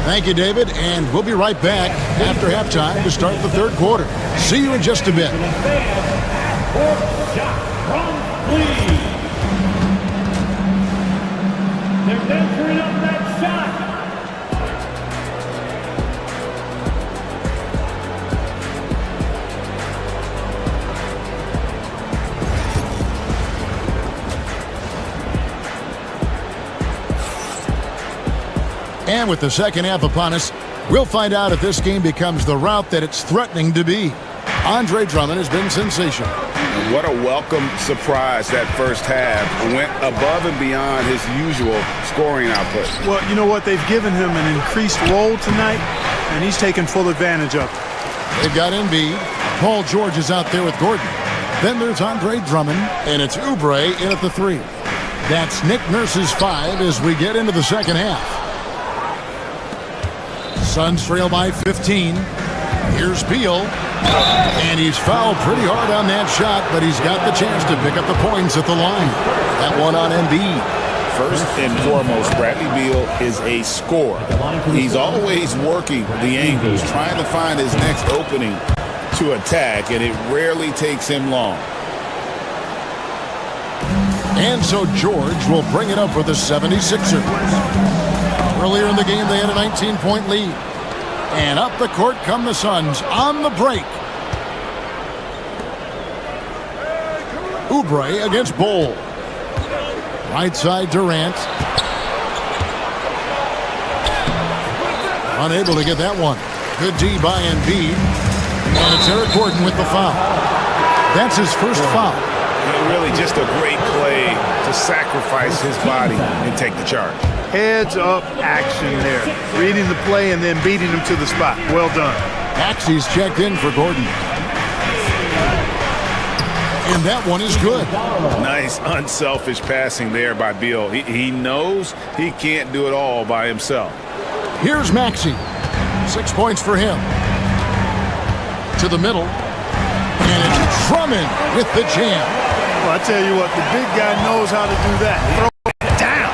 Thank you, David, and we'll be right back after halftime to start the third quarter. See you in just a bit. Fourth shot from Lee. They're entering up that shot. And with the second half upon us, we'll find out if this game becomes the rout that it's threatening to be. Andre Drummond has been sensational. What a welcome surprise that first half. Went above and beyond his usual scoring output. Well, you know what? They've given him an increased role tonight, and he's taken full advantage of it. They've got Embiid. Paul George is out there with Gordon. Then there's Andre Drummond, and it's Oubre in at the 3. That's Nick Nurse's 5 as we get into the second half. Suns trail by 15. Here's Beal. And he's fouled pretty hard on that shot, but he's got the chance to pick up the points at the line. That one on Embiid. First and foremost, Bradley Beal is a scorer. He's always working the angles, trying to find his next opening to attack, and it rarely takes him long. And so George will bring it up for the 76ers. Earlier in the game, they had a 19-point lead. And up the court come the Suns on the break. Oubre against Bol. Right side Durant. Unable to get that one. Good D by Embiid. And it's Eric Gordon with the foul. That's his first foul. Really just a great play to sacrifice his body and take the charge. Heads-up action there. Reading the play and then beating him to the spot. Well done. Axie's checked in for Gordon. And that one is good. Nice, unselfish passing there by Beal. He knows he can't do it all by himself. Here's Maxey. 6 points for him. To the middle. And it's Drummond with the jam. Well, I tell you what, the big guy knows how to do that. Throw it down.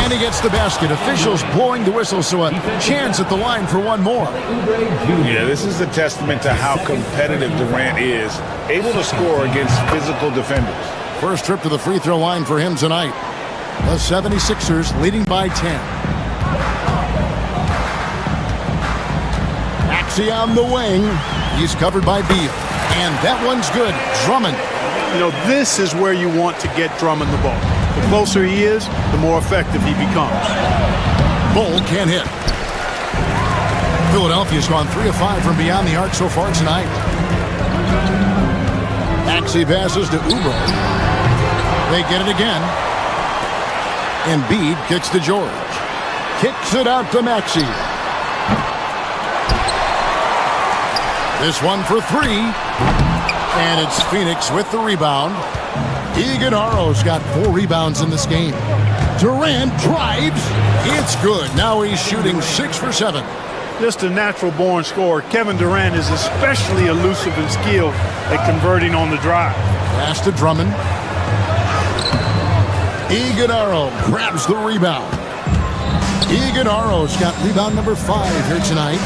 And he gets the basket. Officials blowing the whistle, so a chance at the line for one more. Yeah, this is a testament to how competitive Durant is, able to score against physical defenders. First trip to the free throw line for him tonight. The 76ers leading by 10. Maxey on the wing. He's covered by Beal. And that one's good. Drummond. You know, this is where you want to get Drummond the ball. The closer he is, the more effective he becomes. Bol can't hit. Philadelphia's gone 3 of 5 from beyond the arc so far tonight. Maxey passes to Oubre. They get it again. Embiid kicks to George. Kicks it out to Maxey. This one for 3. And it's Phoenix with the rebound. Iguodala's got 4 rebounds in this game. Durant drives. It's good. Now he's shooting 6 for 7. Just a natural-born scorer. Kevin Durant is especially elusive and skilled at converting on the drive. Pass to Drummond. Iguodala grabs the rebound. Iguodala's got rebound number 5 here tonight.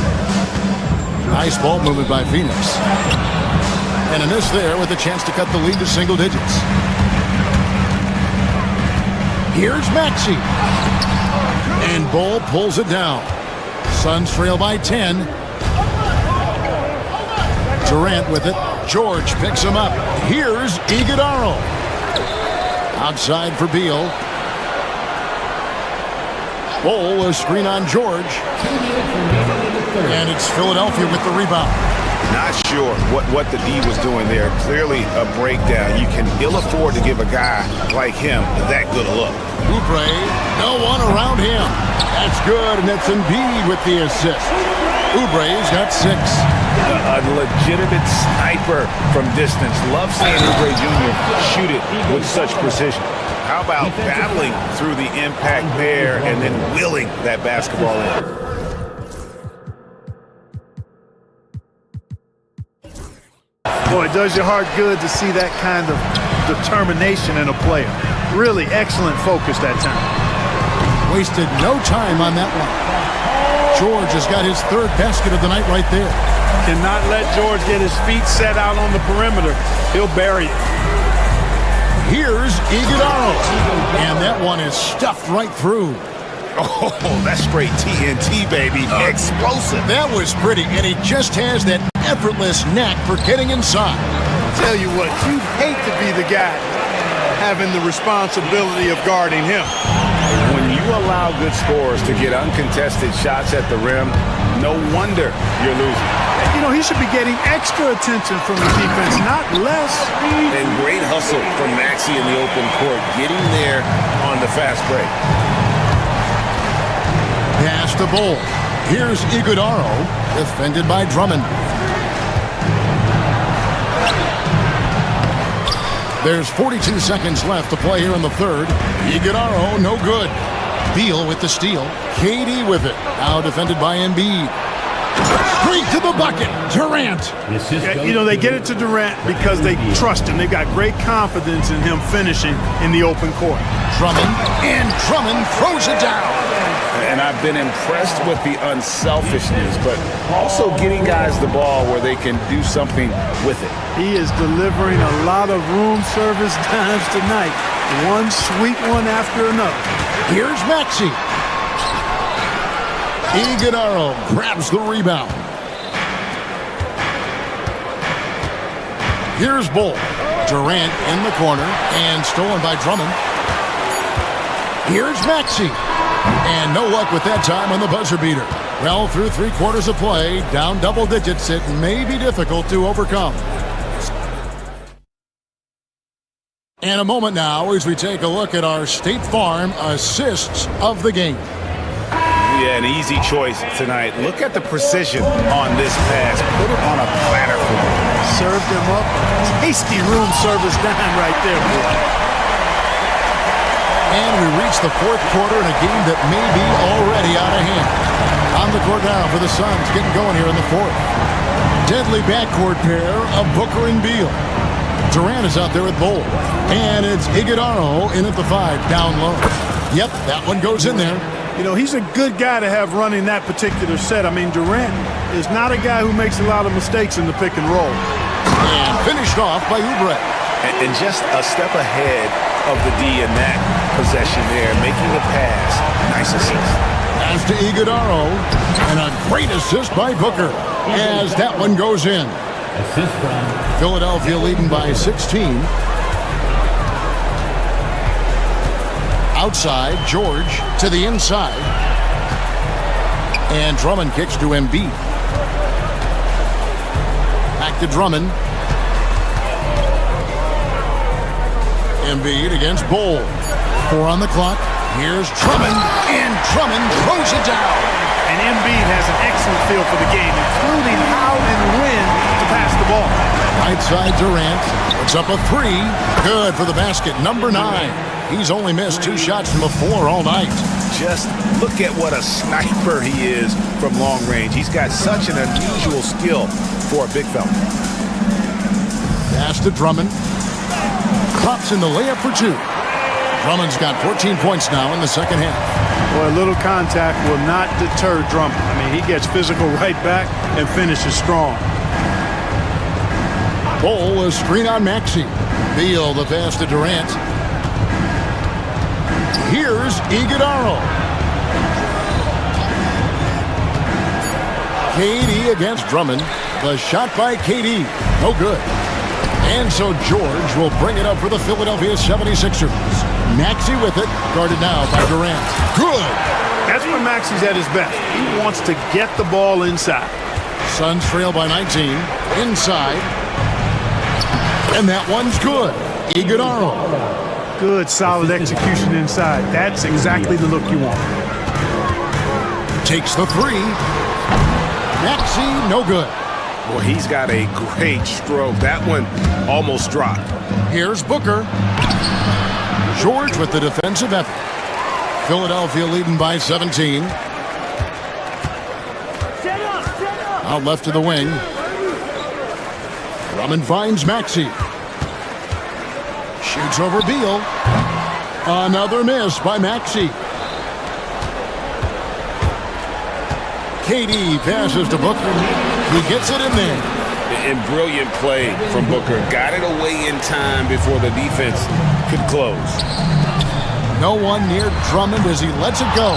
Nice ball movement by Phoenix. And a miss there with a chance to cut the lead to single digits. Here's Maxey. And Bol pulls it down. Suns trail by 10. Durant with it. George picks him up. Here's Iguodala. Outside for Beal. Bol, a screen on George. And it's Philadelphia with the rebound. Not sure what the D was doing there. Clearly a breakdown. You can ill afford to give a guy like him that good a look. Oubre, no one around him. That's good, and it's Embiid with the assist. Oubre's got 6. A legitimate sniper from distance. Love seeing Oubre Jr. shoot it with such precision. How about battling through the impact there and then willing that basketball in? Boy, it does your heart good to see that kind of determination in a player. Really excellent focus that time. Wasted no time on that one. George has got his third basket of the night right there. Cannot let George get his feet set out on the perimeter. He'll bury it. Here's Iguodala. And that one is stuffed right through. Oh, that's straight TNT, baby. Explosive. That was pretty, and he just has that effortless knack for getting inside. Tell you what, you'd hate to be the guy having the responsibility of guarding him. When you allow good scorers to get uncontested shots at the rim, no wonder you're losing. You know, he should be getting extra attention from the defense, not less. And great hustle from Maxey in the open court, getting there on the fast break. Pass to Bull. Here's Iguodala, defended by Drummond. There's 42 seconds left to play here in the third. Iguodala, no good. Beal with the steal. KD with it. Now defended by Embiid. Straight to the bucket. Durant. Yeah, you know, they get it to Durant because they trust him. They've got great confidence in him finishing in the open court. Drummond. And Drummond throws it down. And I've been impressed with the unselfishness, but also getting guys the ball where they can do something with it. He is delivering a lot of room service times tonight. One sweet one after another. Here's Maxey. Iguodala grabs the rebound. Here's Bull. Durant in the corner and stolen by Drummond. Here's Maxey. And no luck with that time on the buzzer beater. Well, through 3 quarters of play, down double digits, it may be difficult to overcome. And a moment now as we take a look at our State Farm assists of the game. Yeah, an easy choice tonight. Look at the precision on this pass. Put it on a platter for him. Served him up. Tasty room service dime right there, boy. And we reach the fourth quarter in a game that may be already out of hand. On the court now for the Suns, getting going here in the fourth. Deadly backcourt pair of Booker and Beal. Durant is out there with Bull. And it's Iguodala in at the 5, down low. Yep, that one goes in there. You know, he's a good guy to have running that particular set. I mean, Durant is not a guy who makes a lot of mistakes in the pick and roll. And finished off by Oubre. And just a step ahead of the D in that possession there, making a pass. Nice assist. Pass to Iguodala, and a great assist by Booker as that one goes in. Assist from Philadelphia leading by 16. Outside, George to the inside. And Drummond kicks to Embiid. Back to Drummond. Embiid against Bull. 4 on the clock. Here's Drummond, and Drummond throws it down. And Embiid has an excellent feel for the game, including how and when to pass the ball. Right side Durant puts up a 3. Good for the basket, number 9. He's only missed 2 shots from a 4 all night. Just look at what a sniper he is from long range. He's got such an unusual skill for a big fella. Pass to Drummond. Pops in the layup for 2. Drummond's got 14 points now in the second half. Boy, a little contact will not deter Drummond. I mean, he gets physical right back and finishes strong. Bull, a screen on Maxey. Beal, the pass to Durant. Here's Iguodala. KD against Drummond. The shot by KD. No good. And so George will bring it up for the Philadelphia 76ers. Maxey with it, guarded now by Durant. Good! That's when Maxey's at his best. He wants to get the ball inside. Suns trail by 19. Inside. And that one's good. Iguodala. Good, solid execution inside. That's exactly the look you want. Takes the 3. Maxey, no good. Well, he's got a great stroke. That one almost dropped. Here's Booker. George with the defensive effort. Philadelphia leading by 17. Out left to the wing. Drummond finds Maxey. Shoots over Beal. Another miss by Maxey. KD passes to Booker. He gets it in there. And brilliant play from Booker. Got it away in time before the defense could close. No one near Drummond as he lets it go.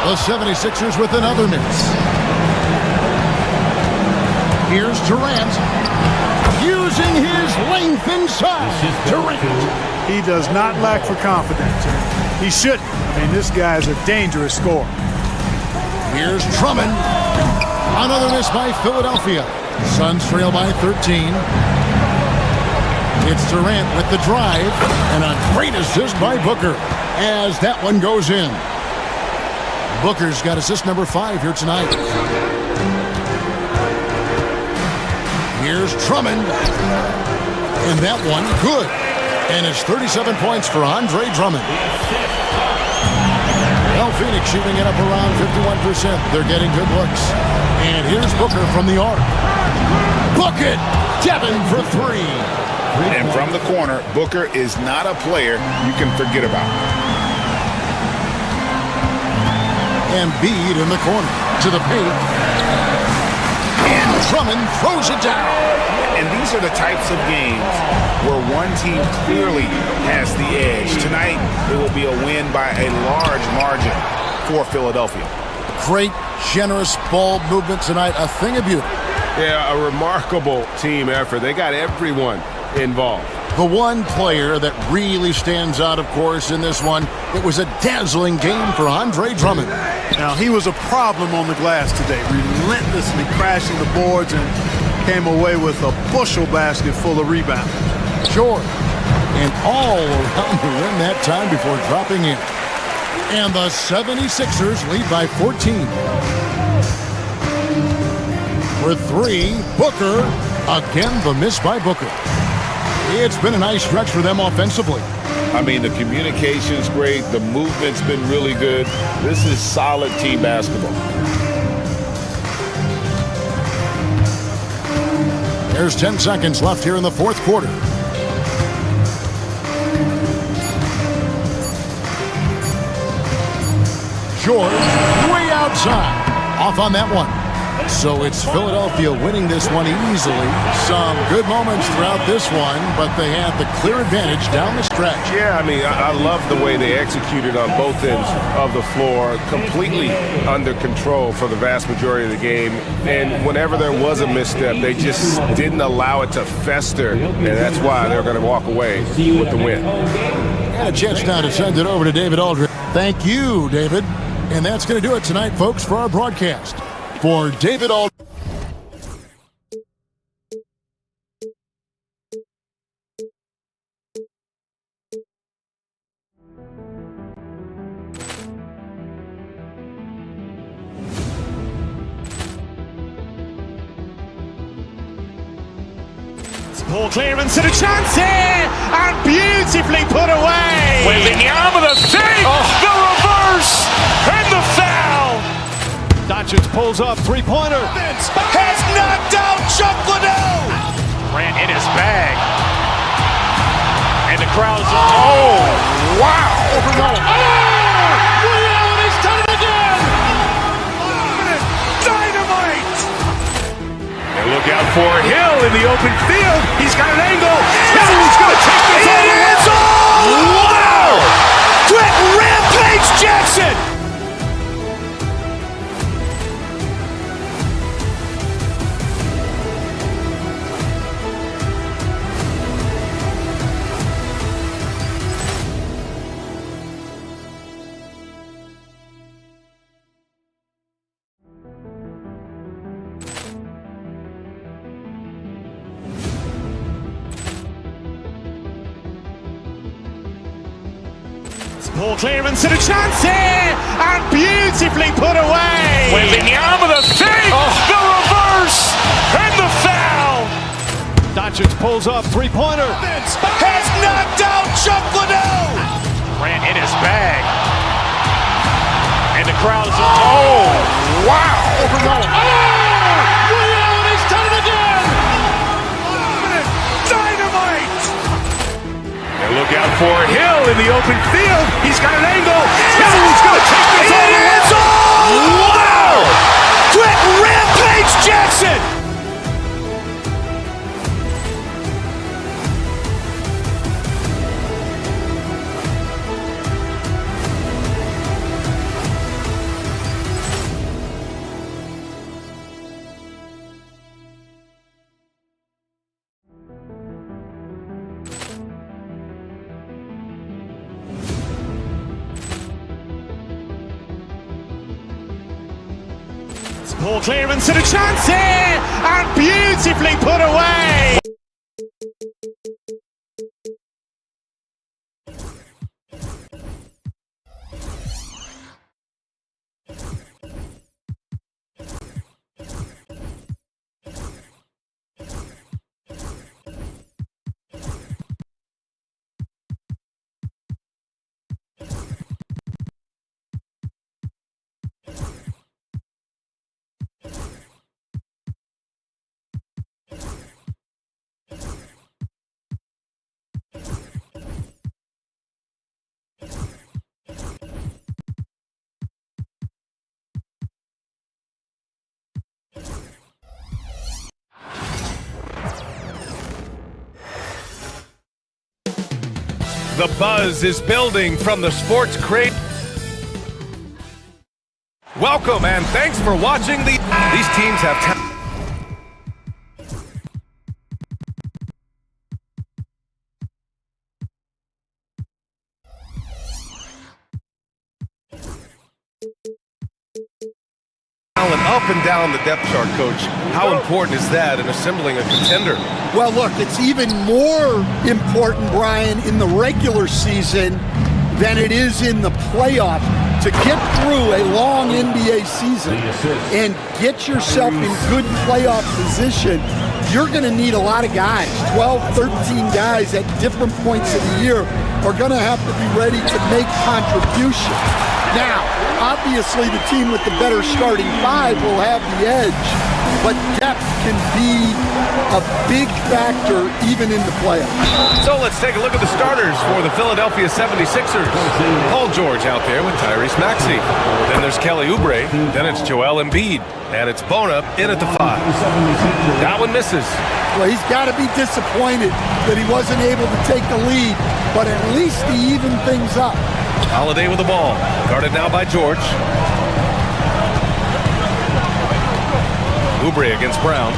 The 76ers with another miss. Here's Durant. Using his length inside. Durant. He does not lack for confidence. He shouldn't. I mean, this guy is a dangerous scorer. Here's Drummond. Another miss by Philadelphia. Suns trail by 13. It's Durant with the drive. And a great assist by Booker as that one goes in. Booker's got assist number 5 here tonight. Here's Drummond. And that one, good. And it's 37 points for Andre Drummond. Well, Phoenix shooting it up around 51%. They're getting good looks. And here's Booker from the arc. Bucket! Devin for 3. And from the corner, Booker is not a player you can forget about. Embiid in the corner to the paint. And Drummond throws it down. And these are the types of games where one team clearly has the edge. Tonight, it will be a win by a large margin for Philadelphia. Great, generous ball movement tonight. A thing of beauty. Yeah, a remarkable team effort. They got everyone involved. The one player that really stands out, of course, in this one, it was a dazzling game for Andre Drummond. Now, he was a problem on the glass today, relentlessly crashing the boards and came away with a bushel basket full of rebounds. Sure. And all around the rim that time before dropping in. And the 76ers lead by 14. For 3, Booker. Again, the miss by Booker. It's been a nice stretch for them offensively. I mean, the communication's great. The movement's been really good. This is solid team basketball. There's 10 seconds left here in the fourth quarter. George, way outside. Off on that one. So it's Philadelphia winning this one easily. Some good moments throughout this one, but they have the clear advantage down the stretch. Yeah, I mean, I love the way they executed on both ends of the floor. Completely under control for the vast majority of the game. And whenever there was a misstep, they just didn't allow it to fester. And that's why they're going to walk away with the win. And a chance now to send it over to David Aldridge. Thank you, David. And that's going to do it tonight, folks, for our broadcast. For David Aldridge. Ball clearance and a chance here, and beautifully put away. With the arm of the fake, the reverse, and the foul. Doncic pulls up, three-pointer. Has knocked out Chuck Liddell. Ran in his bag. And the crowd's... Oh, wow. He's done it again. Dynamite. And look out for Hill in the open field. He's got an angle. He's going to take this all the way. Wow. Quick Rampage Jackson. Ball clearance and a chance here, and beautifully put away. With the arm of the fake, the reverse, and the foul. Doncic pulls up, three-pointer. Has knocked out Chuck Liddell. Ran in his bag. And the crowd's... Oh, wow. He's done it again. Dynamite. And look out for Hill in the open field. He's got an angle. He's going to take this all the way. Wow. Quick Poor clearance and a chance here, and beautifully put away. The buzz is building from the sports crate. Welcome and thanks for watching these teams have talent up and down the depth chart, Coach. How important is that in assembling a contender? Well, look, it's even more important, Brian, in the regular season than it is in the playoffs. To get through a long NBA season and get yourself in good playoff position, you're going to need a lot of guys. 12, 13 guys at different points of the year are going to have to be ready to make contributions. Now, obviously, the team with the better starting five will have the edge, but depth can be a big factor even in the playoffs. So let's take a look at the starters for the Philadelphia 76ers. Paul George out there with Tyrese Maxey. Then there's Kelly Oubre. Then it's Joel Embiid. And it's Bona in at the 5. That one misses. Well, he's got to be disappointed that he wasn't able to take the lead, but at least he evened things up. Holiday with the ball. Guarded now by George. Oubre against Brown.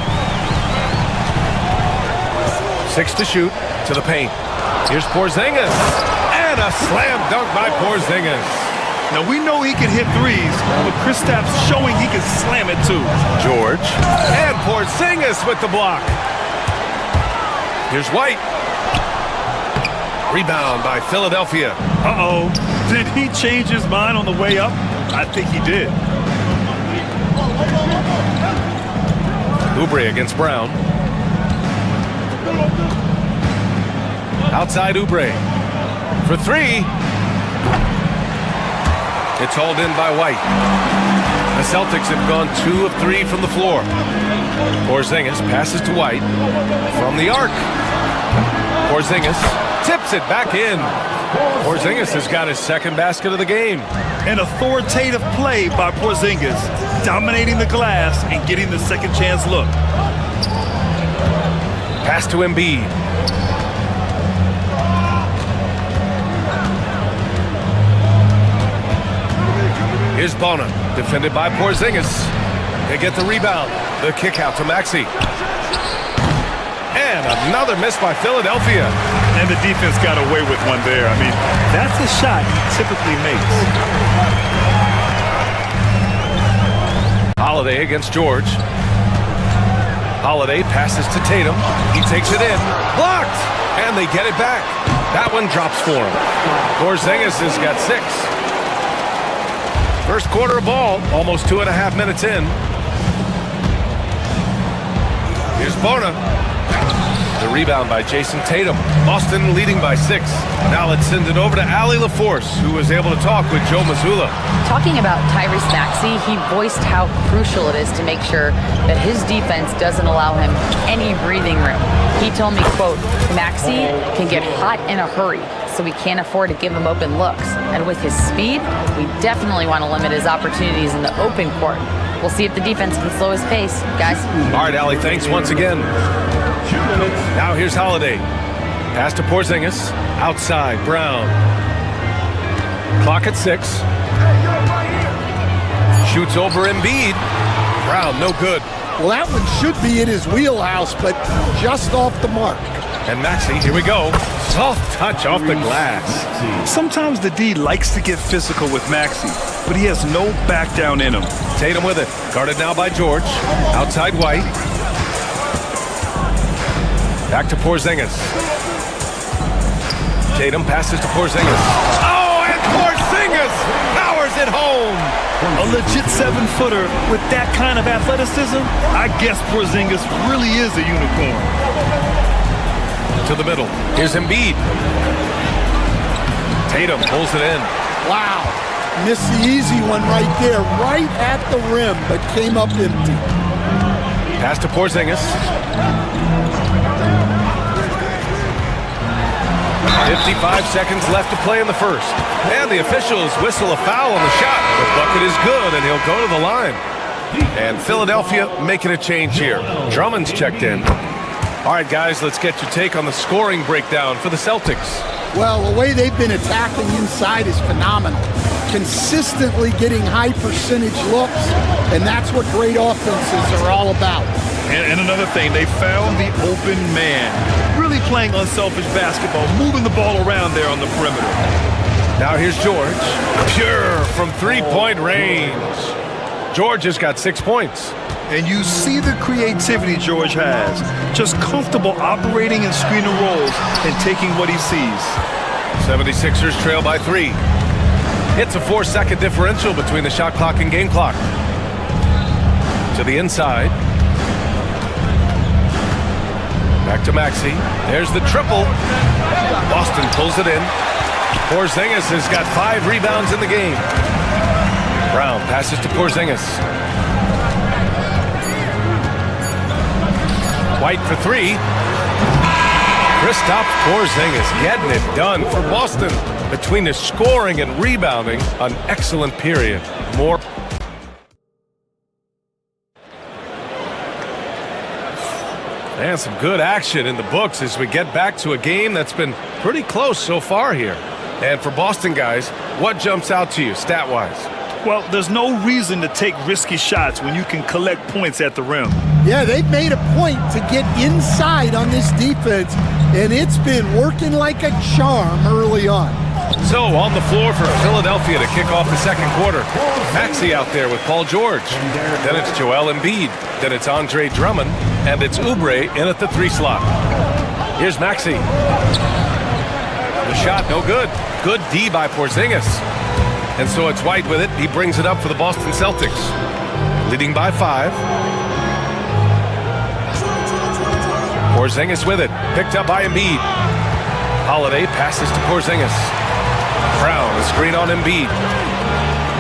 6 to shoot. To the paint. Here's Porzingis. And a slam dunk by Porzingis. Now, we know he can hit threes, but Kristaps showing he can slam it too. George. And Porzingis with the block. Here's White. Rebound by Philadelphia. Uh-oh. Did he change his mind on the way up? I think he did. Oubre against Brown. Outside Oubre. For 3. It's hauled in by White. The Celtics have gone 2 of 3 from the floor. Porzingis passes to White from the arc. Porzingis tips it back in. Porzingis has got his second basket of the game. An authoritative play by Porzingis, dominating the glass and getting the second chance look. Pass to Embiid. Here's Bona, defended by Porzingis. They get the rebound. The kick out to Maxey. And another miss by Philadelphia. And the defense got away with one there. I mean, that's a shot he typically makes. Holiday against George. Holiday passes to Tatum. He takes it in. Blocked! And they get it back. That one drops for him. Porzingis has got 6. First quarter of ball, almost 2.5 minutes in. Here's Bona. The rebound by Jason Tatum. Boston leading by 6. Now let's send it over to Allie LaForce, who was able to talk with Joe Mazzulla. Talking about Tyrese Maxey, he voiced how crucial it is to make sure that his defense doesn't allow him any breathing room. He told me, quote, Maxey can get hot in a hurry, so we can't afford to give him open looks. And with his speed, we definitely want to limit his opportunities in the open court. We'll see if the defense can slow his pace, guys. All right, Allie, thanks once again. Now here's Holiday. Pass to Porzingis. Outside, Brown. Clock at 6. Shoots over Embiid. Brown, no good. Well, that one should be in his wheelhouse, but just off the mark. And Maxey, here we go. Soft touch off the glass. Sometimes the D likes to get physical with Maxey, but he has no back down in him. Tatum with it. Guarded now by George. Outside White. Back to Porzingis. Tatum passes to Porzingis. Oh, and Porzingis powers it home. A legit 7-footer with that kind of athleticism, I guess Porzingis really is a unicorn. To the middle. Here's Embiid. Tatum pulls it in. Wow. Missed the easy one right there, right at the rim, but came up empty. Pass to Porzingis. 55 seconds left to play in the first. And the officials whistle a foul on the shot. The bucket is good, and he'll go to the line. And Philadelphia making a change here. Drummond's checked in. All right, guys, let's get your take on the scoring breakdown for the Celtics. Well, the way they've been attacking inside is phenomenal. Consistently getting high percentage looks, and that's what great offenses are all about. And another thing, they found the open man. Really playing unselfish basketball, moving the ball around there on the perimeter. Now here's George. Pure from three-point range. George has got 6 points. And you see the creativity George has. Just comfortable operating in screen and rolls and taking what he sees. 76ers trail by 3. It's a 4-second differential between the shot clock and game clock. To the inside. Back to Maxey. There's the triple. Boston pulls it in. Porzingis has got 5 rebounds in the game. Brown passes to Porzingis. White for 3. Kristaps Porzingis getting it done for Boston. Between the scoring and rebounding, an excellent period. More. And some good action in the books as we get back to a game that's been pretty close so far here. And for Boston guys, what jumps out to you stat-wise? Well, there's no reason to take risky shots when you can collect points at the rim. Yeah, they've made a point to get inside on this defense, and it's been working like a charm early on. So, on the floor for Philadelphia to kick off the second quarter. Maxey out there with Paul George. Then it's Joel Embiid. Then it's Andre Drummond. And it's Oubre in at the 3 slot. Here's Maxey. The shot, no good. Good D by Porzingis. And so it's White with it. He brings it up for the Boston Celtics. Leading by 5. Porzingis with it. Picked up by Embiid. Holiday passes to Porzingis. Brown, a screen on Embiid.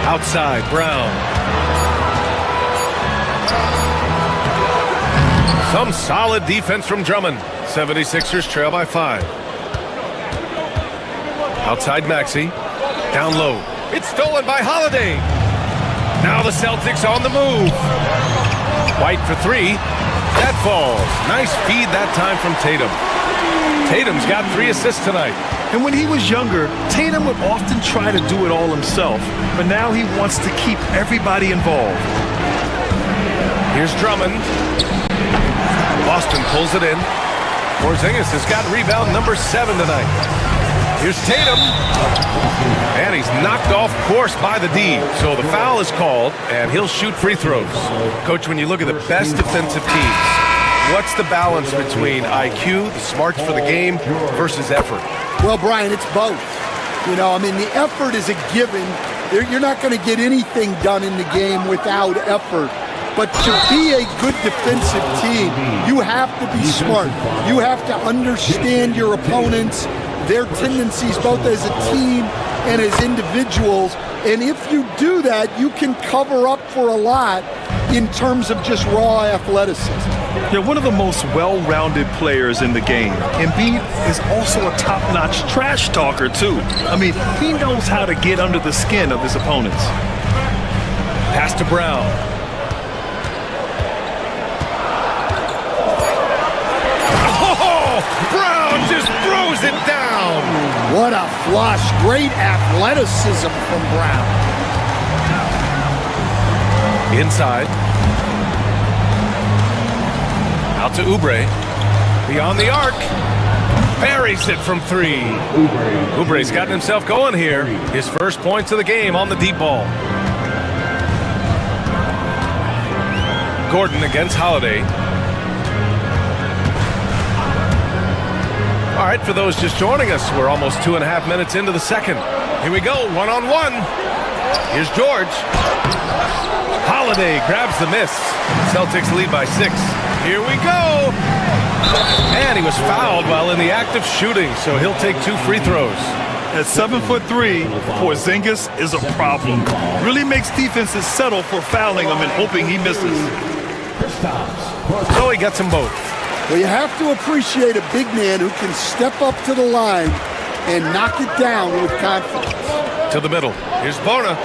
Outside, Brown. Some solid defense from Drummond. 76ers trail by 5. Outside Maxey. Down low. It's stolen by Holiday. Now the Celtics on the move. White for 3. That falls. Nice feed that time from Tatum. Tatum's got 3 assists tonight. And when he was younger, Tatum would often try to do it all himself, but now he wants to keep everybody involved. Here's Drummond. Boston pulls it in. Porzingis has got rebound number 7 tonight. Here's Tatum. And he's knocked off course by the D. So the foul is called, and he'll shoot free throws. Coach, when you look at the best defensive teams, what's the balance between IQ, the smarts for the game, versus effort? Well, Brian, it's both. You know, I mean, the effort is a given. You're not going to get anything done in the game without effort. But to be a good defensive team, you have to be smart. You have to understand your opponents, their tendencies, both as a team and as individuals. And if you do that, you can cover up for a lot in terms of just raw athleticism. They're one of the most well-rounded players in the game. Embiid is also a top-notch trash talker, too. I mean, he knows how to get under the skin of his opponents. Pass to Brown. Oh, Brown just throws it down. What a flush. Great athleticism from Brown. Inside. Out to Oubre. Beyond the arc. buries it from three. Oubre's gotten himself going here. His first points of the game on the deep ball. Gordon against Holiday. All right, for those just joining us, we're almost 2.5 minutes into the second. Here we go, one-on-one. Here's George. Holiday grabs the miss. Celtics lead by 6. Here we go. And he was fouled while in the act of shooting, so he'll take 2 free throws. At 7'3", Porzingis is a problem. Really makes defenses settle for fouling him and hoping he misses. So he gets them both. Well, you have to appreciate a big man who can step up to the line and knock it down with confidence. To the middle. Here's Bona.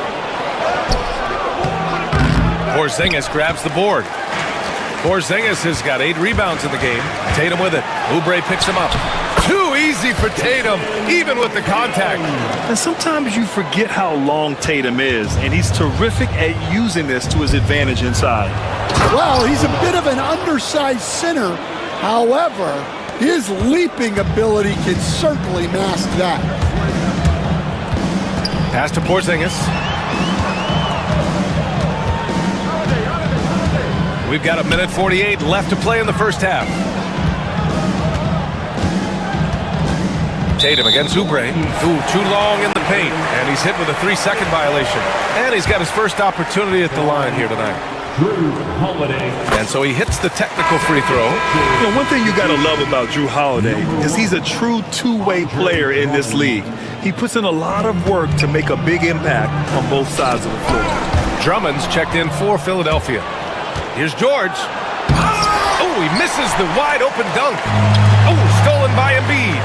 Porzingis grabs the board. Porzingis has got 8 rebounds in the game. Tatum with it. Oubre picks him up. Too easy for Tatum, even with the contact. And sometimes you forget how long Tatum is, and he's terrific at using this to his advantage inside. Well, he's a bit of an undersized center. However, his leaping ability can certainly mask that. Pass to Porzingis. We've got 1:48 left to play in the first half. Tatum against Oubre. Too long in the paint. And he's hit with a 3-second violation. And he's got his first opportunity at the line here tonight. And so he hits the technical free throw. You know, one thing you got to love about Jrue Holiday is he's a true two-way player in this league. He puts in a lot of work to make a big impact on both sides of the floor. Drummond's checked in for Philadelphia. Here's George. Oh, he misses the wide-open dunk. Oh, stolen by Embiid.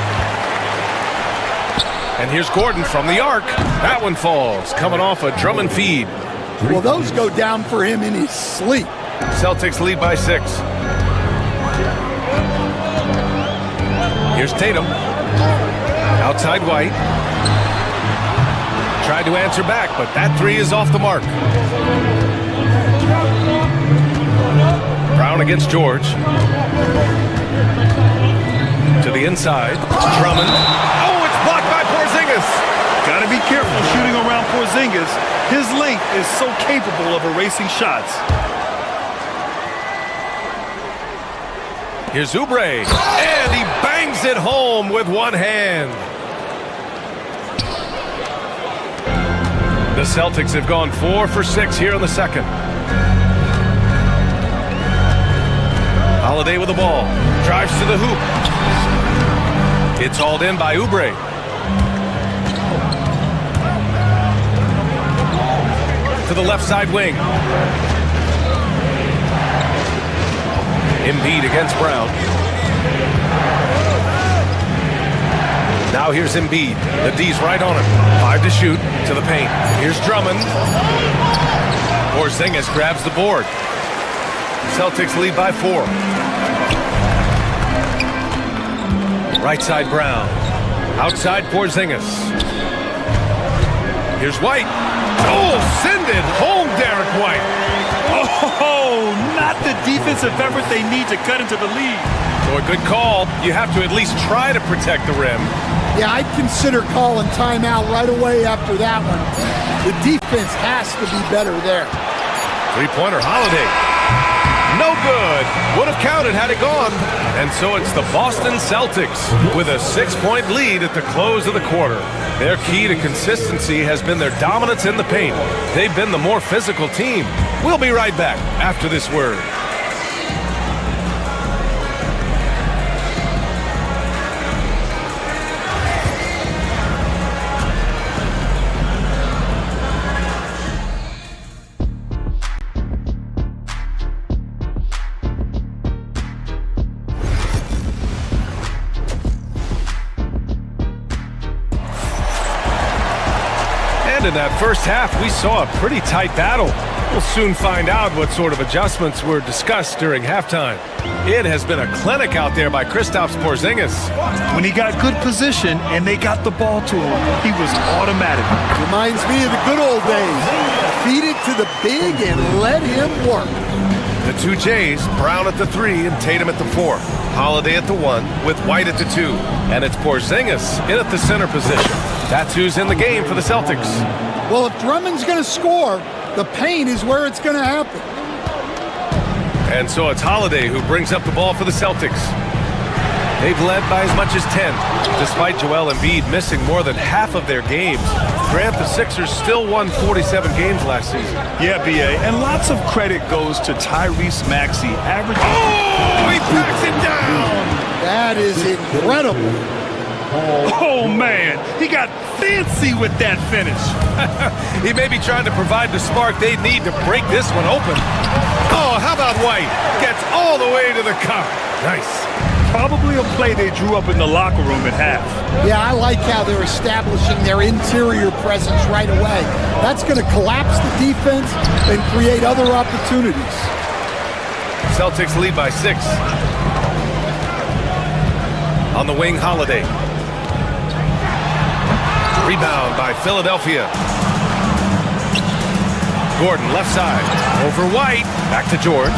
And here's Gordon from the arc. That one falls, coming off a Drummond feed. Well, those go down for him in his sleep. Celtics lead by 6. Here's Tatum. Outside White. Tried to answer back, but that 3 is off the mark. Brown against George. To the inside. Drummond. Oh, it's blocked by Porzingis. Got to be careful shooting around Porzingis. His length is so capable of erasing shots. Here's Oubre. And he bangs it home with one hand. The Celtics have gone 4 for 6 here in the second. Holiday with the ball. Drives to the hoop. It's hauled in by Oubre. To the left side wing. Embiid against Brown. Now here's Embiid. The D's right on him. 5 to shoot. To the paint. Here's Drummond. Porzingis grabs the board. Celtics lead by 4. Right side Brown. Outside Porzingis. Here's White. Oh, send it home, Derek White. Oh, not the defensive effort they need to cut into the lead. So a good call. You have to at least try to protect the rim. Yeah, I'd consider calling timeout right away after that one. The defense has to be better there. 3-pointer Holiday. No good. Would have counted had it gone. And so it's the Boston Celtics with a 6-point lead at the close of the quarter. Their key to consistency has been their dominance in the paint. They've been the more physical team. We'll be right back after this word. In that first half, we saw a pretty tight battle. We'll soon find out what sort of adjustments were discussed during halftime. It has been a clinic out there by Kristaps Porzingis. When he got good position and they got the ball to him, he was automatic. Reminds me of the good old days. Feed it to the big and let him work. The two Jays, Brown at the 3 and Tatum at the 4. Holiday at the 1 with White at the 2. And it's Porzingis in at the center position. That's who's in the game for the Celtics. Well, if Drummond's going to score, the paint is where it's going to happen. And so it's Holiday who brings up the ball for the Celtics. They've led by as much as 10, despite Joel Embiid missing more than half of their games. Grant, the Sixers still won 47 games last season. Yeah, B.A., and lots of credit goes to Tyrese Maxey, averaging... Oh, he backs it down! That is incredible. Oh, man, he got fancy with that finish. He may be trying to provide the spark they need to break this one open. Oh, how about White? Gets all the way to the cup. Nice. Probably a play they drew up in the locker room at half. Yeah, I like how they're establishing their interior presence right away. That's going to collapse the defense and create other opportunities. Celtics lead by 6. On the wing, Holiday. Rebound by Philadelphia. Gordon, left side. Over White. Back to George.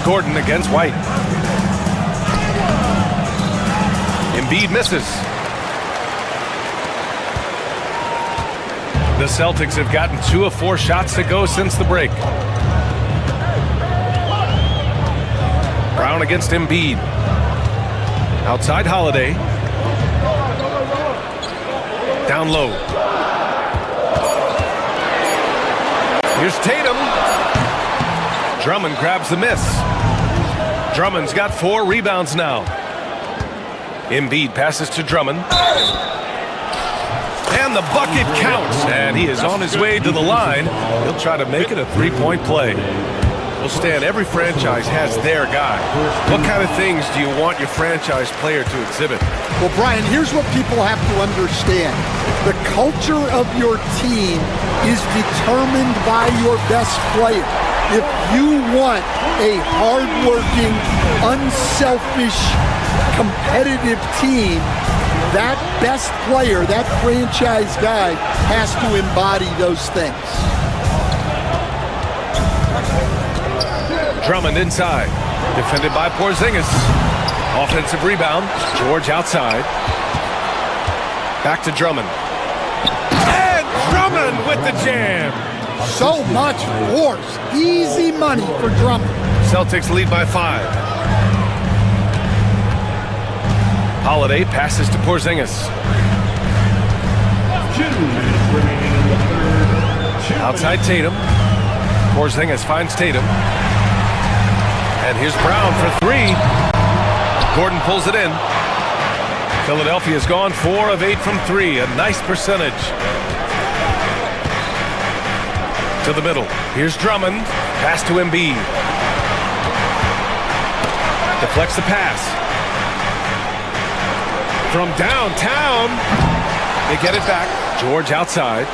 Gordon against White. Embiid misses. The Celtics have gotten 2 of 4 shots to go since the break. Brown against Embiid. Outside Holiday. Down low. Here's Tatum. Drummond grabs the miss. Drummond's got 4 rebounds now. Embiid passes to Drummond. And the bucket counts. And he is on his way to the line. He'll try to make it a 3-point play. Well, Stan, every franchise has their guy. What kind of things do you want your franchise player to exhibit? Well, Brian, here's what people have to understand. The culture of your team is determined by your best player. If you want a hardworking, unselfish, competitive team, that best player, that franchise guy, has to embody those things. Drummond inside, defended by Porzingis. Offensive rebound, George outside. Back to Drummond. And Drummond with the jam. So much force. Easy money for Drummond. Celtics lead by 5. Holiday passes to Porzingis. Outside Tatum. Porzingis finds Tatum. And here's Brown for 3. Gordon pulls it in. Philadelphia's gone 4 of 8 from 3. A nice percentage. To the middle. Here's Drummond. Pass to Embiid. Deflects the pass. From downtown. They get it back. George outside.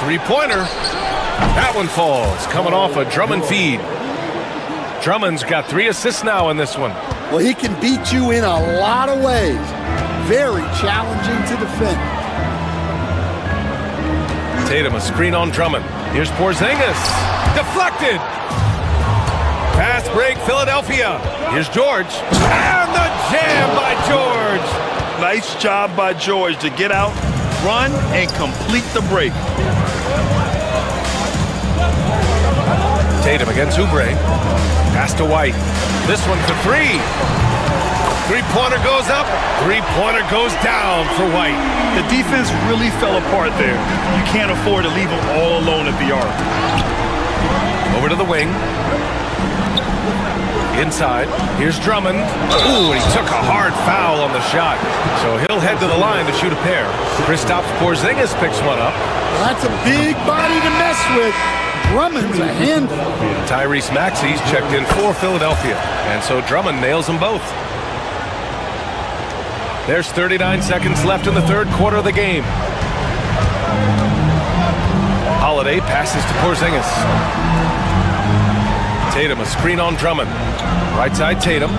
3-pointer. That one falls. Coming off a Drummond feed. Drummond's got 3 assists now in this one. Well, he can beat you in a lot of ways. Very challenging to defend. Tatum, a screen on Drummond. Here's Porzingis. Deflected. Fast break, Philadelphia. Here's George. And the jam by George. Nice job by George to get out, run, and complete the break. Tatum against Oubre. Pass to White. This one for 3. 3-pointer goes up. 3-pointer goes down for White. The defense really fell apart there. You can't afford to leave them all alone at the arc. Over to the wing. Inside. Here's Drummond. Ooh, he took a hard foul on the shot. So he'll head to the line to shoot a pair. Kristaps Porzingis picks one up. Well, that's a big body to mess with. Drummond's a handful. Tyrese Maxey's checked in for Philadelphia. And so Drummond nails them both. There's 39 seconds left in the 3rd quarter of the game. Holiday passes to Porzingis. Tatum, a screen on Drummond. Right side, Tatum.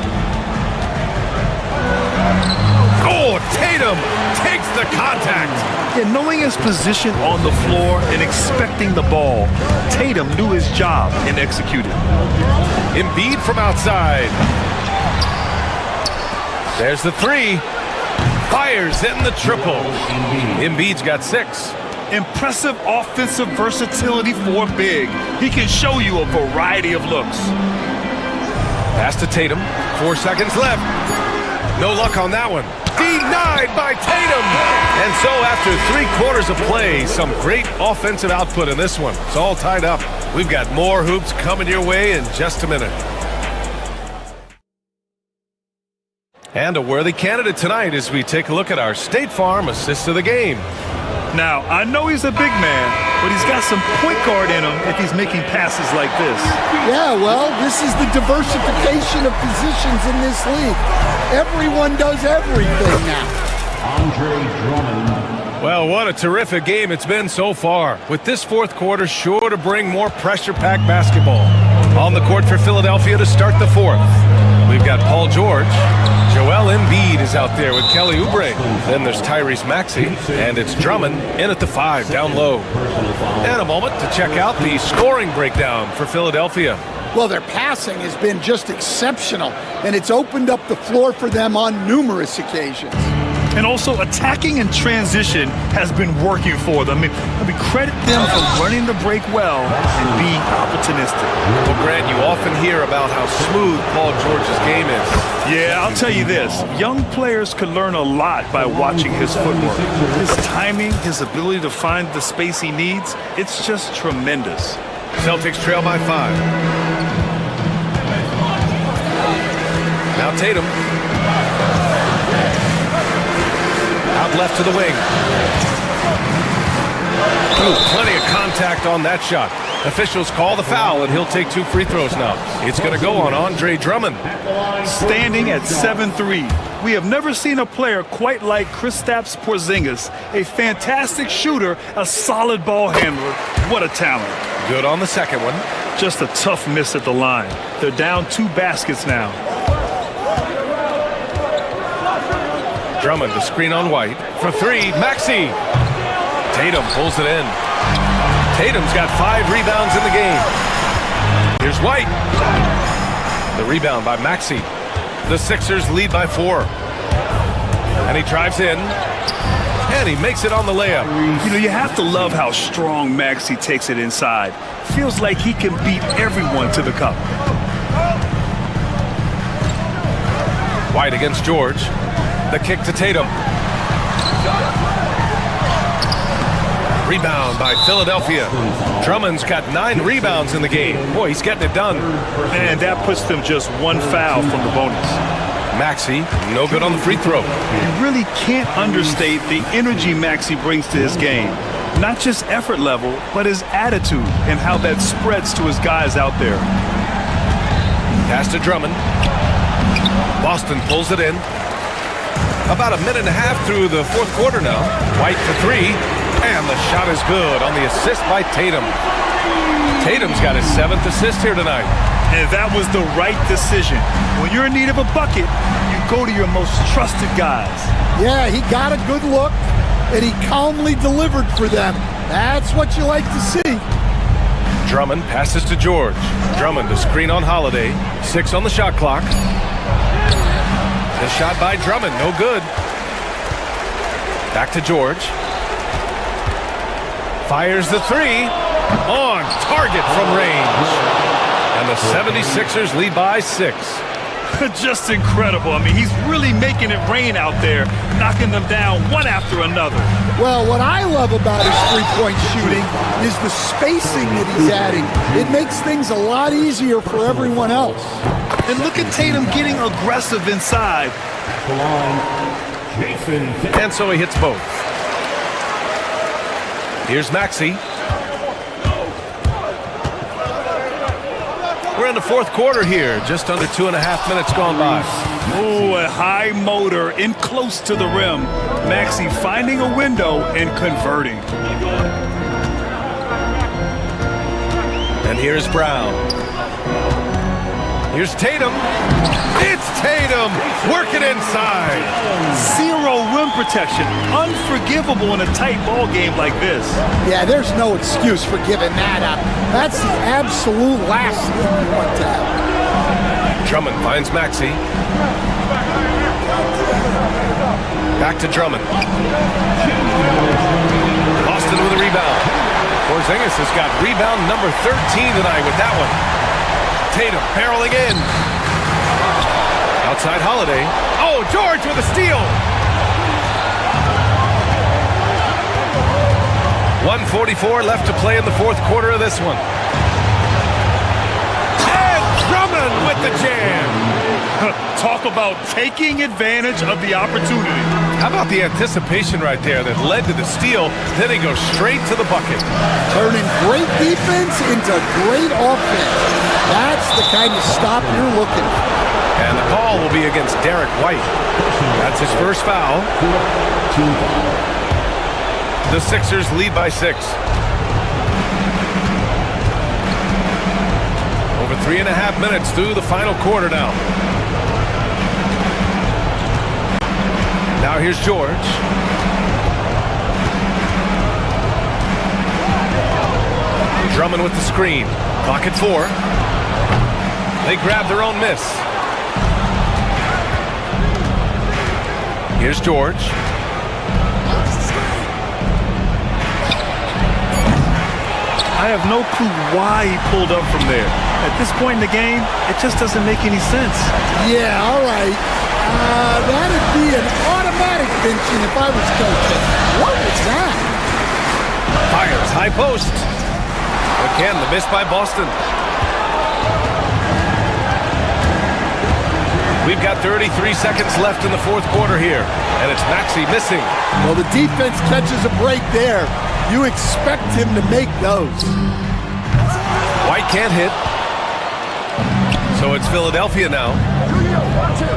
Oh, Tatum Tatum takes the contact. Yeah, knowing his position on the floor and expecting the ball, Tatum knew his job and executed. Embiid from outside. There's the three. Fires in the triple. Embiid's got 6. Impressive offensive versatility for big. He can show you a variety of looks. Pass to Tatum. 4 seconds left. No luck on that one. Denied by Tatum. And so after 3 quarters of play, some great offensive output in this one. It's all tied up. We've got more hoops coming your way in just a minute. And a worthy candidate tonight as we take a look at our State Farm assist of the game. Now, I know he's a big man, but he's got some point guard in him if he's making passes like this. Yeah, well, this is the diversification of positions in this league. Everyone does everything now. Well, what a terrific game it's been so far, with this fourth quarter sure to bring more pressure-packed basketball. On the court for Philadelphia to start the fourth, we've got Paul George. Joel Embiid is out there with Kelly Oubre. Then there's Tyrese Maxey, and it's Drummond in at the 5, down low. And a moment to check out the scoring breakdown for Philadelphia. Well, their passing has been just exceptional, and it's opened up the floor for them on numerous occasions. And also, attacking in transition has been working for them. I mean, credit them for learning to break well and being opportunistic. Well, Grant, you often hear about how smooth Paul George's game is. Yeah, I'll tell you this. Young players can learn a lot by watching his footwork. His timing, his ability to find the space he needs, it's just tremendous. Celtics trail by 5. Now Tatum. Out left to the wing. Ooh, plenty of contact on that shot. Officials call the foul, and he'll take 2 free throws now. It's going to go on Andre Drummond. Standing at 7'3", we have never seen a player quite like Kristaps Porzingis, a fantastic shooter, a solid ball handler. What a talent. Good on the second one. Just a tough miss at the line. They're down 2 baskets now. Drummond to screen on White. For 3, Maxey. Tatum pulls it in. Tatum's got 5 rebounds in the game. Here's White. The rebound by Maxey. The Sixers lead by 4. And he drives in. And he makes it on the layup. You know, you have to love how strong Maxey takes it inside. Feels like he can beat everyone to the cup. White against George. The kick to Tatum. Rebound by Philadelphia. Drummond's got 9 rebounds in the game. Boy, he's getting it done. And that puts them just 1 foul from the bonus. Maxey, no good on the free throw. You really can't understate the energy Maxey brings to his game. Not just effort level, but his attitude and how that spreads to his guys out there. Pass to Drummond. Boston pulls it in. About a minute and a half through the fourth quarter now. White for 3, and the shot is good on the assist by Tatum. Tatum's got his 7th assist here tonight. And that was the right decision. When you're in need of a bucket, you go to your most trusted guys. Yeah, he got a good look, and he calmly delivered for them. That's what you like to see. Drummond passes to George. Drummond to screen on Holiday. 6 on the shot clock. The shot by Drummond, no good. Back to George. Fires the 3. On target from range. And the 76ers lead by 6. Just incredible. I mean, he's really making it rain out there, knocking them down one after another. Well, what I love about his three-point shooting is the spacing that he's adding. It makes things a lot easier for everyone else. And look at Tatum getting aggressive inside. And so he hits both. Here's Maxey. We're in the fourth quarter here, just under 2.5 minutes gone by. Oh, a high motor in close to the rim. Maxey finding a window and converting. And here's Brown. Here's Tatum. It's Tatum working inside. Zero rim protection. Unforgivable in a tight ball game like this. Yeah, there's no excuse for giving that up. That's the absolute last thing you want to have. Drummond finds Maxey. Back to Drummond. Boston with a rebound. Porzingis has got rebound number 13 tonight with that one. Tatum barreling in. Outside Holiday. Oh, George with a steal. 1:44 left to play in the fourth quarter of this one. And Drummond with the jam. Talk about taking advantage of the opportunity. How about the anticipation right there that led to the steal? Then he goes straight to the bucket. Turning great defense into great offense. That's the kind of stop you're looking for. And the call will be against Derek White. That's his first foul. The Sixers lead by 6. Over 3.5 minutes through the final quarter now. Now here's George. Drummond with the screen. Clock at 4. They grab their own miss. Here's George. I have no clue why he pulled up from there. At this point in the game, it just doesn't make any sense. Yeah, all right. That'd be an automatic benching if I was coaching. What was that? Fires high post. Again, the miss by Boston. We've got 33 seconds left in the fourth quarter here, and it's Maxey missing. Well, the defense catches a break there. You expect him to make those. White can't hit. So it's Philadelphia now.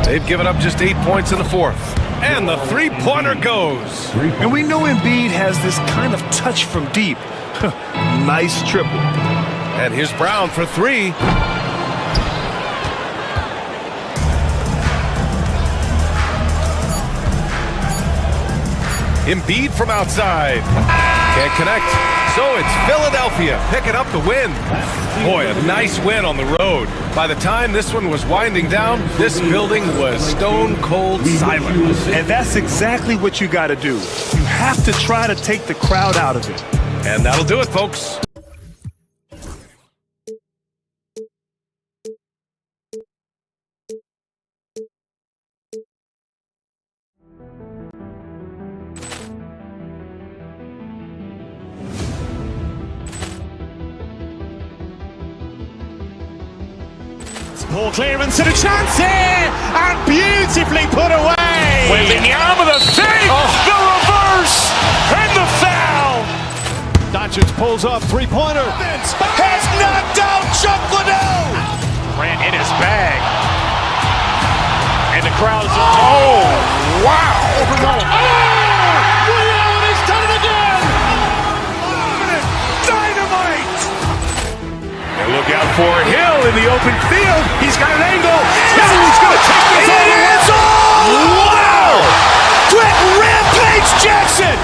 They've given up just 8 points in the fourth. And the three-pointer goes. And we know Embiid has this kind of touch from deep. Nice triple. And here's Brown for 3. Embiid from outside. Can't connect. So it's Philadelphia picking up the win. Boy, a nice win on the road. By the time this one was winding down, this building was stone cold silent. And that's exactly what you got to do. You have to try to take the crowd out of it. And that'll do it, folks. Poor clearance and a chance here, and beautifully put away. Wembanyama the save, the reverse, and the foul. Doncic pulls up, three-pointer. Has knocked out Chuck Liddell. Ran in his bag, and the crowd is. Oh, wow! He's done it again. Dynamite! And look out for Hill in the open field. He's got an angle. He's going to take this all the way. Wow! Quick Rampage Jackson!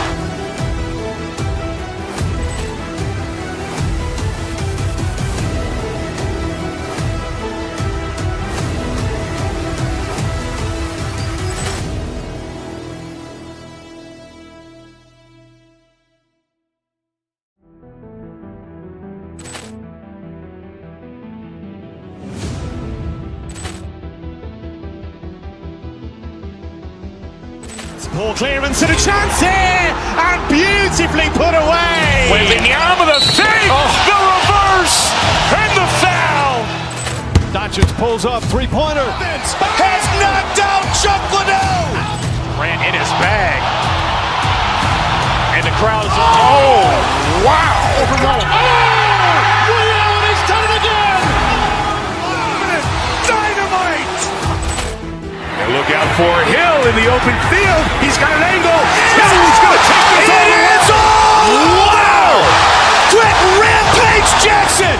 Poor clearance and a chance here, and beautifully put away. Wembanyama the save, the reverse, and the foul. Doncic pulls up, three-pointer. Has knocked out Chuck Liddell. Ran in his bag, and the crowd is. Oh, wow! He's done it again. Dynamite! And look out for Hill in the open field. He's got an angle. He's going to take this all the way. Wow! Quick Rampage Jackson!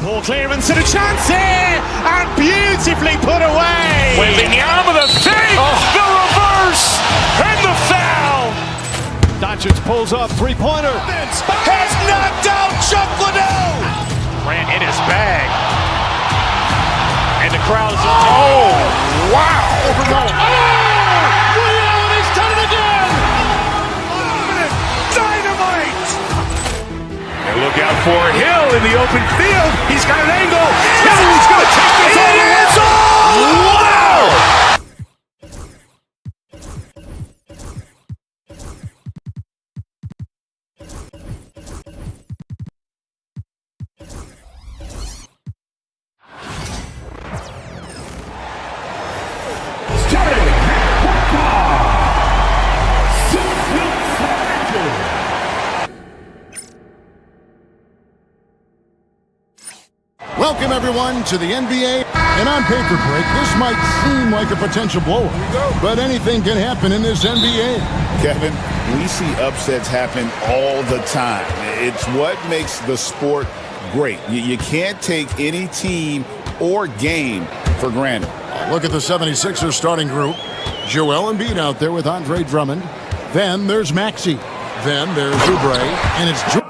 Ball clearance and a chance here, and beautifully put away. Wembanyama the fake, the reverse, and the foul. Doncic pulls up, three-pointer. Has knocked out Chuck Liddell. Ran in his bag. And the crowd is... Oh, wow. He's done it again. Dynamite. And look out for Hill in the open field. He's got an angle. He's going to take this all the way. Wow. Welcome, everyone, to the NBA. And on paper break, this might seem like a potential blowout, but anything can happen in this NBA. Kevin, we see upsets happen all the time. It's what makes the sport great. You can't take any team or game for granted. Look at the 76ers starting group. Joel Embiid out there with Andre Drummond. Then there's Maxey. Then there's Oubre. And it's George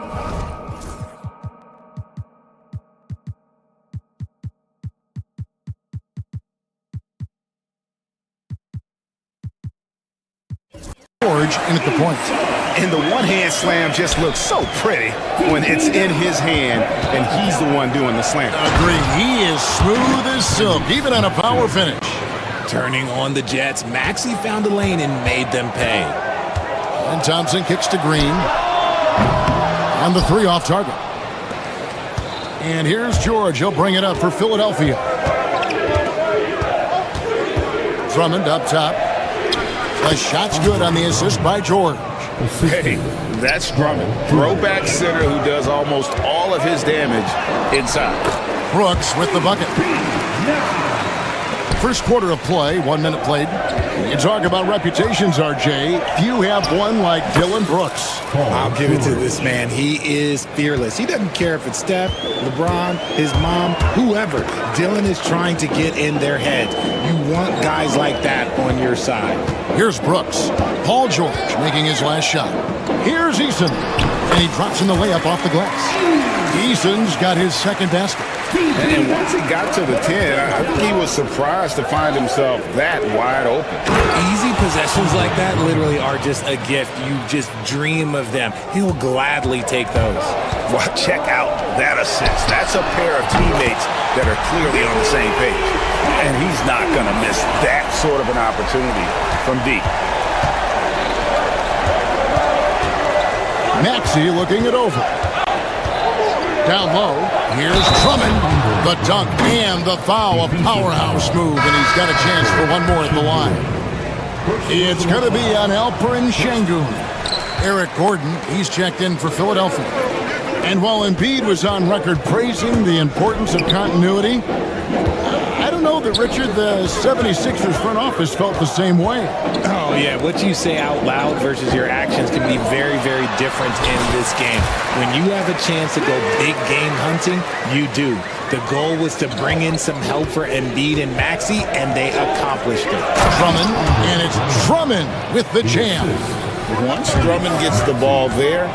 in at the point. And the one-hand slam just looks so pretty when it's in his hand and he's the one doing the slam. Agree. He is smooth as silk, even on a power finish. Turning on the Jets, Maxey found a lane and made them pay. And Thompson kicks to Green. And the three off target. And here's George. He'll bring it up for Philadelphia. Drummond up top. The shot's good on the assist by George. Hey, that's Drummond. Throwback center who does almost all of his damage inside. Brooks with the bucket. First quarter of play, 1 minute played. You talk about reputations, RJ. Few have one like Dylan Brooks. I'll give it to this man. He is fearless. He doesn't care if it's Steph, LeBron, his mom, whoever. Dylan is trying to get in their head. You want guys like that on your side. Here's Brooks. Paul George making his last shot. Here's Eason. And he drops in the layup off the glass. Eason's got his second basket. And once he got to the 10, I think he was surprised to find himself that wide open. Easy possessions like that literally are just a gift. You just dream of them. He'll gladly take those. Well, check out that assist. That's a pair of teammates that are clearly on the same page. And he's not going to miss that sort of an opportunity from deep. Maxey looking it over. Down low, here's Drummond. The dunk and the foul, a powerhouse move, and he's got a chance for one more at the line. It's going to be on Alperen Şengün. Eric Gordon, he's checked in for Philadelphia. And while Embiid was on record praising the importance of continuity, I don't know that, Richard, the 76ers front office felt the same way. Oh, yeah. What you say out loud versus your actions can be very, very different in this game. When you have a chance to go big game hunting, you do. The goal was to bring in some help for Embiid and Maxey, and they accomplished it. Drummond, and it's Drummond with the jam. Once Drummond gets the ball there,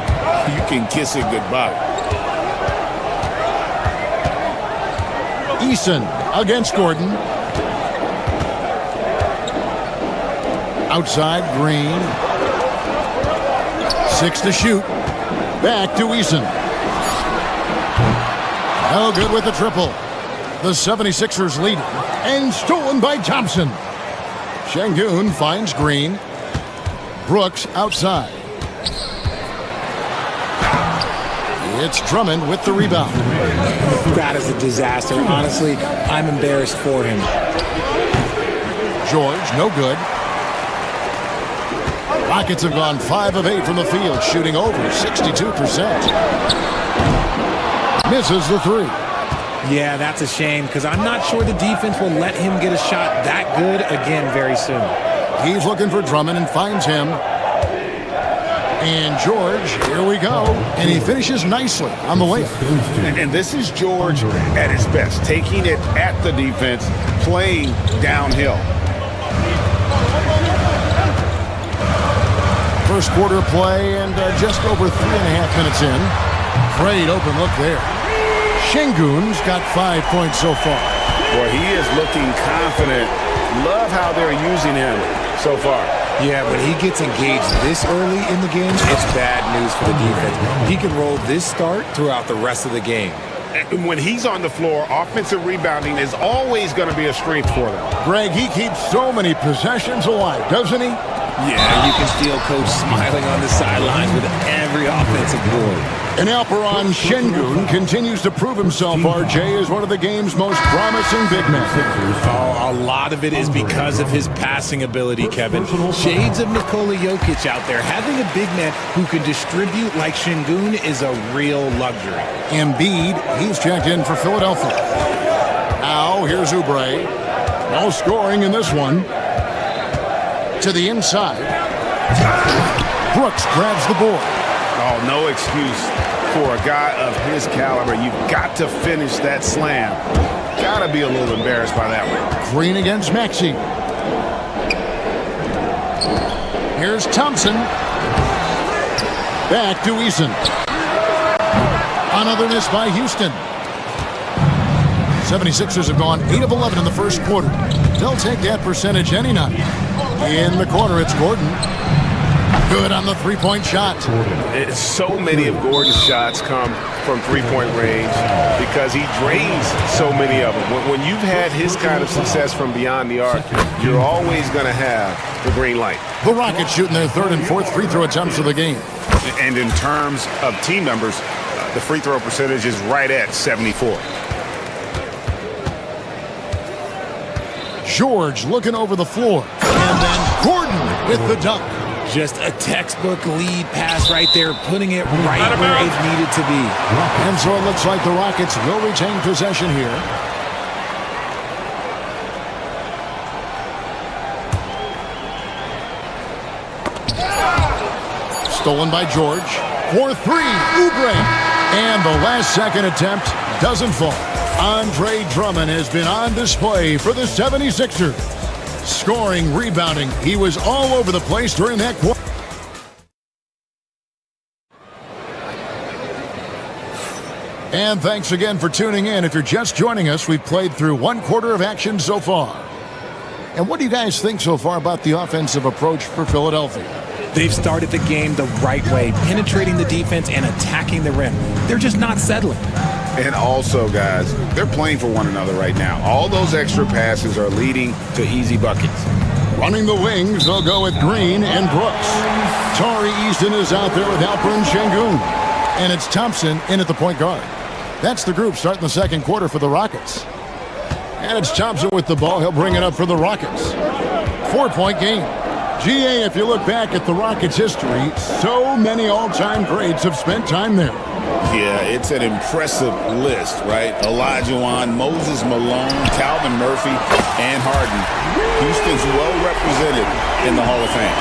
you can kiss it goodbye. Eason against Gordon. Outside, Green. 6 to shoot. Back to Eason. No good with the triple. The 76ers lead. And stolen by Thompson. Şengün finds Green. Brooks outside. It's Drummond with the rebound. That is a disaster. Honestly, I'm embarrassed for him. George, no good. Rockets have gone 5 of 8 from the field, shooting over 62%. Misses the three. Yeah, that's a shame because I'm not sure the defense will let him get a shot that good again very soon. He's looking for Drummond and finds him. And George, here we go. And he finishes nicely on the layup. And this is George at his best, taking it at the defense, playing downhill. First quarter play and just over 3.5 minutes in. Great open look there. Şengün's got 5 points so far. Boy, he is looking confident. Love how they're using him so far. Yeah, when he gets engaged this early in the game, it's bad news for the defense. He can roll this start throughout the rest of the game. And when he's on the floor, offensive rebounding is always going to be a strength for them. Greg, he keeps so many possessions alive, doesn't he? Yeah, you can feel Coach smiling on the sidelines with every offensive board. And Alperen Şengün continues to prove himself, RJ, as one of the game's most promising big men. Oh, a lot of it is because of his passing ability, Kevin. Shades of Nikola Jokic out there. Having a big man who can distribute like Şengün is a real luxury. Embiid, he's checked in for Philadelphia. Now, here's Oubre. No scoring in this one. To the inside. Brooks grabs the board. Oh, no excuse for a guy of his caliber. You've got to finish that slam. Got to be a little embarrassed by that one. Green against Maxey. Here's Thompson. Back to Eason. Another miss by Houston. 76ers have gone 8 of 11 in the first quarter. They'll take that percentage any night. In the corner, it's Gordon. Good on the three-point shot. So many of Gordon's shots come from three-point range because he drains so many of them. When you've had his kind of success from beyond the arc, you're always going to have the green light. The Rockets shooting their third and fourth free throw attempts of the game. And in terms of team numbers, the free throw percentage is right at 74. George looking over the floor. And then Gordon with the dunk. Just a textbook lead pass right there, putting it right where it needed to be. And so it looks like the Rockets will retain possession here. Stolen by George. For three, Oubre. And the last second attempt doesn't fall. Andre Drummond has been on display for the 76ers. Scoring, rebounding. He was all over the place during that quarter. And thanks again for tuning in. If you're just joining us, we've played through one quarter of action so far. And what do you guys think so far about the offensive approach for Philadelphia? They've started the game the right way, penetrating the defense and attacking the rim. They're just not settling. And also, guys, they're playing for one another right now. All those extra passes are leading to easy buckets. Running the wings, they'll go with Green and Brooks. Tari Easton is out there with Alperen Şengün. And it's Thompson in at the point guard. That's the group starting the second quarter for the Rockets. And it's Thompson with the ball. He'll bring it up for the Rockets. 4-point game. GA, if you look back at the Rockets' history, so many all-time greats have spent time there. Yeah, it's an impressive list, right? Olajuwon, Moses Malone, Calvin Murphy, and Harden. Houston's well represented in the Hall of Fame.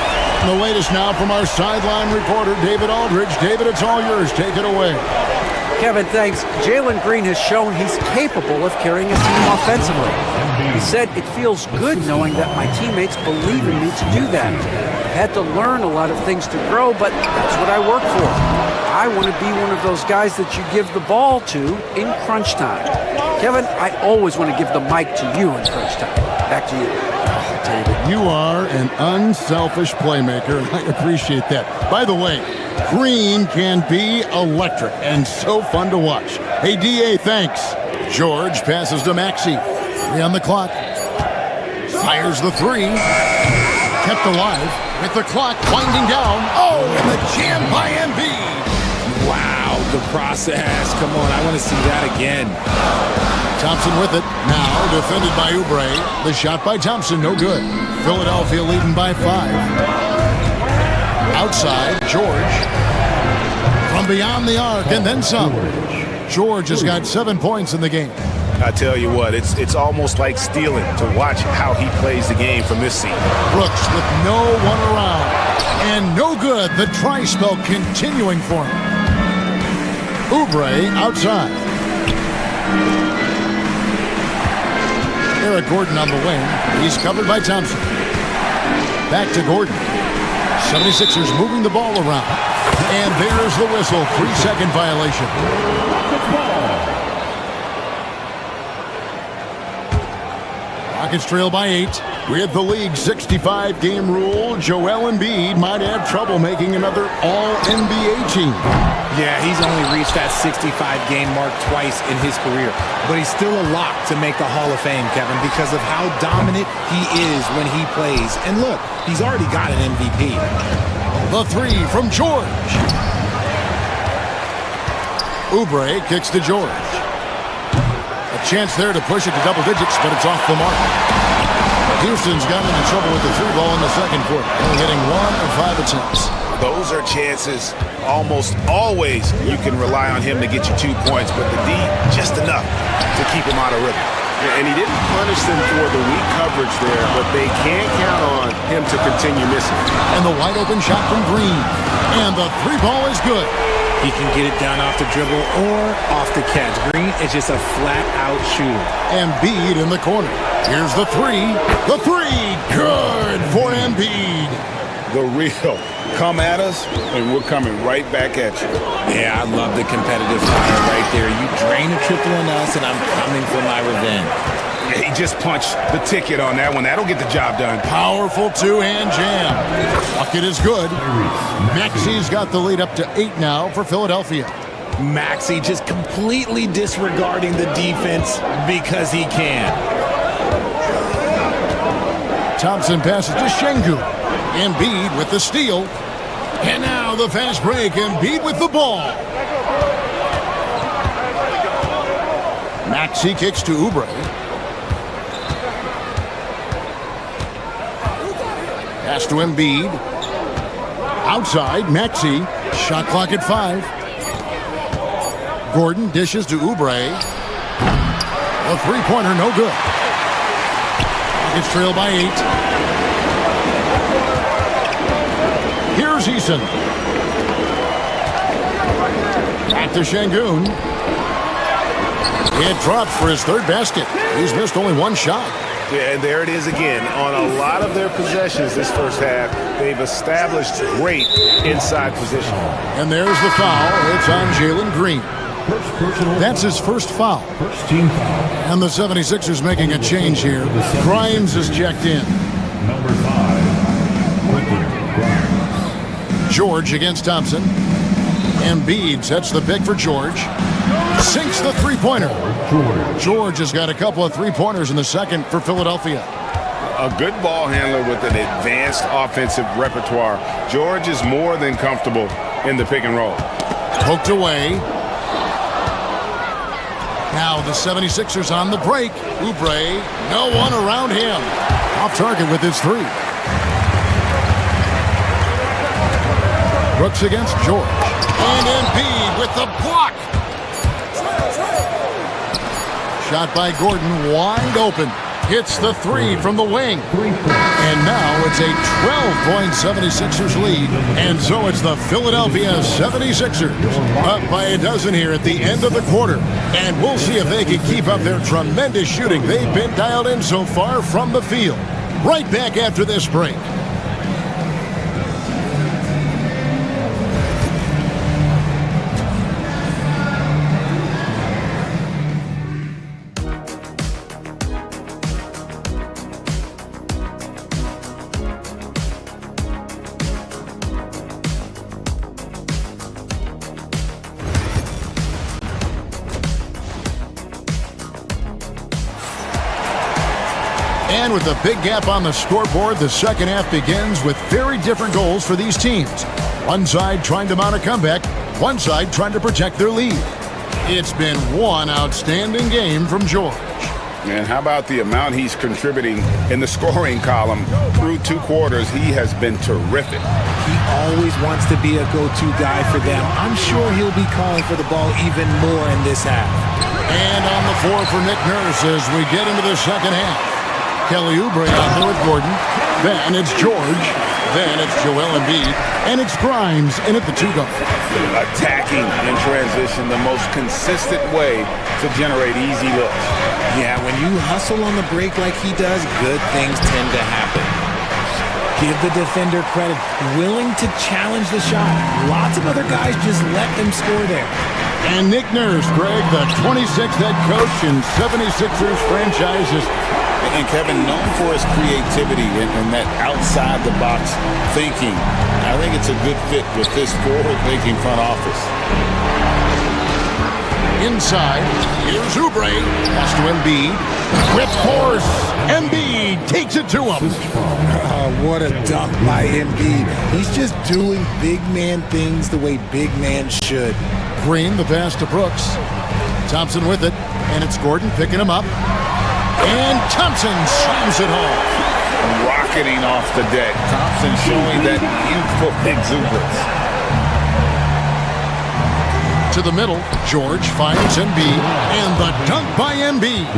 The latest now from our sideline reporter, David Aldridge. David, it's all yours. Take it away. Kevin, thanks. Jalen Green has shown he's capable of carrying a team offensively. He said, "It feels good knowing that my teammates believe in me to do that. I've had to learn a lot of things to grow, but that's what I work for. I want to be one of those guys that you give the ball to in crunch time." Kevin, I always want to give the mic to you in crunch time. Back to you. David, you are an unselfish playmaker, and I appreciate that. By the way, Green can be electric and so fun to watch. Hey, DA, thanks. George passes to Maxey. 3 on the clock. Fires the three. Kept alive with the clock winding down. Oh, and the jam by Embiid. Wow, the process. Come on, I want to see that again. Thompson with it. Now defended by Oubre. The shot by Thompson, no good. Philadelphia leading by 5. Outside, George. From beyond the arc and then some. George has got 7 points in the game. I tell you what, it's almost like stealing to watch how he plays the game from this seat. Brooks with no one around. And no good. The try spell continuing for him. Oubre outside. Eric Gordon on the wing. He's covered by Thompson. Back to Gordon. 76ers moving the ball around. And there's the whistle. 3-second violation. Rockets trail by 8. With the league's 65-game rule, Joel Embiid might have trouble making another All-NBA team. Yeah, he's only reached that 65-game mark twice in his career. But he's still a lock to make the Hall of Fame, Kevin, because of how dominant he is when he plays. And look, he's already got an MVP. The three from George. Oubre kicks to George. A chance there to push it to double digits, but it's off the mark. Houston's gotten into trouble with the three ball in the second quarter, only hitting 1 of 5 attempts. Those are chances almost always you can rely on him to get you 2 points, but the D, just enough to keep him out of rhythm. And he didn't punish them for the weak coverage there, but they can't count on him to continue missing. And the wide open shot from Green. And the three ball is good. He can get it done off the dribble or off the catch. Green is just a flat-out shooter. Embiid in the corner. Here's the three. The three. Good for Embiid. The real. Come at us, and we're coming right back at you. Yeah, I love the competitive fire right there. You drain a triple on us, and I'm coming for my revenge. Yeah, he just punched the ticket on that one. That'll get the job done. Powerful two-hand jam. Bucket is good. Maxi's got the lead up to 8 now for Philadelphia. Maxey just completely disregarding the defense because he can. Thompson passes to Şengün. Embiid with the steal. And now the fast break. Embiid with the ball. Maxey kicks to Oubre. Pass to Embiid. Outside, Maxey. Shot clock at 5. Gordon dishes to Oubre. A three-pointer, no good. Rockets trail by 8. Here's Eason. Back to Şengün. It drops for his third basket. He's missed only 1 shot. Yeah, and there it is again. On a lot of their possessions this first half, they've established great inside position. And there's the foul. It's on Jalen Green. That's his first foul. First team foul. And the 76ers making a change here. Grimes is checked in. Number 5, Quentin Grimes. George against Thompson. Embiid sets the pick for George. Sinks the three-pointer. George has got a couple of three-pointers in the second for Philadelphia. A good ball handler with an advanced offensive repertoire. George is more than comfortable in the pick and roll. Poked away. Now the 76ers on the break. Oubre, no one around him. Off target with his three. Brooks against George. And Embiid with the block. Shot by Gordon, wide open. Hits the three from the wing. And now it's a 12-point 76ers lead. And so it's the Philadelphia 76ers up by a dozen here at the end of the quarter. And we'll see if they can keep up their tremendous shooting they've been dialed in so far from the field. Right back after this break. And with a big gap on the scoreboard, the second half begins with very different goals for these teams. One side trying to mount a comeback, one side trying to protect their lead. It's been one outstanding game from George. And how about the amount he's contributing in the scoring column? Through 2 quarters, he has been terrific. He always wants to be a go-to guy for them. I'm sure he'll be calling for the ball even more in this half. And on the floor for Nick Nurse as we get into the second half. Kelly Oubre out there with Gordon. Then it's George. Then it's Joel Embiid. And it's Grimes in at the 2-guard. Attacking in transition, the most consistent way to generate easy looks. Yeah, when you hustle on the break like he does, good things tend to happen. Give the defender credit. Willing to challenge the shot. Lots of other guys just let them score there. And Nick Nurse, Greg, the 26th head coach in 76ers franchises. And Kevin, known for his creativity and that outside-the-box thinking. I think it's a good fit with this forward-thinking front office. Inside, here's Oubre. Pass to Embiid. With force, Embiid takes it to him. What a dunk by Embiid. He's just doing big man things the way big man should. Green, the pass to Brooks. Thompson with it, and it's Gordon picking him up. And Thompson slams it home. Rocketing off the deck. Thompson showing that youthful exuberance. To the middle, George finds Embiid, and the dunk by Embiid.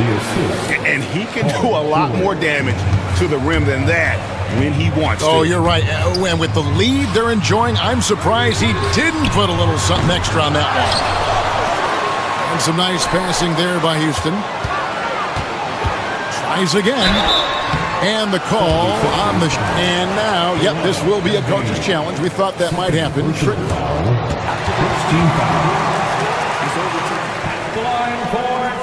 And he can do a lot more damage to the rim than that when he wants to. Oh, you're right. And with the lead they're enjoying, I'm surprised he didn't put a little something extra on that one. And some nice passing there by Houston. Tries again. And the call on the... And now, yep, this will be a coach's challenge. We thought that might happen.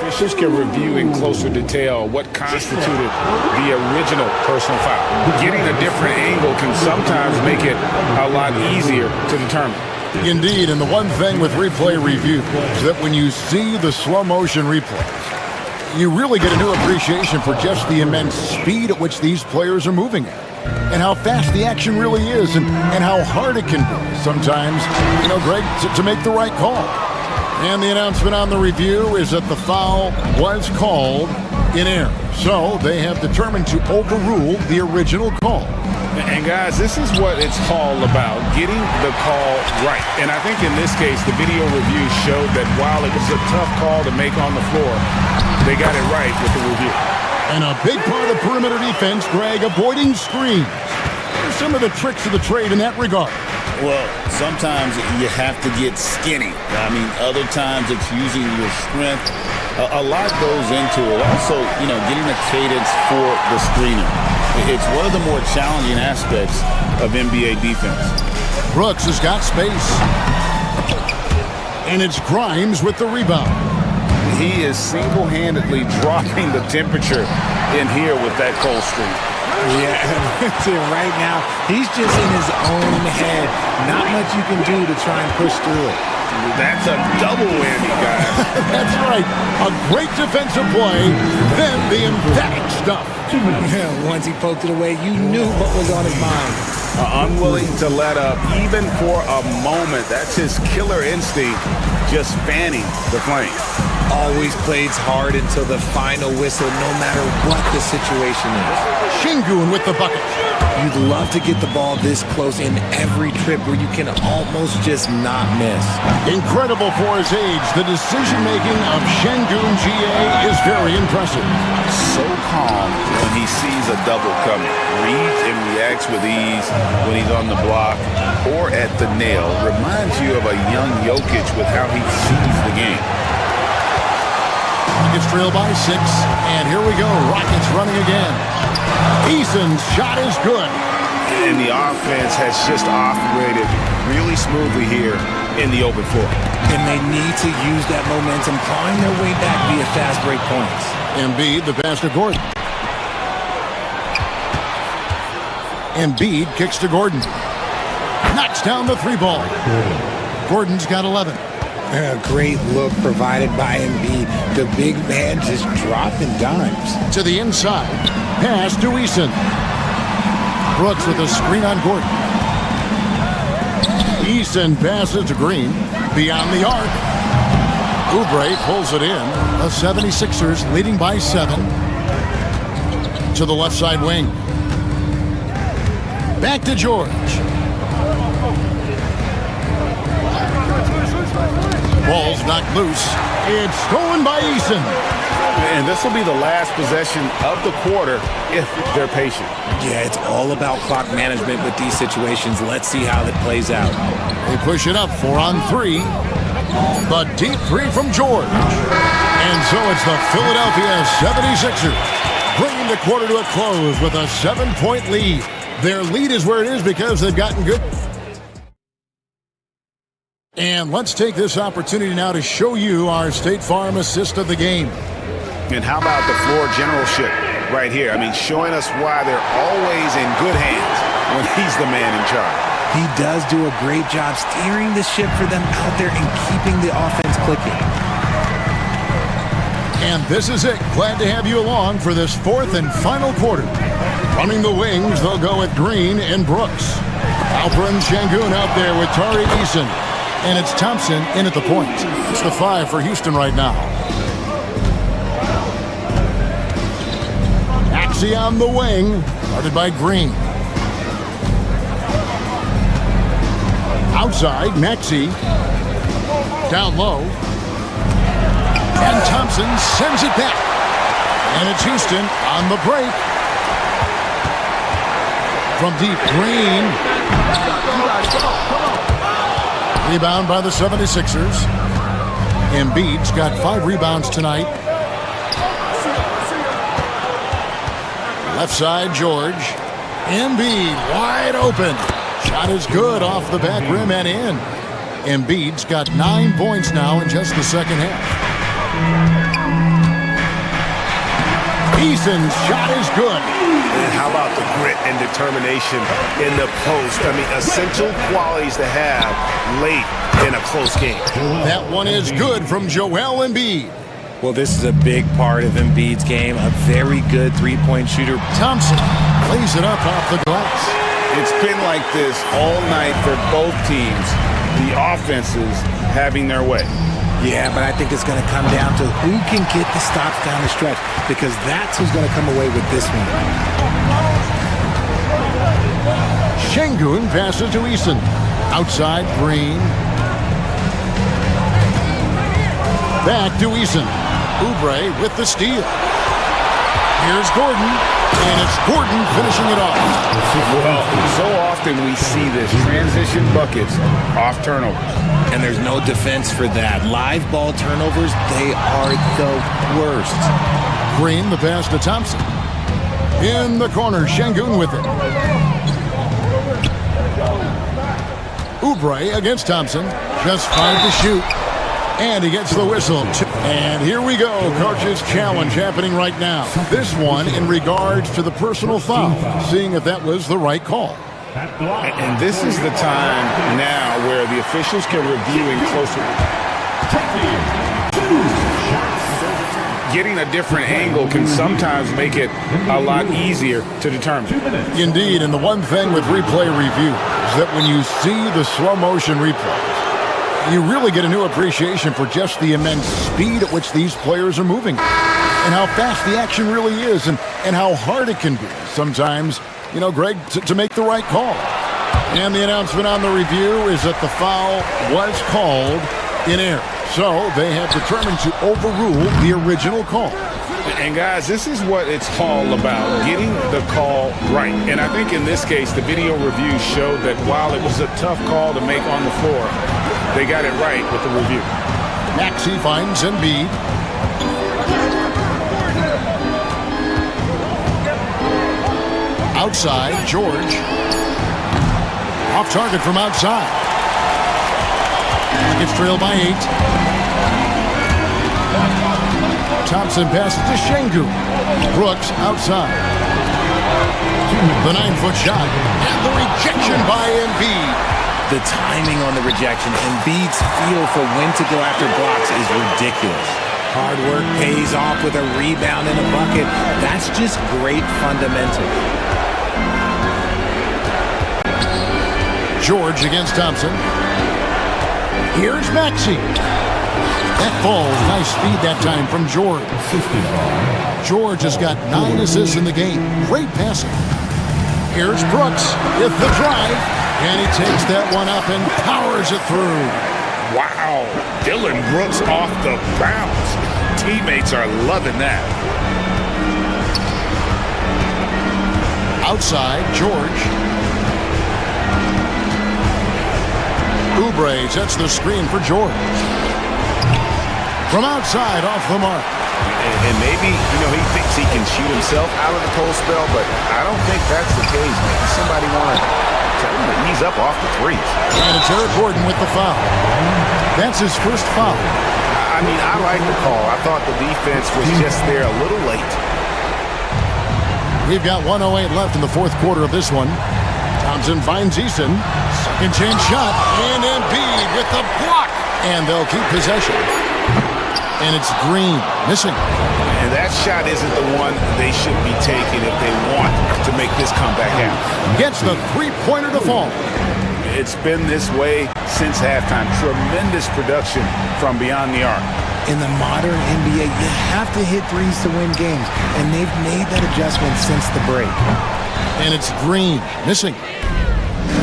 Officials can review in closer detail what constituted the original personal foul. Getting a different angle can sometimes make it a lot easier to determine. Indeed, and the one thing with replay review is that when you see the slow motion replays, you really get a new appreciation for just the immense speed at which these players are moving at, and how fast the action really is, and how hard it can be sometimes, Greg, to make the right call. And the announcement on the review is that the foul was called in error. So they have determined to overrule the original call. And guys, this is what it's all about, getting the call right. And I think in this case, the video review showed that while it was a tough call to make on the floor, they got it right with the review. And a big part of perimeter defense, Greg, avoiding screens. What are some of the tricks of the trade in that regard? Well, sometimes you have to get skinny. I mean, other times it's using your strength. A lot goes into it. Also, getting a cadence for the screener. It's one of the more challenging aspects of NBA defense. Brooks has got space. And it's Grimes with the rebound. He is single-handedly dropping the temperature in here with that cold streak. Yeah, right now, he's just in his own head. Not much you can do to try and push through it. That's a double whammy, guys. That's right. A great defensive play, then the emphatic stuff. Once he poked it away, you knew what was on his mind. Unwilling to let up, even for a moment. That's his killer instinct, just fanning the flame. Always plays hard until the final whistle, no matter what the situation is. Şengün with the bucket. You'd love to get the ball this close in every trip where you can almost just not miss. Incredible for his age. The decision-making of Şengün GA is very impressive. So calm when he sees a double coming. Reads and reacts with ease when he's on the block or at the nail. Reminds you of a young Jokic with how he sees the game. Rockets trail by 6, and here we go. Rockets running again. Eason's shot is good. And the offense has just operated really smoothly here in the open floor. And they need to use that momentum, clawing their way back via fast break points. Embiid, the pass to Gordon. Embiid kicks to Gordon. Knocks down the 3-ball. Gordon's got 11. A great look provided by Embiid. The big man just dropping dimes. To the inside. Pass to Eason. Brooks with a screen on Gordon. Eason passes to Green. Beyond the arc. Oubre pulls it in. The 76ers leading by 7. To the left side wing. Back to George. Ball's knocked loose. It's stolen by Eason. And this will be the last possession of the quarter if they're patient. Yeah, it's all about clock management with these situations. Let's see how it plays out. They push it up 4-on-3. The deep three from George. And so it's the Philadelphia 76ers bringing the quarter to a close with a 7-point lead. Their lead is where it is because they've gotten good. And let's take this opportunity now to show you our State Farm assist of the game. And how about the floor generalship right here? I mean, showing us why they're always in good hands when he's the man in charge. He does do a great job steering the ship for them out there and keeping the offense clicking. And this is it. Glad to have you along for this fourth and final quarter. Running the wings, they'll go with Green and Brooks. Alperen Sengun out there with Tari Eason. And it's Thompson in at the point. It's the 5 for Houston right now. Axie on the wing, guarded by Green. Outside, Maxey. Down low. And Thompson sends it back. And it's Houston on the break. From deep, Green. Rebound by the 76ers. Embiid's got 5 rebounds tonight. Left side, George. Embiid wide open. Shot is good off the back rim and in. Embiid's got 9 points now in just the second half. Eason's shot is good. And how about the grit and determination in the post? I mean, essential qualities to have late in a close game. That one is good from Joel Embiid. Well, this is a big part of Embiid's game. A very good three-point shooter. Thompson lays it up off the glass. It's been like this all night for both teams. The offenses having their way. Yeah, but I think it's going to come down to who can get the stops down the stretch, because that's who's going to come away with this one. Sengun passes to Eason. Outside, Green. Back to Eason. Oubre with the steal. Here's Gordon, and it's Gordon finishing it off. Well, so often we see this transition buckets off turnovers. And there's no defense for that. Live ball turnovers, they are the worst. Green, the pass to Thompson. In the corner, Sengun with it. Oubre against Thompson. Just 5 to shoot. And he gets the whistle. And here we go. Coach's challenge happening right now. This one in regards to the personal foul. Seeing if that was the right call. And this is the time now where the officials can review in closer. Getting a different angle can sometimes make it a lot easier to determine. Indeed, and the one thing with replay review is that when you see the slow motion replay, you really get a new appreciation for just the immense speed at which these players are moving and how fast the action really is and how hard it can be sometimes, you know, Greg, to make the right call. And the announcement on the review is that the foul was called in error. So they have determined to overrule the original call. And guys, this is what it's all about, getting the call right. And I think in this case, the video review showed that while it was a tough call to make on the floor, they got it right with the review. Maxey finds Embiid. Outside, George. Off target from outside. Gets trailed by 8. Thompson passes to Sengun. Brooks outside. The 9-foot shot. And the rejection by Embiid. The timing on the rejection. Embiid's feel for when to go after blocks is ridiculous. Hard work pays off with a rebound and a bucket. That's just great fundamental. George against Thompson. Here's Maxey. That falls. Nice speed that time from George. George has got 9 assists in the game. Great passing. Here's Brooks with the drive. And he takes that one up and powers it through. Wow. Dylan Brooks off the bounce. Teammates are loving that. Outside, George. Oubre sets the screen for George. From outside, off the mark. And maybe, he thinks he can shoot himself out of the cold spell, but I don't think that's the case. Maybe somebody want to tell him to ease up off the threes. And it's Eric Gordon with the foul. That's his first foul. I mean, I like the call. I thought the defense was just there a little late. We've got 1:08 left in the fourth quarter of this one. Thompson finds Eason. Second chance shot. And Embiid with the block. And they'll keep possession. And it's Green missing. And that shot isn't the one they should be taking if they want to make this comeback happen. Gets the three-pointer to fall. It's been this way since halftime. Tremendous production from beyond the arc. In the modern NBA, you have to hit threes to win games, and they've made that adjustment since the break. And it's Green missing.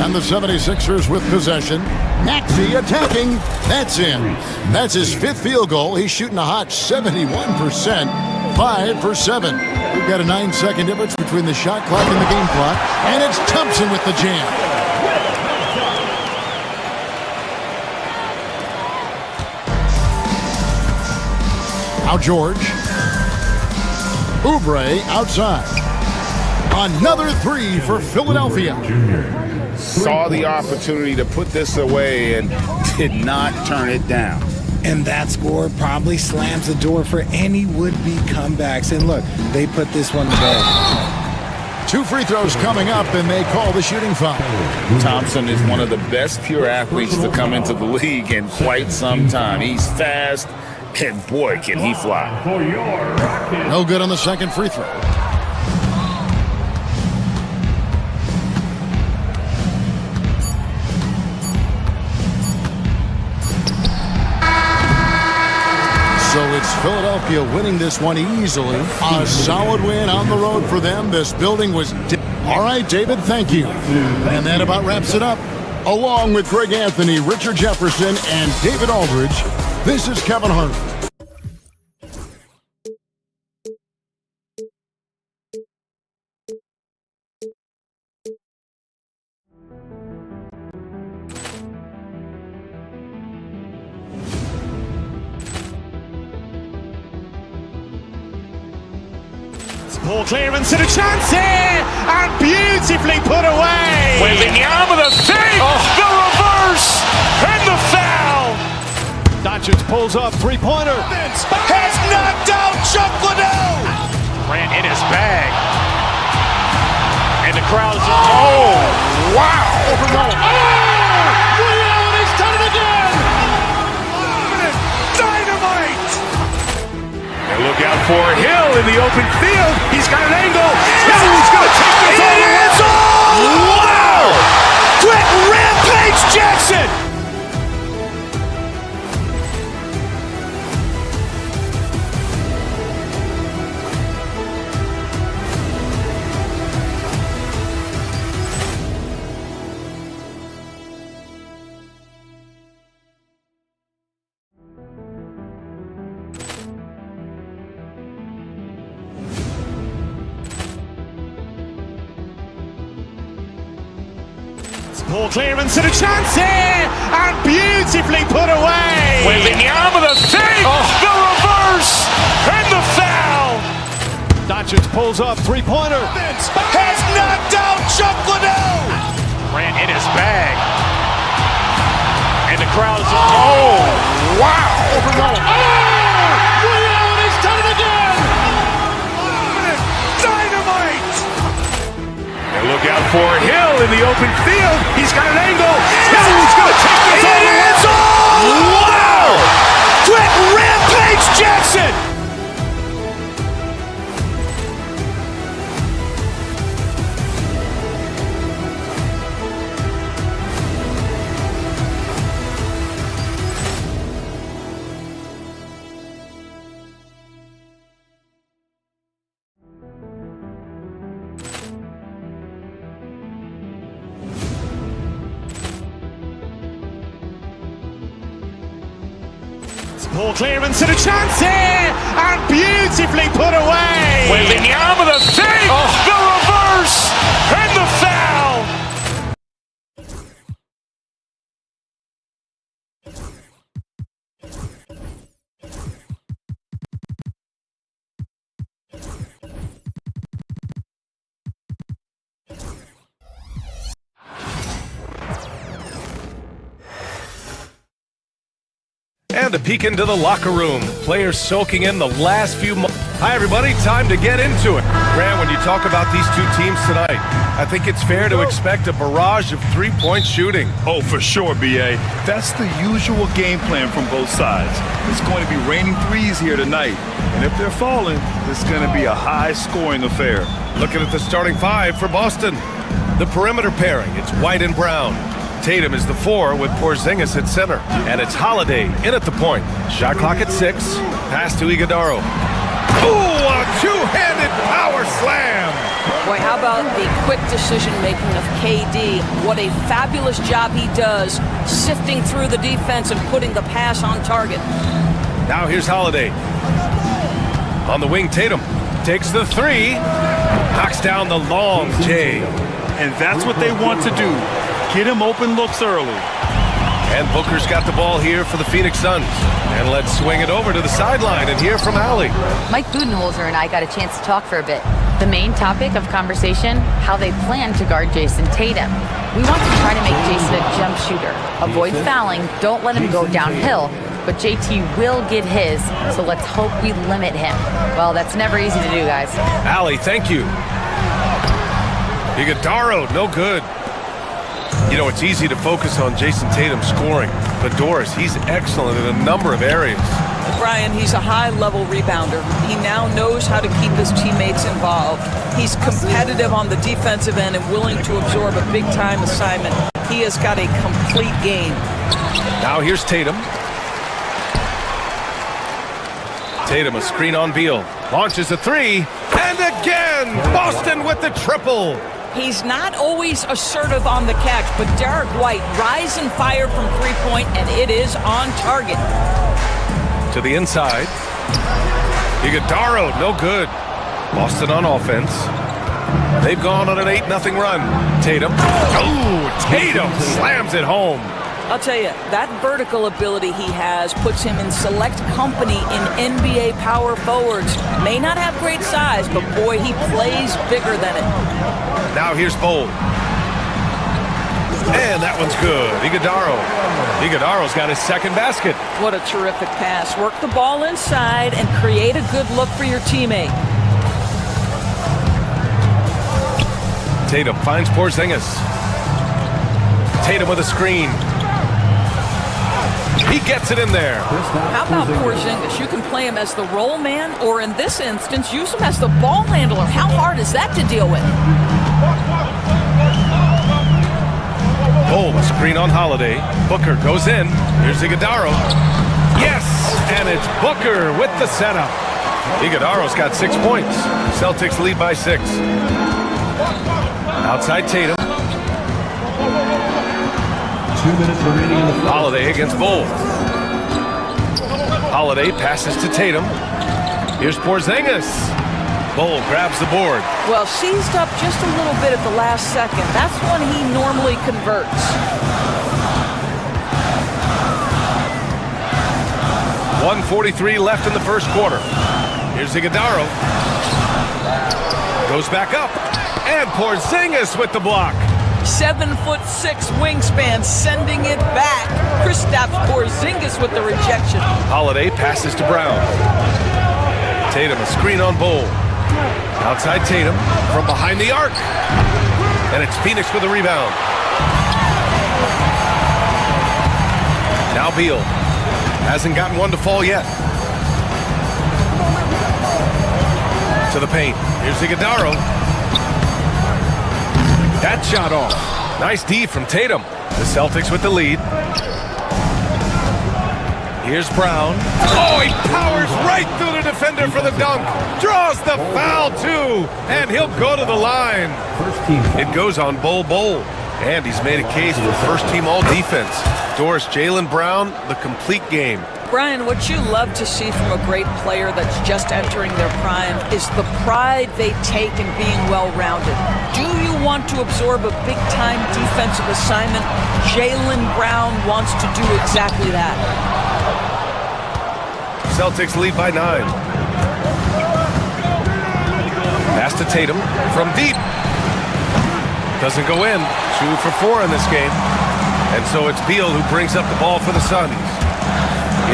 And the 76ers with possession. Maxey attacking. That's in. That's his fifth field goal. He's shooting a hot 71%. 5 for 7. We've got a 9-second difference between the shot clock and the game clock. And it's Thompson with the jam. Now George. Oubre outside. Another three for Philadelphia. Saw the opportunity to put this away and did not turn it down. And that score probably slams the door for any would-be comebacks. And look, they put this one to bed. 2 free throws coming up, and they call the shooting foul. Thompson is one of the best pure athletes to come into the league in quite some time. He's fast, and boy, can he fly. No good on the second free throw. So it's Philadelphia winning this one easily. A solid win on the road for them. This building was... All right, David, thank you. And that about wraps it up. Along with Greg Anthony, Richard Jefferson, and David Aldridge, this is Kevin Hart. Ball clearance and a chance here, and beautifully put away. Waving the arm of the thing, the reverse, and the foul. Doncic pulls up, three-pointer. Has knocked out Chuck Liddell. Ran in his bag, and the crowd is. Oh, wow! Overrun. He's done it again. Dynamite. Look out for Hill in the open field. He's got an angle. He's going to take this all the way. Wow! Quick rampage Jackson. Ball clearance and a chance here, and beautifully put away. Waving the arm of the thing, the reverse, and the foul. Doncic pulls up, three-pointer. Has knocked out Chuck Liddell. Ran in his bag, and the crowd is. Oh, wow! Overrun. He's done it again. Dynamite. Look out for Hill in the open field. He's got an angle. Hill's going to take this all the way. Wow! Quick rampage Jackson. Poor clearance and a chance here, and beautifully put away. Wembanyama, the save, the reverse, and the foul. And a peek into the locker room. Players soaking in the last few moments. Hi, everybody. Time to get into it. Grant, when you talk about these two teams tonight, I think it's fair to expect a barrage of three-point shooting. Oh, for sure, B.A. That's the usual game plan from both sides. It's going to be raining threes here tonight. And if they're falling, it's going to be a high-scoring affair. Looking at the starting five for Boston. The perimeter pairing, it's White and Brown. Tatum is the 4 with Porzingis at center. And it's Holiday in at the point. Shot clock at 6. Pass to Iguodaro. Ooh, a two-handed power slam! Boy, how about the quick decision-making of KD? What a fabulous job he does sifting through the defense and putting the pass on target. Now here's Holiday. On the wing, Tatum takes the 3. Knocks down the long J. And that's what they want to do. Get him open looks early. And Booker's got the ball here for the Phoenix Suns. And let's swing it over to the sideline and hear from Allie. Mike Budenholzer and I got a chance to talk for a bit. The main topic of conversation, how they plan to guard Jason Tatum. We want to try to make Jason a jump shooter. Avoid fouling, don't let him go downhill. But JT will get his, so let's hope we limit him. Well, that's never easy to do, guys. Allie, thank you. Iguodaro, no good. You know, it's easy to focus on Jason Tatum scoring, but Doris, he's excellent in a number of areas. Brian, he's a high-level rebounder. He now knows how to keep his teammates involved. He's competitive on the defensive end and willing to absorb a big-time assignment. He has got a complete game. Now here's Tatum. Tatum, a screen on Beal. Launches a 3, and again, Boston with the triple. He's not always assertive on the catch, but Derek White rise and fire from three-point, and it is on target. To the inside. Iguodaro, no good. Boston on offense. They've gone on an 8-0 run. Tatum. Oh, Tatum slams it home. I'll tell you, that vertical ability he has puts him in select company in NBA power forwards. May not have great size, but boy, he plays bigger than it. Now here's Bowl. And that one's good. Iguodaro's got his second basket. What a terrific pass. Work the ball inside and create a good look for your teammate. Tatum finds Porzingis. Tatum with a screen. He gets it in there. How about Porzingis? You can play him as the roll man, or in this instance, use him as the ball handler. How hard is that to deal with? Oh, a screen on Holiday. Booker goes in. Here's Iguodaro. Yes, and it's Booker with the setup. Iguodaro's got 6 points. Celtics lead by 6. Outside Tatum. 2 minutes remaining in the fourth. Holiday against Bull. Holiday passes to Tatum. Here's Porzingis. Bull grabs the board. Well, seized up just a little bit at the last second. That's when he normally converts. 1:43 left in the first quarter. Here's Iguodaro. Goes back up. And Porzingis with the block. 7'6" wingspan, sending it back. Kristaps Porzingis with the rejection. Holiday passes to Brown. Tatum, a screen on Bull. Outside Tatum, from behind the arc. And it's Phoenix with a rebound. Now Beal. Hasn't gotten one to fall yet. To the paint. Here's Iguodaro. That shot off. Nice D from Tatum. The Celtics with the lead. Here's Brown. Oh, he powers right through the defender for the dunk. Draws the foul, too. And he'll go to the line. First team. It goes on Bull. And he's made a case for first-team all-defense. Doris, Jaylen Brown, the complete game. Brian, what you love to see from a great player that's just entering their prime is the pride they take in being well-rounded. Do you want to absorb a big-time defensive assignment? Jaylen Brown wants to do exactly that. Celtics lead by 9. Pass to Tatum from deep. Doesn't go in. 2 for 4 in this game. And so it's Beal who brings up the ball for the Suns.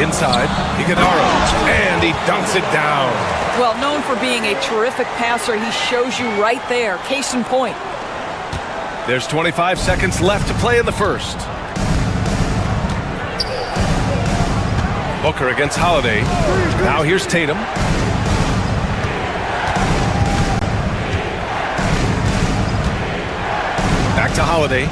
Inside, Iguodala, and he dunks it down. Well, known for being a terrific passer, he shows you right there. Case in point. There's 25 seconds left to play in the first. Booker against Holiday. Now here's Tatum. Back to Holiday.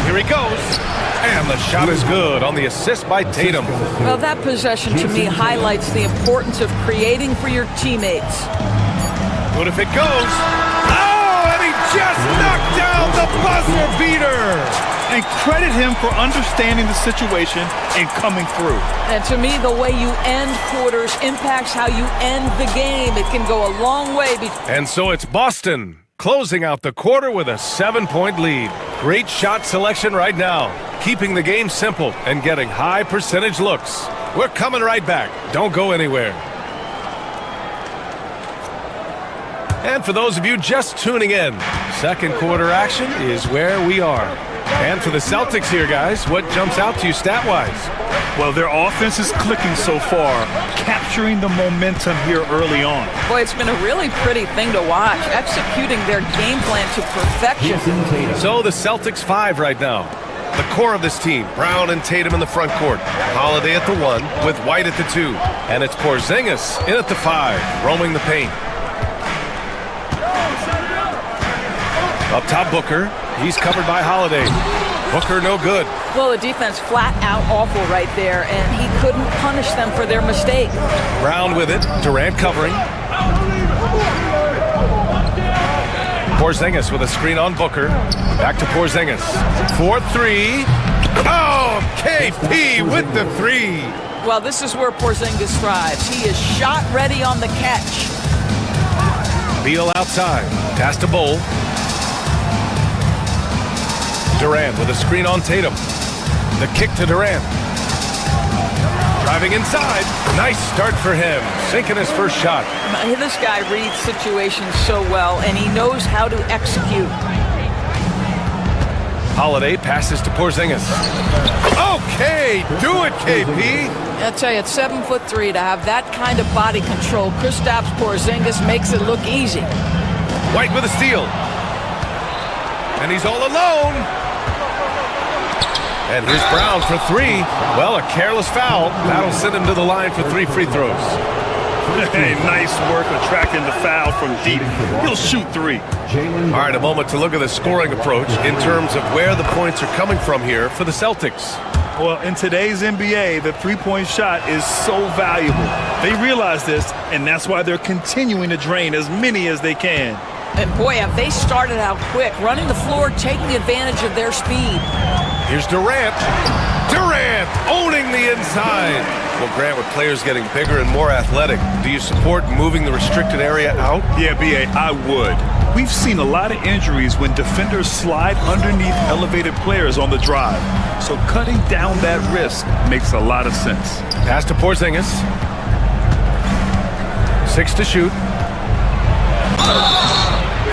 Here he goes. And the shot is good on the assist by Tatum. Well, that possession to me highlights the importance of creating for your teammates. What if it goes? Oh, and he just knocked down the buzzer beater. And credit him for understanding the situation and coming through. And to me, the way you end quarters impacts how you end the game. It can go a long way. And so it's Boston closing out the quarter with a 7-point lead. Great shot selection right now, keeping the game simple and getting high percentage looks. We're coming right back. Don't go anywhere. And for those of you just tuning in, second quarter action is where we are. And for the Celtics here, guys, what jumps out to you stat-wise? Well, their offense is clicking so far, capturing the momentum here early on. Boy, it's been a really pretty thing to watch, executing their game plan to perfection. So the Celtics 5 right now. The core of this team, Brown and Tatum in the front court. Holiday at the 1 with White at the 2. And it's Porzingis in at the 5, roaming the paint. Up top, Booker. He's covered by Holiday. Booker no good. Well, the defense flat out awful right there, and he couldn't punish them for their mistake. Brown with it. Durant covering. Porzingis with a screen on Booker. Back to Porzingis. 4-3. Oh, KP with the 3. Well, this is where Porzingis thrives. He is shot ready on the catch. Beal outside. Pass to Bowl. Durant with a screen on Tatum. The kick to Durant. Driving inside. Nice start for him. Sinking his first shot. This guy reads situations so well, and he knows how to execute. Holiday passes to Porzingis. Okay, do it, KP. I'll tell you, at 7'3", to have that kind of body control, Kristaps Porzingis makes it look easy. White with a steal. And he's all alone. And here's Brown for 3. Well, a careless foul. That'll send him to the line for 3 free throws. Hey, nice work attracting the foul from deep. He'll shoot 3. All right, a moment to look at the scoring approach in terms of where the points are coming from here for the Celtics. Well, in today's NBA, the three-point shot is so valuable. They realize this, and that's why they're continuing to drain as many as they can. And boy, have they started out quick, running the floor, taking advantage of their speed. Here's Durant. Durant owning the inside. Well, Grant, with players getting bigger and more athletic, do you support moving the restricted area out? Yeah, B.A., I would. We've seen a lot of injuries when defenders slide underneath elevated players on the drive. So cutting down that risk makes a lot of sense. Pass to Porzingis. 6 to shoot.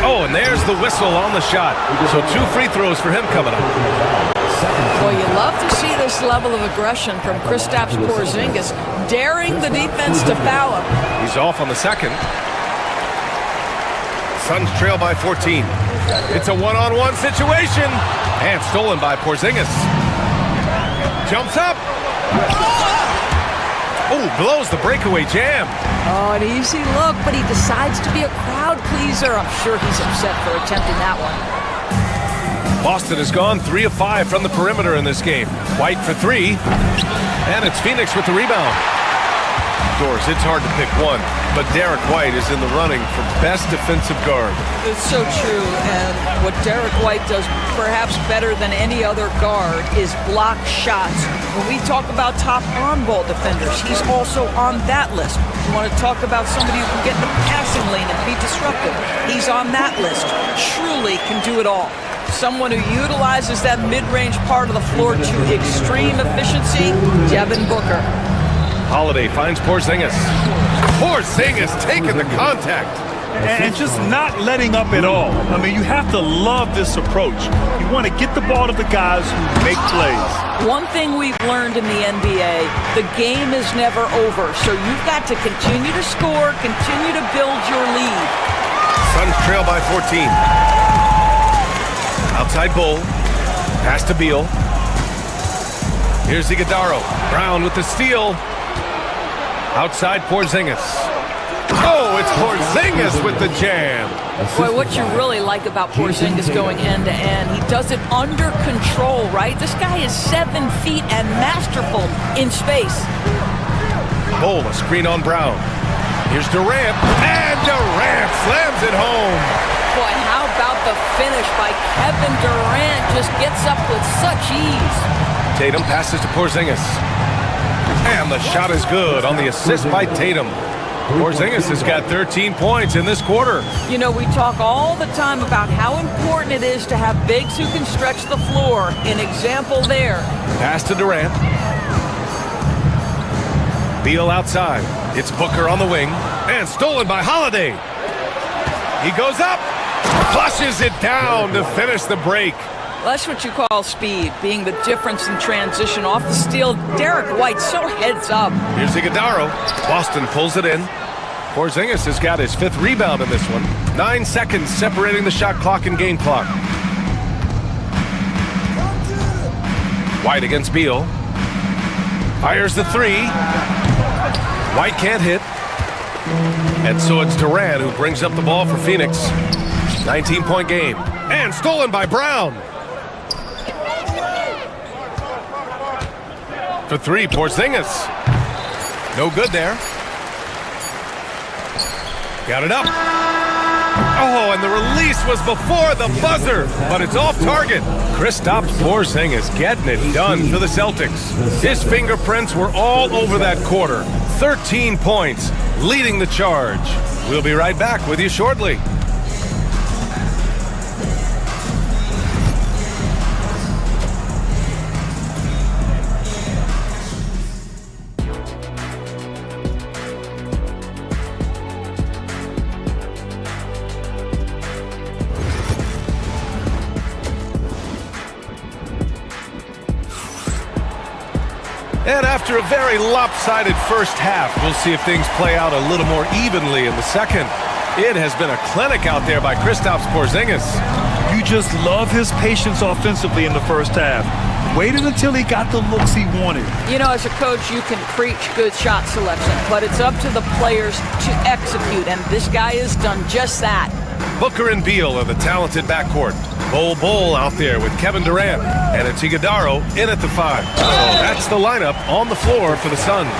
Oh, and there's the whistle on the shot. So 2 free throws for him coming up. Well, you love to see this level of aggression from Kristaps Porzingis, daring the defense to foul him. He's off on the second. Suns trail by 14. It's a one-on-one situation. And stolen by Porzingis. Jumps up. Oh, blows the breakaway jam. Oh, an easy look, but he decides to be a crowd pleaser. I'm sure he's upset for attempting that one. Boston has gone 3 of 5 from the perimeter in this game. White for 3. And it's Phoenix with the rebound. outdoors. It's hard to pick one, but Derek White is in the running for best defensive guard. It's so true, and what Derek White does perhaps better than any other guard is block shots. When we talk about top on-ball defenders, he's also on that list. You want to talk about somebody who can get in the passing lane and be disruptive, he's on that list. Truly can do it all. Someone who utilizes that mid-range part of the floor to extreme efficiency, Devin Booker. Holiday finds Porzingis. Porzingis taking the contact. And just not letting up at all. I mean, you have to love this approach. You want to get the ball to the guys who make plays. One thing we've learned in the NBA, the game is never over. So you've got to continue to score, continue to build your lead. Suns trail by 14. Outside Bull. Pass to Beal. Here's Iguodala. Brown with the steal. Outside Porzingis. Oh, it's Porzingis with the jam. Boy, what you really like about Porzingis going end-to-end, he does it under control, right? This guy is 7 feet and masterful in space. Bull, a screen on Brown. Here's Durant. And Durant slams it home. Boy, how about the finish by Kevin Durant? Just gets up with such ease. Tatum passes to Porzingis. And the shot is good on the assist by Tatum. Porzingis has got 13 points in this quarter. You know, we talk all the time about how important it is to have bigs who can stretch the floor. An example there. Pass to Durant. Beal outside. It's Booker on the wing. And stolen by Holiday. He goes up. Flushes it down to finish the break. That's what you call speed, being the difference in transition. Off the steal, Derek White so heads up. Here's Iguodala. Boston pulls it in. Porzingis has got his 5th rebound in this one. 9 seconds separating the shot clock and game clock. White against Beal. Fires the 3. White can't hit. And so it's Durant who brings up the ball for Phoenix. 19-point game. And stolen by Brown. For 3, Porzingis. No good there. Got it up. Oh, and the release was before the buzzer, but it's off target. Kristaps Porzingis getting it done for the Celtics. His fingerprints were all over that quarter. 13 points, leading the charge. We'll be right back with you shortly. And after a very lopsided first half, we'll see if things play out a little more evenly in the second. It has been a clinic out there by Kristaps Porzingis. You just love his patience offensively in the first half. Waited until he got the looks he wanted. You know, as a coach, you can preach good shot selection, but it's up to the players to execute, and this guy has done just that. Booker and Beal are the talented backcourt. Bull out there with Kevin Durant, and it's Iguodala in at the 5. So that's the lineup on the floor for the Suns.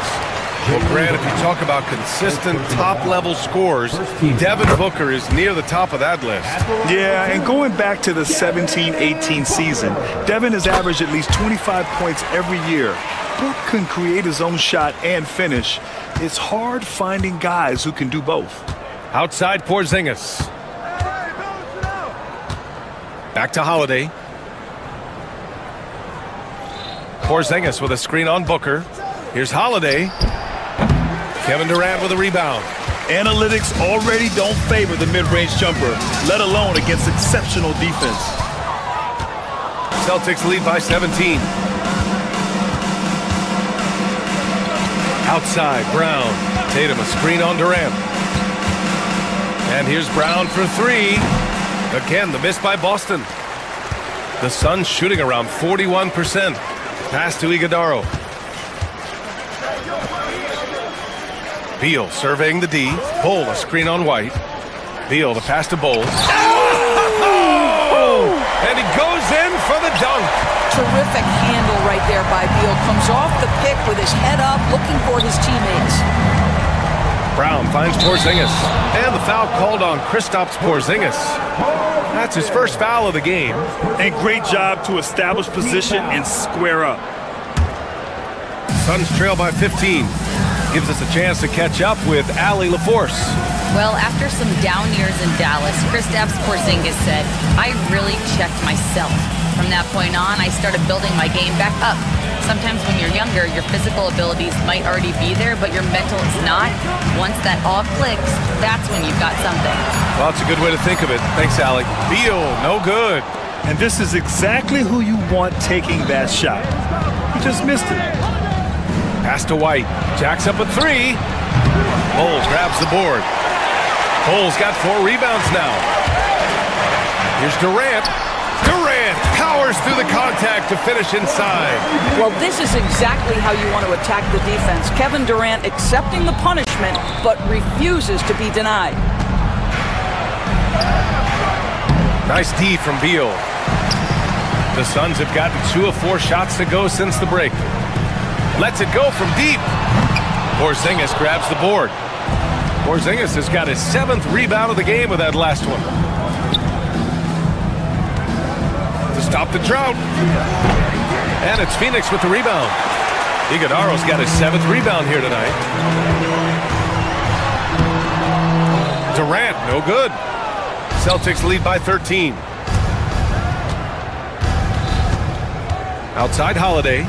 Well, Grant, if you talk about consistent top-level scores, Devin Booker is near the top of that list. Yeah, and going back to the 17-18 season, Devin has averaged at least 25 points every year. Book can create his own shot and finish. It's hard finding guys who can do both. Outside Porzingis. Back to Holiday. Porzingis with a screen on Booker. Here's Holiday. Kevin Durant with a rebound. Analytics already don't favor the mid-range jumper, let alone against exceptional defense. Celtics lead by 17. Outside, Brown. Tatum, a screen on Durant. And here's Brown for 3. Again, the miss by Boston. The Suns shooting around 41%. Pass to Iguodala. Beal surveying the D. Bull, a screen on White. Beal, the pass to Bull. Oh! And he goes in for the dunk. Terrific handle right there by Beal. Comes off the pick with his head up, looking for his teammates. Brown finds Porzingis. And the foul called on Kristaps Porzingis. That's his first foul of the game. And great job to establish position and square up. Suns trail by 15. Gives us a chance to catch up with Allie LaForce. Well, after some down years in Dallas, Kristaps Porzingis said, "I really checked myself. From that point on, I started building my game back up. Sometimes when you're younger, your physical abilities might already be there, but your mental is not. Once that all clicks, that's when you've got something." Well, it's a good way to think of it. Thanks, Allie. Beal, no good. And this is exactly who you want taking that shot. He just missed it. Pass to White. Jacks up a three. Bowles grabs the board. Bowles got 4 rebounds now. Here's Durant. Durant powers through the contact to finish inside. Well, this is exactly how you want to attack the defense. Kevin Durant accepting the punishment, but refuses to be denied. Nice D from Beal. The Suns have gotten 2 of 4 shots to go since the break. Lets it go from deep. Porzingis grabs the board. Porzingis has got his 7th rebound of the game with that last one. To stop the drought. And it's Phoenix with the rebound. Iguodaro's got his 7th rebound here tonight. Durant, no good. Celtics lead by 13. Outside Holiday.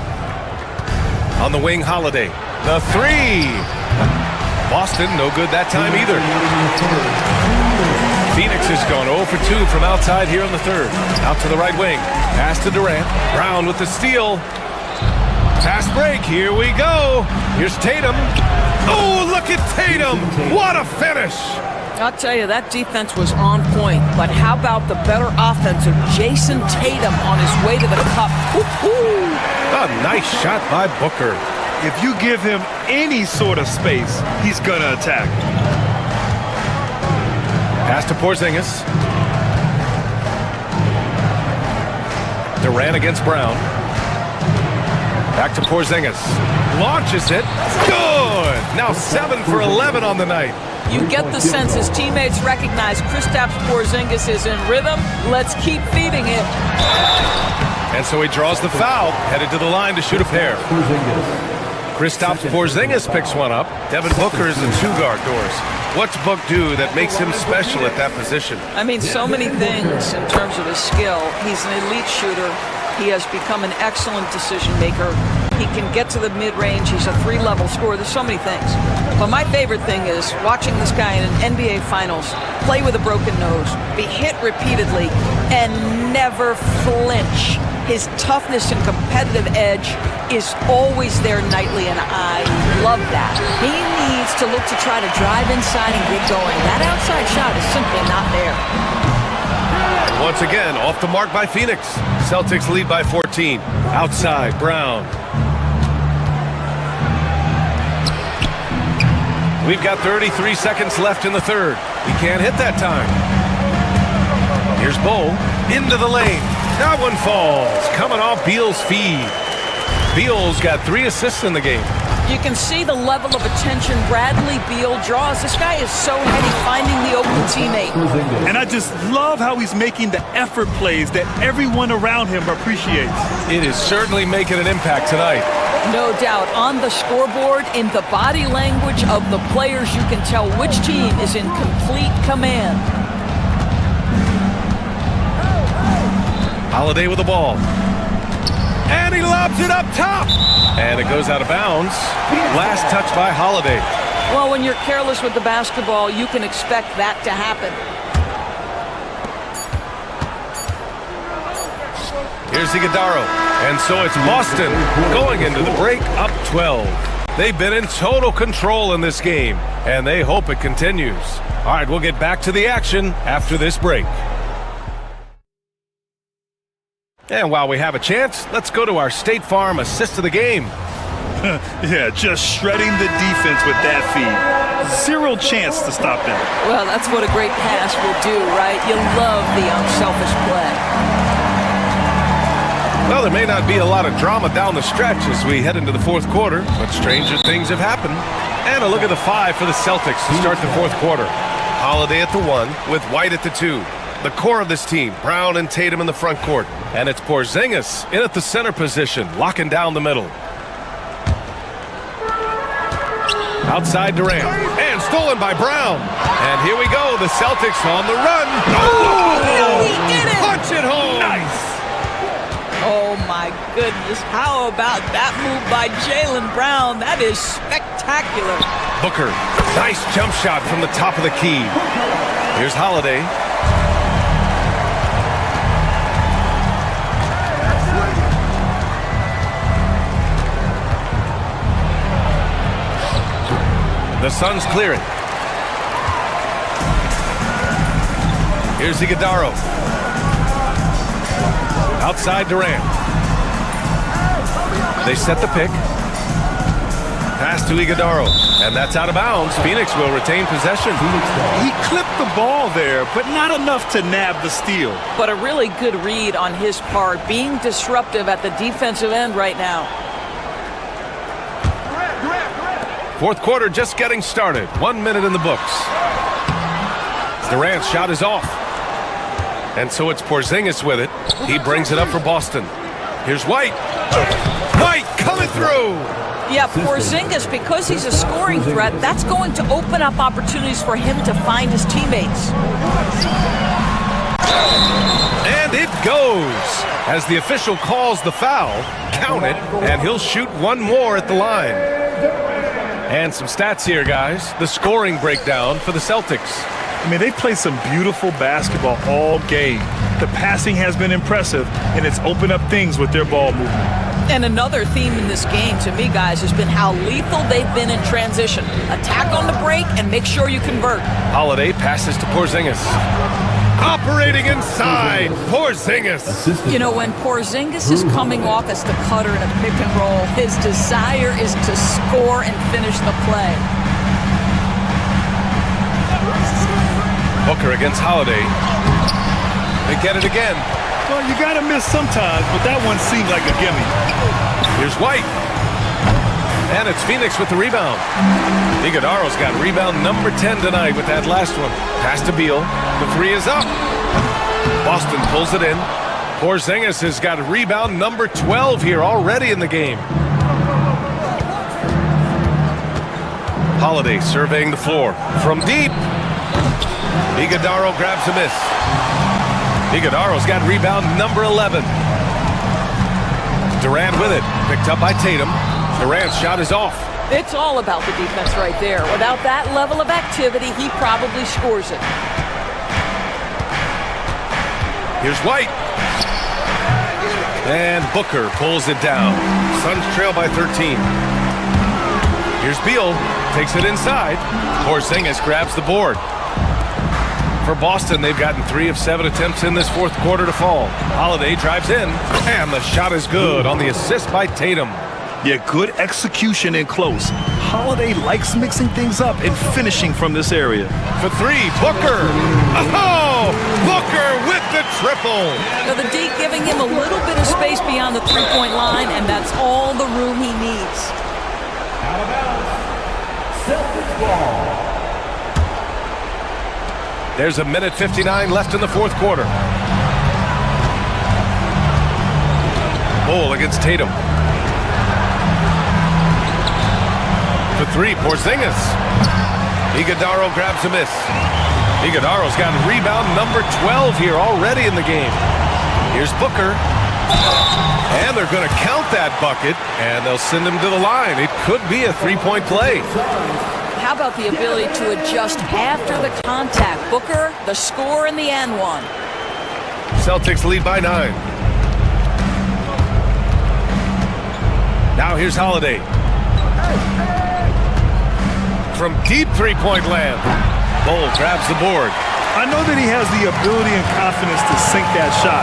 On the wing, Holiday. The three. Boston, no good that time either. Phoenix is going 0 for 2 from outside here in the third. Out to the right wing. Pass to Durant. Brown with the steal. Fast break. Here we go. Here's Tatum. Oh, look at Tatum. What a finish. I'll tell you, that defense was on point. But how about the better offense of Jason Tatum on his way to the cup? Woo-hoo. A nice shot by Booker. If you give him any sort of space, he's going to attack. Pass to Porzingis. Durant against Brown. Back to Porzingis. Launches it. Good! Now 7 for 11 on the night. You get the sense his teammates recognize Kristaps Porzingis is in rhythm. Let's keep feeding it. And so he draws the foul, headed to the line to shoot a pair. Kristaps Porzingis picks one up. Devin Booker is in 2 guard doors. What's Book do that makes him special at that position? I mean, so many things in terms of his skill. He's an elite shooter. He has become an excellent decision maker. He can get to the mid-range. He's a 3-level scorer. There's so many things. But my favorite thing is watching this guy in an NBA Finals play with a broken nose, be hit repeatedly, and never flinch. His toughness and competitive edge is always there nightly, and I love that. He needs to look to try to drive inside and get going. That outside shot is simply not there. Once again, off the mark by Phoenix. Celtics lead by 14. Outside, Brown. We've got 33 seconds left in the third. He can't hit that time. Here's Bo into the lane. That one falls, coming off Beal's feed. Beal's got 3 assists in the game. You can see the level of attention Bradley Beal draws. This guy is so heady finding the open teammate. And I just love how he's making the effort plays that everyone around him appreciates. It is certainly making an impact tonight. No doubt. On the scoreboard, in the body language of the players, you can tell which team is in complete command. Holiday with the ball. And he lobs it up top. And it goes out of bounds. Last touch by Holiday. Well, when you're careless with the basketball, you can expect that to happen. Here's Iguodaro. And so it's Boston going into the break up 12. They've been in total control in this game, and they hope it continues. All right, we'll get back to the action after this break. And while we have a chance, let's go to our State Farm assist of the game. Yeah, just shredding the defense with that feed. 0 chance to stop them. Well, that's what a great pass will do, right? You love the unselfish play. Well, there may not be a lot of drama down the stretch as we head into the fourth quarter, but stranger things have happened. And a look at the 5 for the Celtics to start the fourth quarter. Holiday at the 1 with White at the 2. The core of this team, Brown and Tatum in the front court. And it's Porzingis in at the center position, locking down the middle. Outside Durant. And stolen by Brown. And here we go, the Celtics on the run. Oh, he did it! Punch it home! Nice! Oh, my goodness. How about that move by Jaylen Brown? That is spectacular. Booker, nice jump shot from the top of the key. Here's Holiday. The Suns clearing. Here's Iguodala. Outside Durant. They set the pick. Pass to Iguodala. And that's out of bounds. Phoenix will retain possession. He clipped the ball there, but not enough to nab the steal. But a really good read on his part, being disruptive at the defensive end right now. Fourth quarter just getting started. 1 minute in the books. Durant's shot is off. And so it's Porzingis with it. He brings it up for Boston. Here's White. White coming through. Yeah, Porzingis, because he's a scoring threat, that's going to open up opportunities for him to find his teammates. And it goes. As the official calls the foul, count it, and he'll shoot one more at the line. And some stats here, guys. The scoring breakdown for the Celtics. I mean, they played some beautiful basketball all game. The passing has been impressive, and it's opened up things with their ball movement. And another theme in this game, to me, guys, has been how lethal they've been in transition. Attack on the break and make sure you convert. Holiday passes to Porzingis. Operating inside, Porzingis. You know, when Porzingis is coming off as the cutter in a pick and roll, his desire is to score and finish the play. Booker against Holiday. They get it again. Well, you got to miss sometimes, but that one seemed like a gimme. Here's White. And it's Phoenix with the rebound. Iguodala's got rebound number 10 tonight with that last one. Pass to Beal. The 3 is up. Boston pulls it in. Porzingis has got rebound number 12 here already in the game. Holiday surveying the floor. From deep. Iguodala grabs a miss. Iguodala's got rebound number 11. Durant with it. Picked up by Tatum. Durant's shot is off. It's all about the defense right there. Without that level of activity, he probably scores it. Here's White. And Booker pulls it down. Suns trail by 13. Here's Beal. Takes it inside. Porzingis grabs the board. For Boston, they've gotten 3 of 7 attempts in this fourth quarter to fall. Holiday drives in. And the shot is good on the assist by Tatum. Yeah, good execution in close. Holiday likes mixing things up and finishing from this area. For 3, Booker. Oh, Booker with the triple. So the D giving him a little bit of space beyond the three-point line, and that's all the room he needs. Out of bounds. Celtics ball. There's a minute 59 left in the fourth quarter. Bull against Tatum. For 3, Porzingis. Iguodala grabs a miss. Iguodala's got rebound number 12 here already in the game. Here's Booker. And they're going to count that bucket, and they'll send him to the line. It could be a three-point play. How about the ability to adjust after the contact? Booker, the score in the and one. Celtics lead by 9. Now here's Holiday. From deep three-point land. Bull grabs the board. I know that he has the ability and confidence to sink that shot.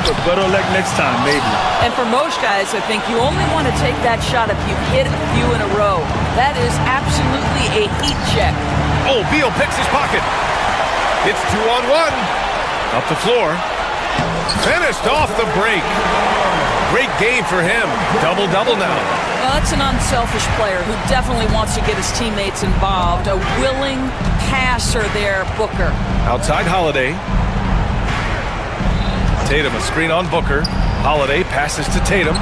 But better luck next time, maybe. And for most guys, I think you only want to take that shot if you've hit a few in a row. That is absolutely a heat check. Oh, Beal picks his pocket. It's 2-on-1. Up the floor. Finished off the break. Great game for him. Double-double now. Well, that's an unselfish player who definitely wants to get his teammates involved. A willing passer there, Booker. Outside Holiday. Tatum, a screen on Booker. Holiday passes to Tatum.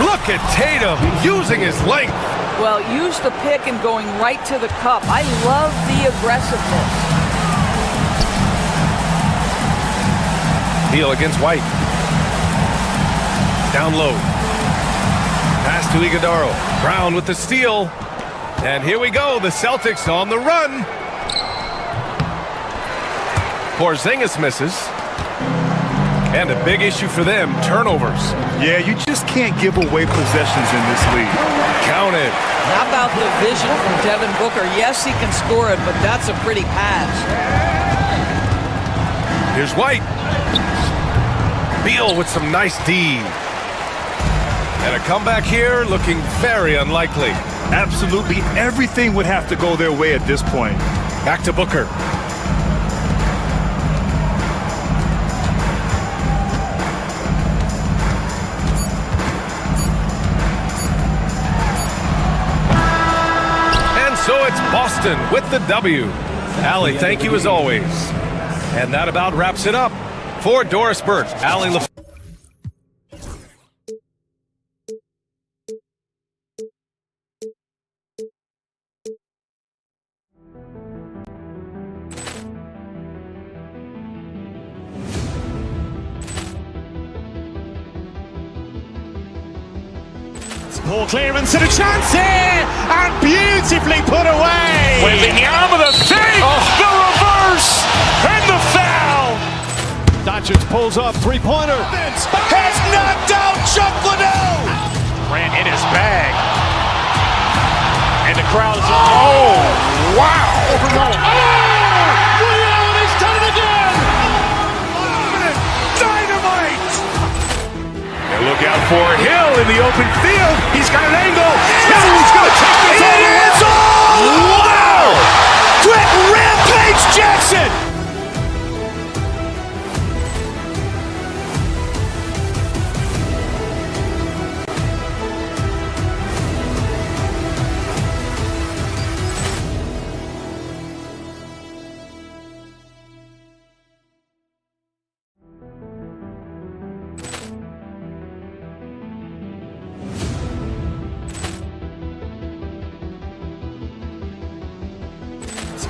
Look at Tatum using his length. Well, use the pick and going right to the cup. I love the aggressiveness. Beal against White. Down low. Pass to Iguodala. Brown with the steal. And here we go. The Celtics on the run. Porzingis misses. And a big issue for them, turnovers. Yeah, you just can't give away possessions in this league. Counted. How about the vision from Devin Booker? Yes, he can score it, but that's a pretty pass. Here's White. Beal with some nice D. And a comeback here looking very unlikely. Absolutely everything would have to go their way at this point. Back to Booker. So it's Boston with the W. Allie, thank you as always. And that about wraps it up. For Doris Burke, Allie LaFleur. Poor clearance and a chance here, and beautifully put away. Wembanyama the fake, the reverse, and the foul. Doncic pulls up, three-pointer. Has knocked out Chuck Liddell. Ran in his bag, and the crowd is. Oh, wow! Liddell, he's done it again. Dynamite! And look out for Hill in the open field. He's got an angle. He's going to take this all the way. Wow! Quick rampage Jackson.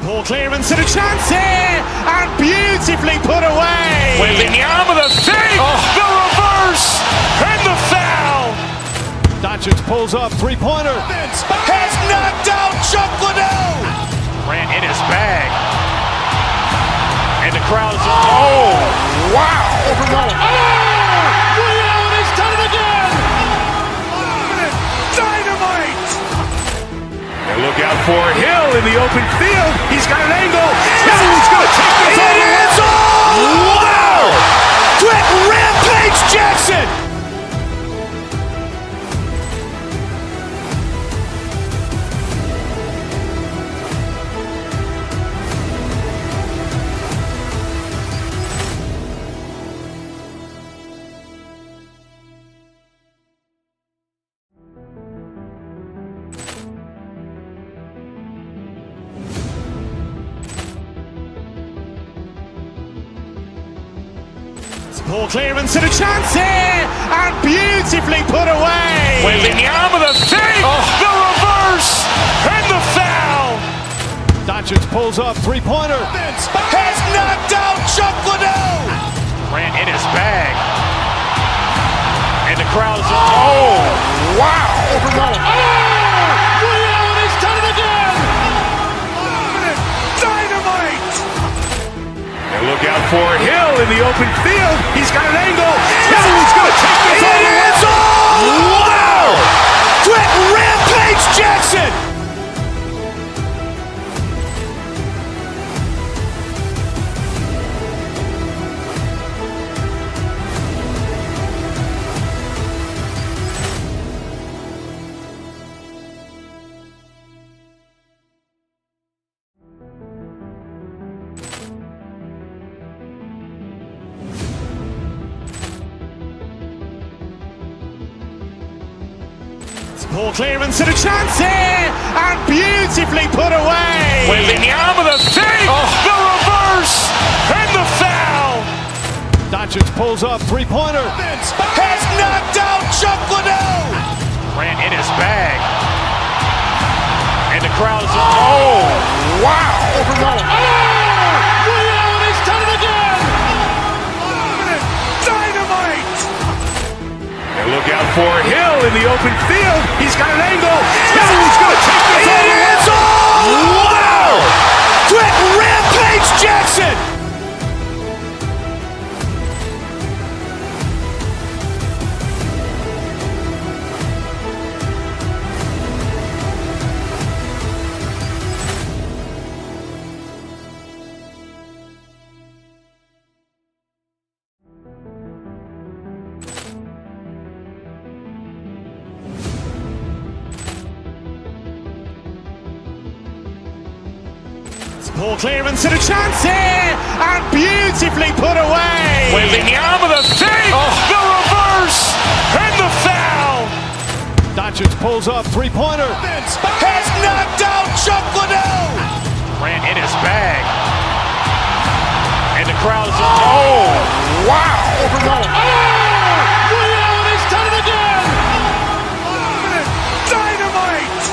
Poor clearance and a chance here, and beautifully put away. Wembanyama the fake, the reverse, and the foul. Doncic pulls up, three-pointer. Has knocked out Chuck Liddell. Ran in his bag, and the crowd is. Oh, wow! Liddell, he's done it again. Dynamite! And look out for Hill in the open field. He's got an angle. He's going to take this all the way. Wow! Quick rampage Jackson. Poor clearance and a chance here, and beautifully put away. Wembanyama the fake, the reverse, and the foul. Doncic pulls up, three-pointer. Has knocked out Chuck Liddell. Ran in his bag, and the crowd is. Oh, wow! Liddell, he's done it again. Dynamite! And look out for Hill in the open field. He's got an angle. He's going to take this all the way. Wow! Quick rampage Jackson. Poor clearance and a chance here, and beautifully put away. With the arm of the thing, the reverse, and the foul. Doncic pulls up, three-pointer. Has knocked out Chuck Liddell. Ran in his bag. And the crowd is, oh, wow. Liddell, he's done it again. Dynamite. And look out for Hill in the open field. He's got an angle. He's going to take this all the way. Wow. Quick Rampage Jackson. Poor clearance and a chance here, and beautifully put away. With the arm of the thing, the reverse, and the foul. Doncic pulls up, three-pointer. Has knocked out Chuck Liddell. Ran in his bag. And the crowd is, oh, wow. Liddell, he's done it again. Dynamite.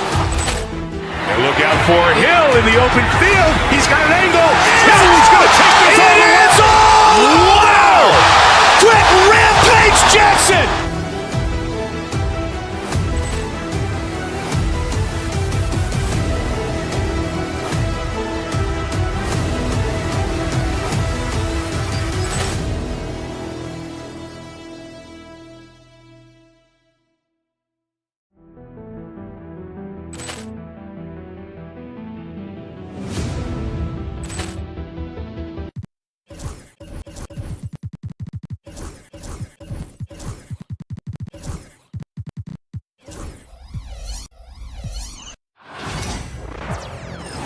And look out for Hill in the open field. He's got an angle. He's going to take this all the way. Wow. Quick Rampage Jackson.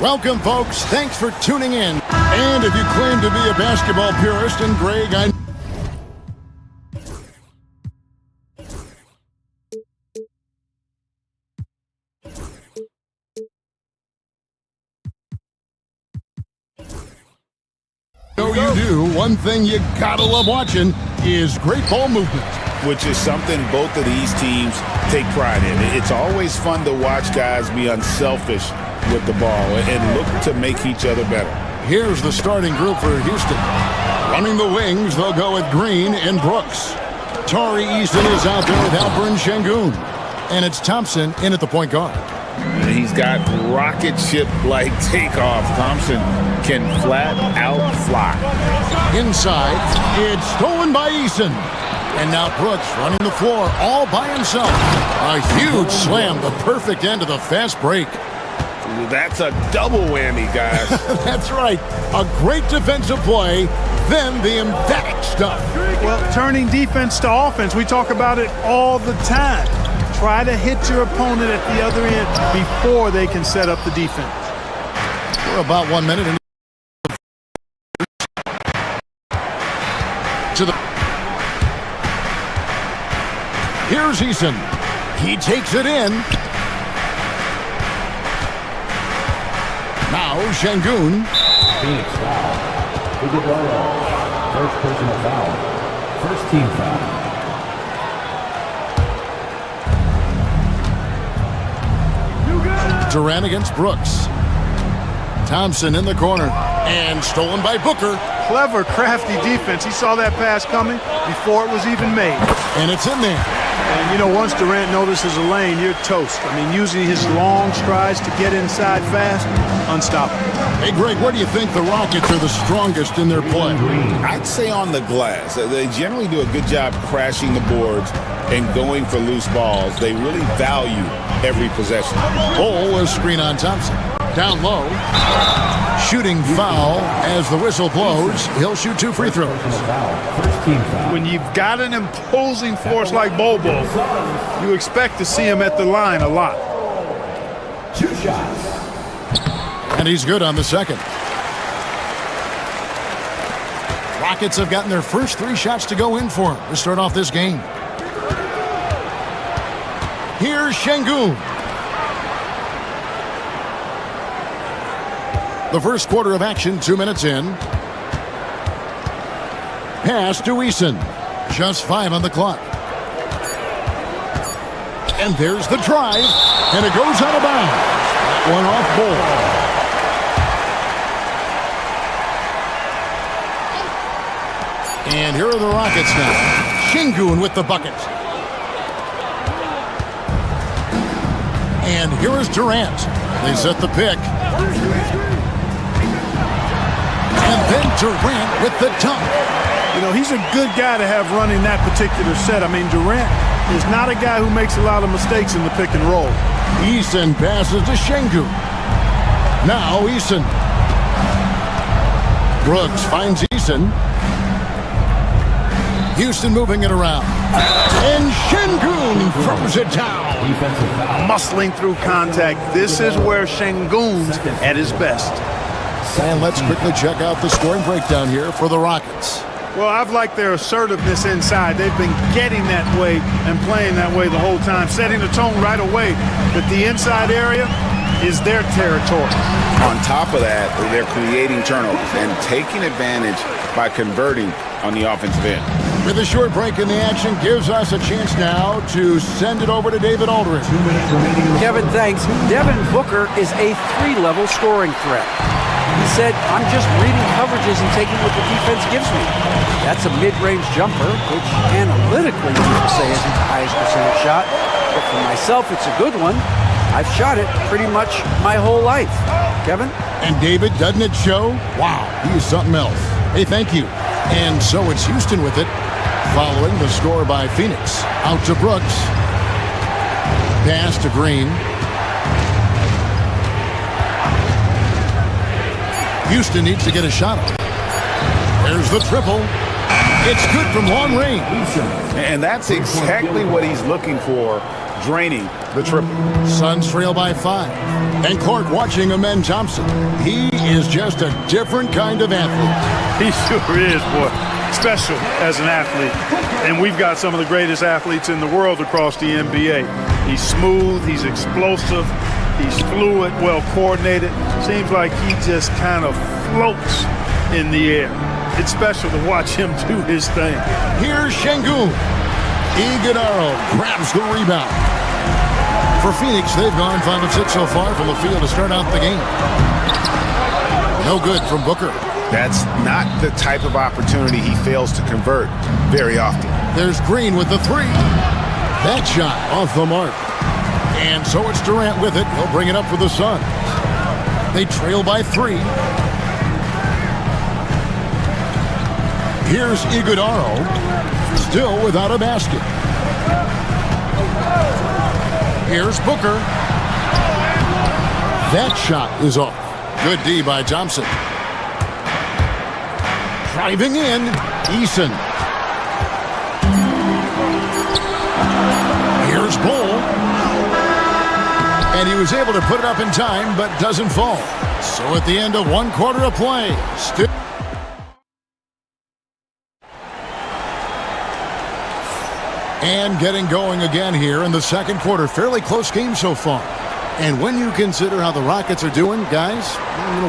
Welcome, folks. Thanks for tuning in. And if you claim to be a basketball purist, and Greg, I know you do, one thing you gotta love watching is great ball movement. Which is something both of these teams take pride in. It's always fun to watch guys be unselfish with the ball and look to make each other better. Here's the starting group for Houston. Running the wings, they'll go with Green and Brooks. Tari Eason is out there with Alperen Şengün. And it's Thompson in at the point guard. He's got rocket ship-like takeoff. Thompson can flat out fly. Inside, it's stolen by Eason. And now Brooks running the floor all by himself. A huge slam, the perfect end of the fast break. That's a double whammy, guys. That's right. A great defensive play, then the emphatic stuff. Well, turning defense to offense, we talk about it all the time. Try to hit your opponent at the other end before they can set up the defense. We're about 1 minute into the... Here's Eason. He takes it in. Now Şengün. Phoenix foul. Iguodala. First personal foul. First team foul. Durant against Brooks. Thompson in the corner. And stolen by Booker. Clever, crafty defense. He saw that pass coming before it was even made. And it's in there. And, you know, once Durant notices a lane, you're toast. I mean, using his long strides to get inside fast, unstoppable. Hey, Greg, where do you think the Rockets are the strongest in their play? I'd say on the glass. They generally do a good job crashing the boards and going for loose balls. They really value every possession. Cole, a screen on Thompson. Down low. Shooting foul as the whistle blows. He'll shoot 2 free throws. When you've got an imposing force like Bobo, you expect to see him at the line a lot. 2 shots. And he's good on the second. Rockets have gotten their first 3 shots to go in for him to start off this game. Here's Şengün. The first quarter of action, 2 minutes in. Pass to Eason. Just 5 on the clock. And there's the drive, and it goes out of bounds. One off ball. And here are the Rockets now. Şengün with the bucket. And here is Durant. They set the pick. And then Durant with the dunk. You know, he's a good guy to have running that particular set. I mean, Durant is not a guy who makes a lot of mistakes in the pick and roll. Eason passes to Şengün. Now Eason. Brooks finds Eason. Houston moving it around. And Şengün throws it down. Muscling through contact. This is where Şengün's at his best. And let's quickly check out the scoring breakdown here for the Rockets. Well, I've liked their assertiveness inside. They've been getting that way and playing that way the whole time, setting the tone right away. But the inside area is their territory. On top of that, they're creating turnovers and taking advantage by converting on the offensive end. With a short break in the action, gives us a chance now to send it over to David Aldridge. Kevin, thanks. Devin Booker is a 3-level scoring threat. He said, I'm just reading coverages and taking what the defense gives me. That's a mid-range jumper, which analytically people say isn't the highest percentage shot. But for myself, it's a good one. I've shot it pretty much my whole life. Kevin? And David, doesn't it show? Wow, he is something else. Hey, thank you. And so it's Houston with it, following the score by Phoenix. Out to Brooks. Pass to Green. Houston needs to get a shot up. There's the triple. It's good from long range. And that's exactly what he's looking for, draining the triple. Suns trail by 5. And Clark watching Amen Thompson. He is just a different kind of athlete. He sure is, boy. Special as an athlete. And we've got some of the greatest athletes in the world across the NBA. He's smooth, he's explosive, he's fluid, well coordinated. Seems like he just kind of floats in the air. It's special to watch him do his thing. Here's Şengün. Iguodala grabs the rebound. For Phoenix, they've gone 5 of 6 so far from the field to start out the game. No good from Booker. That's not the type of opportunity he fails to convert very often. There's Green with the 3. That shot off the mark. And so it's Durant with it. He'll bring it up for the Suns. They trail by 3. Here's Iguodala, still without a basket. Here's Booker. That shot is off. Good D by Thompson. Driving in, Eason. Here's Bull. And he was able to put it up in time, but doesn't fall. So at the end of 1 quarter of play, still. And getting going again here in the second quarter. Fairly close game so far. And when you consider how the Rockets are doing, guys,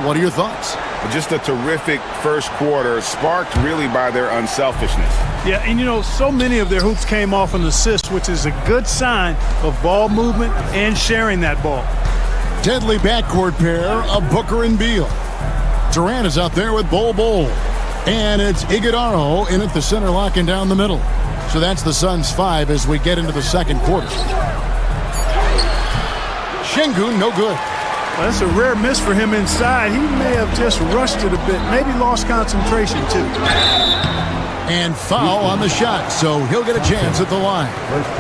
what are your thoughts? Just a terrific first quarter, sparked really by their unselfishness. Yeah, and so many of their hoops came off an assist, which is a good sign of ball movement and sharing that ball. Deadly backcourt pair of Booker and Beal. Durant is out there with Bol. And it's Iguodala in at the center, locking down the middle. So that's the Suns' 5 as we get into the second quarter. Şengün, no good. Well, that's a rare miss for him inside. He may have just rushed it a bit, maybe lost concentration too. And foul on the shot, so he'll get a chance at the line.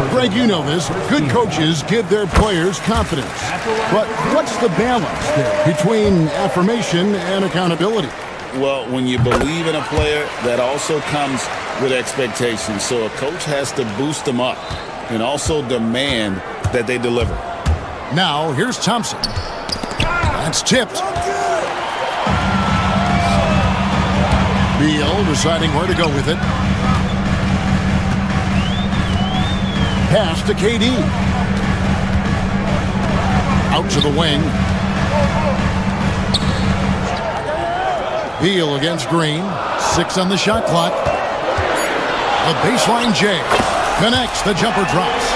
Greg, you know this. Good coaches give their players confidence. But what's the balance there between affirmation and accountability? Well, when you believe in a player, that also comes with expectations. So a coach has to boost them up and also demand that they deliver. Now, here's Thompson. That's tipped. Beal deciding where to go with it. Pass to KD. Out to the wing. Beal against Green. 6 on the shot clock. The baseline J. Connects. The jumper drops.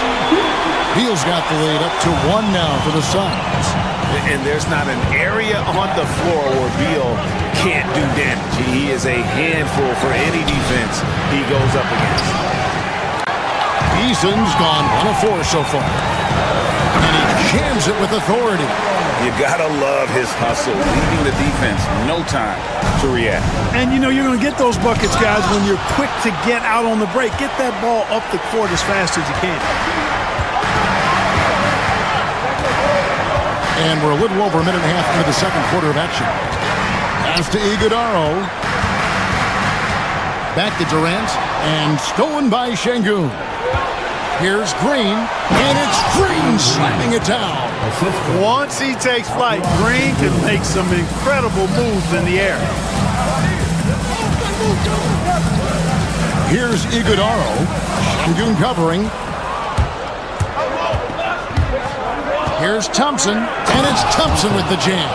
Beal's got the lead up to 1 now for the Suns. And there's not an area on the floor where Beal can't do damage. He is a handful for any defense he goes up against. Eason's gone 1 of 4 so far. And he jams it with authority. You gotta love his hustle, leaving the defense no time to react. And you know you're going to get those buckets, guys, when you're quick to get out on the break. Get that ball up the court as fast as you can. And we're a little over a minute and a half into the second quarter of action. Pass to Iguodaro. Back to Durant. And stolen by Şengün. Here's Green. And it's Green slapping it down. Once he takes flight, Green can make some incredible moves in the air. Here's Iguodaro. Şengün covering. Here's Thompson, and it's Thompson with the jam.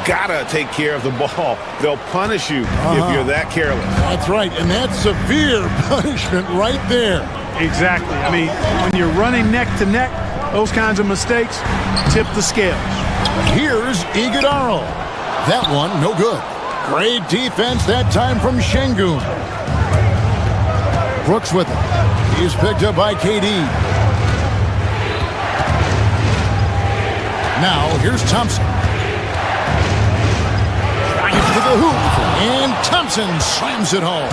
Gotta take care of the ball. They'll punish you if you're that careless. That's right, and that's severe punishment right there. Exactly. I mean, when you're running neck to neck, those kinds of mistakes tip the scales. Here's Iguodaro. That one, no good. Great defense that time from Şengün. Brooks with it. He's picked up by KD. Now, here's Thompson. Drives to the hoop. And Thompson slams it home.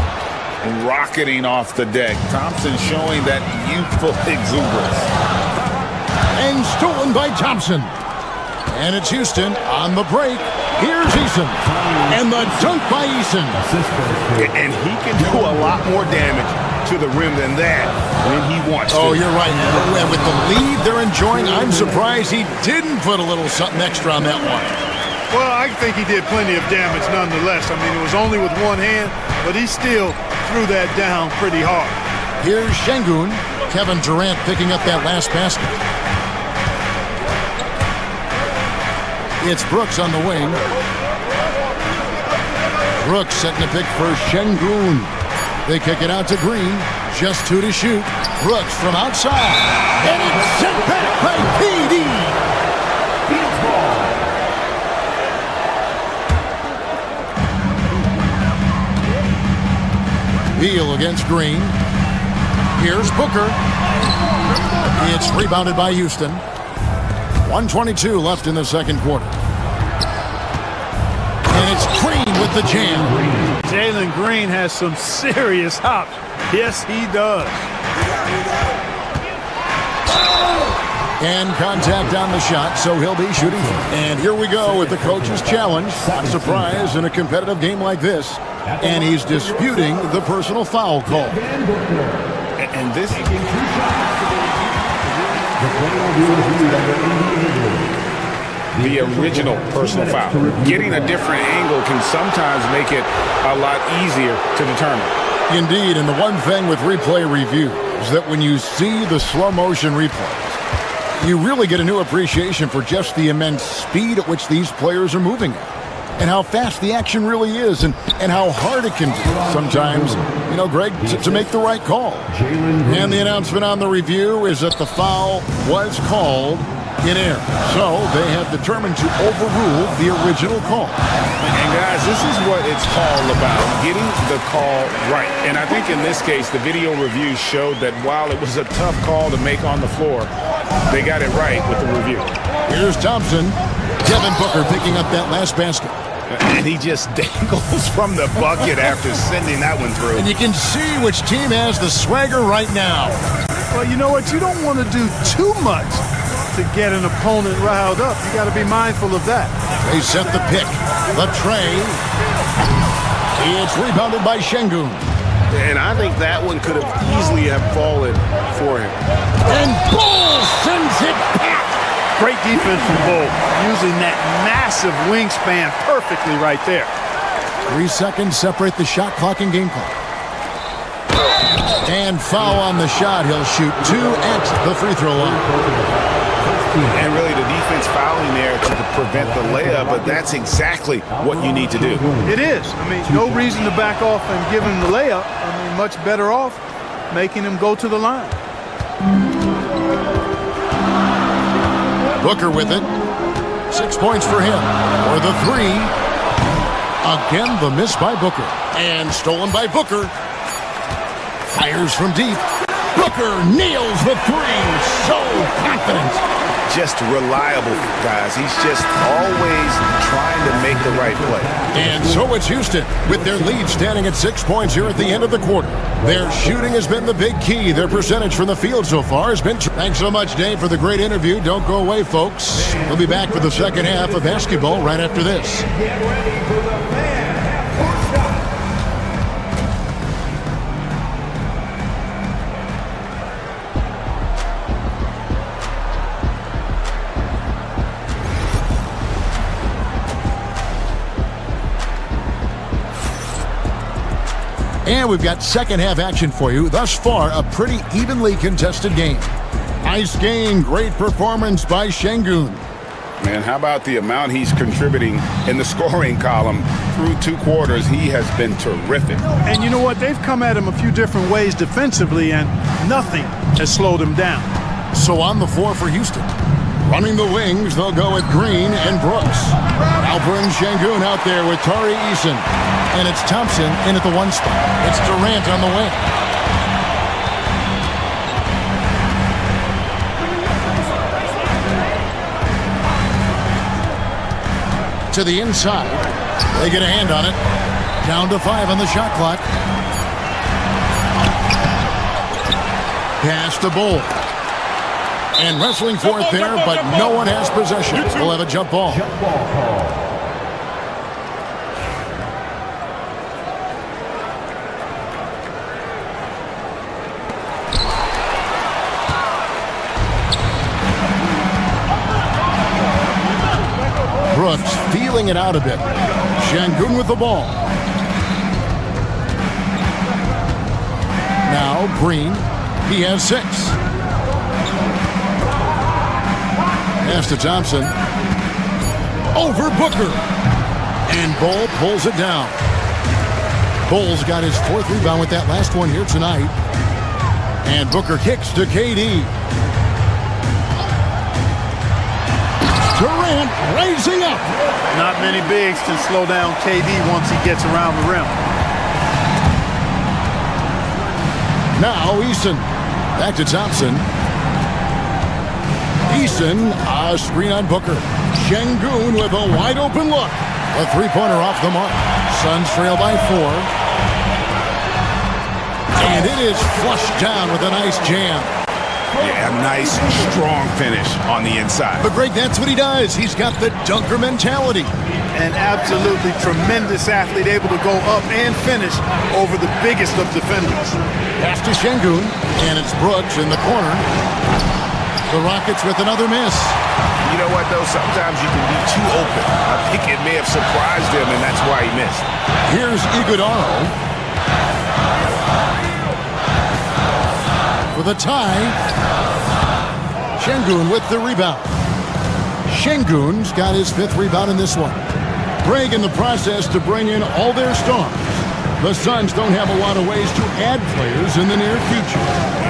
Rocketing off the deck. Thompson showing that youthful exuberance. And stolen by Thompson. And it's Houston on the break. Here's Eason. And the dunk by Eason. And he can do a lot more damage to the rim than that when he wants to. Oh, you're right. And with the lead they're enjoying, I'm surprised he didn't put a little something extra on that one. Well, I think he did plenty of damage nonetheless. I mean, it was only with one hand, but he still threw that down pretty hard. Here's Şengün. Kevin Durant picking up that last basket. It's Brooks on the wing. Brooks setting a pick for Şengün. They kick it out to Green. Just 2 to shoot. Brooks from outside. And it's sent back by KD. Beal against Green. Here's Booker. It's rebounded by Houston. 1:22 left in the second quarter. And it's Green with the jam. Jalen Green has some serious hops. Yes, he does. And contact on the shot, so he'll be shooting. And here we go with the coach's challenge. Not a surprise in a competitive game like this. And he's disputing the personal foul call. And this... The original personal foul. Getting a different angle can sometimes make it a lot easier to determine. Indeed, and the one thing with replay review is that when you see the slow motion replays, you really get a new appreciation for just the immense speed at which these players are moving at. And how fast the action really is, and how hard it can be sometimes, you know, Greg, to make the right call. And the announcement on the review is that the foul was called in air. So they have determined to overrule the original call. And guys, this is what it's all about, getting the call right. And I think in this case, the video review showed that while it was a tough call to make on the floor, they got it right with the review. Here's Thompson. Devin Booker picking up that last basket. And he just dangles from the bucket after sending that one through. And you can see which team has the swagger right now. Well, you know what? You don't want to do too much to get an opponent riled up. You got to be mindful of that. They set the pick. The tray. It's rebounded by Şengün. And I think that one could have easily have fallen for him. And Bull sends it back. Great defense from Bull, using that massive wingspan perfectly right there. 3 seconds separate the shot clock and game clock. And foul on the shot. He'll shoot 2 at the free throw line. And really the defense fouling there to prevent the layup, but that's exactly what you need to do. It is. I mean, no reason to back off and give him the layup. I mean, much better off making him go to the line. Booker with it. 6 points for him. For the three. Again, the miss by Booker. And stolen by Booker. Fires from deep. Booker nails the three. So confident. Just reliable, guys. He's just always trying to make the right play. And so it's Houston with their lead standing at 6 points here at the end of the quarter. Their shooting has been the big key. Their percentage from the field so far has been... Thanks so much, Dave, for the great interview. Don't go away, folks. We'll be back for the second half of basketball right after this. Get ready for the fan first shot. And we've got second half action for you. Thus far, a pretty evenly contested game. Nice game, great performance by Şengün. Man, how about the amount he's contributing in the scoring column through 2 quarters? He has been terrific. And you know what? They've come at him a few different ways defensively, and nothing has slowed him down. So on the floor for Houston. Running the wings, they'll go with Green and Brooks. Now brings Şengün out there with Tari Eason. And it's Thompson in at the 1 spot. It's Durant on the wing. To the inside. They get a hand on it. Down to 5 on the shot clock. Pass to Bull. And wrestling for it there, but no one has possession. We'll have a jump ball. Brooks feeling it out a bit. Şengün with the ball. Now Green. He has 6. Pass to Thompson. Over Booker. And Bull pulls it down. Bull's got his 4th rebound with that last one here tonight. And Booker kicks to KD. Durant raising up. Not many bigs can slow down KD once he gets around the rim. Now Eason. Back to Thompson. Eason, a screen on Booker. Şengün with a wide open look. A 3-pointer off the mark. Suns trail by 4. And it is flushed down with a nice jam. Yeah, a nice, strong finish on the inside. But Greg, that's what he does. He's got the dunker mentality. An absolutely tremendous athlete, able to go up and finish over the biggest of defenders. Pass to Şengün, and it's Brooks in the corner. The Rockets with another miss. You know what, though? Sometimes you can be too open. I think it may have surprised him, and that's why he missed. Here's Iguodala. For the tie. Şengün with the rebound. Şengün's got his 5th rebound in this one. Greg in the process to bring in all their stars. The Suns don't have a lot of ways to add players in the near future.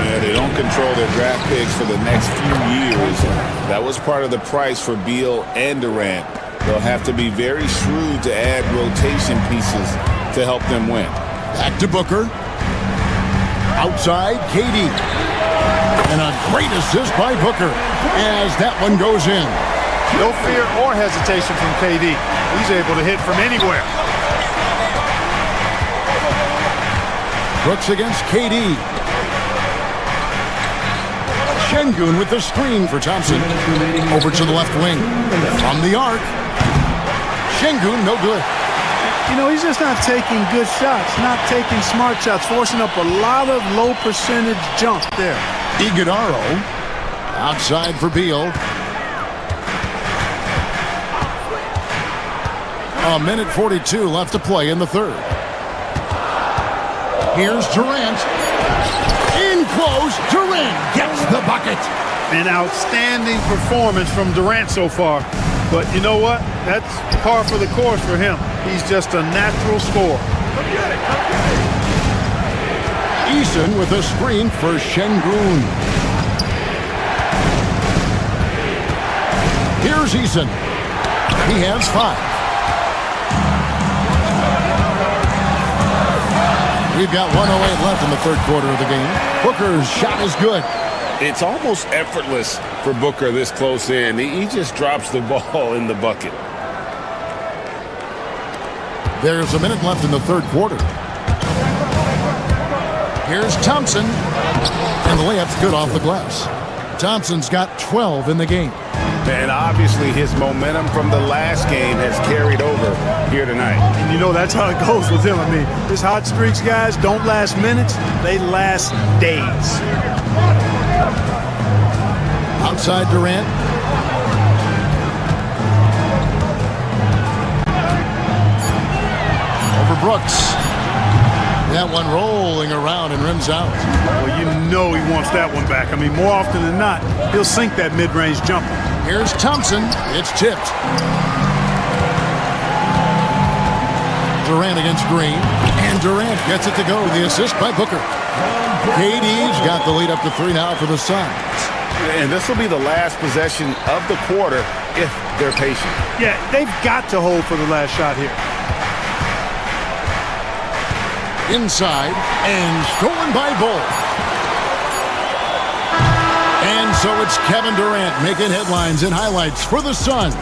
Yeah, they don't control their draft picks for the next few years. That was part of the price for Beal and Durant. They'll have to be very shrewd to add rotation pieces to help them win. Back to Booker. Outside, KD. And a great assist by Booker as that one goes in. No fear or hesitation from KD. He's able to hit from anywhere. Brooks against KD. Şengün with the screen for Thompson. Over to the left wing. From the arc. Şengün, no good. You know, he's just not taking good shots, not taking smart shots, forcing up a lot of low percentage jump there. Iguodala outside for Beal. A minute 42 left to play in the 3rd. Here's Durant. In close, Durant gets the bucket. An outstanding performance from Durant so far. But you know what? That's par for the course for him. He's just a natural scorer. Eason with a screen for Şengün. Here's Eason. He has 5. We've got 1:08 left in the third quarter of the game. Booker's shot is good. It's almost effortless for Booker this close in. He just drops the ball in the bucket. There's a minute left in the third quarter. Here's Thompson. And the layup's good off the glass. Thompson's got 12 in the game. And obviously his momentum from the last game has carried over here tonight. And you know that's how it goes with him. I mean, his hot streaks, guys, don't last minutes. They last days. Outside Durant. Over Brooks. That one rolling around and rims out. Well, you know he wants that one back. I mean, more often than not, he'll sink that mid-range jumper. Here's Thompson. It's tipped. Durant against Green. And Durant gets it to go. The assist by Booker. KD's got the lead up to 3 now for the Suns. And this will be the last possession of the quarter if they're patient. Yeah, they've got to hold for the last shot here. Inside and stolen by Bull. And so it's Kevin Durant making headlines and highlights for the Suns.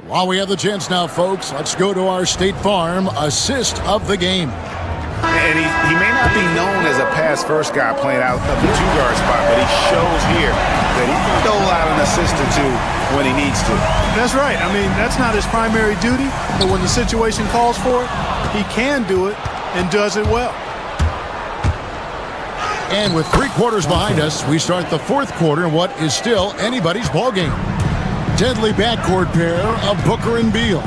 While we have the chance now, folks, let's go to our State Farm assist of the game. And he may not be known as a pass-first guy playing out of the 2-guard spot, but he shows here that he can dole out an assist or 2 when he needs to. That's right. I mean, that's not his primary duty, but when the situation calls for it, he can do it and does it well. And with 3 quarters behind us, we start the fourth quarter in what is still anybody's ballgame. Deadly backcourt pair of Booker and Beal.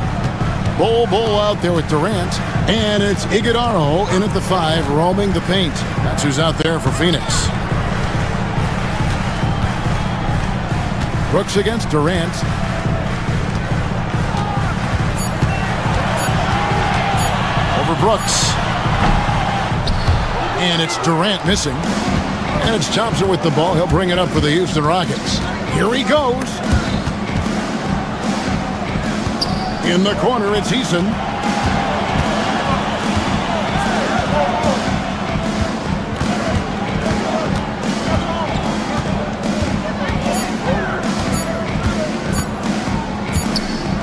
Bull out there with Durant, and it's Iguodala in at the 5, roaming the paint. That's who's out there for Phoenix. Brooks against Durant. Over Brooks. And it's Durant missing. And it's Thompson with the ball. He'll bring it up for the Houston Rockets. Here he goes. In the corner, it's Eason.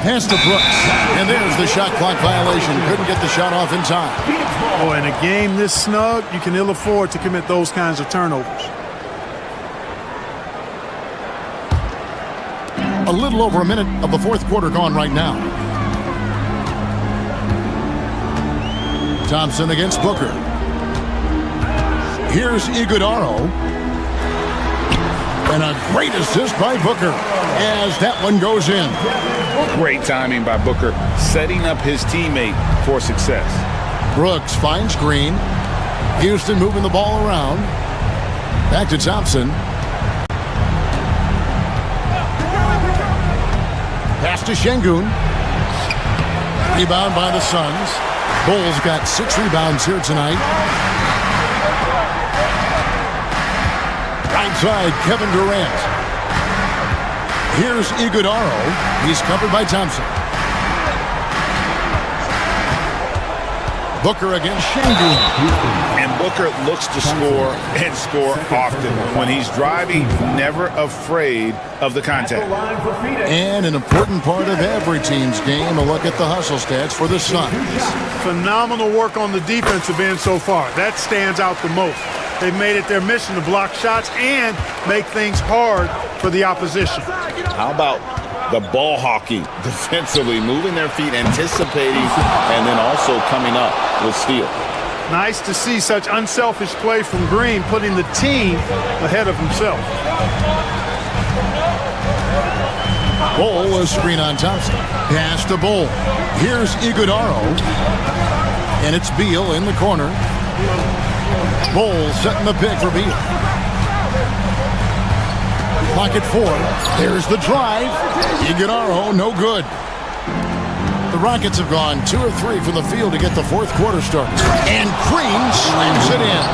Pass to Brooks. And there's the shot clock violation. Couldn't get the shot off in time. Oh, in a game this snug, you can ill afford to commit those kinds of turnovers. A little over a minute of the fourth quarter gone right now. Thompson against Booker. Here's Iguodala. And a great assist by Booker as that one goes in. Great timing by Booker, setting up his teammate for success. Brooks finds Green. Houston moving the ball around. Back to Thompson. Pass to Şengün. Rebound by the Suns. Bulls got 6 rebounds here tonight. Right side, Kevin Durant. Here's Iguodala. He's covered by Thompson. Booker against Şengün. And Booker looks to score and score often. When he's driving, never afraid of the contact. And an important part of every team's game, a look at the hustle stats for the Suns. Phenomenal work on the defensive end so far. That stands out the most. They've made it their mission to block shots and make things hard for the opposition. How about the ball hawking defensively, moving their feet, anticipating, and then also coming up with steal. Nice to see such unselfish play from Green, putting the team ahead of himself. Bull, a screen on Thompson. Pass to Bull. Here's Iguodala. And it's Beal in the corner. Bowles setting the pick for Beal. Clock at 4. There's the drive. Iguodaro, no good. The Rockets have gone 2 of 3 from the field to get the fourth quarter started. And Green slams it in.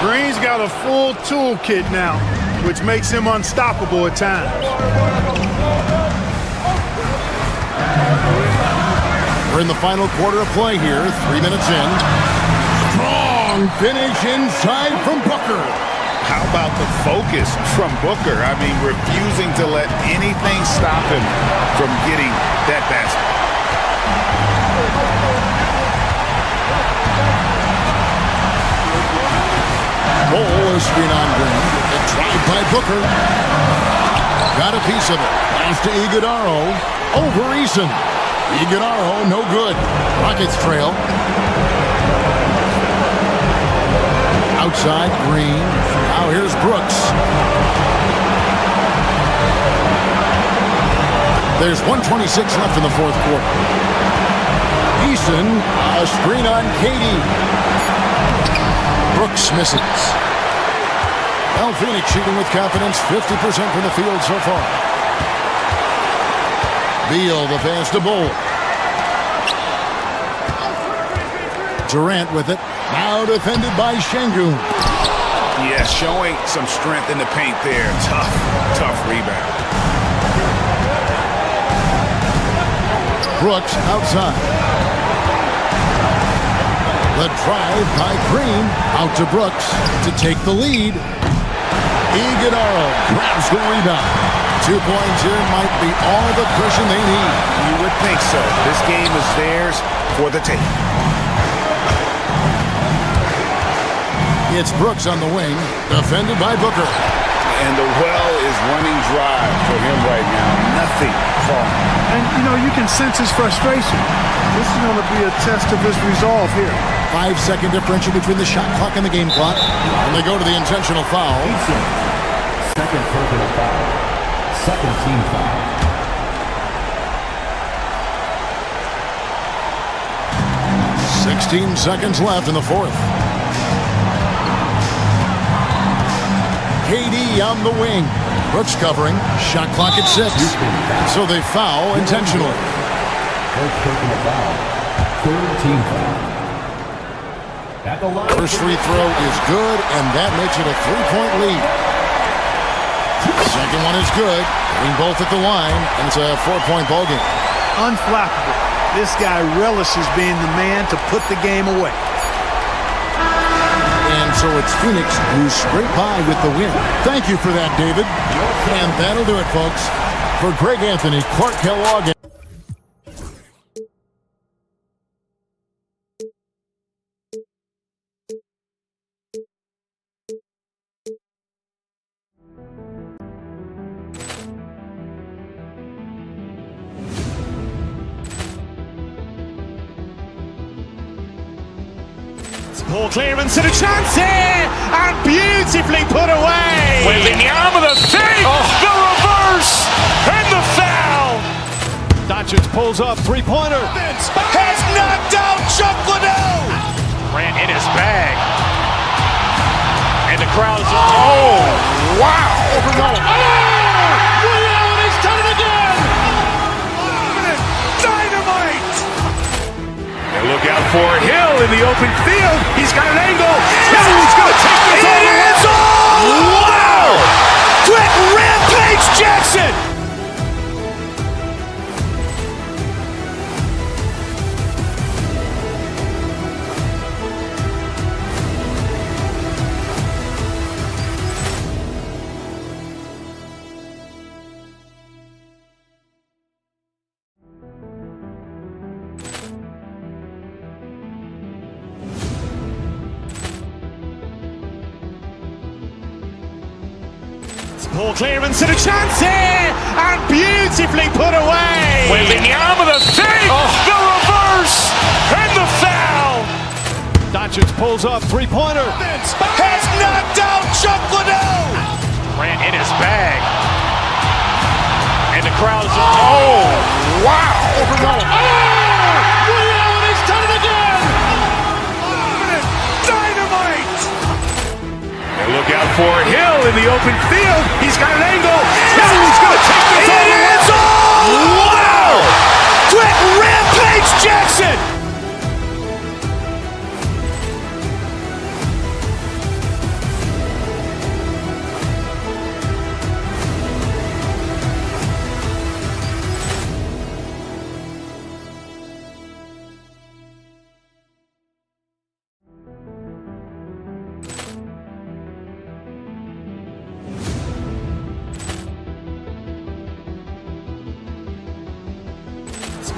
Green's got a full toolkit now, which makes him unstoppable at times. We're in the final quarter of play here, 3 minutes in. Strong finish inside from Booker. How about the focus from Booker? I mean, refusing to let anything stop him from getting that basket. Ball is screen on Green. A drive by Booker. Got a piece of it. Pass to Iguodaro. Over Eason. Iguodaro, no good. Rockets trail. Outside, Green. Now here's Brooks. There's 1:26 left in the fourth quarter. Eason, a screen on Katie. Brooks misses. Well, Phoenix shooting with confidence, 50% from the field so far. Beal, the pass to Bowles. Durant with it. Now defended by Şengün. Yeah, showing some strength in the paint there. Tough rebound. Brooks outside. The drive by Green. Out to Brooks to take the lead. Iguodaro grabs the rebound. 2 points here might be all the cushion they need. You would think so. This game is theirs for the taking. It's Brooks on the wing, defended by Booker. And the well is running dry for him right now. Nothing falling. And, you can sense his frustration. This is going to be a test of his resolve here. 5-second differential between the shot clock and the game clock. And they go to the intentional foul. Second personal foul. Second team foul. .16 seconds left in the fourth. KD on the wing. Brooks covering. Shot clock at 6. So they foul intentionally. First personal foul. Third team foul. At the line. First free throw is good, and that makes it a 3-point lead. Second one is good. Hitting both at the line, and it's a 4-point ball game. Unflappable. This guy relishes being the man to put the game away. And so it's Phoenix who scraped by with the win. Thank you for that, David. And that'll do it, folks. For Greg Anthony, Clark Kellogg. Poor clearance and a chance here, and beautifully put away. Wembanyama the fake, the reverse, and the foul. Doncic pulls up, three-pointer. Has knocked out Chuck Liddell. Ran in his bag, and the crowd is. Oh, wow! Overgoing. Liddell, and he's done it again. Dynamite. And look out for Hill in the open field. He's got an angle. Hill is going to take this all the way. Wow! Quick rampage Jackson. Poor clearance and a chance here, and beautifully put away. Wembanyama the fake, the reverse, and the foul. Doncic pulls up, three-pointer. Has knocked out Chuck Liddell. Ran in his bag, and the crowd is. Oh, wow! Overgoing. Liddell, and he's done it again. Dynamite. open field. He's got an angle. Oh, he's going to take this all the way. Wow! Quick Rampage Jackson!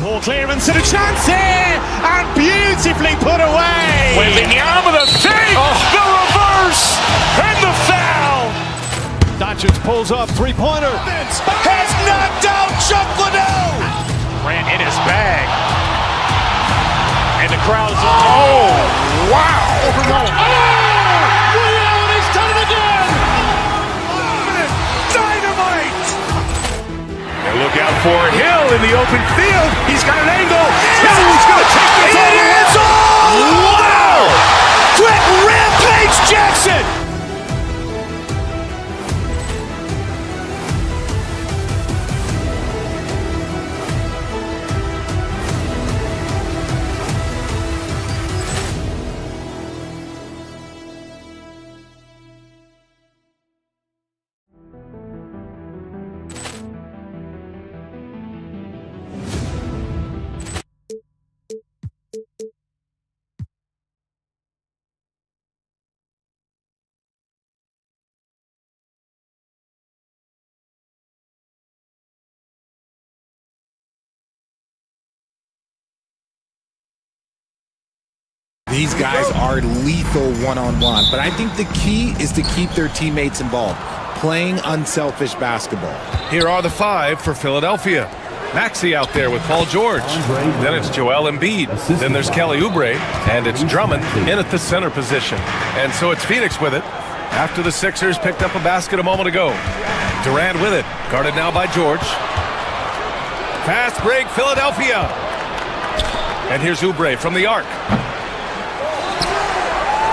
Poor clearance and a chance here, and beautifully put away. Wembanyama the save, the reverse, and the foul. Doncic pulls up, three-pointer. Has knocked out Chuck Liddell. Ran in his bag. And the crowd's wow! He's done it again. Dynamite! And look out for Hill in the open field. He's got an angle. Oh, he's going to take this all the way. Wow! Quick Rampage Jackson! These guys are lethal one-on-one, but I think the key is to keep their teammates involved, playing unselfish basketball. Here are the 5 for Philadelphia. Maxey out there with Paul George. Then it's Joel Embiid. Then there's Kelly Oubre. And it's Drummond in at the center position. And so it's Phoenix with it. After the Sixers picked up a basket a moment ago. Durant with it. Guarded now by George. Fast break, Philadelphia. And here's Oubre from the arc.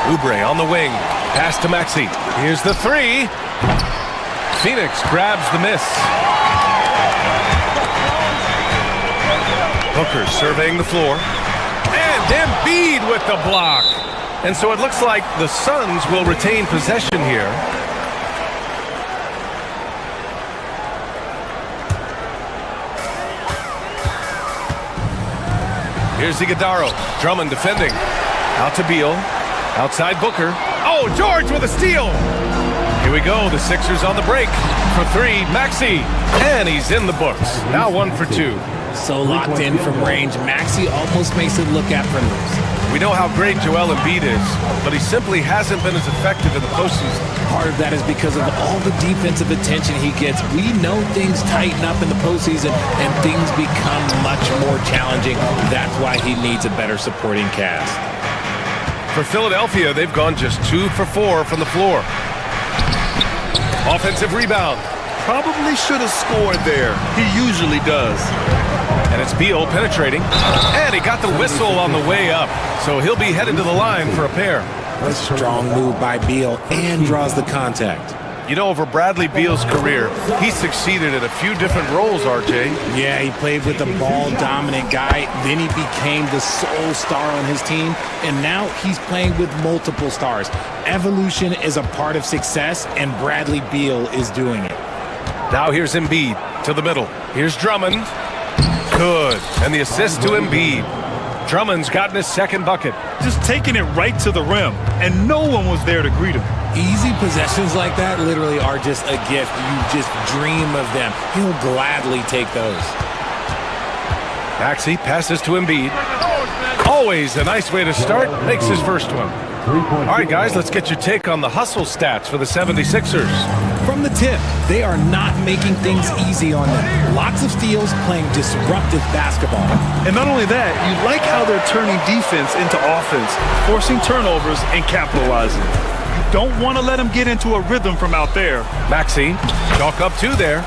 Oubre on the wing. Pass to Maxey. Here's the 3. Phoenix grabs the miss. Booker surveying the floor. And Embiid with the block. And so it looks like the Suns will retain possession here. Here's Iguodala. Drummond defending. Out to Beal. Outside Booker. Oh, George with a steal. Here we go. The Sixers on the break. For 3, Maxey. And he's in the books. Now 1 for 2. So locked in from range, Maxey almost makes it look effortless. We know how great Joel Embiid is, but he simply hasn't been as effective in the postseason. Part of that is because of all the defensive attention he gets. We know things tighten up in the postseason and things become much more challenging. That's why he needs a better supporting cast. For Philadelphia, they've gone just 2 for 4 from the floor. Offensive rebound. Probably should have scored there. He usually does. And it's Beal penetrating. And he got the whistle on the way up. So he'll be headed to the line for a pair. A strong move by Beal and draws the contact. You know, over Bradley Beal's career, he succeeded in a few different roles, RJ. Yeah, he played with a ball-dominant guy. Then he became the sole star on his team. And now he's playing with multiple stars. Evolution is a part of success, and Bradley Beal is doing it. Now here's Embiid to the middle. Here's Drummond. Good. And the assist to Embiid. Drummond's gotten his second bucket. Just taking it right to the rim, and no one was there to greet him. Easy possessions like that literally are just a gift. You just dream of them. He'll gladly take those. Maxey passes to Embiid. Always a nice way to start. Makes his first one. All right, guys, let's get your take on the hustle stats for the 76ers. From the tip, they are not making things easy on them. Lots of steals, playing disruptive basketball. And not only that, you like how they're turning defense into offense, forcing turnovers and capitalizing. You don't want to let them get into a rhythm from out there. Maxey, chalk up 2 there.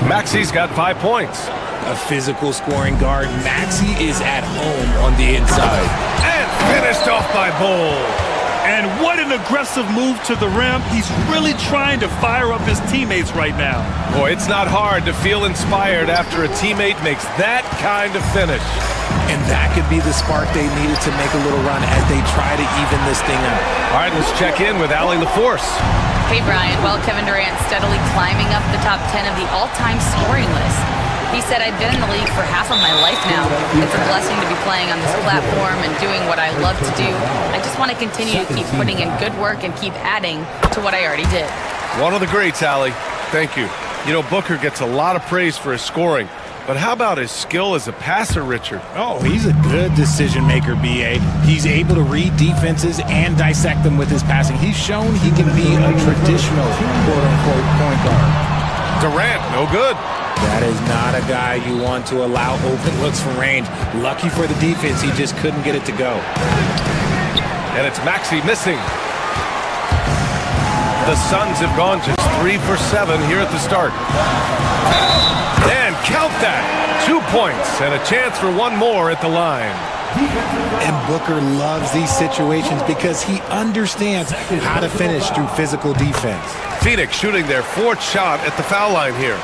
Maxey's got 5 points. A physical scoring guard, Maxey is at home on the inside. And finished off by Bull. And what an aggressive move to the rim. He's really trying to fire up his teammates right now. Boy, it's not hard to feel inspired after a teammate makes that kind of finish. And that could be the spark they needed to make a little run as they try to even this thing up. All right, let's check in with Allie LaForce. Hey, Brian. Well, Kevin Durant steadily climbing up the top 10 of the all-time scoring list. He said, I've been in the league for half of my life now. It's a blessing to be playing on this platform and doing what I love to do. I just want to continue to keep putting in good work and keep adding to what I already did. One of the greats, Allie. Thank you. You know, Booker gets a lot of praise for his scoring. But how about his skill as a passer, Richard? Oh, he's a good decision maker, B.A. He's able to read defenses and dissect them with his passing. He's shown he can be a traditional quote-unquote point guard. Durant, no good. That is not a guy you want to allow open looks from range. Lucky for the defense, he just couldn't get it to go. And it's Maxey missing. The Suns have gone just 3 for 7 here at the start. And count that. 2 points and a chance for one more at the line. And Booker loves these situations because he understands how to finish through physical defense. Phoenix shooting their 4th shot at the foul line here.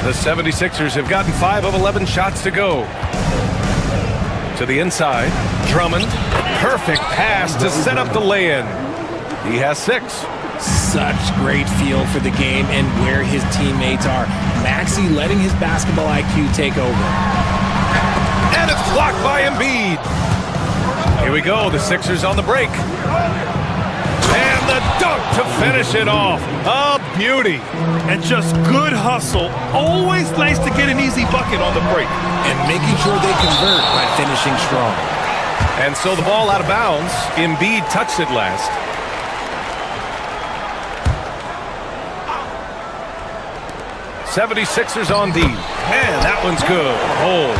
The 76ers have gotten 5 of 11 shots to go. To the inside, Drummond. Perfect pass to set up the lay-in. He has 6. Such great feel for the game and where his teammates are. Maxey letting his basketball IQ take over. And it's blocked by Embiid. Here we go, the Sixers on the break. And the dunk to finish it off. A beauty. And just good hustle. Always nice to get an easy bucket on the break. And making sure they convert by finishing strong. And so the ball out of bounds. Embiid touched it last. '76ers on D. And that one's good. Hold.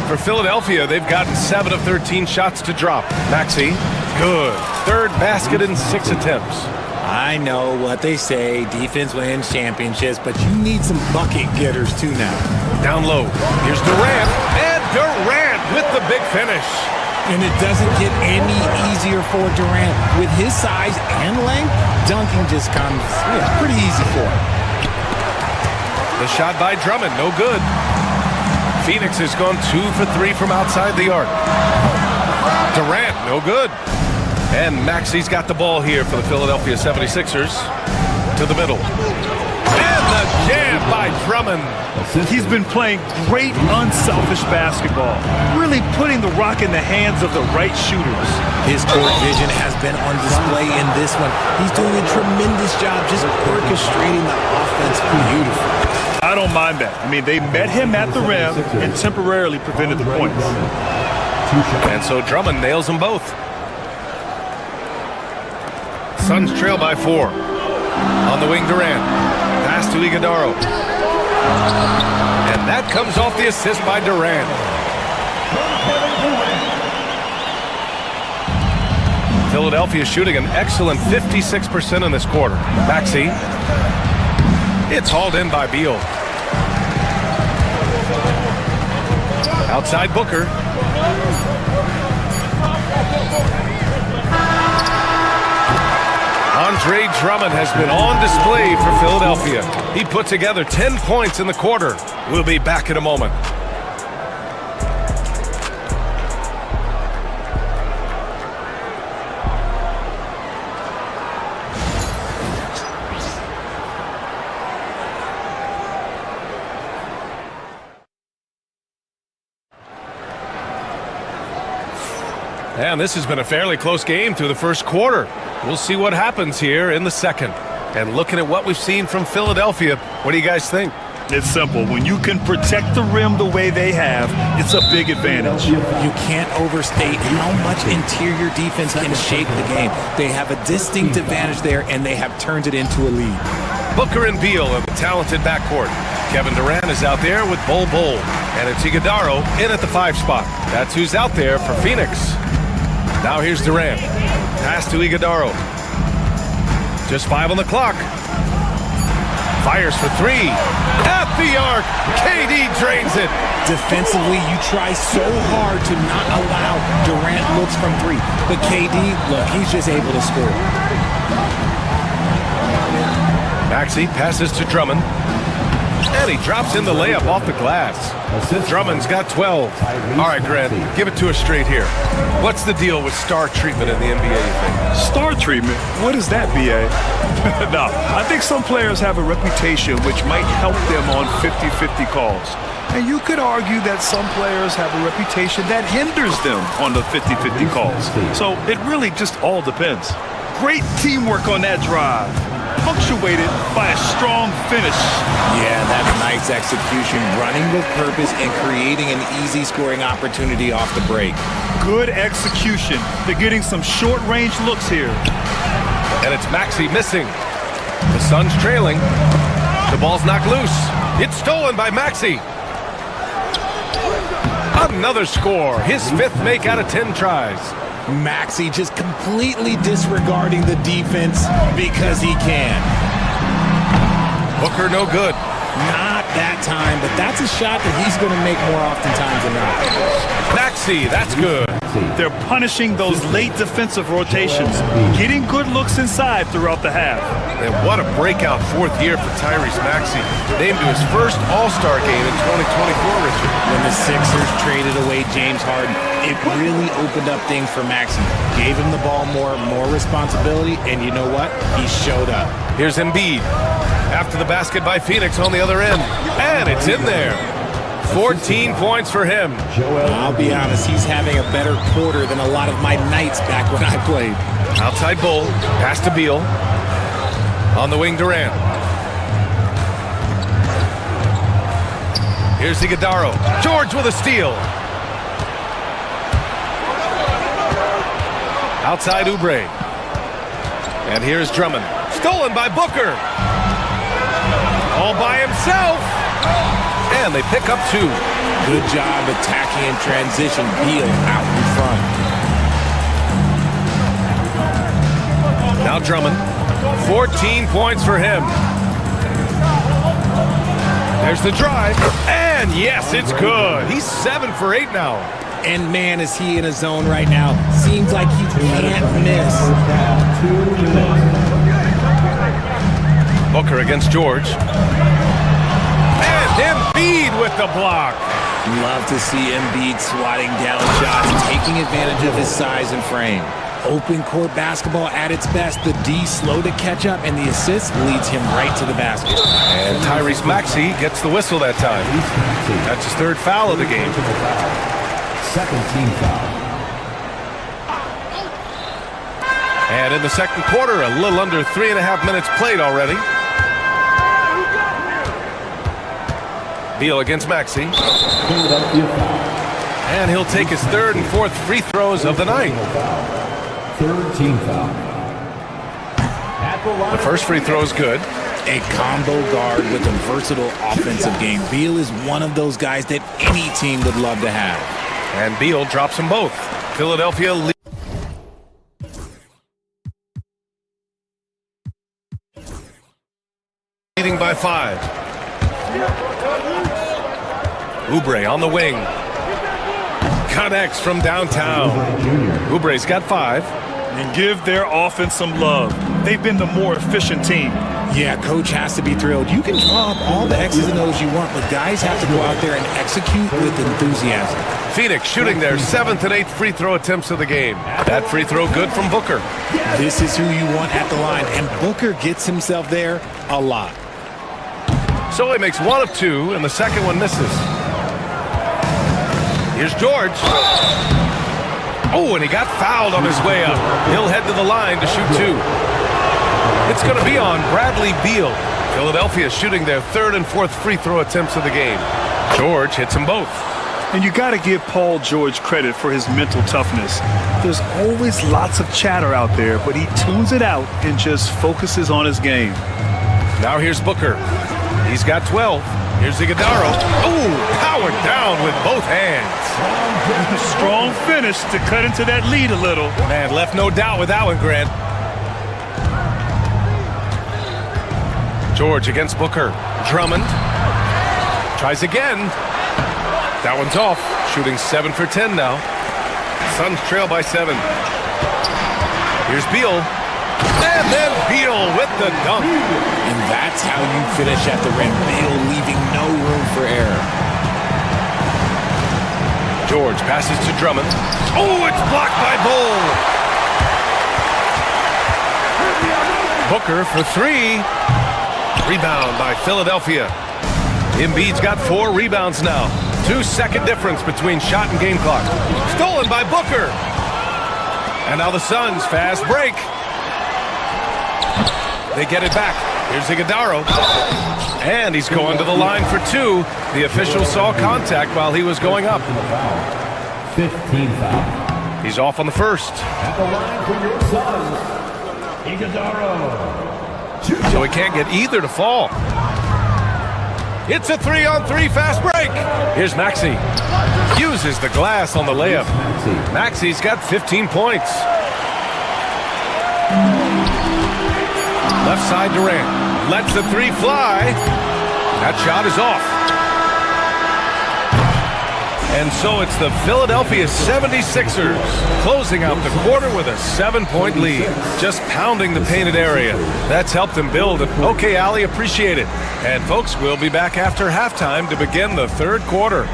For Philadelphia, they've gotten 7 of 13 shots to drop. Maxey, good. 3rd basket in 6 attempts. I know what they say, defense wins championships, but you need some bucket getters too now. Down low. Here's Durant. And Durant with the big finish. And it doesn't get any easier for Durant. With his size and length, dunking just comes pretty easy for him. The shot by Drummond, no good. Phoenix has gone 2 for 3 from outside the arc. Durant, no good. And Maxey's got the ball here for the Philadelphia 76ers. To the middle. And the jam by Drummond. He's been playing great unselfish basketball. Really putting the rock in the hands of the right shooters. His court vision has been on display in this one. He's doing a tremendous job just orchestrating the offense beautifully. I don't mind that. I mean, they met him at the rim and temporarily prevented the points. And so Drummond nails them both. Suns trail by 4. On the wing, Durant. Pass to Iguodala. And that comes off the assist by Durant. Philadelphia shooting an excellent 56% in this quarter. Maxey. It's hauled in by Beal. Outside Booker. Andre Drummond has been on display for Philadelphia. He put together 10 points in the quarter. We'll be back in a moment. And this has been a fairly close game through the first quarter. We'll see what happens here in the second. And looking at what we've seen from Philadelphia, what do you guys think? It's simple. When you can protect the rim the way they have, it's a big advantage. You can't overstate how much interior defense can shape the game. They have a distinct advantage there, and they have turned it into a lead. Booker and Beal in the talented backcourt. Kevin Durant is out there with Bol Bol. And it's Iguodala in at the 5 spot. That's who's out there for Phoenix. Now here's Durant. Pass to Iguodala. Just 5 on the clock. Fires for three. At the arc. KD drains it. Defensively, you try so hard to not allow Durant looks from three. But KD, look, he's just able to score. Maxey passes to Drummond. And he drops in the layup off the glass. Drummond's got 12. All right, Grant, give it to us straight here. What's the deal with star treatment in the NBA, you think? Star treatment? What is that, BA? No, I think some players have a reputation which might help them on 50-50 calls. And you could argue that some players have a reputation that hinders them on the 50-50 calls. So it really just all depends. Great teamwork on that drive, punctuated by a strong finish. Yeah, that's nice execution, running with purpose and creating an easy scoring opportunity off the break. Good execution. They're getting some short-range looks here. And it's Maxey missing. The Suns trailing. The ball's knocked loose. It's stolen by Maxey. Another score. His fifth make out of 10 tries. Maxey just completely disregarding the defense because he can. Booker no good. Not that time, but that's a shot that he's going to make more oftentimes than not. Maxey, that's good. They're punishing those late defensive rotations, getting good looks inside throughout the half. And what a breakout fourth year for Tyrese Maxey. Named to his first All-Star game in 2024, Richard. When the Sixers traded away James Harden, it really opened up things for Maxey. Gave him the ball more responsibility, and you know what? He showed up. Here's Embiid. After the basket by Phoenix on the other end. And it's in there. 14 points for him. I'll be honest, he's having a better quarter than a lot of my nights back when I played. Outside Bull, pass to Beal. On the wing, Durant. Here's Iguodala. George with a steal. Outside Oubre. And here's Drummond. Stolen by Booker. All by himself. And they pick up two. Good job attacking in transition. Beal out in front. Now Drummond. 14 points for him. There's the drive. And yes, it's good. He's 7 for 8 now. And man, is he in a zone right now. Seems like he can't miss. Booker against George. Embiid with the block. Love to see Embiid swatting down shots, taking advantage of his size and frame. Open court basketball at its best. The D slow to catch up, and the assist leads him right to the basket. And Tyrese Maxey gets the whistle that time. That's his third foul of the game. Second team foul. And in the second quarter, a little under 3.5 minutes played already. Beal against Maxey. And he'll take his third and fourth free throws of the night. Third team foul. The first free throw is good. A combo guard with a versatile offensive game. Beal is one of those guys that any team would love to have. And Beal drops them both. Philadelphia leading by 5. Oubre on the wing. Connects from downtown. Oubre's got 5. And give their offense some love. They've been the more efficient team. Yeah, coach has to be thrilled. You can draw up all the X's and O's you want, but guys have to go out there and execute with enthusiasm. Phoenix shooting their 7th and 8th free throw attempts of the game. That free throw good from Booker. This is who you want at the line, and Booker gets himself there a lot. So he makes 1 of 2, and the second one misses. Here's George. Oh, and he got fouled on his way up. He'll head to the line to shoot 2. It's going to be on Bradley Beal. Philadelphia shooting their 3rd and 4th free throw attempts of the game. George hits them both. And you got to give Paul George credit for his mental toughness. There's always lots of chatter out there, but he tunes it out and just focuses on his game. Now here's Booker. He's got 12. Here's Iguodala. Oh, powered down with both hands. Strong finish to cut into that lead a little. Man, left no doubt with that one, Grant. George against Booker. Drummond tries again. That one's off. Shooting 7 for 10 now. Suns trail by 7. Here's Beal. And then Beal with the dunk. And that's how you finish at the rim. Beal leaving no room for error. George passes to Drummond. Oh, it's blocked by Bull. Booker for 3. Rebound by Philadelphia. Embiid's got 4 rebounds now. 2-second difference between shot and game clock. Stolen by Booker. And now the Suns fast break. They get it back. Here's Iguodala. And he's going to the line for 2. The official saw contact while he was going up. 15 foul. He's off on the first. At the line for your Suns, Iguodala. So he can't get either to fall. It's a 3-on-3 fast break. Here's Maxey. Uses the glass on the layup. Maxey's got 15 points. Left side Durant. Lets the 3 fly. That shot is off. And so it's the Philadelphia 76ers closing out the quarter with a 7-point lead. Just pounding the painted area. That's helped them build. Okay, Ali, appreciate it. And folks, we'll be back after halftime to begin the third quarter.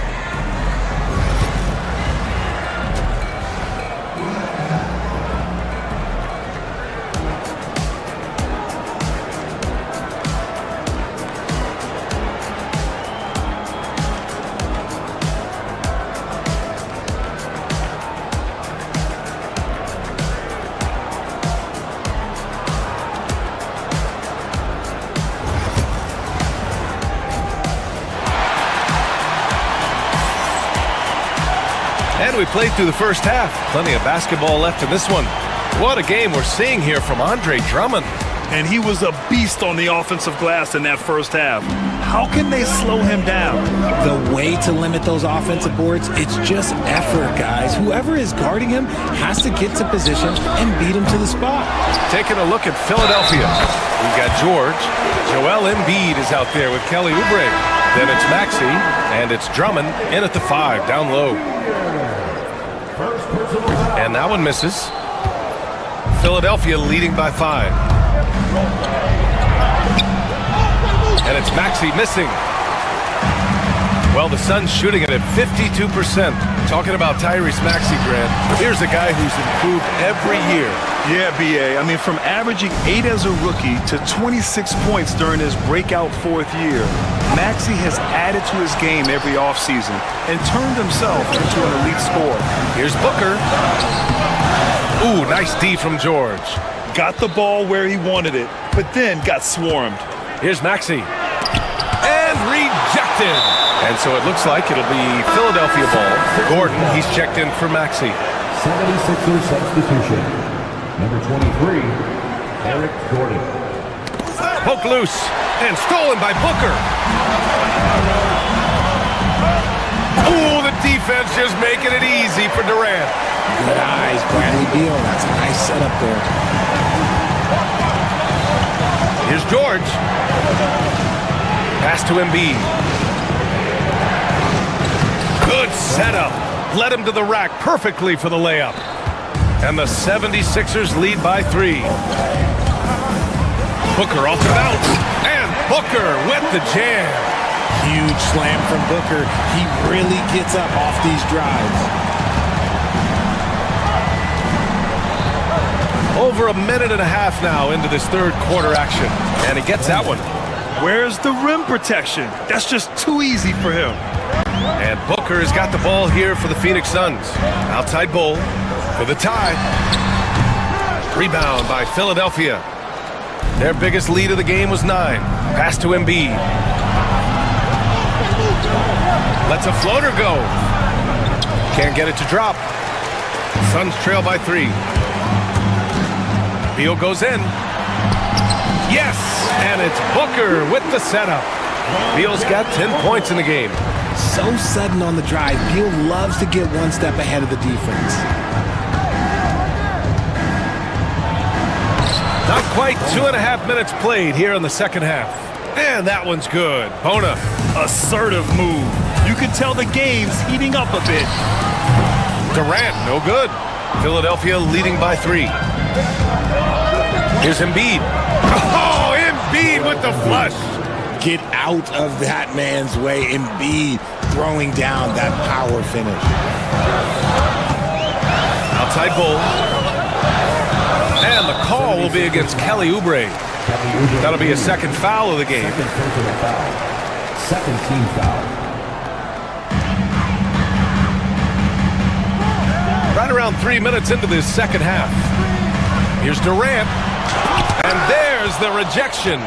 And we played through the first half. Plenty of basketball left in this one. What a game we're seeing here from Andre Drummond. And he was a beast on the offensive glass in that first half. How can they slow him down? The way to limit those offensive boards, it's just effort, guys. Whoever is guarding him has to get to position and beat him to the spot. Taking a look at Philadelphia. We've got George. Joel Embiid is out there with Kelly Oubre. Then it's Maxey, and it's Drummond in at the 5, down low. And that one misses. Philadelphia leading by 5. And it's Maxey missing. Well, the Suns shooting it at 52%. Talking about Tyrese Maxey, Grant. Here's a guy who's improved every year. Yeah, B.A. I mean, from averaging 8 as a rookie to 26 points during his breakout 4th year, Maxey has added to his game every offseason and turned himself into an elite scorer. Here's Booker. Ooh, nice D from George. Got the ball where he wanted it, but then got swarmed. Here's Maxey. And rejected. And so it looks like it'll be Philadelphia ball. Gordon, he's checked in for Maxey. 76ers substitution. Number 23, Eric Gordon. Poke loose and stolen by Booker. Ooh, the defense just making it easy for Durant. Good eyes, Bradley Beal. That's a nice setup there. Here's George. Pass to Embiid. Good setup. Led him to the rack perfectly for the layup. And the 76ers lead by 3. Booker off the bounce. And Booker with the jam. Huge slam from Booker. He really gets up off these drives. Over a minute and a half now into this third quarter action. And he gets that one. Where's the rim protection? That's just too easy for him. And Booker has got the ball here for the Phoenix Suns. Outside Bull for the tie. Rebound by Philadelphia. Their biggest lead of the game was 9. Pass to Embiid. Lets a floater go. Can't get it to drop. Suns trail by 3. Beal goes in. Yes! And it's Booker with the setup. Beal's got 10 points in the game. So sudden on the drive. Beal loves to get one step ahead of the defense. Not quite 2.5 minutes played here in the second half. And that one's good. Bona. Assertive move. You can tell the game's heating up a bit. Durant, no good. Philadelphia leading by 3. Here's Embiid. Oh, Embiid with the flush. Get out of that man's way. Embiid throwing down that power finish. Outside Bull. And the call will be against Kelly Oubre. That'll be a second foul of the game. Second team foul. Right around 3 minutes into this second half. Here's Durant. And there's the rejection.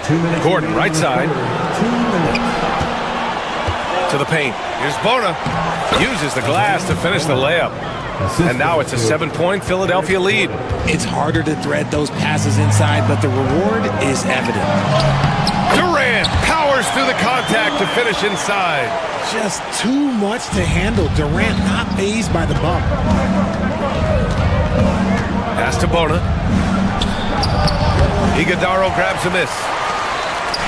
2 minutes. Gordon, right side. 2 minutes. To the paint. Here's Bona. Uses the glass to finish the layup. And now it's a 7-point Philadelphia lead. It's harder to thread those passes inside, but the reward is evident. Durant powers through the contact to finish inside. Just too much to handle. Durant not fazed by the bump. Pass to Bona. Iguodaro grabs a miss.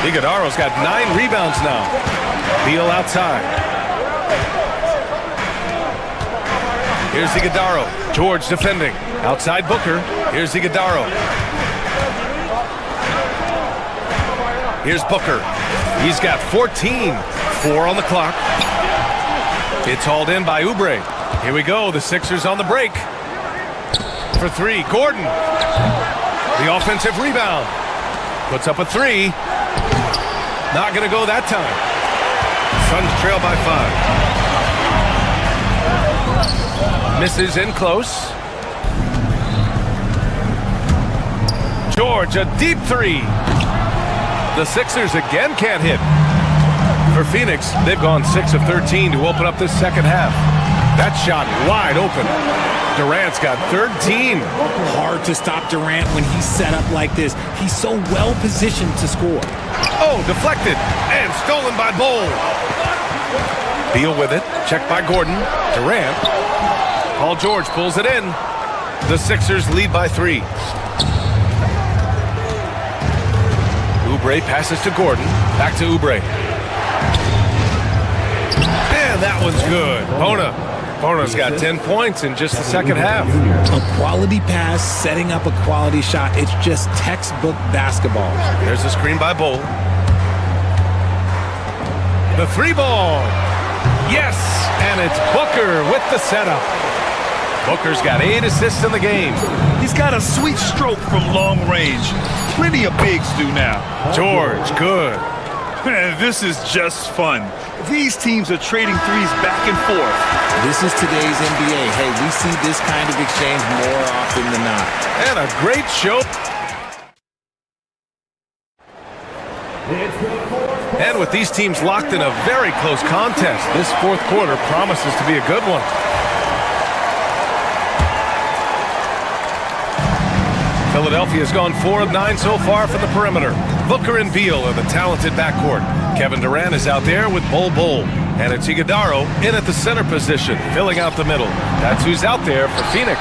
Iguodaro's got 9 rebounds now. Beal outside. Here's Iguodaro. George defending. Outside Booker. Here's Iguodaro. Here's Booker. He's got 14. 4 on the clock. It's hauled in by Oubre. Here we go. The Sixers on the break. For 3. Gordon. The offensive rebound. Puts up a 3. Not going to go that time. Suns trail by 5. Misses in close. George, a deep 3. The Sixers again can't hit. For Phoenix, they've gone 6 of 13 to open up this second half. That shot wide open. Durant's got 13. Hard to stop Durant when he's set up like this. He's so well positioned to score. Oh, deflected and stolen by Bull. Beal with it. Checked by Gordon. Durant. Paul George pulls it in. The Sixers lead by 3. Oubre passes to Gordon. Back to Oubre. And that one's good. Bona's got 10 points in just the second half. A quality pass, setting up a quality shot. It's just textbook basketball. There's a screen by Bull. The 3 ball. Yes, and it's Booker with the setup. Booker's got 8 assists in the game. He's got a sweet stroke from long range. Plenty of bigs do now. George, good. Man, this is just fun. These teams are trading threes back and forth. This is today's NBA. Hey, we see this kind of exchange more often than not. And a great show. And with these teams locked in a very close contest, this fourth quarter promises to be a good one. Philadelphia has gone 4 of 9 so far from the perimeter. Booker and Beal are the talented backcourt. Kevin Durant is out there with Bull. And it's Iguodaro in at the center position, filling out the middle. That's who's out there for Phoenix.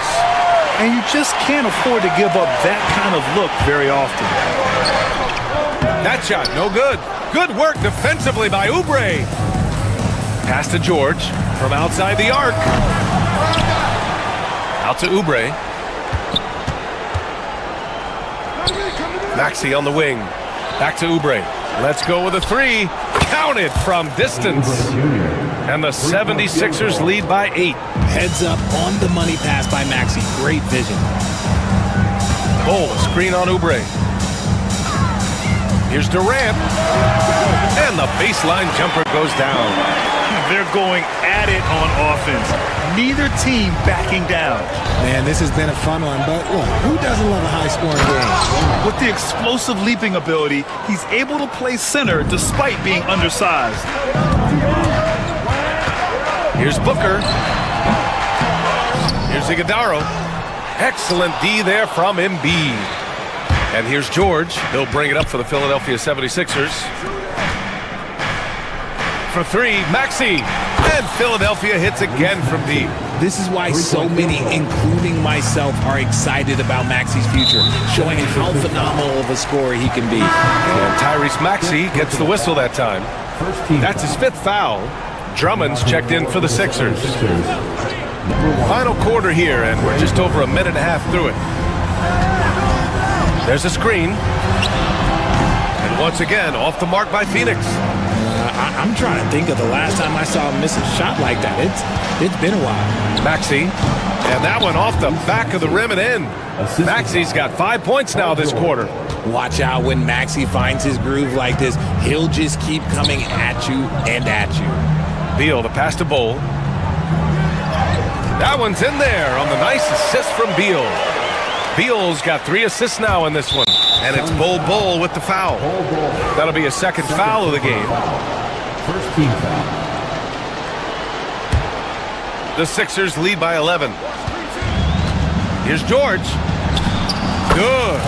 And you just can't afford to give up that kind of look very often. That shot, no good. Good work defensively by Oubre. Pass to George from outside the arc. Out to Oubre. Maxey on the wing. Back to Oubre. Let's go with a 3. Counted from distance. And the 76ers lead by 8. Heads up on the money pass by Maxey. Great vision. Bull, screen on Oubre. Here's Durant. And the baseline jumper goes down. They're going at it on offense. Neither team backing down. Man, this has been a fun one, but look, who doesn't love a high-scoring game? With the explosive leaping ability, he's able to play center despite being undersized. Here's Booker. Here's Iguodaro. Excellent D there from Embiid. And here's George. He'll bring it up for the Philadelphia 76ers. for three, Maxey. And Philadelphia hits again from deep. This is why so many, including myself, are excited about Maxey's future, showing how phenomenal of a scorer he can be. And Tyrese Maxey gets the whistle that time. That's his fifth foul. Drummond's checked in for the Sixers. Final quarter here, and we're just over a minute and a half through it. There's a screen. And once again, off the mark by Phoenix. I'm trying to think of the last time I saw him miss a shot like that. It's been a while. Maxey, and that one off the back of the rim and in. Maxey's got 5 points now this quarter. Watch out when Maxey finds his groove like this. He'll just keep coming at you and at you. Beal, the pass to Bull. That one's in there on the nice assist from Beal. Beal's got 3 assists now in this one. And it's Bull with the foul. That'll be a second foul of the game. First team foul. The Sixers lead by 11. Here's George. Good.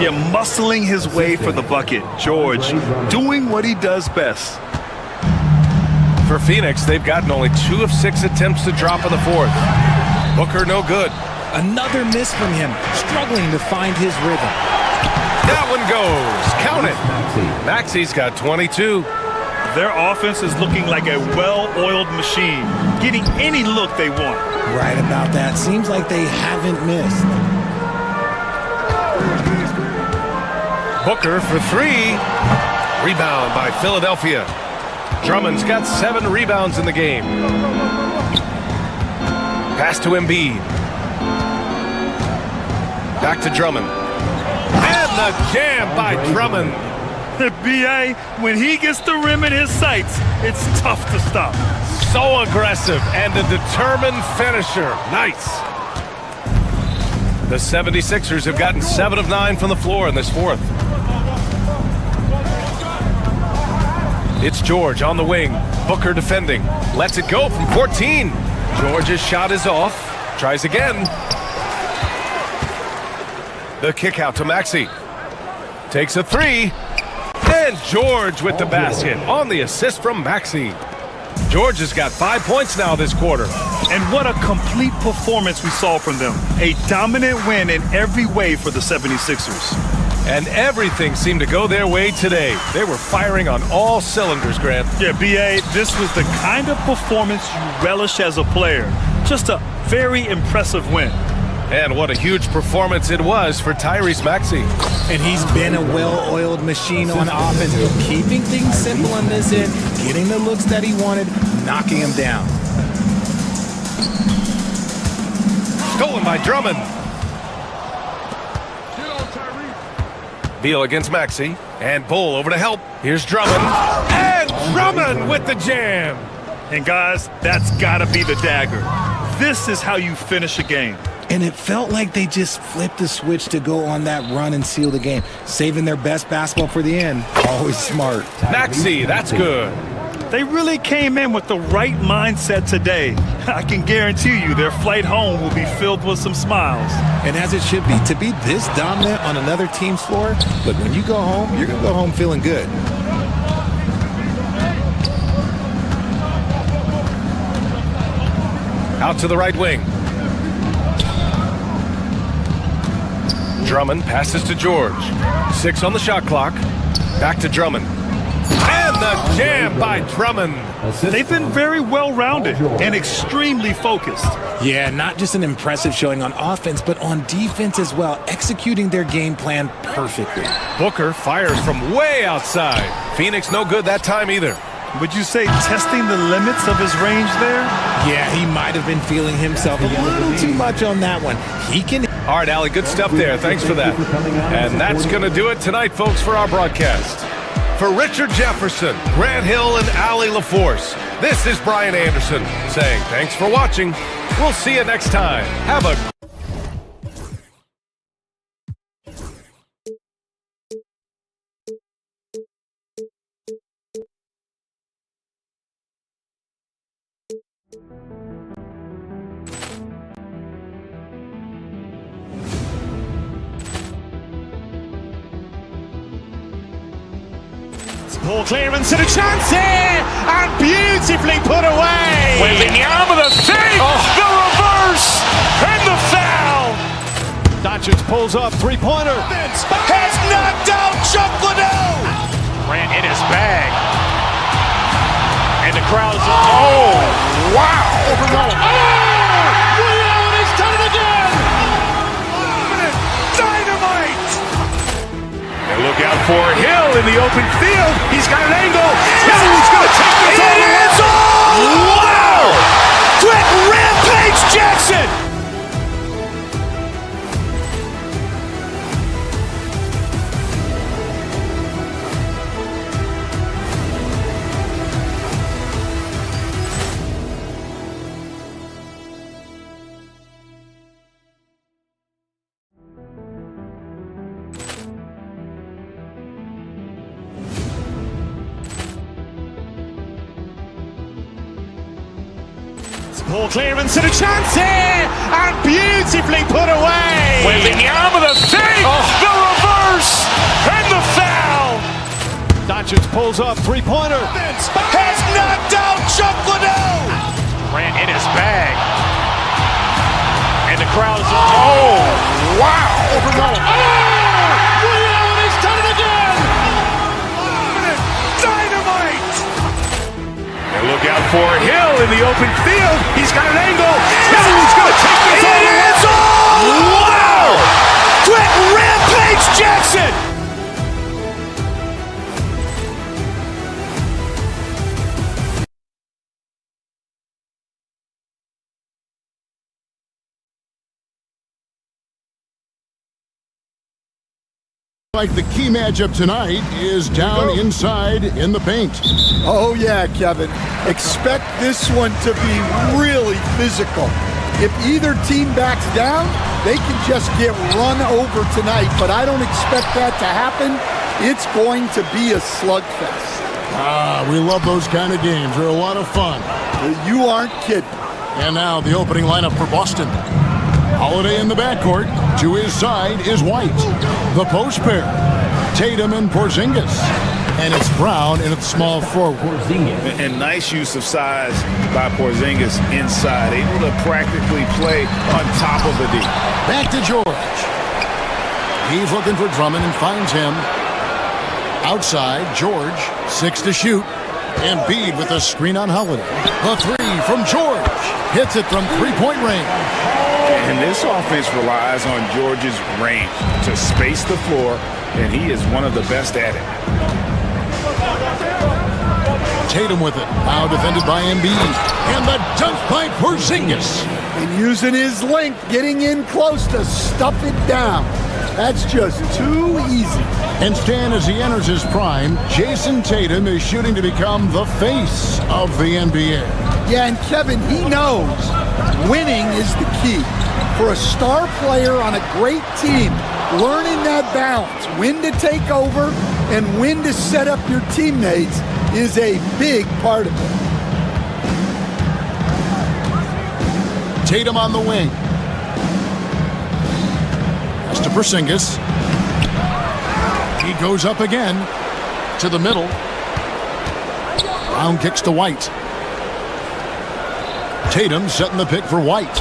Yeah, muscling his way for the bucket. George doing what he does best. For Phoenix, they've gotten only 2 of 6 attempts to drop in the fourth. Booker, no good. Another miss from him, struggling to find his rhythm. That one goes. Count it. Maxey's got 22. Their offense is looking like a well-oiled machine, getting any look they want. Right about that. Seems like they haven't missed. Booker for 3. Rebound by Philadelphia. Drummond's got 7 rebounds in the game. Pass to Embiid. Back to Drummond. And the jam by Drummond. B.A., when he gets the rim in his sights, it's tough to stop. So aggressive and a determined finisher. Nice. The 76ers have gotten 7 of 9 from the floor in this fourth. It's George on the wing. Booker defending. Lets it go from 14. George's shot is off. Tries again. The kick out to Maxey. Takes a 3. And George with the basket on the assist from Maxey. George has got 5 points now this quarter. And what a complete performance we saw from them. A dominant win in every way for the 76ers. And everything seemed to go their way today. They were firing on all cylinders, Grant. Yeah, B.A., this was the kind of performance you relish as a player. Just a very impressive win. And what a huge performance it was for Tyrese Maxey. And he's been a well-oiled machine on offense, keeping things simple on this end, getting the looks that he wanted, knocking him down. Stolen by Drummond. Beal against Maxey. And Bull over to help. Here's Drummond. And Drummond with the jam. And guys, that's got to be the dagger. This is how you finish a game. And it felt like they just flipped the switch to go on that run and seal the game, saving their best basketball for the end. Always smart. Maxey, that's good. They really came in with the right mindset today. I can guarantee you their flight home will be filled with some smiles. And as it should be, to be this dominant on another team's floor, look, when you go home, you're going to go home feeling good. Out to the right wing. Drummond passes to George. 6 on the shot clock. Back to Drummond. And the jam by Drummond. They've been very well-rounded and extremely focused. Yeah, not just an impressive showing on offense, but on defense as well, executing their game plan perfectly. Booker fires from way outside. Phoenix no good that time either. Would you say testing the limits of his range there? Yeah, he might have been feeling himself a little too much on that one. He can... All right, Allie, good stuff there. Thanks for that. And that's going to do it tonight, folks, for our broadcast. For Richard Jefferson, Grant Hill, and Allie LaForce, this is Brian Anderson saying thanks for watching. We'll see you next time. Have a... Poor clearance and a chance here, and beautifully put away. Wembanyama the save, the reverse, and the foul. Doncic pulls up, three-pointer. Has knocked out Chuck Liddell. Ran in his bag. And the crowd is, oh, wow. Rio, he's done it again. Dynamite. And look out for Hill in the open field. He's got an angle. Hill's going to take this all the way. Wow. Quick Rampage Jackson. Poor clearance and a chance here, and beautifully put away. Wembanyama the save, the reverse, and the foul. Doncic pulls up, three-pointer. Has knocked out Chuck Liddell. Ran in his bag. And the crowd is, oh, wow. Rio, he's done it again. Dynamite. And look out for Hill in the open field. He's got an angle. Hill's going to take this all the way. Wow. Quick Rampage Jackson. Like the key matchup tonight is down inside in the paint. Oh, yeah, Kevin. Expect this one to be really physical. If either team backs down, they can just get run over tonight, but I don't expect that to happen. It's going to be a slugfest. We love those kind of games. They're a lot of fun. You aren't kidding. And now the opening lineup for Boston. Holiday in the backcourt. To his side is White. The post pair, Tatum and Porzingis. And it's Brown in at the small forward. And nice use of size by Porzingis inside, able to practically play on top of the D. Back to George. He's looking for Drummond and finds him. Outside, George, 6 to shoot. Embiid with a screen on Holiday. A three from George. Hits it from three-point range. And this offense relies on George's range to space the floor, and he is one of the best at it. Tatum with it. Now defended by Embiid. And the dunk by Porzingis. And using his length, getting in close to stuff it down. That's just too easy. And Stan, as he enters his prime, Jason Tatum is shooting to become the face of the NBA. Yeah, and Kevin, he knows winning is the key. For a star player on a great team, learning that balance, when to take over and when to set up your teammates, is a big part of it. Tatum on the wing. That's to Porzingis. He goes up again to the middle. Brown kicks to White. Tatum setting the pick for White.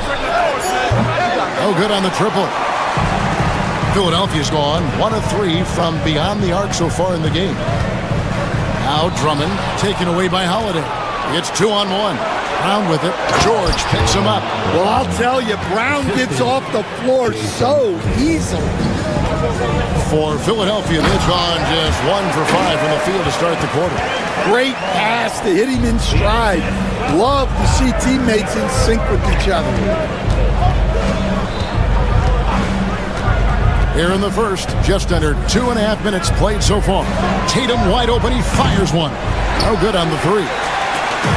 Oh, good on the triple. Philadelphia's gone 1 of 3 from beyond the arc so far in the game. Now Drummond taken away by Holiday. It's 2-on-1. Brown with it. George picks him up. Well, I'll tell you, Brown gets off the floor so easily. For Philadelphia, they've gone just 1 for 5 from the field to start the quarter. Great pass to hit him in stride. Love to see teammates in sync with each other. Here in the first, just under 2.5 minutes played so far. Tatum wide open, he fires one. No good on the three.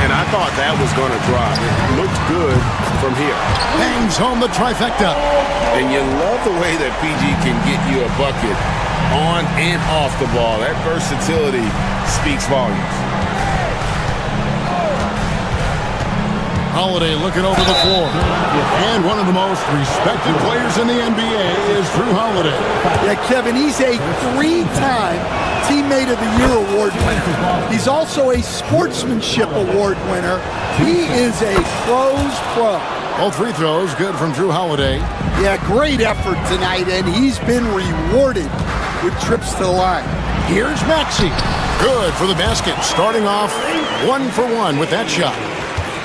And I thought that was going to drop. It looked good from here. Bangs home the trifecta. And you love the way that PG can get you a bucket on and off the ball. That versatility speaks volumes. Holiday looking over the floor. And one of the most respected players in the NBA is Drew Holiday. Yeah, Kevin, he's a three-time Teammate of the Year award winner. He's also a Sportsmanship Award winner. He is a pro's pro. All free throws good from Drew Holiday. Yeah, great effort tonight, and he's been rewarded with trips to the line. Here's Maxey. Good for the basket, starting off 1 for 1 with that shot.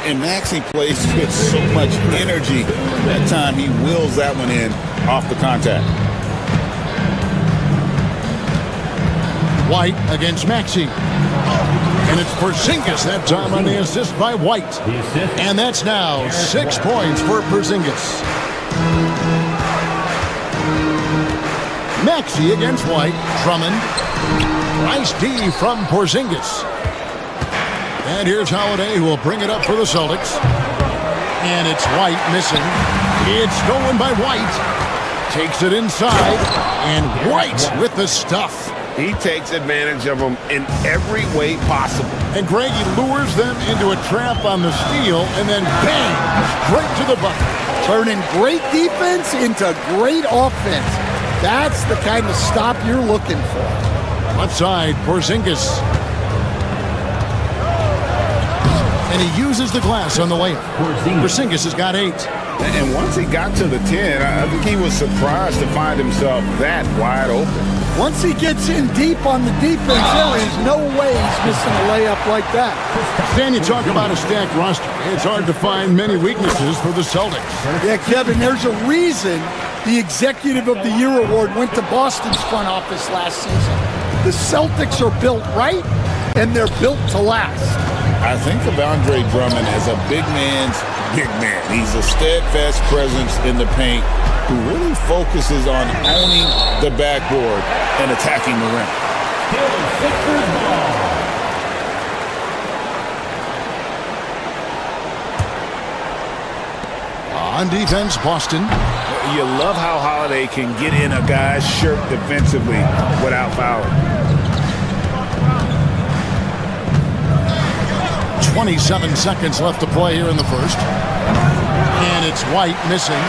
And Maxey plays with so much energy. That time he wheels that one in off the contact. White against Maxey. And it's Porzingis that time on the assist by White. And that's now 6 points for Porzingis. Maxey against White. Drummond. Nice D from Porzingis. And here's Holiday, who will bring it up for the Celtics. And it's White missing. It's stolen by White. Takes it inside. And White with the stuff. He takes advantage of them in every way possible. And Greg, he lures them into a trap on the steal, and then bang, straight to the bucket. Turning great defense into great offense. That's the kind of stop you're looking for. Left side, Porzingis. And he uses the glass on the layup. Porzingis has got 8. And once he got to the 10, I think he was surprised to find himself that wide open. Once he gets in deep on the defense, there is no way he's missing a layup like that. Dan, you talk about a stacked roster. It's hard to find many weaknesses for the Celtics. Yeah, Kevin, there's a reason the Executive of the Year award went to Boston's front office last season. The Celtics are built right, and they're built to last. I think of Andre Drummond as a big man's big man. He's a steadfast presence in the paint who really focuses on owning the backboard and attacking the rim. On defense, Boston. You love how Holiday can get in a guy's shirt defensively without fouling. 27 seconds left to play here in the first. And it's White missing.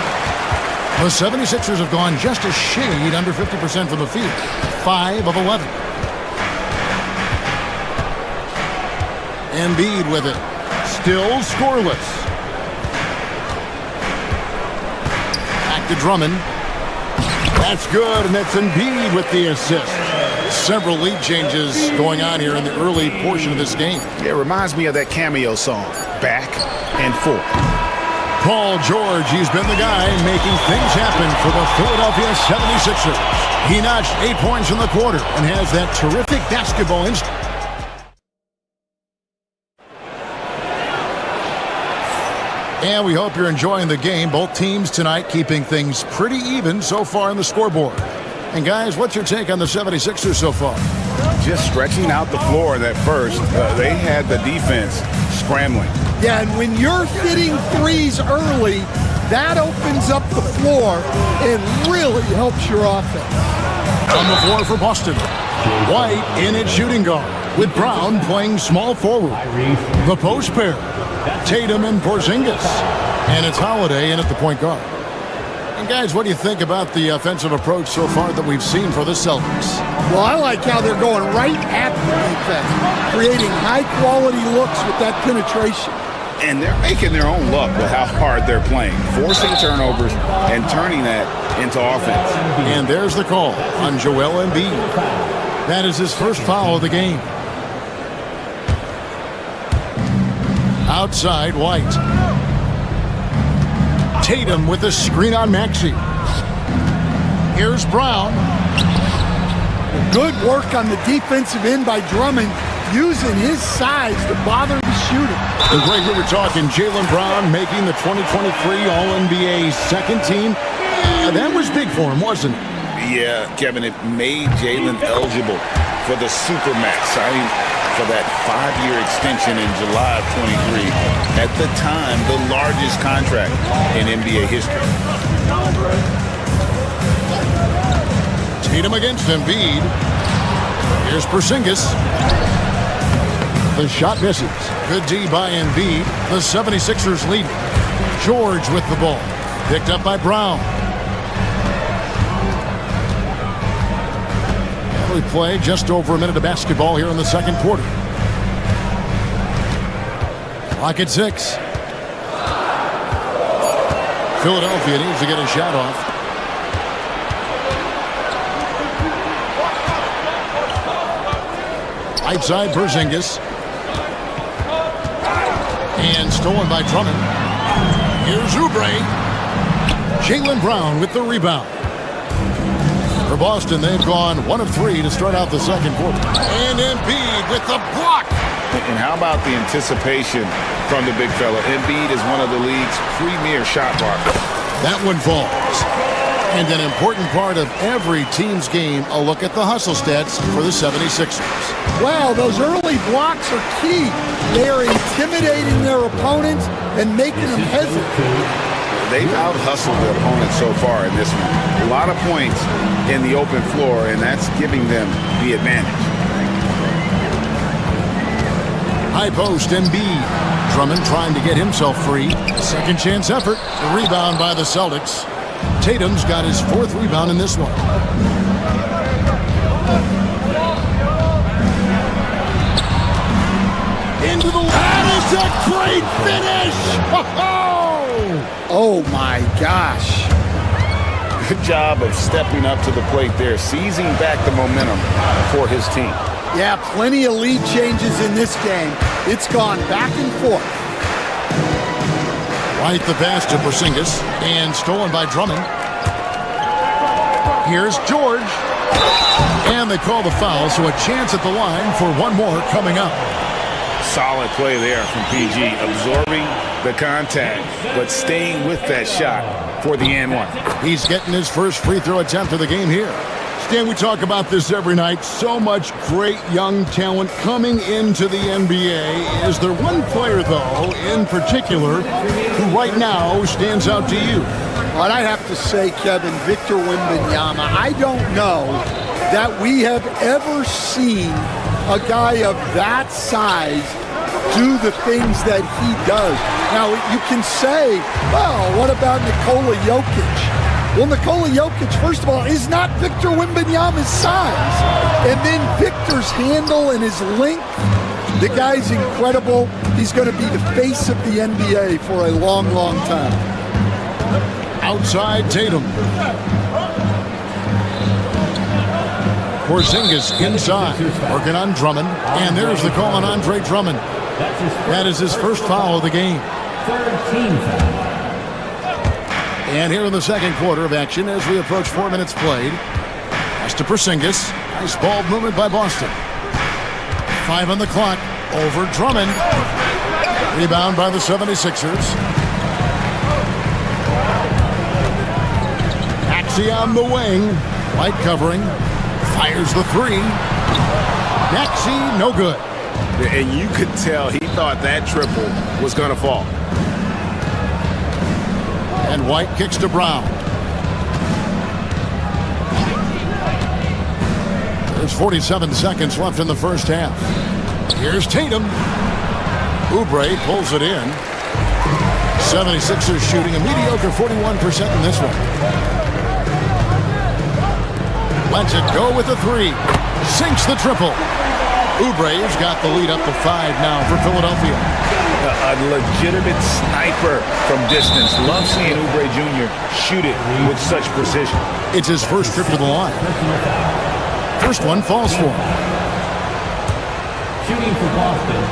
The 76ers have gone just a shade under 50% from the field. 5 of 11. Embiid with it. Still scoreless. Back to Drummond. That's good, and that's Embiid with the assist. Several lead changes going on here in the early portion of this game. It reminds me of that cameo song, Back and Forth. Paul George, he's been the guy making things happen for the Philadelphia 76ers. He notched 8 points in the quarter and has that terrific basketball instinct. And we hope you're enjoying the game. Both teams tonight keeping things pretty even so far in the scoreboard. And guys, what's your take on the 76ers so far? Just stretching out the floor that first. They had the defense scrambling. Yeah, and when you're hitting threes early, that opens up the floor and really helps your offense. On the floor for Boston. White in at shooting guard, with Brown playing small forward. The post pair, Tatum and Porzingis. And it's Holiday in at the point guard. And guys, what do you think about the offensive approach so far that we've seen for the Celtics? Well, I like how they're going right at the defense, creating high-quality looks with that penetration. And they're making their own luck with how hard they're playing, forcing turnovers and turning that into offense. And there's the call on Joel Embiid. That is his first foul of the game. Outside, White. Tatum with a screen on Maxey. Here's Brown. Good work on the defensive end by Drummond, using his size to bother the shooter. And Greg, we were talking Jaylen Brown making the 2023 All-NBA second team. Yeah, that was big for him, wasn't it? Yeah, Kevin, it made Jaylen eligible for the Supermax, signing for that 5-year extension in July of 23. At the time, the largest contract in NBA history. Tatum against Embiid. Here's Porzingis. The shot misses. Good D by Embiid. The 76ers lead. George with the ball. Picked up by Brown. We play just over a minute of basketball here in the second quarter. Clock at 6. Philadelphia needs to get a shot off. Outside Porzingis. And stolen by Drummond. Here's Oubre. Jaylen Brown with the rebound. For Boston, they've gone 1 of 3 to start out the second quarter. And Embiid with the block. And how about the anticipation from the big fella? Embiid is one of the league's premier shot blockers. That one falls. And an important part of every team's game, a look at the hustle stats for the 76ers. Wow, those early blocks are key. They are intimidating their opponents and making them hesitate. They've out-hustled their opponents so far in this one. A lot of points in the open floor, and that's giving them the advantage. High post, Embiid. Drummond trying to get himself free. Second chance effort. The rebound by the Celtics. Tatum's got his 4th rebound in this one. Into the... That is a great finish! Oh my gosh. Good job of stepping up to the plate there, seizing back the momentum for his team. Yeah, plenty of lead changes in this game. It's gone back and forth. Right the pass to Porzingis, and stolen by Drummond. Here's George. And they call the foul, so a chance at the line for one more coming up. Solid play there from PG, absorbing the contact, but staying with that shot for the and one. He's getting his first free throw attempt of the game here. Stan, we talk about this every night. So much great young talent coming into the NBA. Is there one player, though, in particular, who right now stands out to you? Well, I'd have to say, Kevin, Victor Wembanyama. I don't know that we have ever seen a guy of that size do the things that he does. Now, you can say, well, what about Nikola Jokic? Well, Nikola Jokic, first of all, is not Victor Wembanyama's size. And then Victor's handle and his length, the guy's incredible. He's going to be the face of the NBA for a long, long time. Outside Tatum. Porzingis inside, working on Drummond. And there's the call on Andre Drummond. That is his first foul of the game. And here in the second quarter of action, as we approach 4 minutes played, pass to Porzingis. Nice ball movement by Boston. 5 on the clock. Over Drummond. Rebound by the 76ers. Maxey on the wing. Light covering. Fires the 3. Maxey, no good. And you could tell he thought that triple was going to fall. And White kicks to Brown. There's 47 seconds left in the first half. Here's Tatum. Oubre pulls it in. 76ers shooting a mediocre 41% in this one. Lets it go with a 3. Sinks the triple. Oubre's got the lead up to 5 now for Philadelphia. A legitimate sniper from distance. Love seeing Oubre Jr. shoot it with such precision. It's his first trip to the line. First one falls for him. Shooting for Boston.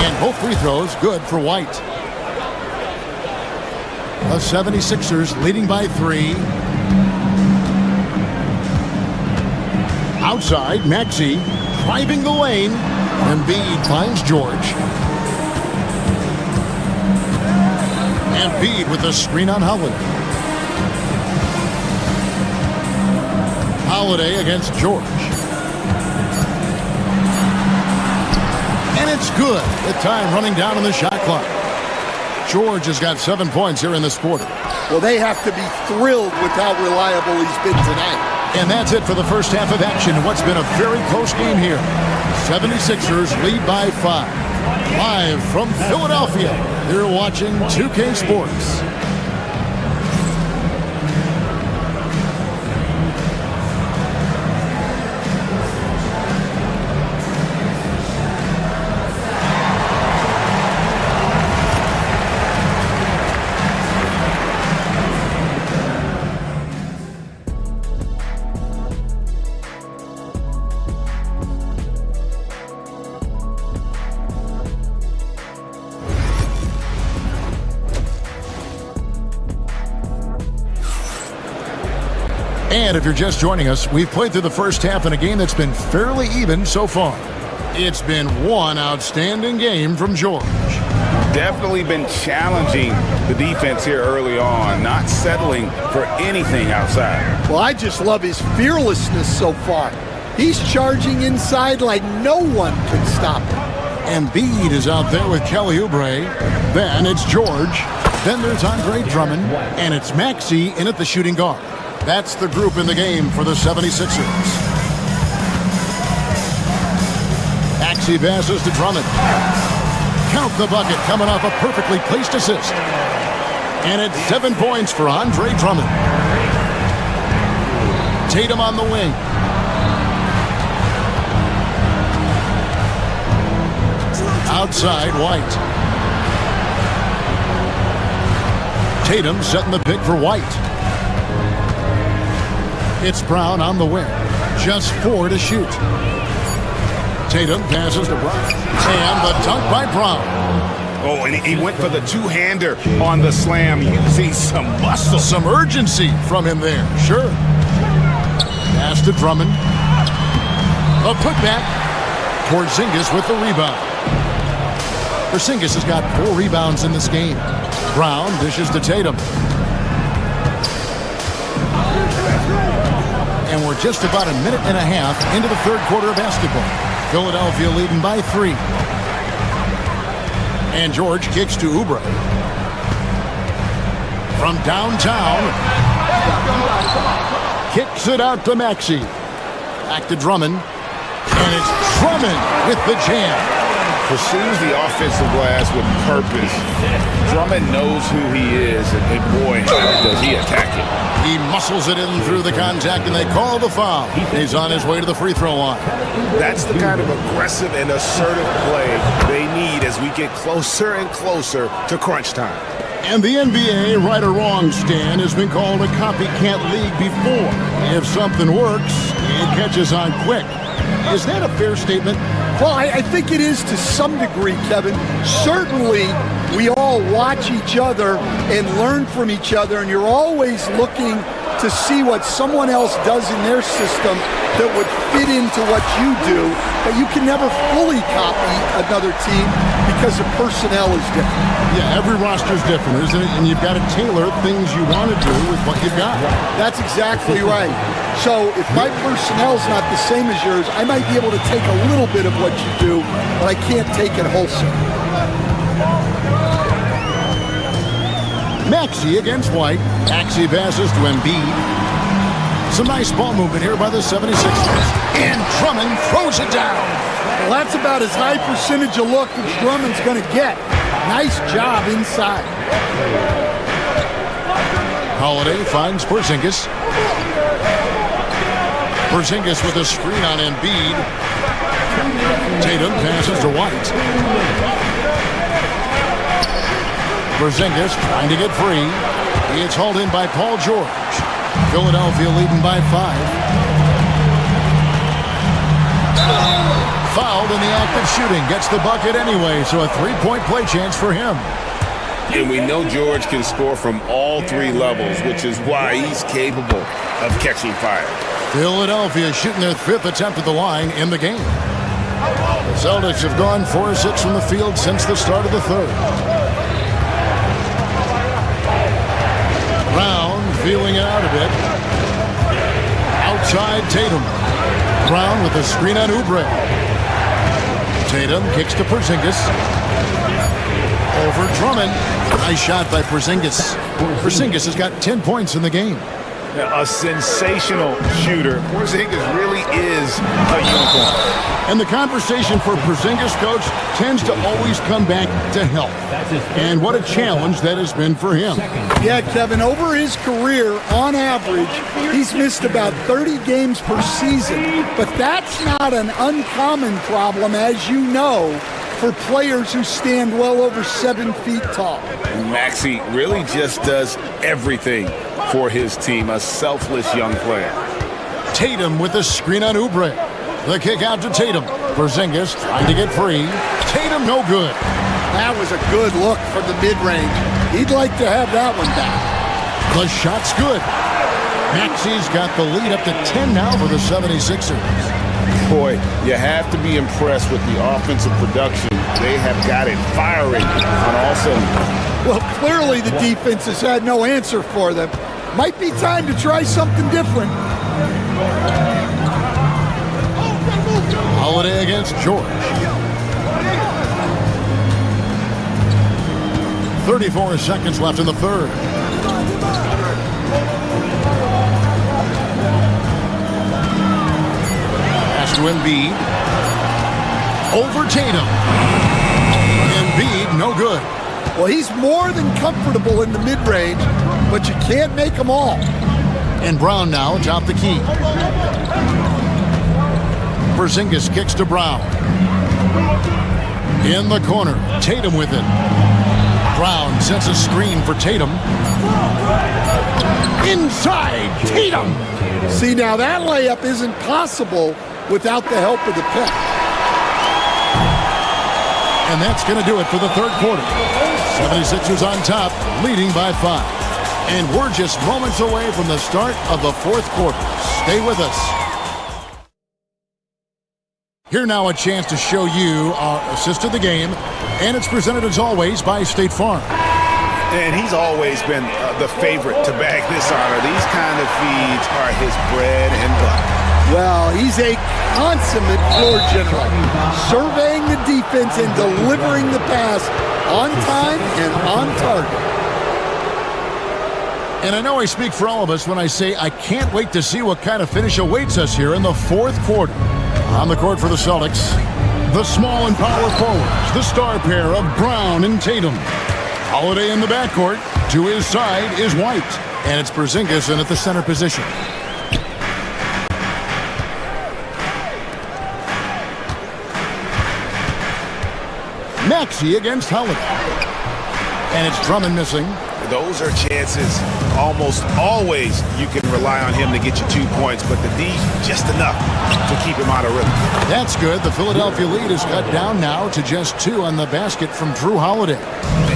And both free throws good for White. The 76ers leading by 3. Outside, Maxey driving the lane. Embiid finds George. Embiid with a screen on Holiday. Holiday against George. And it's good. The time running down on the shot clock. George has got 7 points here in this quarter. Well, they have to be thrilled with how reliable he's been tonight. And that's it for the first half of action. What's been a very close game here. 76ers lead by 5. Live from Philadelphia, you're watching 2K Sports. And if you're just joining us, we've played through the first half in a game that's been fairly even so far. It's been one outstanding game from George. Definitely been challenging the defense here early on, not settling for anything outside. Well, I just love his fearlessness so far. He's charging inside like no one can stop him. Embiid is out there with Kelly Oubre. Then it's George. Then there's Andre Drummond. And it's Maxey in at the shooting guard. That's the group in the game for the 76ers. Maxey passes to Drummond. Count the bucket coming off a perfectly placed assist. And it's 7 points for Andre Drummond. Tatum on the wing. Outside, White. Tatum setting the pick for White. It's Brown on the wing. Just 4 to shoot. Tatum passes to Brown. And the dunk by Brown. Oh, and he went for the two-hander on the slam, using some muscle. Some urgency from him there, sure. Pass to Drummond. A putback. Porzingis with the rebound. Porzingis has got 4 rebounds in this game. Brown dishes to Tatum. And we're just about a minute and a half into the third quarter of basketball. Philadelphia leading by 3. And George kicks to Oubre. From downtown. Kicks it out to Maxey. Back to Drummond. And it's Drummond with the jam. Pursues the offensive glass with purpose. Drummond knows who he is, and boy, does he attack it. He muscles it in through the contact, and they call the foul. He's on his way to the free throw line. That's the kind of aggressive and assertive play they need as we get closer and closer to crunch time. And the NBA, right or wrong, Stan, has been called a copycat league before. If something works, it catches on quick. Is that a fair statement? Well, I think it is to some degree, Kevin. Certainly, we all watch each other and learn from each other, and you're always looking to see what someone else does in their system that would fit into what you do, but you can never fully copy another team because the personnel is different. Yeah, every roster's different, isn't it? And you've got to tailor things you want to do with what you've got. That's exactly right. So if my personnel's not the same as yours, I might be able to take a little bit of what you do, but I can't take it wholesale. Maxey against White. Maxey passes to Embiid. Some nice ball movement here by the 76ers. And Drummond throws it down. Well, that's about as high percentage of look as Drummond's going to get. Nice job inside. Holiday finds Porzingis. Porzingis with a screen on Embiid. Tatum passes to White. Porzingis trying to get free. It's hauled in by Paul George. Philadelphia leading by 5. Fouled in the act of shooting. Gets the bucket anyway, so a 3-point play chance for him. And we know George can score from all 3 levels, which is why he's capable of catching fire. Philadelphia shooting their 5th attempt at the line in the game. The Celtics have gone 4-6 from the field since the start of the third. Brown feeling it out a bit. Outside Tatum. Brown with a screen on Oubre. Tatum kicks to Porzingis. Over Drummond. Nice shot by Porzingis. Porzingis has got 10 points in the game. A sensational shooter. Porzingis really is a unicorn. And the conversation for Porzingis, coach, tends to always come back to health. And what a challenge that has been for him. Yeah, Kevin, over his career, on average, he's missed about 30 games per season. But that's not an uncommon problem, as you know, for players who stand well over 7 feet tall. Maxey really just does everything for his team, a selfless young player. Tatum with a screen on Oubre. The kick out to Tatum. Porzingis trying to get free. Tatum no good. That was a good look from the mid-range. He'd like to have that one back. The shot's good. Maxey's got the lead up to 10 now for the 76ers. Boy, you have to be impressed with the offensive production. They have got it firing on all cylinders. Well, clearly the defense has had no answer for them. Might be time to try something different. Holiday against George. 34 seconds left in the third. Pass to Embiid. Over Tatum. Embiid, no good. Well, he's more than comfortable in the mid-range, but you can't make them all. And Brown now atop the key. Porzingis kicks to Brown. In the corner, Tatum with it. Brown sets a screen for Tatum. Inside, Tatum! See, now that layup isn't possible without the help of the pick. And that's going to do it for the third quarter. 76ers on top, leading by 5. And we're just moments away from the start of the fourth quarter. Stay with us. Here now a chance to show you our assist of the game, and it's presented as always by State Farm. And he's always been the favorite to bag this honor. These kind of feeds are his bread and butter. Well, he's a consummate floor general, surveying the defense and delivering the pass on time and on target. And I know I speak for all of us when I say I can't wait to see what kind of finish awaits us here in the fourth quarter. On the court for the Celtics, the small and power forwards, the star pair of Brown and Tatum. Holiday in the backcourt. To his side is White. And it's Porzingis in at the center position. Maxey against Holiday. And it's Drummond missing. Those are chances almost always you can rely on him to get you 2 points, but the D just enough to keep him out of rhythm. That's good. The Philadelphia lead is cut down now to just 2 on the basket from Drew Holiday.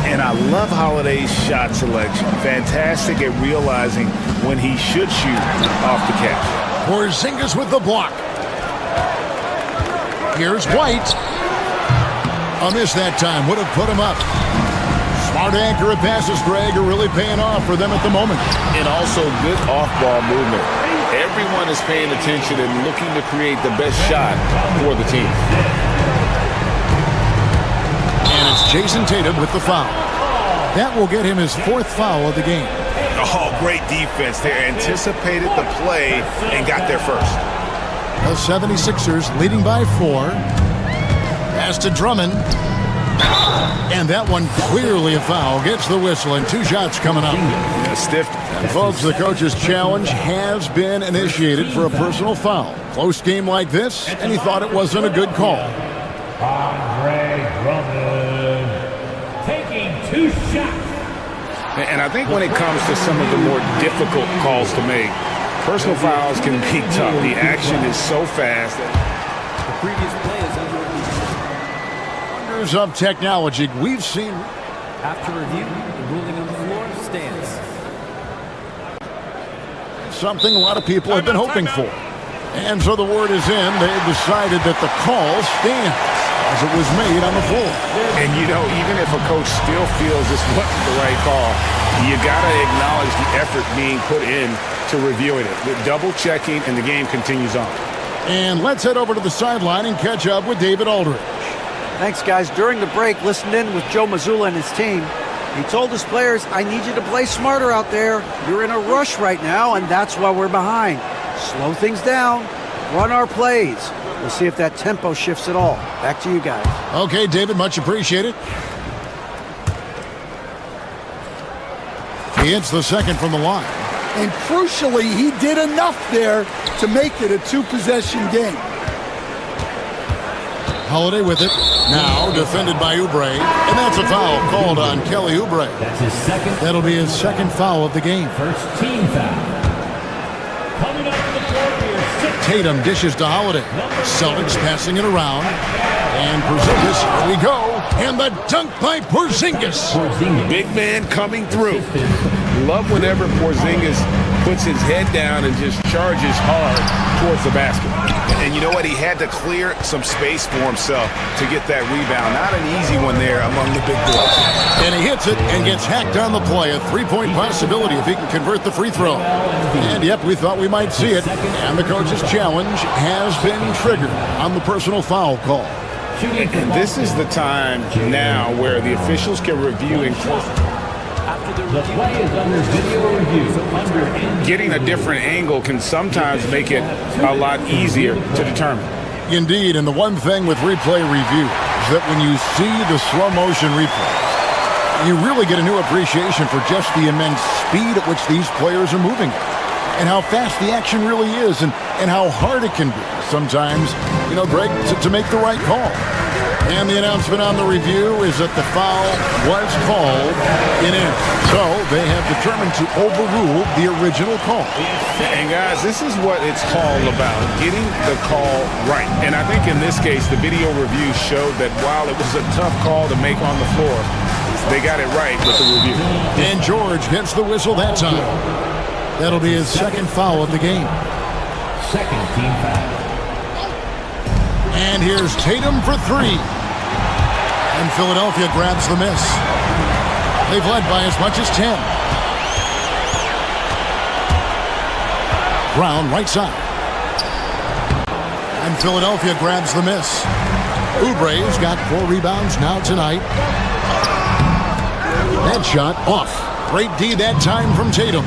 And I love Holiday's shot selection. Fantastic at realizing when he should shoot off the catch. Porzingis with the block. Here's White. A miss that time. Would have put him up. Smart accurate passes, Greg, are really paying off for them at the moment. And also good off-ball movement. Everyone is paying attention and looking to create the best shot for the team. And it's Jason Tatum with the foul. That will get him his 4th foul of the game. Oh, great defense. They anticipated the play and got there first. The 76ers leading by 4. Pass to Drummond. And that one clearly a foul. Gets the whistle and 2 shots coming up. Yeah, stiff. And folks, the coach's challenge has been initiated for a personal foul. Close game like this, and he thought it wasn't a good call. Andre Drummond taking 2 shots. And I think when it comes to some of the more difficult calls to make, personal fouls can be tough. The action is so fast. The previous play is under Of technology we've seen. After review, the ruling on the floor stands. Something a lot of people have been hoping for. And so the word is in. They've decided that the call stands as it was made on the floor. And you know, even if a coach still feels this wasn't the right call, you got to acknowledge the effort being put in to reviewing it. With double checking, and the game continues on. And let's head over to the sideline and catch up with David Aldridge. Thanks, guys. During the break, listened in with Joe Mazzulla and his team. He told his players, I need you to play smarter out there. You're in a rush right now, and that's why we're behind. Slow things down, run our plays. We'll see if that tempo shifts at all. Back to you guys. Okay, David, much appreciated. He hits the second from the line. And crucially, he did enough there to make it a two-possession game. Holiday with it. Now defended by Oubre. And that's a foul called on Kelly Oubre. That's his second. That'll be his second foul of the game. First team foul. Coming up to the floor for your sixth. Tatum dishes to Holiday. Celtics passing it around. And Porzingis, here we go. And the dunk by Porzingis. Big man coming through. Love whenever Porzingis puts his head down and just charges hard towards the basket. And you know what? He had to clear some space for himself to get that rebound. Not an easy one there among the big boys. And he hits it and gets hacked on the play. A three-point possibility if he can convert the free throw. And yep, we thought we might see it. And the coach's challenge has been triggered on the personal foul call. And this is the time now where the officials can review and The play is under video review. getting a different angle can sometimes make it a lot easier to determine. Indeed, and the one thing with replay review is that when you see the slow motion replay, you really get a new appreciation for just the immense speed at which these players are moving and how fast the action really is and how hard it can be sometimes, you know, Greg, to make the right call. And the announcement on the review is that the foul was called in. So they have determined to overrule the original call. And guys, this is what it's all about, getting the call right. And I think in this case, the video review showed that while it was a tough call to make on the floor, they got it right with the review. And George gets the whistle that time. That'll be his second foul of the game. Second team foul. And here's Tatum for three. And Philadelphia grabs the miss. They've led by as much as 10. Brown, right side. And Philadelphia grabs the miss. Oubre's got 4 rebounds now tonight. That shot off. Great D that time from Tatum.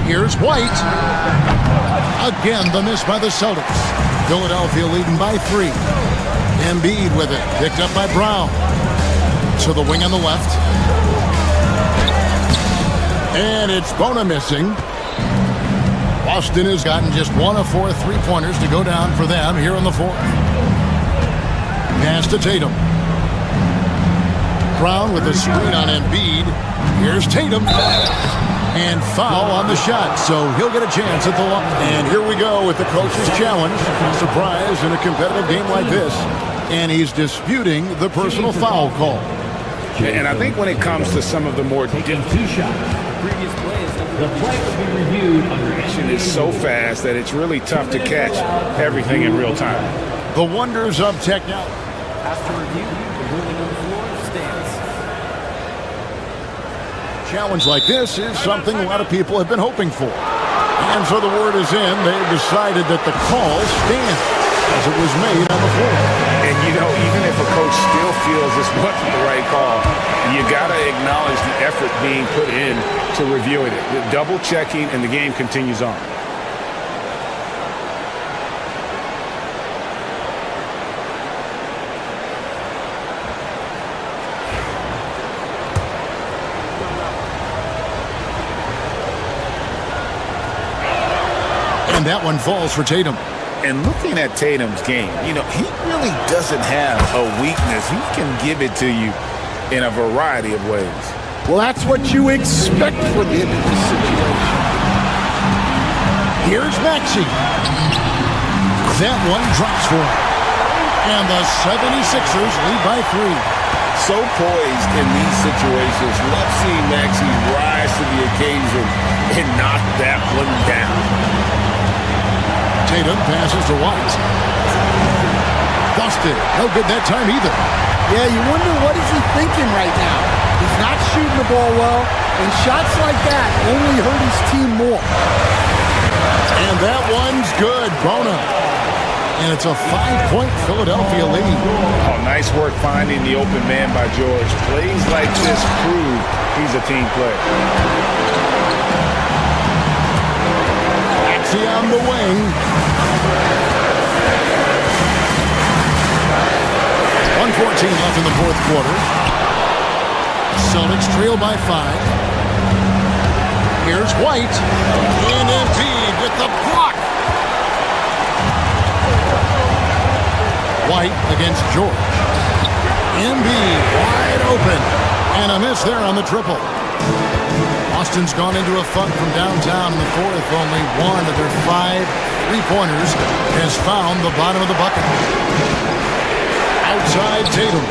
Here's White. Again, the miss by the Celtics. Philadelphia leading by 3. Embiid with it. Picked up by Brown. To the wing on the left. And it's Bona missing. Boston has gotten just 1 of 4 3-pointers to go down for them here in the fourth. Pass to Tatum. Brown with a screen on Embiid. Here's Tatum. And foul on the shot, so he'll get a chance at the line. And here we go with the coach's challenge. Surprise in a competitive game like this. And he's disputing the personal foul call. And I think when it comes to some of the more Taking 2 shots. The play will be reviewed under action is so fast that it's really tough to catch everything in real time. The wonders of technology. After review, the ruling on the floor stands. Challenge like this is something a lot of people have been hoping for. And so the word is in. They've decided that the call stands as it was made on the floor. And you know, even if a coach still feels this wasn't the right call, you got to acknowledge the effort being put in to reviewing it. The double checking, and the game continues on. And that one falls for Tatum. And looking at Tatum's game, you know, he really doesn't have a weakness. He can give it to you in a variety of ways. Well, that's what you expect from him in this situation. Here's Maxey. That one drops for him. And the 76ers lead by 3. So poised in these situations. Love seeing Maxey rise to the occasion and knock that one down. Tatum passes to White. Busted. No good that time either. Yeah, you wonder what is he thinking right now. He's not shooting the ball well, and shots like that only hurt his team more. And that one's good. Bona. And it's a 5-point Philadelphia lead. Oh, nice work finding the open man by George. Plays like this prove he's a team player. Maxey on the wing. 1:14 left in the fourth quarter. Celtics trail by 5. Here's White. And Embiid with the block. White against George. Embiid wide open. And a miss there on the triple. Boston's gone into a funk from downtown in the fourth. Only one of their 5 3-pointers has found the bottom of the bucket. Outside Tatum.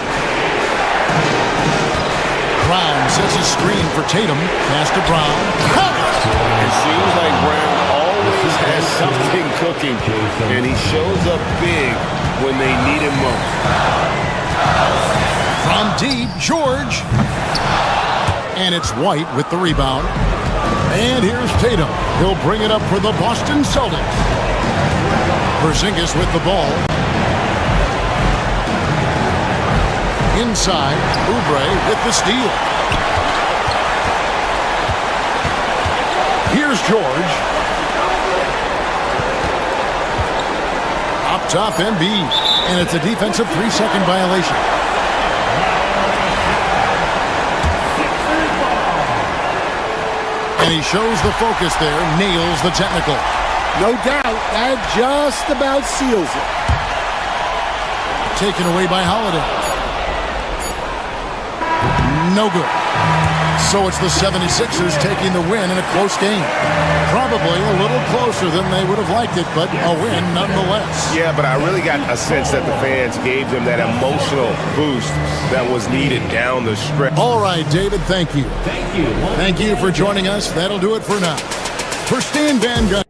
Brown sets a screen for Tatum. Pass to Brown. It seems like Brown always has something cooking, and he shows up big when they need him most. From deep, George. And it's White with the rebound. And here's Tatum. He'll bring it up for the Boston Celtics. Porzingis with the ball. Inside, Oubre with the steal. Here's George. Up top, Embiid. And it's a defensive 3-second violation. And he shows the focus there, nails the technical. No doubt, that just about seals it. Taken away by Holiday. No good. So it's the 76ers taking the win in a close game. Probably a little closer than they would have liked it, but a win nonetheless. Yeah, but I really got a sense that the fans gave them that emotional boost that was needed down the stretch. All right, David, thank you. Thank you for joining us. That'll do it for now. For Stan Van Gundy.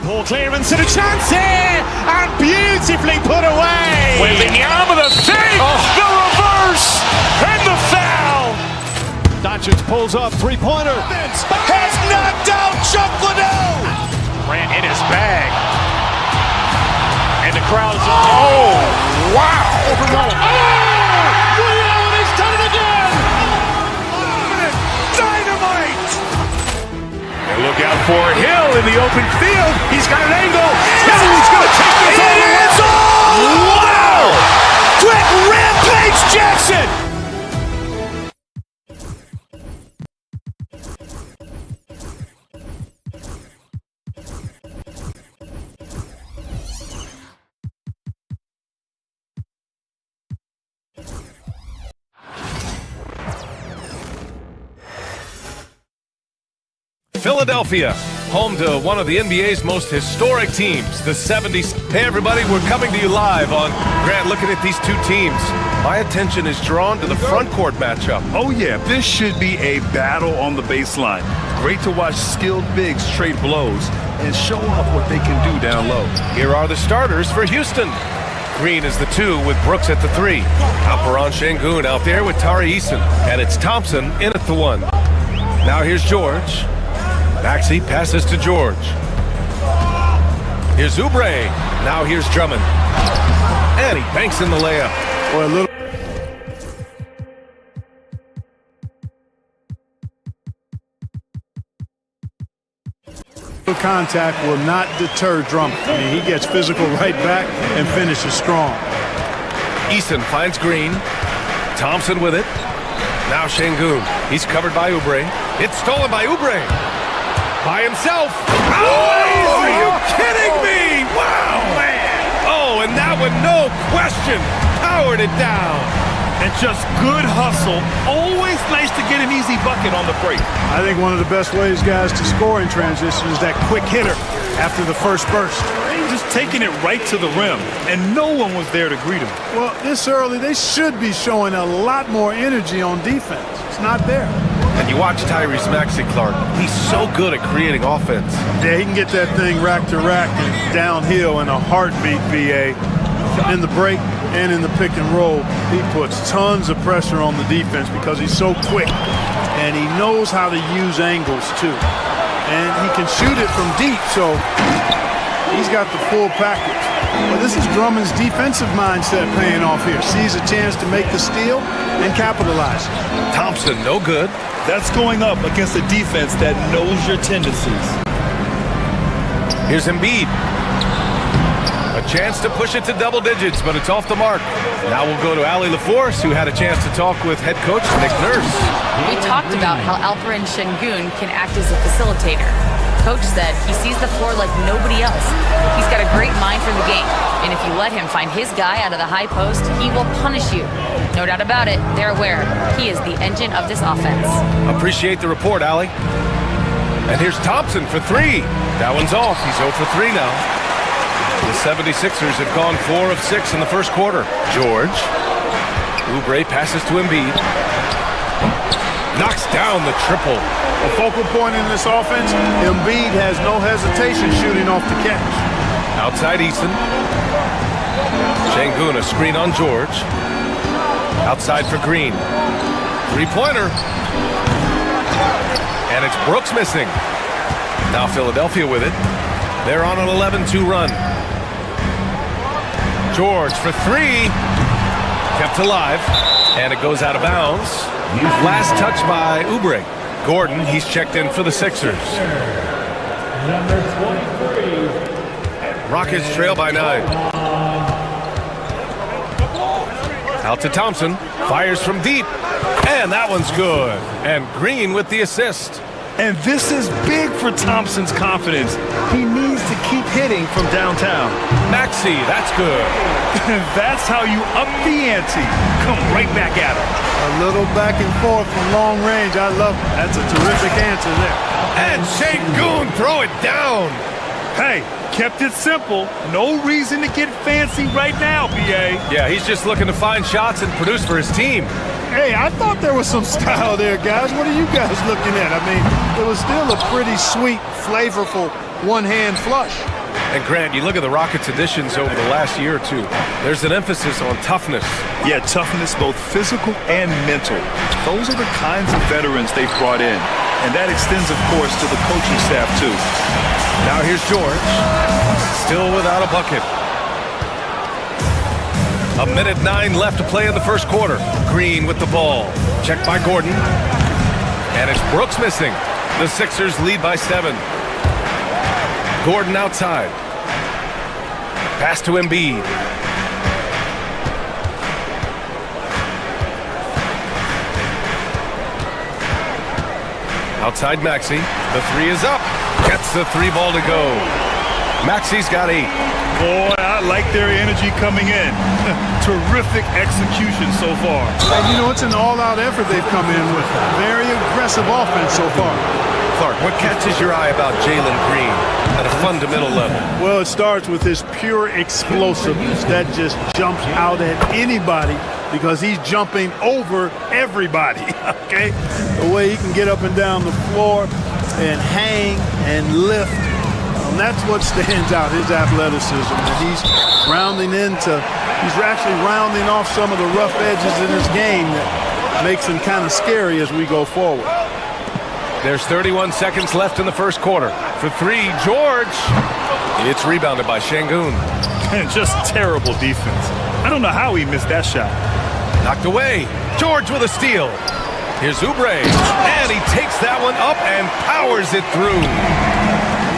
Poor clearance and a chance here, and beautifully put away. Wembanyama the save, the reverse, and the foul. Doncic pulls up, three-pointer. Has knocked out Chuck Liddell. Grant in his bag. And the crowd is... Oh, wow. He's done it again. Dynamite. And look out for Hill in the open field. He's got an angle. He's going to take this all the way. Wow! Quick Rampage Jackson. Philadelphia, home to one of the NBA's most historic teams, the 70s. Hey everybody, we're coming to you live on Grant. Looking at these two teams, my attention is drawn to the front court matchup. Oh yeah, this should be a battle on the baseline. Great to watch skilled bigs trade blows and show off what they can do down low. Here are the starters for Houston. Green is the 2 with Brooks at the 3. Alperen Şengün out there with Tari Eason. And it's Thompson in at the 1. Now here's George. Maxey passes to George. Here's Oubre. Now here's Drummond. And he banks in the layup. Boy, a little contact will not deter Drummond. I mean, he gets physical right back and finishes strong. Eason finds Green. Thompson with it. Now Şengün. He's covered by Oubre. It's stolen by Oubre. By himself. Oh, are you kidding me? Wow, man. Oh, and that one, no question, powered it down. And just good hustle. Always nice to get an easy bucket on the break. I think one of the best ways, guys, to score in transition is that quick hitter after the first burst. Just taking it right to the rim, and no one was there to greet him. Well, this early, they should be showing a lot more energy on defense. It's not there. And you watch Tyrese Maxey, Clark. He's so good at creating offense. Yeah, he can get that thing rack to rack and downhill in a heartbeat, BA. In the break and in the pick and roll, he puts tons of pressure on the defense because he's so quick. And he knows how to use angles, too. And he can shoot it from deep, so he's got the full package. Well, this is Drummond's defensive mindset paying off here. Sees a chance to make the steal and capitalize. Thompson, no good. That's going up against a defense that knows your tendencies. Here's Embiid. A chance to push it to double digits, but it's off the mark. Now we'll go to Allie LaForce, who had a chance to talk with head coach Nick Nurse. We talked about how Alperen Şengün can act as a facilitator. Coach said he sees the floor like nobody else. He's got a great mind for the game, and if you let him find his guy out of the high post, he will punish you. No doubt about it, they're aware he is the engine of this offense. Appreciate the report, Allie. And here's Thompson for three. That one's off. He's 0 for 3 now. The 76ers have gone 4 of 6 in the first quarter. George. Oubre passes to Embiid. Knocks down the triple. A focal point in this offense, Embiid has no hesitation shooting off the catch. Outside Easton. Şengün, a screen on George. Outside for Green. Three-pointer. And it's Brooks missing. Now Philadelphia with it. They're on an 11-2 run. George for three. Kept alive. And it goes out of bounds. Last touch by Oubre. Gordon, he's checked in for the Sixers. Number 23. Rockets trail by 9. Out to Thompson. Fires from deep. And that one's good. And Green with the assist. And this is big for Thompson's confidence. He needs to keep hitting from downtown. Maxey, that's good. That's how you up the ante. Come right back at him. A little back and forth from long range. I love it. That's a terrific answer there. And Şengün, throw it down. Hey, kept it simple. No reason to get fancy right now, BA. Yeah, he's just looking to find shots and produce for his team. Hey, I thought there was some style there, guys. What are you guys looking at? I mean, it was still a pretty sweet, flavorful one-hand flush. And Grant, you look at the Rockets' additions over the last year or two. There's an emphasis on toughness. Yeah, toughness, both physical and mental. Those are the kinds of veterans they've brought in. And that extends, of course, to the coaching staff, too. Now here's George. Still without a bucket. 1:09 left to play in the first quarter. Green with the ball. Checked by Gordon. And it's Brooks missing. The Sixers lead by 7. Gordon outside. Pass to Embiid. Outside Maxey. The three is up. Gets the 3 ball to go. Maxey's got 8. Boy, I like their energy coming in. Terrific execution so far. And you know, it's an all-out effort they've come in with. Very aggressive offense so far. Clark, what catches your eye about Jalen Green at a fundamental level? Well, it starts with his pure explosiveness. That just jumps out at anybody because he's jumping over everybody, okay? The way he can get up and down the floor and hang and lift. That's what stands out, his athleticism. And he's actually rounding off some of the rough edges in his game that makes him kind of scary as we go forward. There's 31 seconds left in the first quarter. For 3, George. It's rebounded by Şengün. And just terrible defense. I don't know how he missed that shot. Knocked away. George with a steal. Here's Oubre. And he takes that one up and powers it through.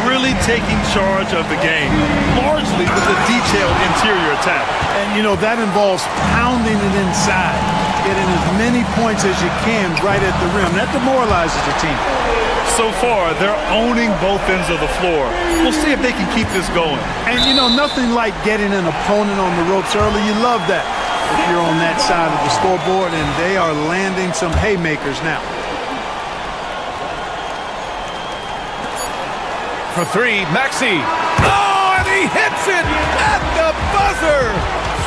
Really taking charge of the game, largely with a detailed interior attack. And, you know, that involves pounding it inside, getting as many points as you can right at the rim. That demoralizes the team. So far, they're owning both ends of the floor. We'll see if they can keep this going. And, you know, nothing like getting an opponent on the ropes early. You love that if you're on that side of the scoreboard, and they are landing some haymakers now. For 3, Maxey. Oh, and he hits it at the buzzer.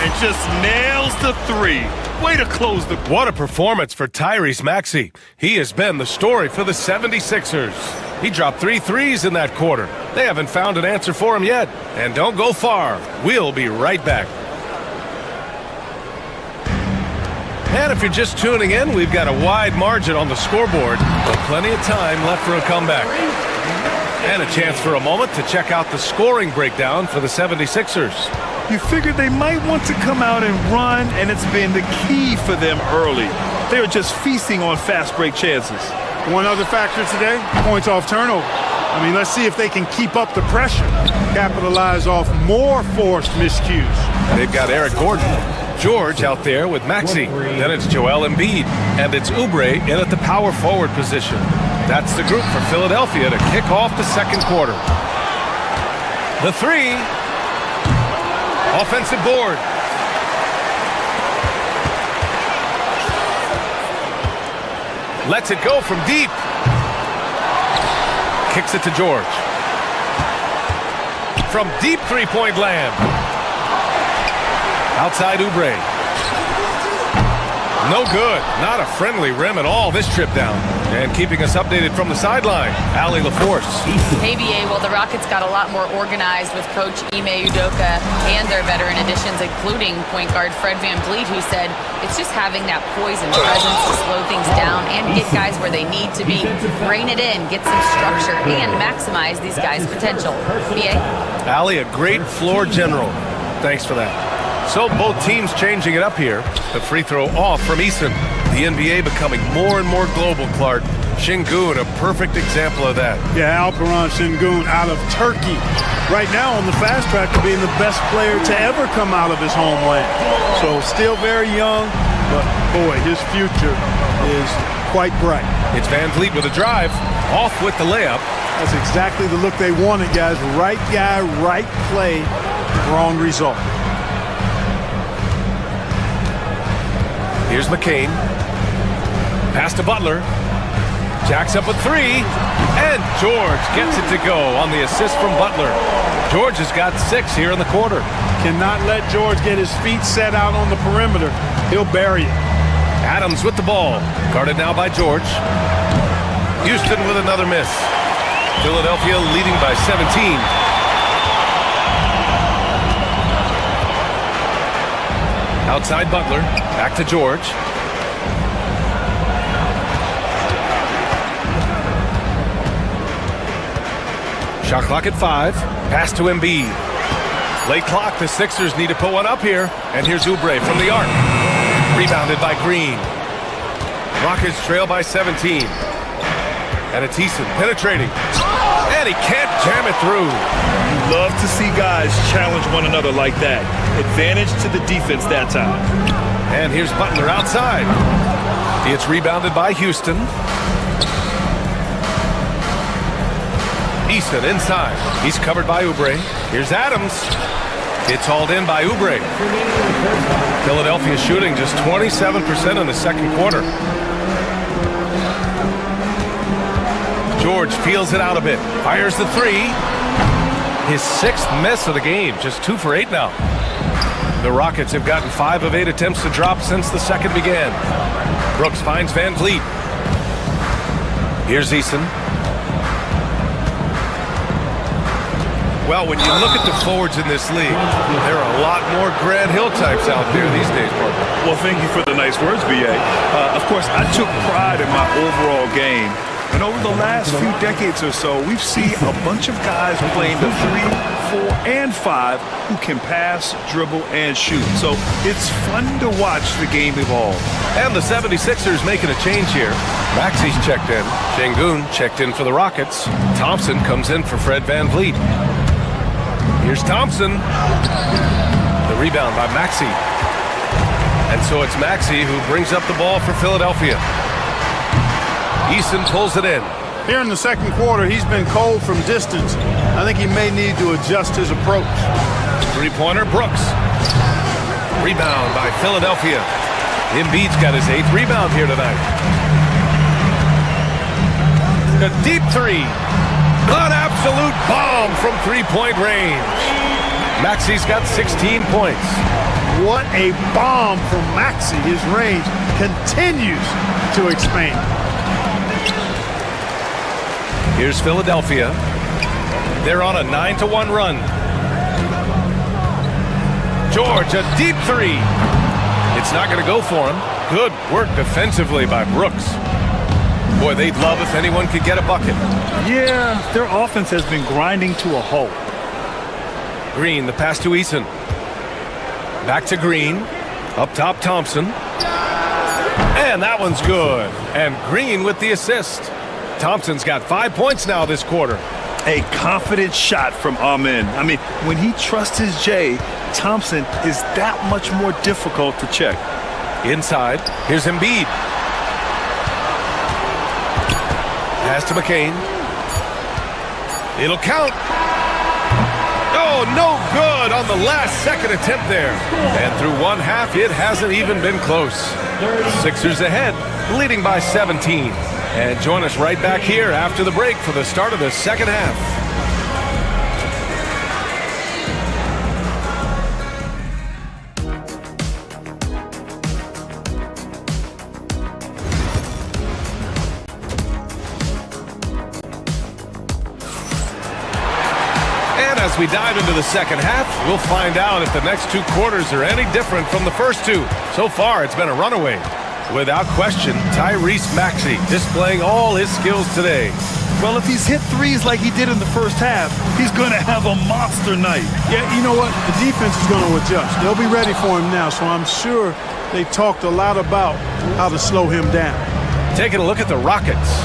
And just nails the three. Way to close the... What a performance for Tyrese Maxey. He has been the story for the 76ers. He dropped 3 threes in that quarter. They haven't found an answer for him yet. And don't go far. We'll be right back. And if you're just tuning in, we've got a wide margin on the scoreboard, but plenty of time left for a comeback. And a chance for a moment to check out the scoring breakdown for the 76ers. You figured they might want to come out and run, and it's been the key for them early. They are just feasting on fast break chances. One other factor today, points off turnover. I mean, let's see if they can keep up the pressure, capitalize off more forced miscues. They've got Eric Gordon, George out there with Maxey. Then it's Joel Embiid, and it's Oubre in at the power forward position. That's the group for Philadelphia to kick off the second quarter. The three. Offensive board. Lets it go from deep. Kicks it to George. From deep three-point land. Outside Oubre. No good. Not a friendly rim at all this trip down. And keeping us updated from the sideline, Allie LaForce. Hey, BA, well, the Rockets got a lot more organized with Coach Ime Udoka and their veteran additions, including point guard Fred VanVleet, who said it's just having that poise and presence to slow things down and get guys where they need to be, rein it in, get some structure, and maximize these guys' potential. BA? Allie, a great floor general. Thanks for that. So both teams changing it up here. The free throw off from Eason. The NBA becoming more and more global, Clark. Şengün, a perfect example of that. Yeah, Alperen Şengün out of Turkey. Right now on the fast track to being the best player to ever come out of his homeland. So still very young, but boy, his future is quite bright. It's VanVleet with a drive. Off with the layup. That's exactly the look they wanted, guys. Right guy, right play, wrong result. Here's McCain. Pass to Butler. Jacks up a three. And George gets it to go on the assist from Butler. George has got 6 here in the quarter. Cannot let George get his feet set out on the perimeter. He'll bury it. Adams with the ball. Guarded now by George. Houston with another miss. Philadelphia leading by 17. Outside Butler. Back to George. Shot clock at 5. Pass to Embiid. Late clock. The Sixers need to put one up here. And here's Oubre from the arc. Rebounded by Green. Rockets trail by 17. And it's Eason penetrating. And he can't jam it through. You love to see guys challenge one another like that. Advantage to the defense that time. And here's Butler outside. It's rebounded by Houston. Eason inside. He's covered by Oubre. Here's Adams. It's hauled in by Oubre. Philadelphia shooting just 27% in the second quarter. George feels it out a bit. Fires the three. His 6th miss of the game. Just 2 for 8 now. The Rockets have gotten 5 of 8 attempts to drop since the second began. Brooks finds VanVleet. Here's Eason. Well, when you look at the forwards in this league, there are a lot more Grant Hill types out there these days, Parker. Well, thank you for the nice words, B.A. Of course, I took pride in my overall game. And over the last few decades or so, we've seen a bunch of guys playing the 3, 4, and 5 who can pass, dribble, and shoot. So it's fun to watch the game evolve. And the 76ers making a change here. Maxey's checked in. Şengün checked in for the Rockets. Thompson comes in for Fred VanVleet. Here's Thompson. The rebound by Maxey. And so it's Maxey who brings up the ball for Philadelphia. Eason pulls it in. Here in the second quarter, he's been cold from distance. I think he may need to adjust his approach. Three-pointer, Brooks. Rebound by Philadelphia. Embiid's got his 8th rebound here tonight. A deep three. An absolute bomb from three-point range. Maxey's got 16 points. What a bomb from Maxey. His range continues to expand. Here's Philadelphia. They're on a 9-1 run. George, a deep three. It's not going to go for him. Good work defensively by Brooks. Boy, they'd love if anyone could get a bucket. Yeah, their offense has been grinding to a halt. Green, the pass to Eason. Back to Green. Up top, Thompson. And that one's good. And Green with the assist. Thompson's got 5 points now this quarter. A confident shot from Amen. I mean, when he trusts his J, Thompson is that much more difficult to check. Inside, here's Embiid. Pass to McCain. It'll count. Oh, no good on the last second attempt there. And through one half, it hasn't even been close. Sixers ahead, leading by 17. And join us right back here after the break for the start of the second half. And as we dive into the second half, we'll find out if the next two quarters are any different from the first two. So far, it's been a runaway. Without question, Tyrese Maxey displaying all his skills today. Well, if he's hit threes like he did in the first half, he's going to have a monster night. Yeah, you know what? The defense is going to adjust. They'll be ready for him now, so I'm sure they talked a lot about how to slow him down. Taking a look at the Rockets.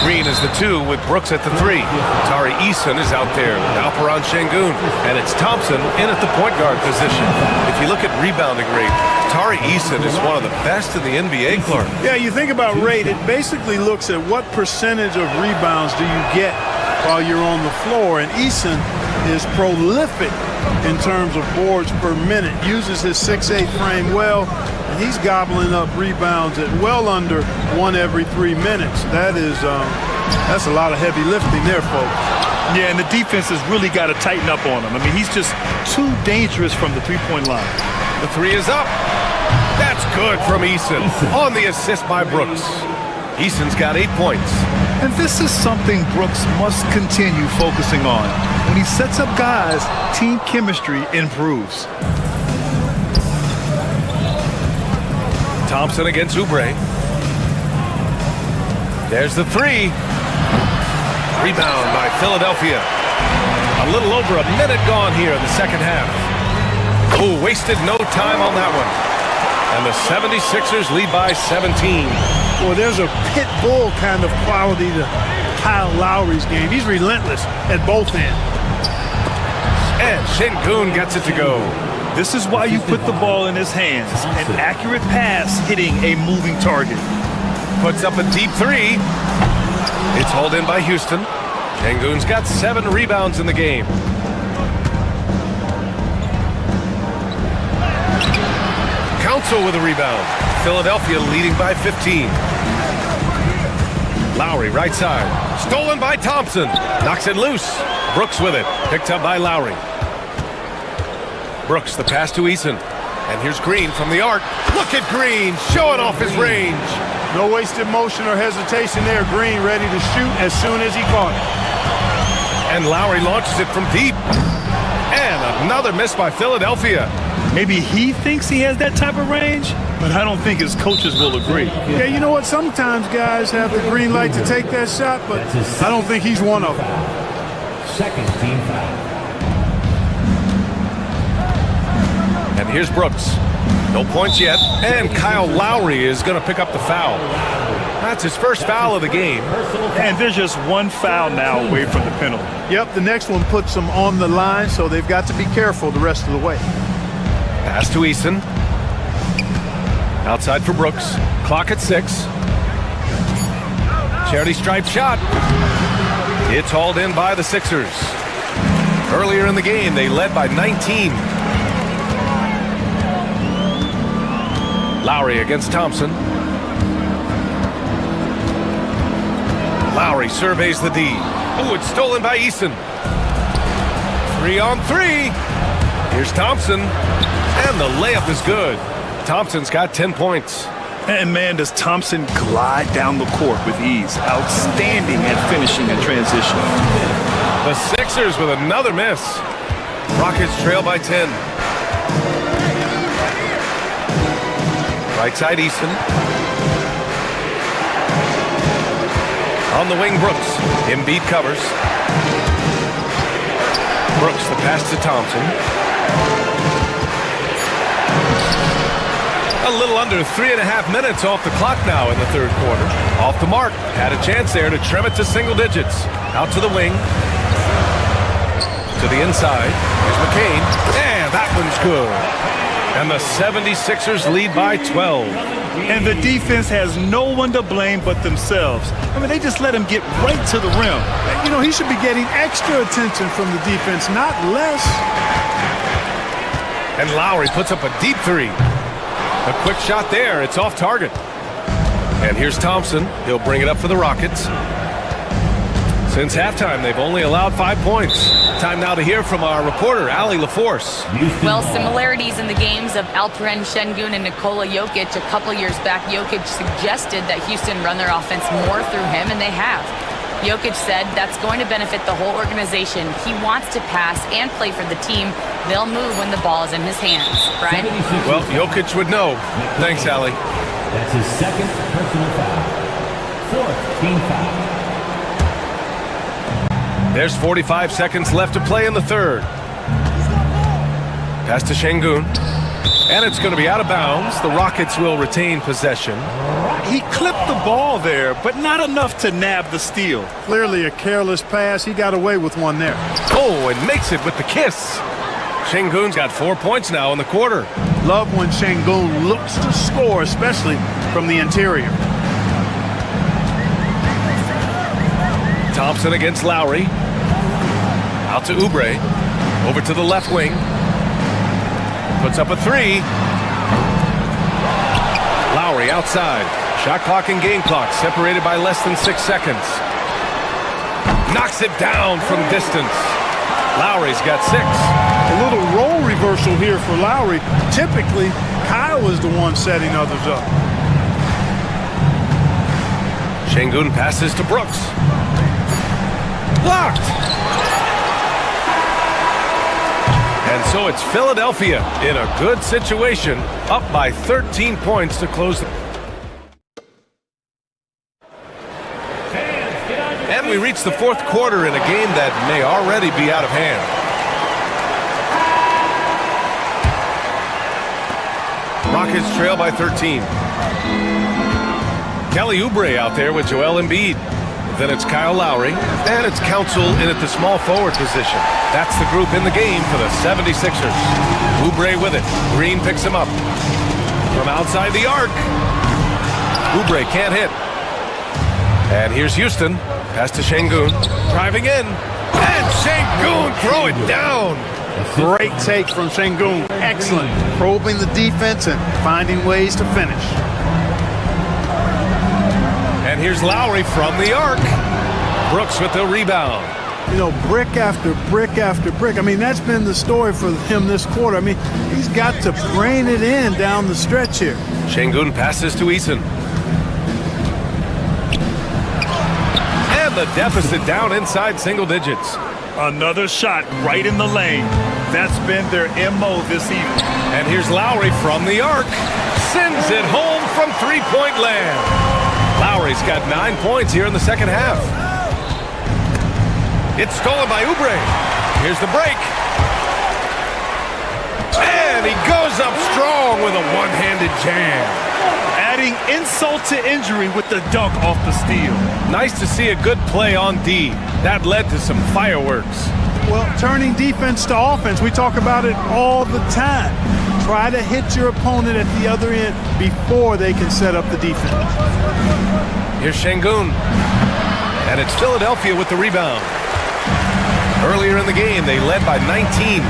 Green is the 2 with Brooks at the 3. Tari Eason is out there with Alperon Şengün. And it's Thompson in at the point guard position. If you look at rebounding rate, Tari Eason is one of the best in the NBA, Clark. Yeah, you think about rate, it basically looks at what percentage of rebounds do you get while you're on the floor. And Eason is prolific in terms of boards per minute, uses his 6'8" frame well, and he's gobbling up rebounds at well under 1 every 3 minutes. That's a lot of heavy lifting there, folks. Yeah, and the defense has really got to tighten up on him. I mean, he's just too dangerous from the three-point line. The 3 is up. That's good from Eason on the assist by Brooks. Eason's got 8 points. And this is something Brooks must continue focusing on. When he sets up guys, team chemistry improves. Thompson against Oubre. There's the 3. Rebound by Philadelphia. A little over a minute gone here in the second half. Oh, wasted no time on that one. And the 76ers lead by 17. Well, there's a pit bull kind of quality to Kyle Lowry's game. He's relentless at both ends. And Şengün gets it to go. This is why you put the ball in his hands. An accurate pass hitting a moving target. Puts up a deep 3. It's hauled in by Houston. Şengün's got 7 rebounds in the game. Council with a rebound. Philadelphia leading by 15. Lowry right side. Stolen by Thompson. Knocks it loose. Brooks with it. Picked up by Lowry. Brooks, the pass to Eason. And here's Green from the arc. Look at Green showing off his range. No wasted motion or hesitation there. Green ready to shoot as soon as he caught it. And Lowry launches it from deep. And another miss by Philadelphia. Maybe he thinks he has that type of range, but I don't think his coaches will agree. Yeah, you know what? Sometimes guys have the green light to take that shot, but I don't think he's one of them. Second team foul. And here's Brooks. No points yet. And Kyle Lowry is going to pick up the foul. That's his first foul of the game. And there's just one foul now away from the penalty. Yep, the next one puts them on the line, so they've got to be careful the rest of the way. Pass to Eason. Outside for Brooks. Clock at 6. Charity stripe shot. It's hauled in by the Sixers. Earlier in the game, they led by 19. Lowry against Thompson. Lowry surveys the D. Oh, it's stolen by Eason. 3 on 3. Here's Thompson, and the layup is good. Thompson's got 10 points. And man, does Thompson glide down the court with ease. Outstanding at finishing in transition. The Sixers with another miss. Rockets trail by 10. Right side, Easton. On the wing, Brooks. Embiid covers. Brooks, the pass to Thompson. A little under 3.5 minutes off the clock now in the third quarter. Off the mark. Had a chance there to trim it to single digits. Out to the wing. To the inside. Here's McCain. And that one's good. And the 76ers lead by 12. And the defense has no one to blame but themselves. I mean, they just let him get right to the rim. You know, he should be getting extra attention from the defense, not less. And Lowry puts up a deep three. A quick shot there. It's off target. And here's Thompson. He'll bring it up for the Rockets. Since halftime, they've only allowed 5 points. Time now to hear from our reporter, Allie LaForce. Well, similarities in the games of Alperen Şengün and Nikola Jokic. A couple years back, Jokic suggested that Houston run their offense more through him, and they have. Jokic said that's going to benefit the whole organization. He wants to pass and play for the team. They'll move when the ball is in his hands. Brian? Well, Jokic would know. Thanks, Allie. That's his second personal foul. Fourth team foul. There's 45 seconds left to play in the third. Pass to Şengün. And it's going to be out of bounds. The Rockets will retain possession. He clipped the ball there, but not enough to nab the steal. Clearly a careless pass. He got away with one there. Oh, and makes it with the kiss. Şengün's got 4 points now in the quarter. Love when Şengün looks to score, especially from the interior. Thompson against Lowry. Out to Oubre. Over to the left wing. Puts up a three. Lowry outside. Shot clock and game clock separated by less than 6 seconds. Knocks it down from distance. Lowry's got 6. A little role reversal here for Lowry. Typically, Kyle is the one setting others up. Şengün passes to Brooks. Blocked! And so it's Philadelphia in a good situation, up by 13 points to close the... And we reach the fourth quarter in a game that may already be out of hand. Rockets trail by 13. Kelly Oubre out there with Joel Embiid. Then it's Kyle Lowry, and it's Council in at the small forward position. That's the group in the game for the 76ers. Oubre with it. Green picks him up. From outside the arc. Oubre can't hit. And here's Houston. Pass to Şengün. Driving in. And Şengün throw it down. Great take from Şengün. Excellent. Probing the defense and finding ways to finish. And here's Lowry from the arc. Brooks with the rebound. You know, brick after brick after brick. I mean, that's been the story for him this quarter. I mean, he's got to brain it in down the stretch here. Şengün passes to Eason. And the deficit down inside single digits. Another shot right in the lane. That's been their MO this evening. And here's Lowry from the arc. Sends it home from three-point land. Lowry's got 9 points here in the second half. It's stolen by Oubre. Here's the break. And he goes up strong with a one-handed jam. Adding insult to injury with the dunk off the steal. Nice to see a good play on D. That led to some fireworks. Well, turning defense to offense, we talk about it all the time. Try to hit your opponent at the other end before they can set up the defense. Here's Şengün. And it's Philadelphia with the rebound. Earlier in the game, they led by 19.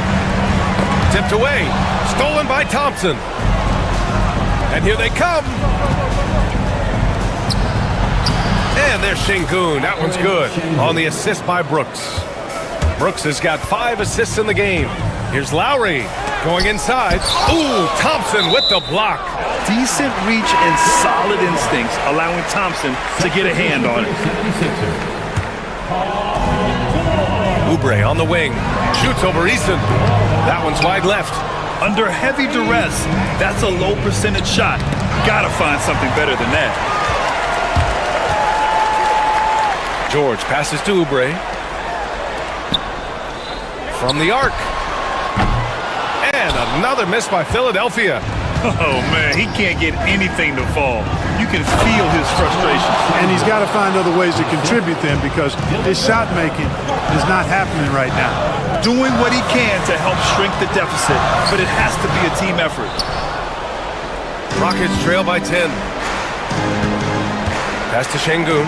Tipped away. Stolen by Thompson. And here they come. And there's Şengün. That one's good. On the assist by Brooks. Brooks has got 5 assists in the game. Here's Lowry going inside. Ooh, Thompson with the block. Decent reach and solid instincts, allowing Thompson to get a hand on it. Oubre on the wing. Shoots over Eason. That one's wide left. Under heavy duress, that's a low percentage shot. Gotta find something better than that. George passes to Oubre. From the arc. And another miss by Philadelphia. Oh, man, he can't get anything to fall. You can feel his frustration. And he's got to find other ways to contribute then, because his shot making is not happening right now. Doing what he can to help shrink the deficit, but it has to be a team effort. Rockets trail by 10. Pass to Şengün.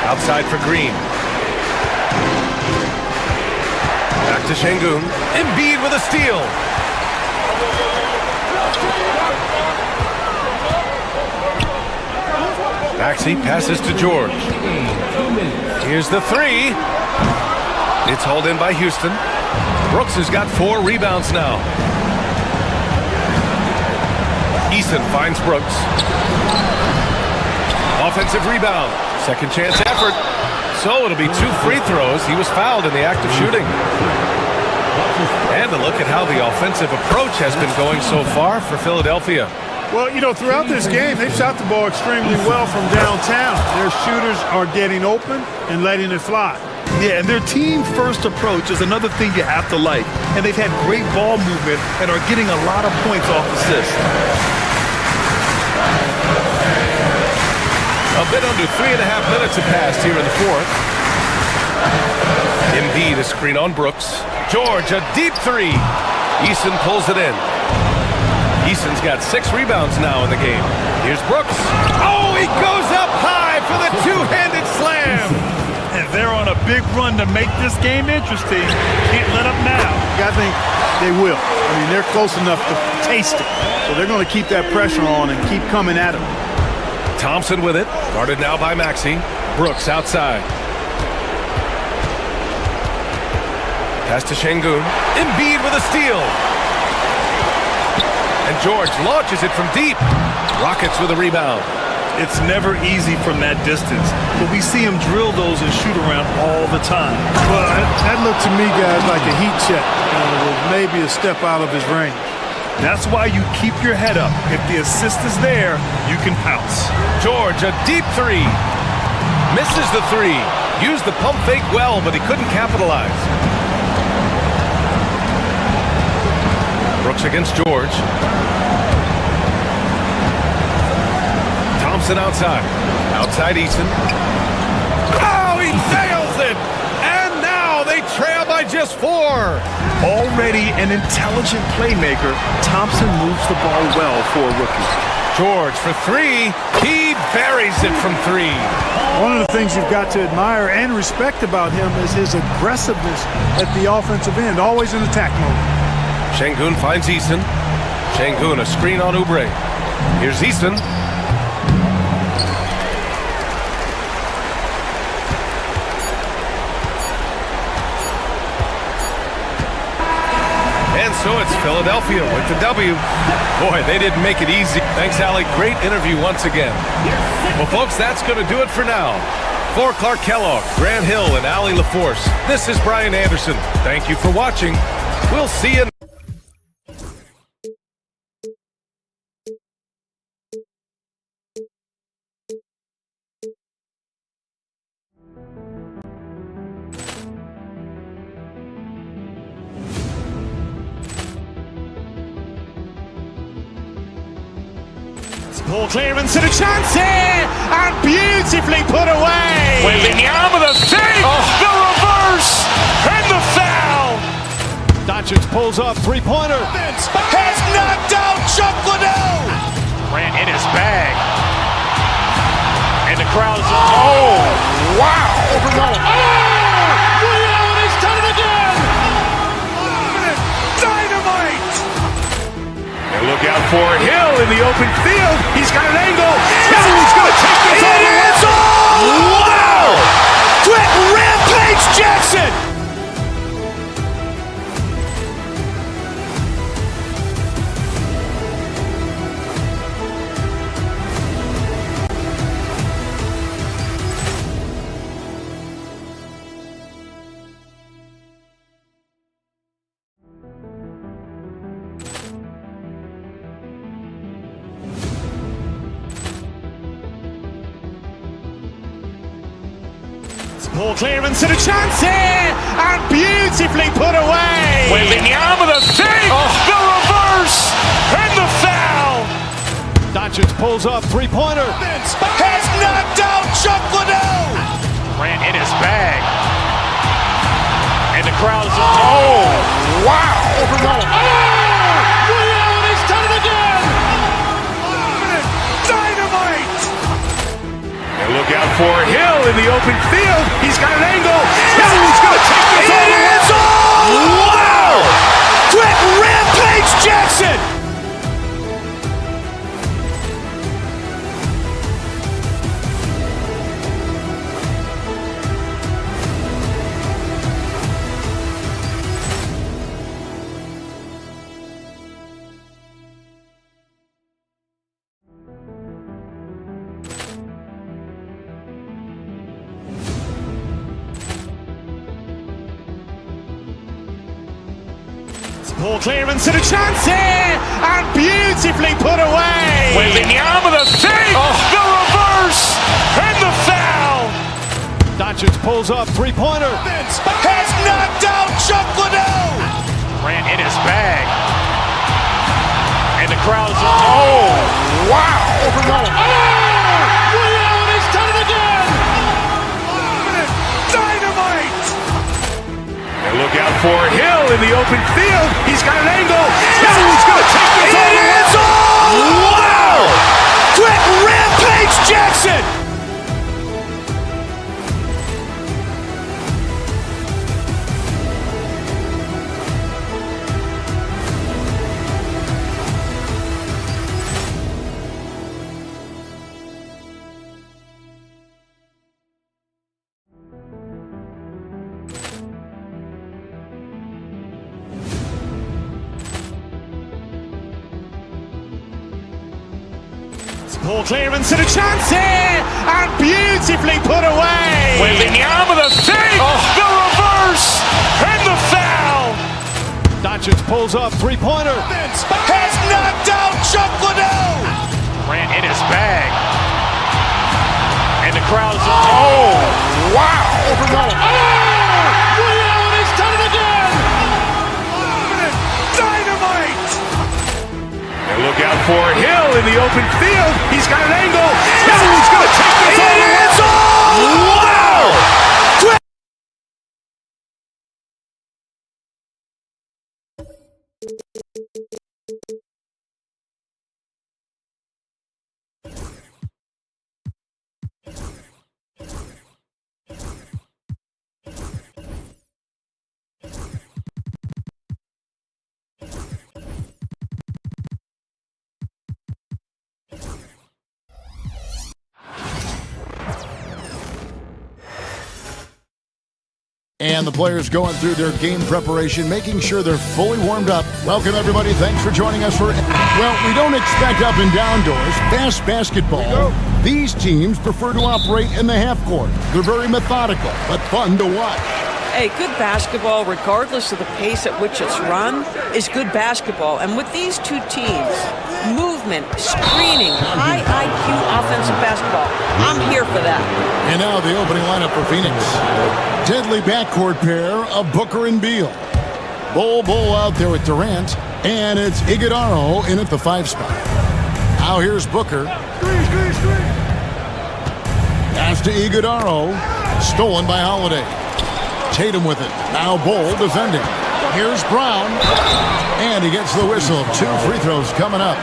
Outside for Green. Back to Şengün. Embiid with a steal. Maxey passes to George. Here's the three. It's hauled in by Houston. Brooks has got 4 rebounds now. Eason finds Brooks. Offensive rebound. Second chance effort. So it'll be 2 free throws. He was fouled in the act of shooting. And a look at how the offensive approach has been going so far for Philadelphia. Well, you know, throughout this game, they've shot the ball extremely well from downtown. Their shooters are getting open and letting it fly. Yeah, and their team-first approach is another thing you have to like. And they've had great ball movement and are getting a lot of points off assists. A bit under 3.5 minutes have passed here in the fourth. Embiid a screen on Brooks. George, a deep three. Eason pulls it in. Eason's got 6 rebounds now in the game. Here's Brooks. Oh, he goes up high for the two-handed slam. And they're on a big run to make this game interesting. Can't let up now. I think they will. I mean, they're close enough to taste it. So they're going to keep that pressure on and keep coming at him. Thompson with it. Guarded now by Maxey. Brooks outside. Pass to Şengün. Embiid with a steal. And George launches it from deep. Rockets with a rebound. It's never easy from that distance, but we see him drill those and shoot around all the time. Well, that looked to me, guys, like a heat check. Maybe a step out of his range. That's why you keep your head up. If the assist is there, you can pounce. George, a deep three. Misses the three. Used the pump fake well, but he couldn't capitalize. Brooks against George. Thompson outside. Outside Eason. Oh, he nails it! And now they trail by just 4. Already an intelligent playmaker, Thompson moves the ball well for a rookie. George for 3. He buries it from 3. One of the things you've got to admire and respect about him is his aggressiveness at the offensive end, always in attack mode. Şengün finds Eason. Şengün a screen on Oubre. Here's Eason. And so it's Philadelphia with the W. Boy, they didn't make it easy. Thanks, Allie. Great interview once again. Well, folks, that's going to do it for now. For Clark Kellogg, Grant Hill, and Allie LaForce, this is Brian Anderson. Thank you for watching. We'll see you. Ball clearance and a chance here, and beautifully put away. Wembanyama the save, the reverse, and the foul. Doncic pulls up, three-pointer. Has knocked out Chuck Liddell. Grant in his bag. And the crowd is, oh, wow. Liddell has done it again. Dynamite. And look out for Hill in the open field. He's got an angle. Hill is going to take this all the way. Wow! Quick rampage Jackson. Ball clearance and a chance here, and beautifully put away. Wembanyama the save, the reverse, and the foul. Doncic pulls up, three-pointer. Has knocked out Chuck Liddell. Grant in his bag. And the crowd is, oh, wow. He's done it again. Dynamite. And look out for Hill in the open field. He's got an angle. He's going to take this all the way. Wow. Quick rampage Jackson. Ball clearance and a chance here, and beautifully put away. Wembanyama the save, the reverse, and the foul. Doncic pulls up, three-pointer. Has knocked out Chuck Liddell. Grant in his bag. And the crowd is, oh, wow. He's done it again. Dynamite. And look out for Hill in the open field. He's got an angle. He's going to take this all the way. Wow! Quick rampage Jackson. Ball clearance and a chance here, and beautifully put away. Wembanyama the save, the reverse, and the foul. Doncic pulls up, three-pointer. Has knocked out Chuck Liddell. Grant in his bag. And the crowd is, oh, wow. He's done it again. Dynamite. And look out for Hill in the open field. He's got an angle. He's going to take this all the way. Wow. And the players going through their game preparation, making sure they're fully warmed up. Welcome, everybody. Thanks for joining us for, well, we don't expect up and down doors. Fast basketball. These teams prefer to operate in the half court. They're very methodical, but fun to watch. Hey, good basketball, regardless of the pace at which it's run, is good basketball. And with these two teams, movement, screening, high IQ offensive basketball, I'm here for that. And now the opening lineup for Phoenix. Deadly backcourt pair of Booker and Beal. Bull out there with Durant, and it's Iguodala in at the 5 spot. Now here's Booker. Pass to Iguodala, stolen by Holiday. Tatum with it. Now Bull defending. Here's Brown, and he gets the whistle. 2 free throws coming up.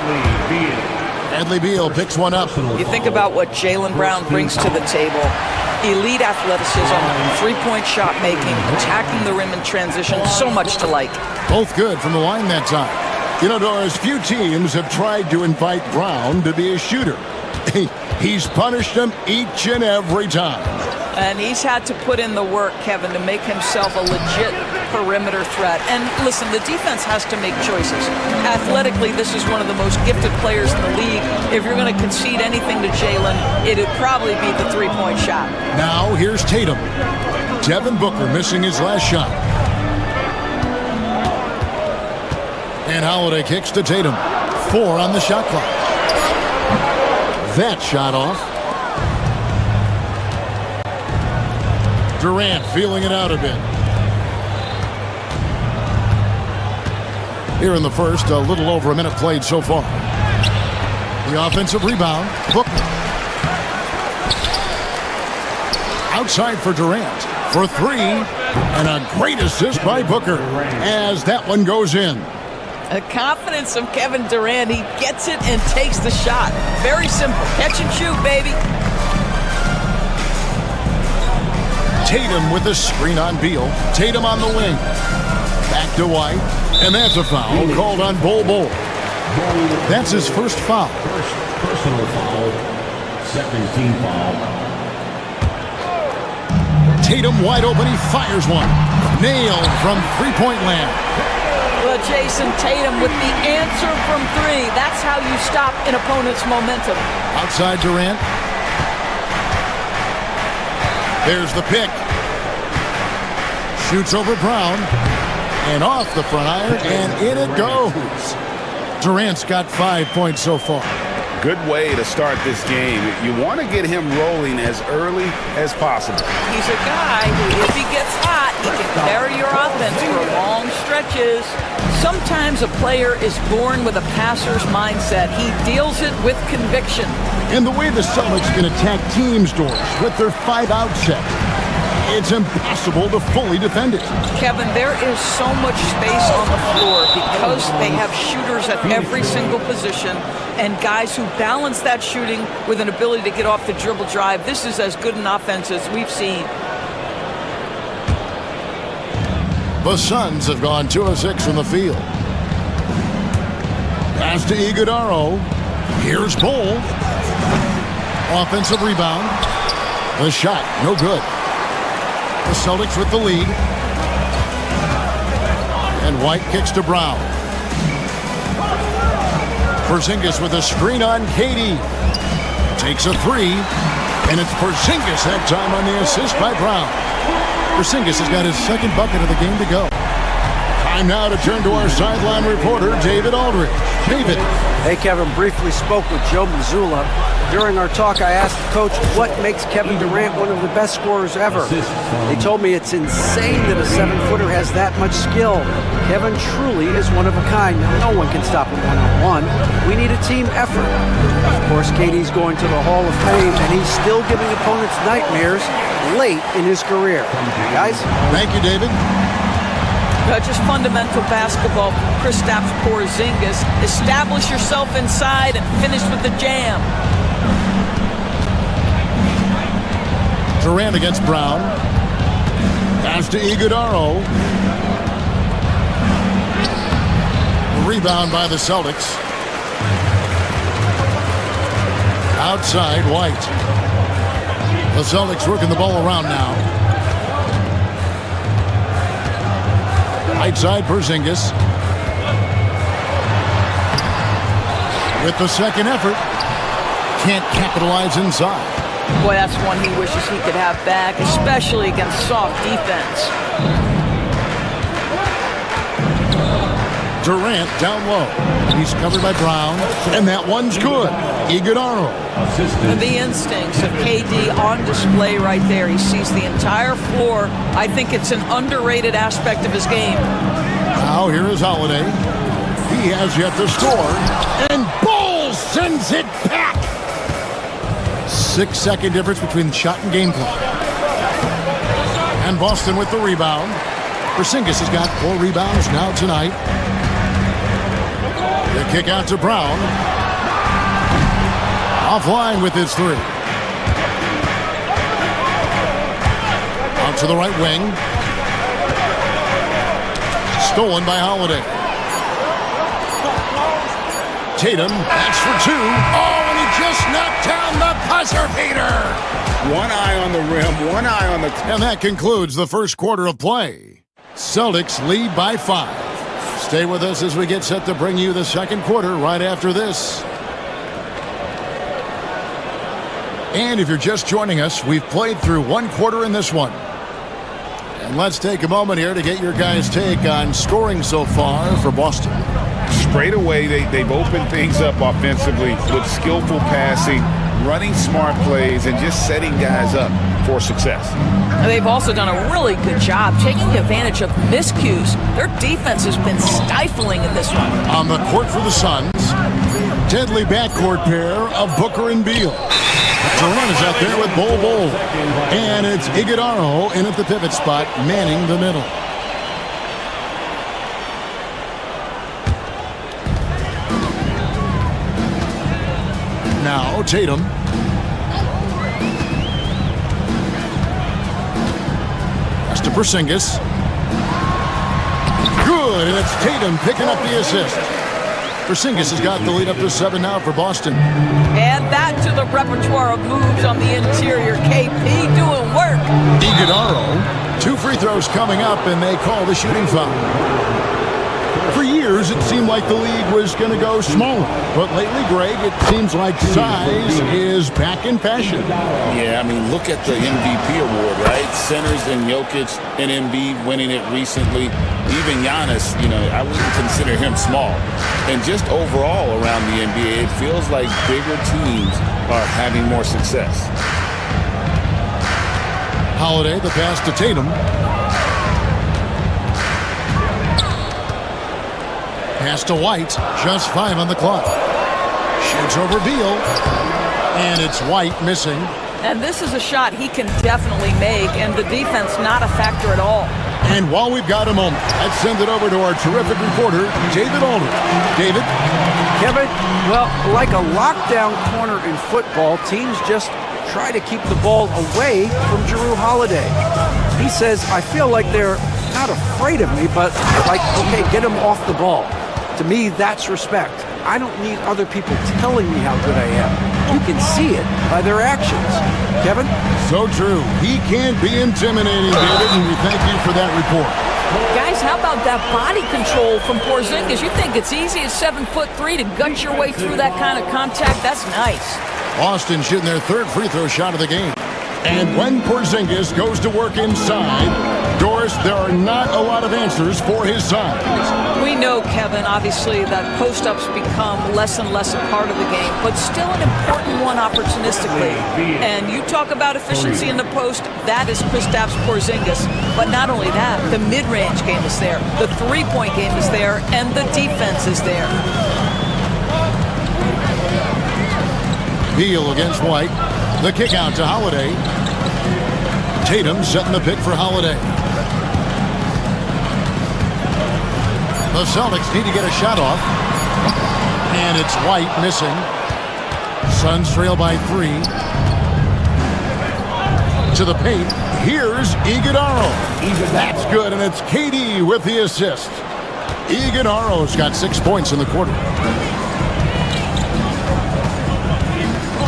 Bradley Beal picks one up. You think about what Jaylen Brown brings to the table. Elite athleticism, three-point shot making, attacking the rim in transition, so much to like. Both good from the line that time. You know, Doris, few teams have tried to invite Brown to be a shooter. He's punished them each and every time. And he's had to put in the work, Kevin, to make himself a legit perimeter threat. And listen, the defense has to make choices. Athletically, this is one of the most gifted players in the league. If you're going to concede anything to Jaylen, it'd probably be the three-point shot. Now here's Tatum. Devin Booker missing his last shot. And Holiday kicks to Tatum. 4 on the shot clock. That shot off. Durant feeling it out a bit. Here in the first, a little over a minute played so far. The offensive rebound, Booker. Outside for Durant for three, and a great assist by Booker as that one goes in. The confidence of Kevin Durant. He gets it and takes the shot. Very simple. Catch and shoot, baby. Tatum with a screen on Beal. Tatum on the wing. Back to White. And that's a foul called on Bol. That's his first foul. First personal foul. Second team foul. Tatum wide open. He fires one. Nailed from three-point land. Well, Jason Tatum with the answer from three. That's how you stop an opponent's momentum. Outside Durant. There's the pick. Shoots over Brown. And off the front iron, and in it goes. Durant's got 5 points so far. Good way to start this game. You want to get him rolling as early as possible. He's a guy who, if he gets hot, he can carry your offense for long stretches. Sometimes a player is born with a passer's mindset. He deals it with conviction. And the way the Celtics can attack teams, Doris, with their 5-out set, it's impossible to fully defend it. Kevin, there is so much space on the floor because they have shooters at every single position and guys who balance that shooting with an ability to get off the dribble drive. This is as good an offense as we've seen. The Suns have gone 2 of 6 from the field. Pass to Iguodala. Here's Bol. Offensive rebound. The shot, no good. The Celtics with the lead. And White kicks to Brown. Porzingis with a screen on Katie. Takes a three. And it's Porzingis that time on the assist by Brown. Porzingis has got his second bucket of the game to go. Time now to turn to our sideline reporter, David Aldridge. David. Hey, Kevin, briefly spoke with Joe Mazzulla. During our talk, I asked the coach what makes Kevin Durant one of the best scorers ever. He told me it's insane that a 7-footer has that much skill. Kevin truly is one of a kind. No one can stop him one-on-one. We need a team effort. Of course, KD's going to the Hall of Fame, and he's still giving opponents nightmares late in his career. Guys? Thank you, David. Just fundamental basketball from Kristaps Porzingis. Establish yourself inside and finish with the jam. Durant against Brown. Pass to Iguodala. Rebound by the Celtics. Outside, White. The Celtics working the ball around now. Right side, Porzingis. With the second effort. Can't capitalize inside. Boy, that's one he wishes he could have back, especially against soft defense. Durant down low. He's covered by Brown, and that one's good. Iguodala. The instincts of KD on display right there. He sees the entire floor. I think it's an underrated aspect of his game. Now here is Holiday. He has yet to score, and Bol sends it back. 6-second difference between shot and game clock. And Boston with the rebound. Porzingis has got 4 rebounds now tonight. The kick out to Brown. Offline with his 3. Out to the right wing. Stolen by Holiday. Tatum, that's for 2. Oh, and he just knocked down the buzzer beater. One eye on the rim, one eye on the... And that concludes the first quarter of play. Celtics lead by 5. Stay with us as we get set to bring you the second quarter right after this. And if you're just joining us, we've played through 1 quarter in this one. And let's take a moment here to get your guys' take on scoring so far for Boston. Straight away, they've opened things up offensively with skillful passing, running smart plays, and just setting guys up for success. They've also done a really good job taking advantage of miscues. Their defense has been stifling in this one. On the court for the Suns, deadly backcourt pair of Booker and Beal. Durant is out there with Bol. And it's Iguodala in at the pivot spot, manning the middle. Now Tatum. Pass to Porzingis. Good, and it's Tatum picking up the assist. Porzingis has got the lead up to 7 now for Boston. Add that to the repertoire of moves on the interior. KP doing work. Iguodala, 2 free throws coming up, and they call the shooting foul. For years, it seemed like the league was going to go smaller. But lately, Greg, it seems like size is back in fashion. Yeah, I mean, look at the MVP award, right? Centers and Jokic and Embiid winning it recently. Even Giannis, I wouldn't consider him small. And just overall around the NBA, it feels like bigger teams are having more success. Holiday, the pass to Tatum. Pass to White, just 5 on the clock. Shoots over Beal, and it's White missing. And this is a shot he can definitely make, and the defense not a factor at all. And while we've got a moment, let's send it over to our terrific reporter, David Aldridge. David? Kevin, well, like a lockdown corner in football, teams just try to keep the ball away from Jrue Holiday. He says, I feel like they're not afraid of me, but like, okay, get him off the ball. To me, that's respect. I don't need other people telling me how good I am. You can see it by their actions. Kevin? So true. He can be intimidating, David, and we thank you for that report. Guys, how about that body control from Porzingis? You think it's easy at 7'3" to gut your way through that kind of contact? That's nice. Boston shooting their 3rd free throw shot of the game. And when Porzingis goes to work inside, Doris, there are not a lot of answers for his size. We know, Kevin, obviously, that post-ups become less and less a part of the game, but still an important one opportunistically. And you talk about efficiency in the post, that is Kristaps Porzingis. But not only that, the mid-range game is there, the three-point game is there, and the defense is there. Beal against White. The kick out to Holiday. Tatum setting the pick for Holiday. The Celtics need to get a shot off. And it's White missing. Suns trail by 3. To the paint. Here's Iguodala. That's good, and it's KD with the assist. Iguodala's got 6 points in the quarter.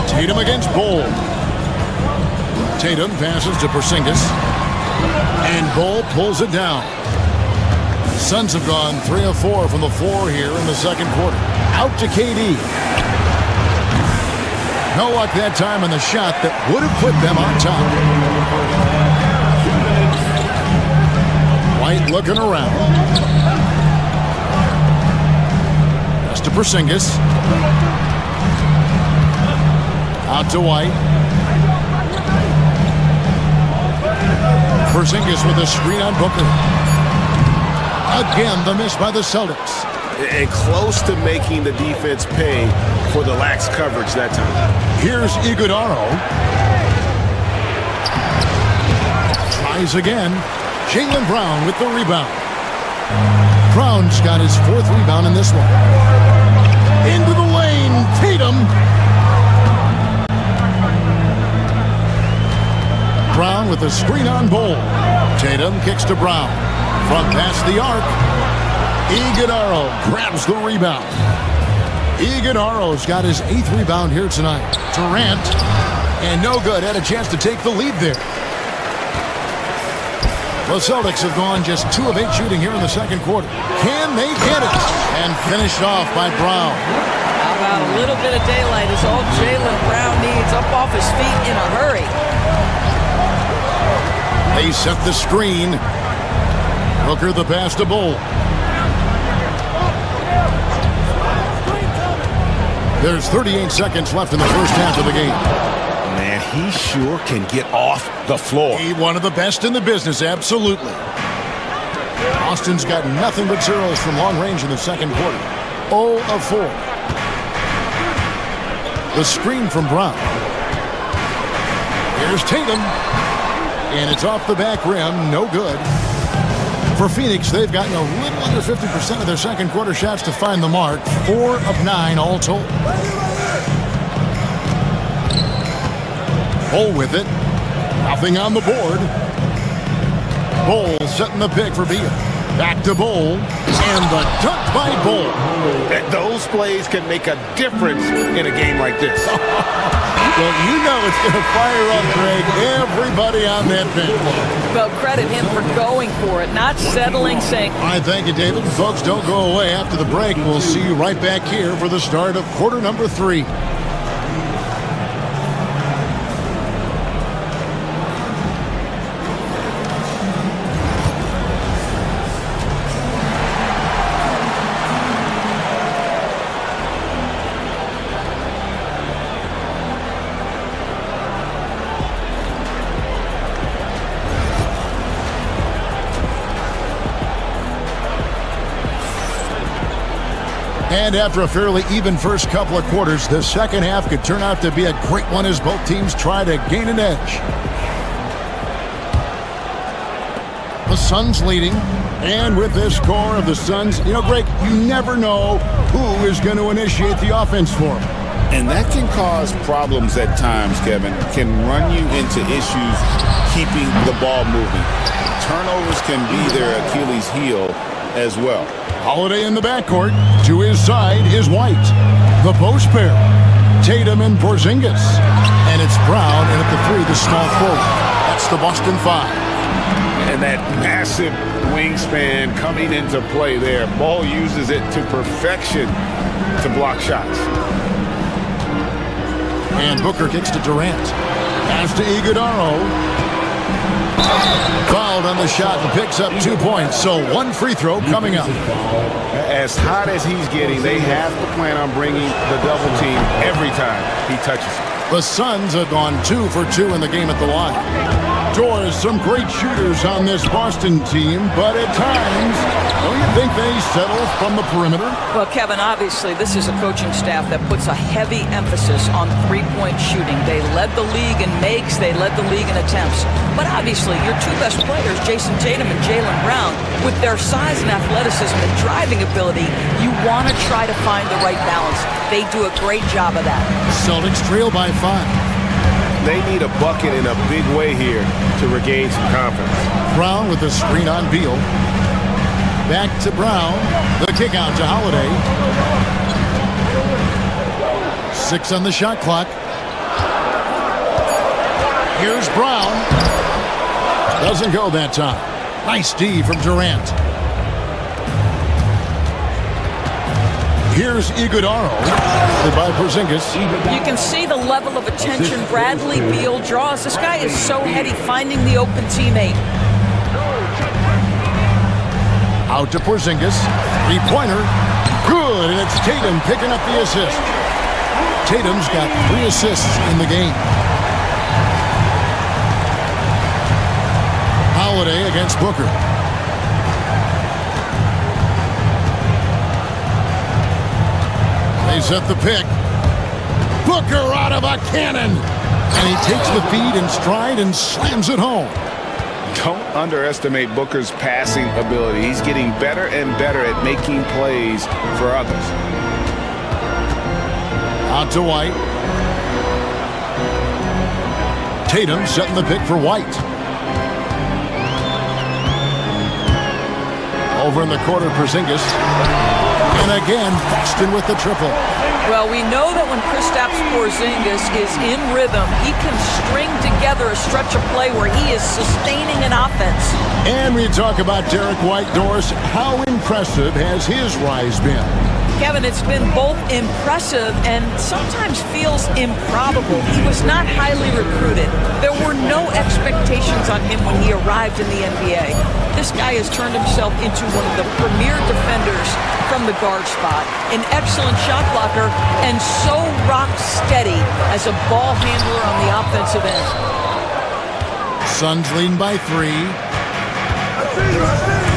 Tatum against Bol. Tatum passes to Porzingis. And Bol pulls it down. Suns have gone 3 of 4 from the floor here in the second quarter. Out to KD. No luck that time on the shot that would have put them on top. White looking around. Pass to Porzingis. Out to White. Porzingis with a screen on Booker. Again, the miss by the Celtics. And close to making the defense pay for the lax coverage that time. Here's Iguodala. Tries again. Jaylen Brown with the rebound. Brown's got his 4th rebound in this one. Into the lane, Tatum. Brown with a screen on Bol. Tatum kicks to Brown. Front past the arc. Iguodala grabs the rebound. Iguodala's got his 8th rebound here tonight. Durant, and no good, had a chance to take the lead there. The Celtics have gone just 2 of 8 shooting here in the second quarter. Can they get it? And finished off by Brown. How about a little bit of daylight is all Jaylen Brown needs, up off his feet in a hurry. They set the screen. Booker the pass to Bol. There's 38 seconds left in the first half of the game. Man, And he sure can get off the floor. One of the best in the business, absolutely. Boston's got nothing but zeros from long range in the second quarter. 0 of 4. The screen from Brown. Here's Tatum. And it's off the back rim. No good. For Phoenix, they've gotten a little under 50% of their second quarter shots to find the mark. 4 of 9 all told. Bull with it. Nothing on the board. Bull setting the pick for Beal. Back to Bull. And the dunk by Bull. Those plays can make a difference in a game like this. Well, you know it's going to fire up, Greg, everybody on that bench. Well, credit him for going for it, not settling, saying... All right, thank you, David. Folks, don't go away. After the break, we'll see you right back here for the start of quarter number 3. And after a fairly even first couple of quarters, the second half could turn out to be a great one as both teams try to gain an edge. The Suns leading, and with this score of the Suns, you know, Greg, you never know who is going to initiate the offense for them. And that can cause problems at times, Kevin. Can run you into issues keeping the ball moving. Turnovers can be their Achilles heel as well. Holiday in the backcourt. To his side is White. The post pair. Tatum and Porzingis. And it's Brown, and at the 3, the small forward. That's the Boston 5. And that massive wingspan coming into play there. Ball uses it to perfection to block shots. And Booker kicks to Durant. Pass to Iguodala. Fouled on the shot and picks up 2 points. So 1 free throw coming up. As hot as he's getting, they have to plan on bringing the double team every time he touches it. The Suns have gone 2 for 2 in the game at the line. Doors, some great shooters on this Boston team, but at times, don't you think they settle from the perimeter? Well, Kevin, obviously this is a coaching staff that puts a heavy emphasis on three-point shooting. They led the league in makes, they led the league in attempts. But obviously, your 2 best players, Jason Tatum and Jaylen Brown, with their size and athleticism and driving ability, you want to try to find the right balance. They do a great job of that. Celtics trail by 5. They need a bucket in a big way here to regain some confidence. Brown with the screen on Beal. Back to Brown. The kick out to Holiday. 6 on the shot clock. Here's Brown. Doesn't go that time. Nice D from Durant. Here's Iguodala by Porzingis. You can see the level of attention Bradley Beal draws. This guy is so heady finding the open teammate. Out to Porzingis. 3-pointer. Good, and it's Tatum picking up the assist. Tatum's got 3 assists in the game. Holiday against Booker. They set the pick. Booker out of a cannon. And he takes the feed in stride and slams it home. Don't underestimate Booker's passing ability. He's getting better and better at making plays for others. Out to White. Tatum setting the pick for White. Over in the corner, Porzingis. And again, Boston with the triple. Well, we know that when Kristaps Porzingis is in rhythm, he can string together a stretch of play where he is sustaining an offense. And we talk about Derek White, Doris. How impressive has his rise been? Kevin, it's been both impressive and sometimes feels improbable. He was not highly recruited. There were no expectations on him when he arrived in the NBA. This guy has turned himself into one of the premier defenders from on the guard spot, an excellent shot blocker, and so rock steady as a ball handler on the offensive end. Suns leading by 3.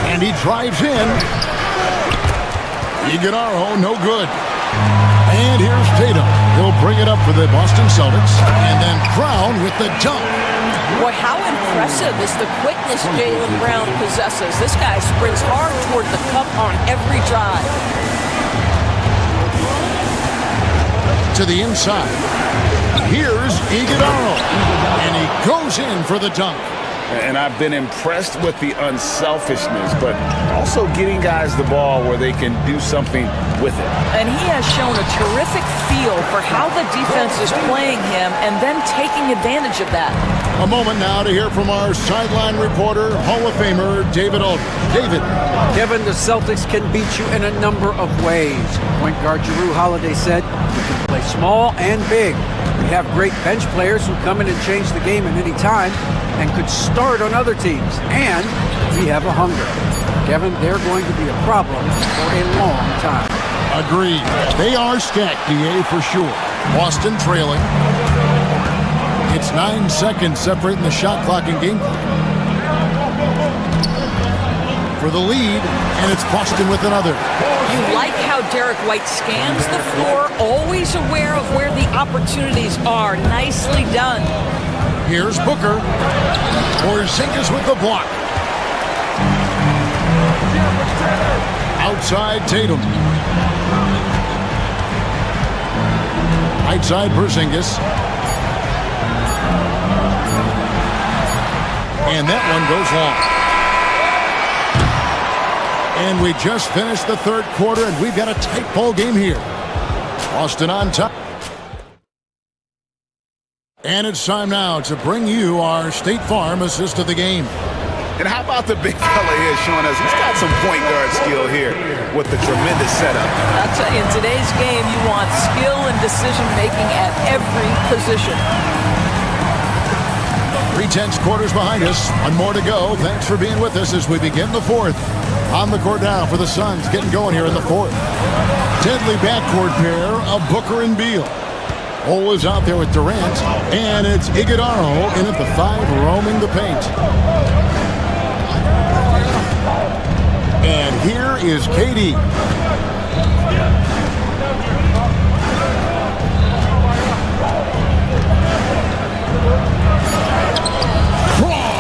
And he drives in. Iguodala, no good. And here's Tatum. He'll bring it up for the Boston Celtics. And then Brown with the dunk. Boy, how impressive is the quickness Jaylen Brown possesses. This guy sprints hard toward the cup on every drive. To the inside. Here's Iguodala. And he goes in for the dunk. And I've been impressed with the unselfishness, but also getting guys the ball where they can do something with it. And he has shown a terrific feel for how the defense is playing him and then taking advantage of that. A moment now to hear from our sideline reporter, Hall of Famer, David Aldridge. David. Kevin, the Celtics can beat you in a number of ways. Point guard Jrue Holiday said, "We can play small and big. We have great bench players who come in and change the game at any time and could start on other teams. And we have a hunger." Kevin, they're going to be a problem for a long time. Agreed. They are stacked, DA, for sure. Boston trailing. It's 9 seconds separating the shot clock and game clock. For the lead, and it's Boston with another. You like how Derek White scans the floor, always aware of where the opportunities are. Nicely done. Here's Booker. Porzingis with the block. Outside Tatum. Outside Porzingis. And that one goes long. And we just finished the third quarter, and we've got a tight ball game here. Boston on top. And it's time now to bring you our State Farm assist of the game. And how about the big fella here showing us he's got some point guard skill here with the tremendous setup. I'll tell you, in today's game, you want skill and decision-making at every position. 3/10 quarters behind us. One more to go. Thanks for being with us as we begin the fourth. On the court now for the Suns, getting going here in the fourth. Deadly backcourt pair of Booker and Beal. Ole is out there with Durant, and it's Iguodala in at the 5, roaming the paint. And here is KD.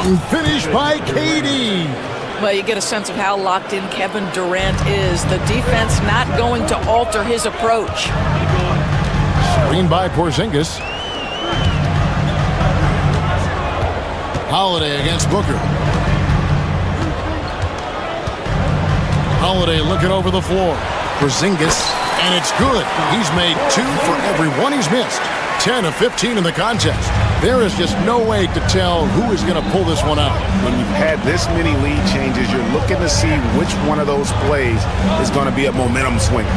Strong finish by KD. Well, you get a sense of how locked in Kevin Durant is. The defense not going to alter his approach. Screen by Porzingis. Holiday against Booker. Holiday looking over the floor. Porzingis, and it's good. He's made 2 for every one he's missed. 10 of 15 in the contest. There is just no way to tell who is going to pull this one out. When you've had this many lead changes, you're looking to see which one of those plays is going to be a momentum swinger.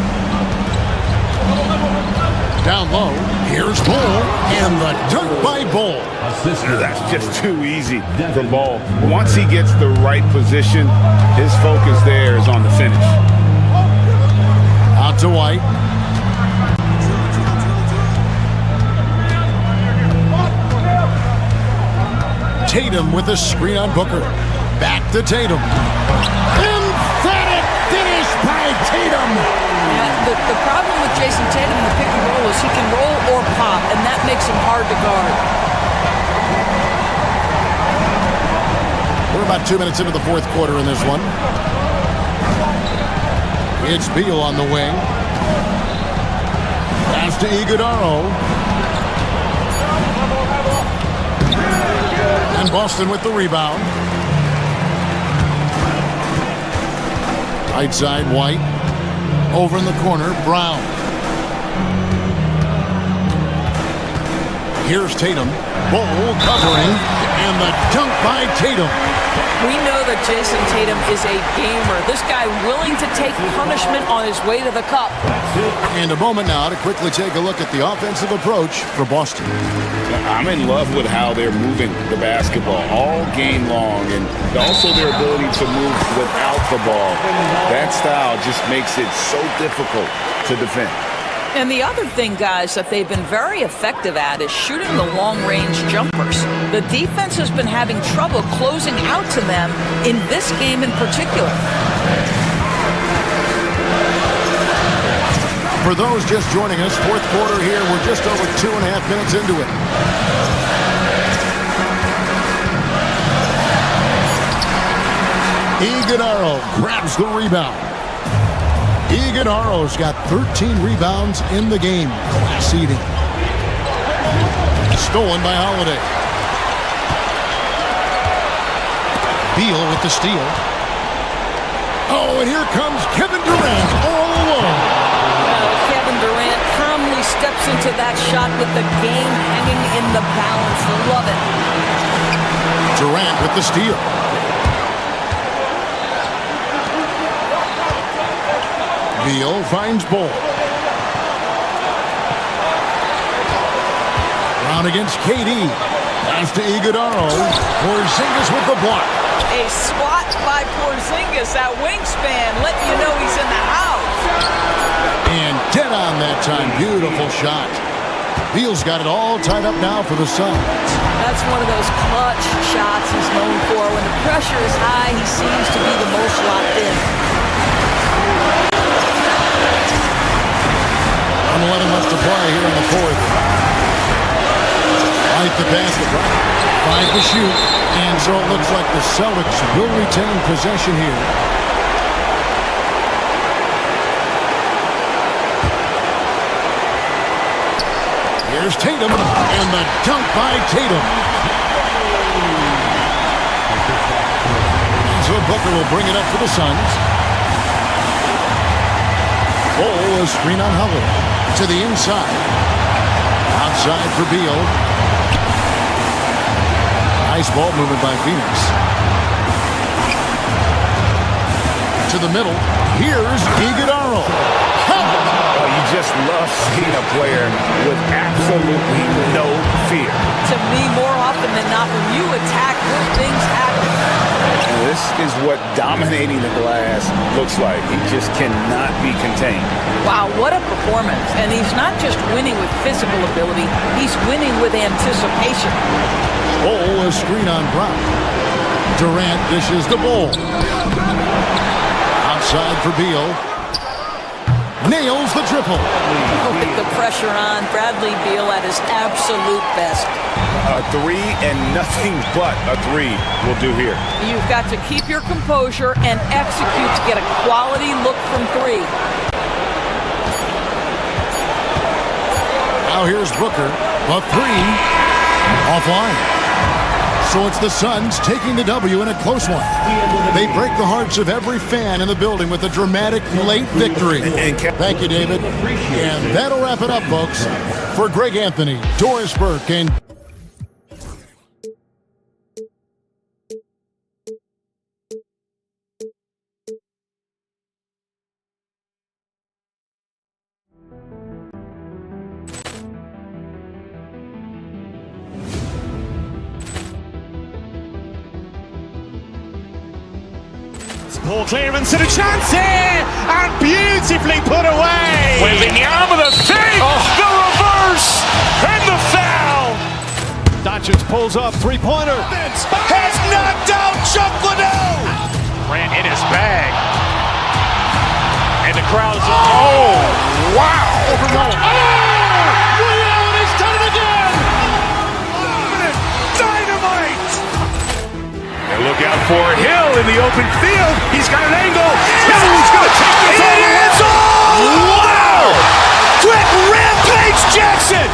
Down low, here's Bull, and the dunk by Bull. That's just too easy for Bull. Once he gets the right position, his focus there is on the finish. Out to White. Tatum with a screen on Booker. Back to Tatum. Emphatic finish by Tatum. Yeah, the problem with Jason Tatum in the pick and roll is he can roll or pop, and that makes him hard to guard. We're about 2 minutes into the fourth quarter in this one. It's Beal on the wing. Pass to Iguodala. And Boston with the rebound. Right side, White. Over in the corner, Brown. Here's Tatum. Bull covering. And the dunk by Tatum. We know that Jason Tatum is a gamer. This guy willing to take punishment on his way to the cup. And a moment now to quickly take a look at the offensive approach for Boston. I'm in love with how they're moving the basketball all game long, and also their ability to move without the ball. That style just makes it so difficult to defend. And the other thing, guys, that they've been very effective at is shooting the long-range jumpers. The defense has been having trouble closing out to them in this game in particular. For those just joining us, fourth quarter here, we're just over 2.5 minutes into it. Iguodala grabs the rebound. Iguodala's got 13 rebounds in the game. Class eating. Stolen by Holiday. Beal with the steal. Oh, and here comes Kevin Durant all alone. Kevin Durant calmly steps into that shot with the game hanging in the balance. Love it. Durant with the steal. Beal finds Ball. Round against KD. Pass to Iguodala. Porzingis with the block. A swat by Porzingis. That wingspan letting you know he's in the house. And dead on that time. Beautiful shot. Beal's got it all tied up now for the Suns. That's one of those clutch shots he's known for. When the pressure is high, he seems to be the most locked in. 11 left to play here in the fourth. Right the basket, right? 5 to shoot. And so it looks like the Celtics will retain possession here. Here's Tatum, and the dunk by Tatum. And so Booker will bring it up for the Suns. Ball, a screen on Howard. To the inside. Outside for Beal. Nice ball movement by Phoenix. To the middle. Here's Iguodala. Oh, you just love seeing a player with absolutely no fear. To me, more often than not, when you attack, good things happen. And this is what dominating the glass looks like. He just cannot be contained. Wow, what a performance. And he's not just winning with physical ability, he's winning with anticipation. Oh, a screen on Brown. Durant dishes the ball. Outside for Beal. Nails the triple. With the pressure on, Bradley Beal at his absolute best. A three and nothing but a three will do here. You've got to keep your composure and execute to get a quality look from three. Now here's Booker. A three. Offline. So it's the Suns taking the W in a close one. They break the hearts of every fan in the building with a dramatic late victory. Thank you, David. And that'll wrap it up, folks. For Greg Anthony, Doris Burke, and Ball clearance and a chance here, and beautifully put away. Wembanyama the save, the reverse, and the foul. Doncic pulls up, three-pointer. Has knocked out Chuck Liddell. Ran in his bag. And the crowd is, oh, wow. Liddell, and he's done it again. Dynamite. And look out for Hill in the open field. He's got an angle. Hill's going to take this all the way. Wow! Quick rampage Jackson.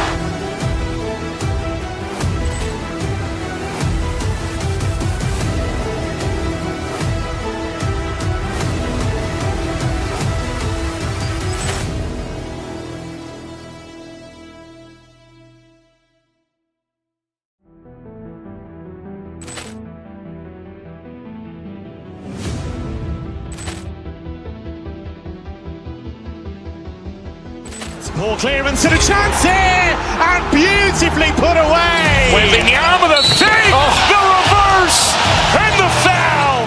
Ball clearance and a chance here, and beautifully put away. Wembanyama the save, the reverse, and the foul.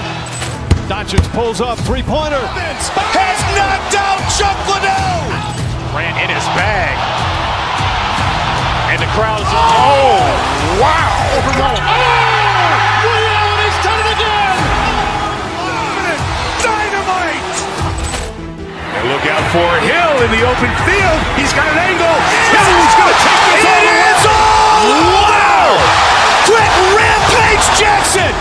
Doncic pulls up, three-pointer. Has knocked out Chuck Liddell. Grant in his bag. And the crowd's, oh, wow. He's done it again. Dynamite. And look out for Hill in the open field. He's got an angle. Hill's going to take this all the way. It's all! Wow. Quick rampage Jackson.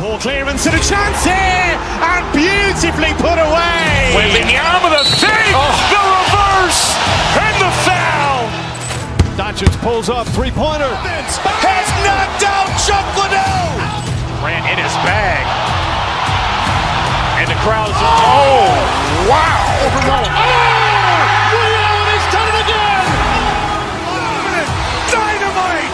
Ball clearance and a chance here, and beautifully put away. Wembanyama the save, the reverse, and the foul. Doncic pulls up, three-pointer. Has knocked out Chuck Liddell. Grant in his bag. And the crowd's, oh, wow. He's done it again. Dynamite.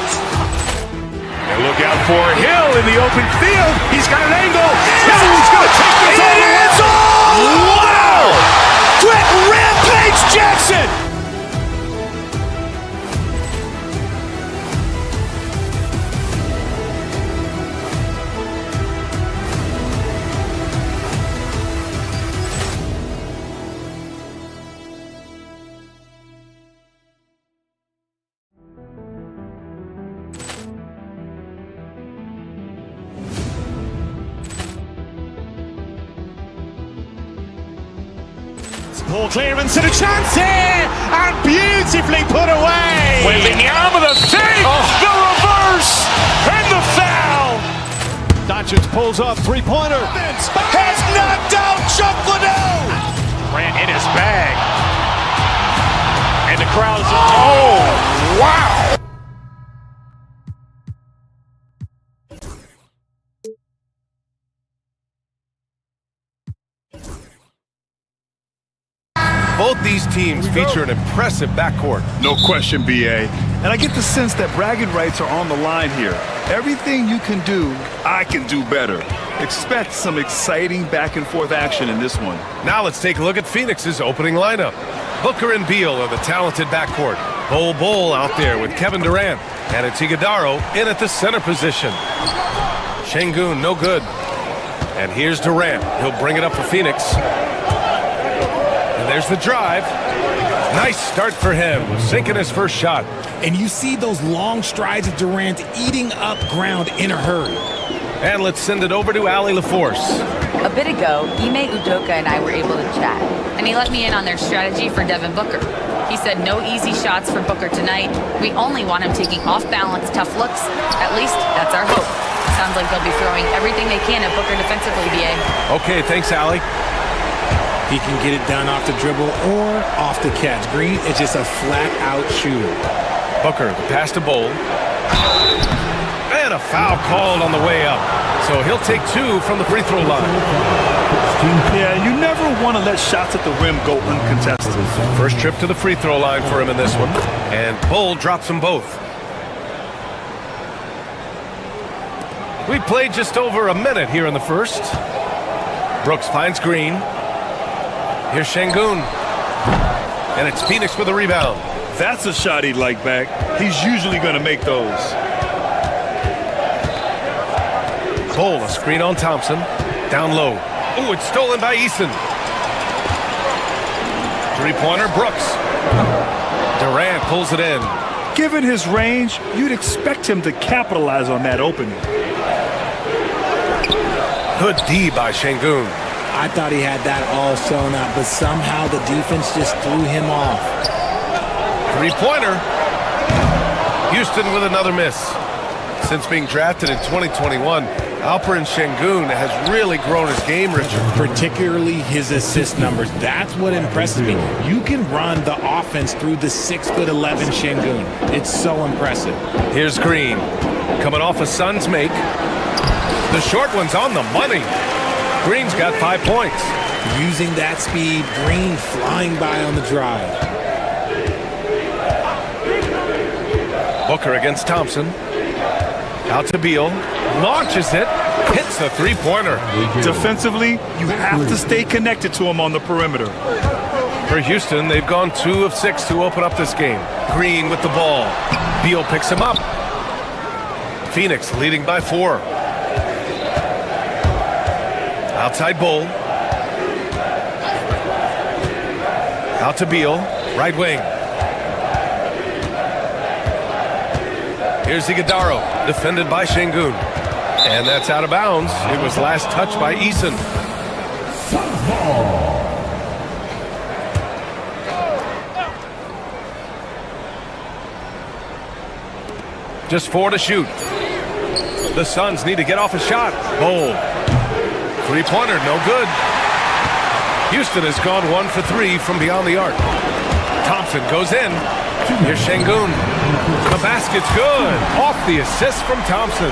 And look out for Hill in the open field. He's got an angle. Hill's going to take this all the way. It's all! Wow. Quick rampage Jackson. Ball clearance and a chance here, and beautifully put away. Wembanyama the save, the reverse, and the foul. Doncic pulls up, three-pointer. Has knocked out Chuck Liddell. Grant in his bag. And the crowd's, oh, wow. Both these teams feature an impressive backcourt. No question, BA. And I get the sense that bragging rights are on the line here. Everything you can do, I can do better. Expect some exciting back-and-forth action in this one. Now let's take a look at Phoenix's opening lineup. Booker and Beal are the talented backcourt. Bol out there with Kevin Durant. And Iguodala in at the center position. Şengün, no good. And here's Durant. He'll bring it up for Phoenix. And there's the drive. Nice start for him, sinking his first shot. And you see those long strides of Durant eating up ground in a hurry. And let's send it over to Allie LaForce. A bit ago, Ime Udoka and I were able to chat, and he let me in on their strategy for Devin Booker. He said no easy shots for Booker tonight. We only want him taking off-balance, tough looks. At least, that's our hope. Sounds like they'll be throwing everything they can at Booker defensively, BA. Okay, thanks, Allie. He can get it done off the dribble or off the catch. Green is just a flat-out shooter. Booker, the pass to Bol. And a foul called on the way up. So he'll take two from the free throw line. Yeah, you never want to let shots at the rim go uncontested. First trip to the free throw line for him in this one. And Bol drops them both. We played just over a minute here in the first. Brooks finds Green. Here's Şengün. And it's Phoenix with a rebound. That's a shot he'd like back. He's usually going to make those. Bol, a screen on Thompson. Down low. Ooh, it's stolen by Eason. Three-pointer, Brooks. Durant pulls it in. Given his range, you'd expect him to capitalize on that opening. Good D by Şengün. I thought he had that all sewn up, but somehow the defense just threw him off. Three-pointer. Houston with another miss. Since being drafted in 2021, Alperen Şengün has really grown his game, Richard. Particularly his assist numbers. That's what impresses me. You can run the offense through the 6'11" Şengün. It's so impressive. Here's Green, coming off a Suns make. The short one's on the money. Green's got 5 points. Using that speed, Green flying by on the drive. Booker against Thompson. Out to Beal. Launches it. Hits the three-pointer. Defensively, you have to stay connected to him on the perimeter. For Houston, they've gone 2 of 6 to open up this game. Green with the ball. Beal picks him up. Phoenix leading by 4. Outside Bull. Out to Beal. Right wing. Here's Iguodala, defended by Şengün. And that's out of bounds. It was last touched by Eason. Just 4 to shoot. The Suns need to get off a shot. Bowl. Three-pointer, no good. Houston has gone 1 for 3 from beyond the arc. Thompson goes in. Here's Şengün. The basket's good. Off the assist from Thompson.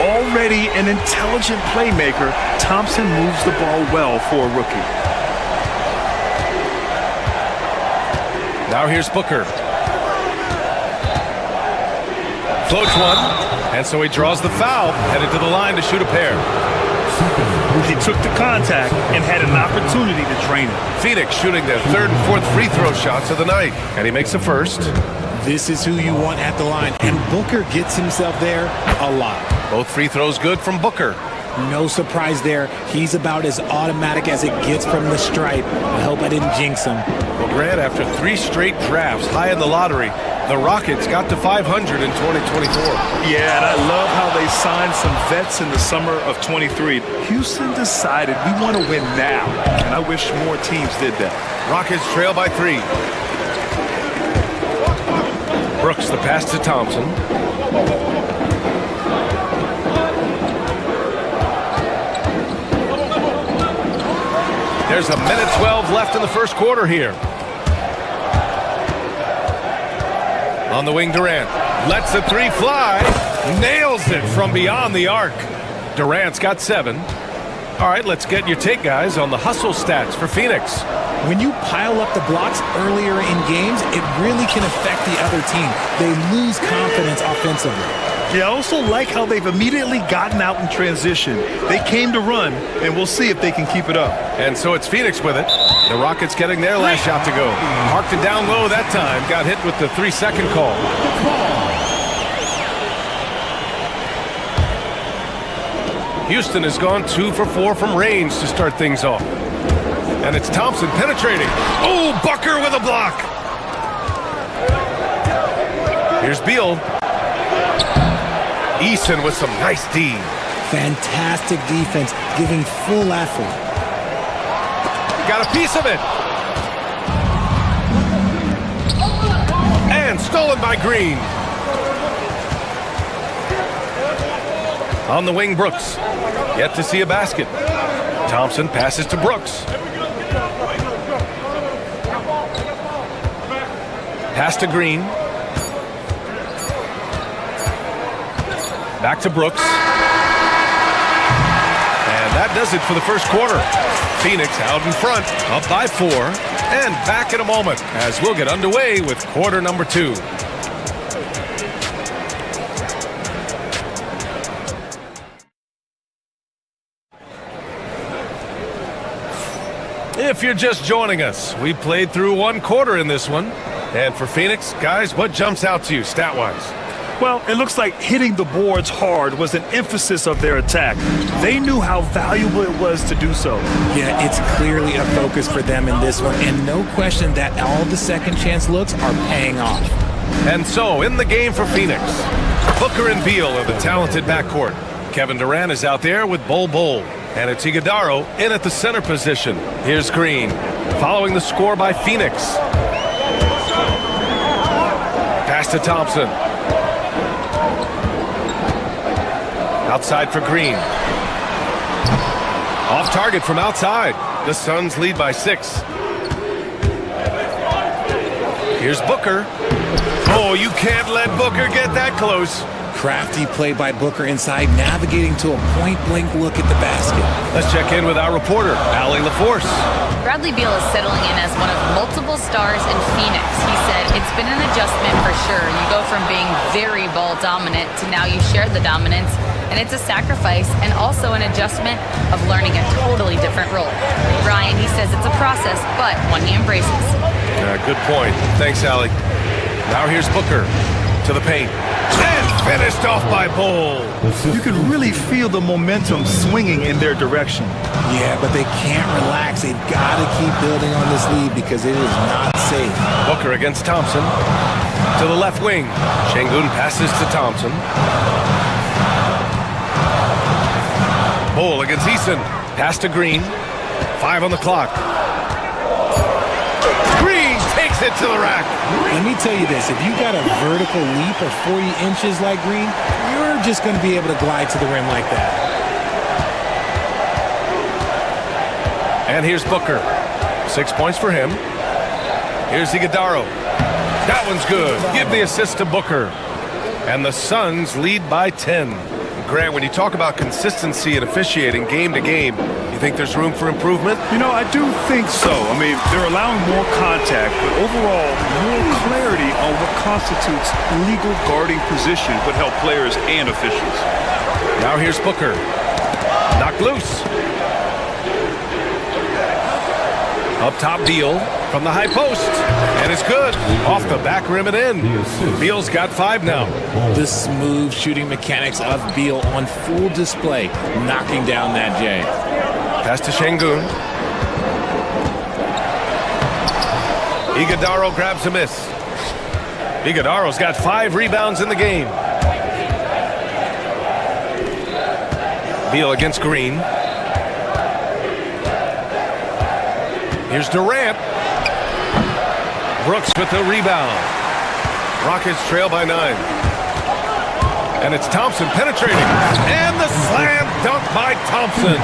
Already an intelligent playmaker, Thompson moves the ball well for a rookie. Now here's Booker. Floats one, and so he draws the foul, headed to the line to shoot a pair. He took the contact and had an opportunity to drain it. Phoenix shooting their 3rd and 4th free throw shots of the night, and he makes the first. This is who you want at the line, and Booker gets himself there a lot. Both free throws good from Booker. No surprise there. He's about as automatic as it gets from the stripe. I hope I didn't jinx him. Well, Grant, after 3 straight drafts high in the lottery, the Rockets got to 500 in 2024. Yeah, and I love how they signed some vets in the summer of 23. Houston decided we want to win now, and I wish more teams did that. Rockets trail by 3. Brooks the pass to Thompson. There's a minute 12 left in the first quarter here. On the wing, Durant lets the 3 fly, nails it from beyond the arc. Durant's got 7. All right, let's get your take, guys, on the hustle stats for Phoenix. When you pile up the blocks earlier in games, it really can affect the other team. They lose confidence offensively. Yeah, I also like how they've immediately gotten out in transition. They came to run, and we'll see if they can keep it up. And so it's Phoenix with it. The Rockets getting their last shot to go. Marked it down low that time. Got hit with the 3-second call. Houston has gone 2 for 4 from range to start things off. And it's Thompson penetrating. Oh, Booker with a block. Here's Beal. Eason with some nice D. Fantastic defense, giving full effort. Got a piece of it. And stolen by Green. On the wing, Brooks. Yet to see a basket. Thompson passes to Brooks. Pass to Green. Back to Brooks. And that does it for the first quarter. Phoenix out in front, up by 4, and back in a moment as we'll get underway with quarter number 2. If you're just joining us, we played through 1 quarter in this one. And for Phoenix, guys, what jumps out to you stat-wise? Well, it looks like hitting the boards hard was an emphasis of their attack. They knew how valuable it was to do so. Yeah, it's clearly a focus for them in this one, and no question that all the second chance looks are paying off. And so, in the game for Phoenix, Booker and Beal are the talented backcourt. Kevin Durant is out there with Bol. And it's Iguodala in at the center position. Here's Green, following the score by Phoenix. Pass to Thompson. Outside for Green. Off target from outside. The Suns lead by 6. Here's Booker. Oh, you can't let Booker get that close. Crafty play by Booker inside, navigating to a point-blank look at the basket. Let's check in with our reporter, Allie LaForce. Bradley Beal is settling in as one of multiple stars in Phoenix. He said it's been an adjustment for sure. You go from being very ball dominant to now you share the dominance, and it's a sacrifice and also an adjustment of learning a totally different role. Ryan, he says it's a process, but one he embraces. Good point. Thanks, Allie. Now here's Booker to the paint. And finished off by Bull. You can really feel the momentum swinging in their direction. Yeah, but they can't relax. They've got to keep building on this lead because it is not safe. Booker against Thompson. To the left wing. Şengün passes to Thompson. Bull against Eason. Pass to Green. 5 on the clock. Green takes it to the rack. Let me tell you this. If you got a vertical leap of 40 inches like Green, you're just going to be able to glide to the rim like that. And here's Booker. 6 points for him. Here's Iguodala. That one's good. Give the assist to Booker. And the Suns lead by 10. Grant, when you talk about consistency and officiating game to game, you think there's room for improvement? You know, I do think so. I mean, they're allowing more contact, but overall, more clarity on what constitutes legal guarding position would help players and officials. Now here's Booker. Knocked loose. Up top, Beal from the high post. And it's good. Off the back rim and in. Beal's got 5 now. The smooth shooting mechanics of Beal on full display, knocking down that J. Pass to Şengün. Iguodala grabs a miss. Iguodala's got 5 rebounds in the game. Beal against Green. Here's Durant. Brooks with the rebound. Rockets trail by 9. And it's Thompson penetrating. And the slam dunk by Thompson.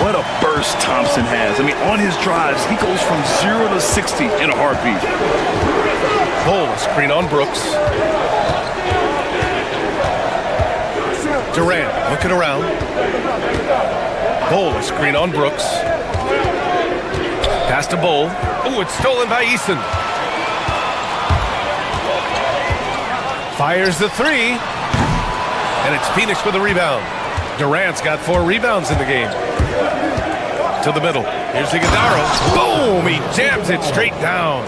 What a burst Thompson has. I mean, on his drives, he goes from 0 to 60 in a heartbeat. Bull, screen on Brooks. Durant looking around. Bull, screen on Brooks. Pass to Bull. Ooh, it's stolen by Eason. Fires the 3. And it's Phoenix with a rebound. Durant's got 4 rebounds in the game. To the middle. Here's Iguodala. Boom! He jams it straight down.